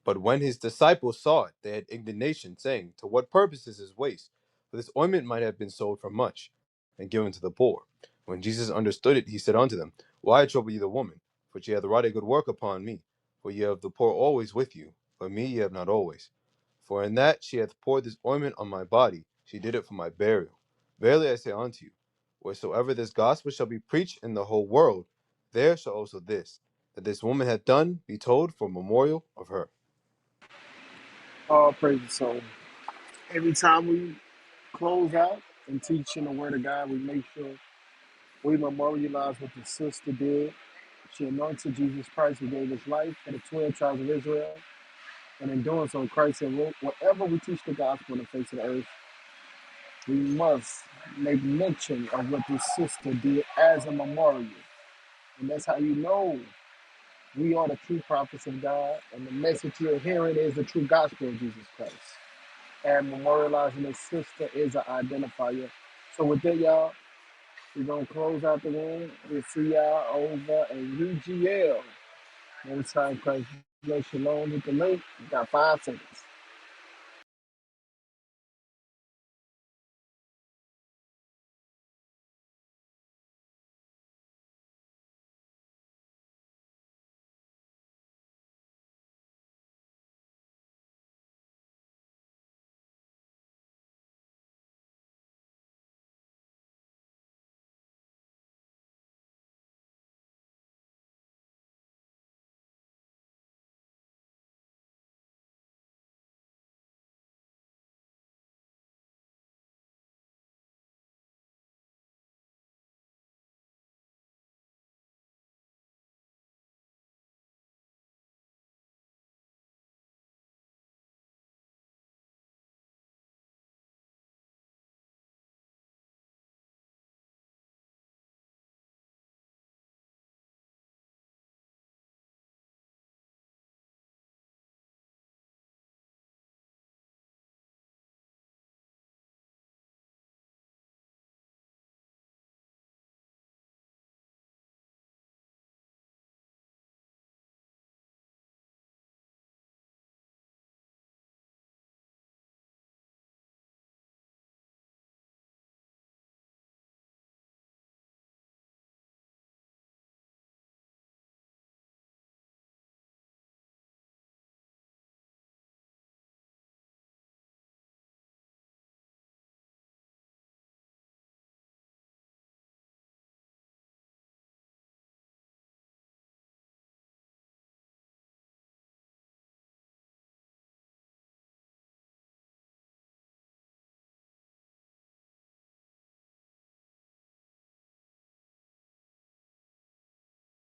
But when his disciples saw it, they had indignation, saying, To what purpose is this waste? For this ointment might have been sold for much, and given to the poor. When Jesus understood it, he said unto them, Why trouble ye the woman? For she hath wrought a good work upon me. For ye have the poor always with you, but me ye have not always. For in that she hath poured this ointment on my body, she did it for my burial. Verily I say unto you, wheresoever this gospel shall be preached in the whole world, there shall also this, that this woman hath done, be told for a memorial of her. All praises. So every time we close out and teach in the Word of God, we make sure we memorialize what the sister did. She anointed Jesus Christ who gave his life for the 12 tribes of Israel. And in doing so, Christ said, "Well, whatever we teach the gospel on the face of the earth, we must make mention of what this sister did as a memorial." And that's how you know we are the true prophets of God, and the message you're hearing is the true gospel of Jesus Christ. And memorializing this sister is an identifier. So with that, y'all, we're going to close out the room. We'll see y'all over in UGL. Next time, Christ bless. Shalom with the link. We got 5 seconds.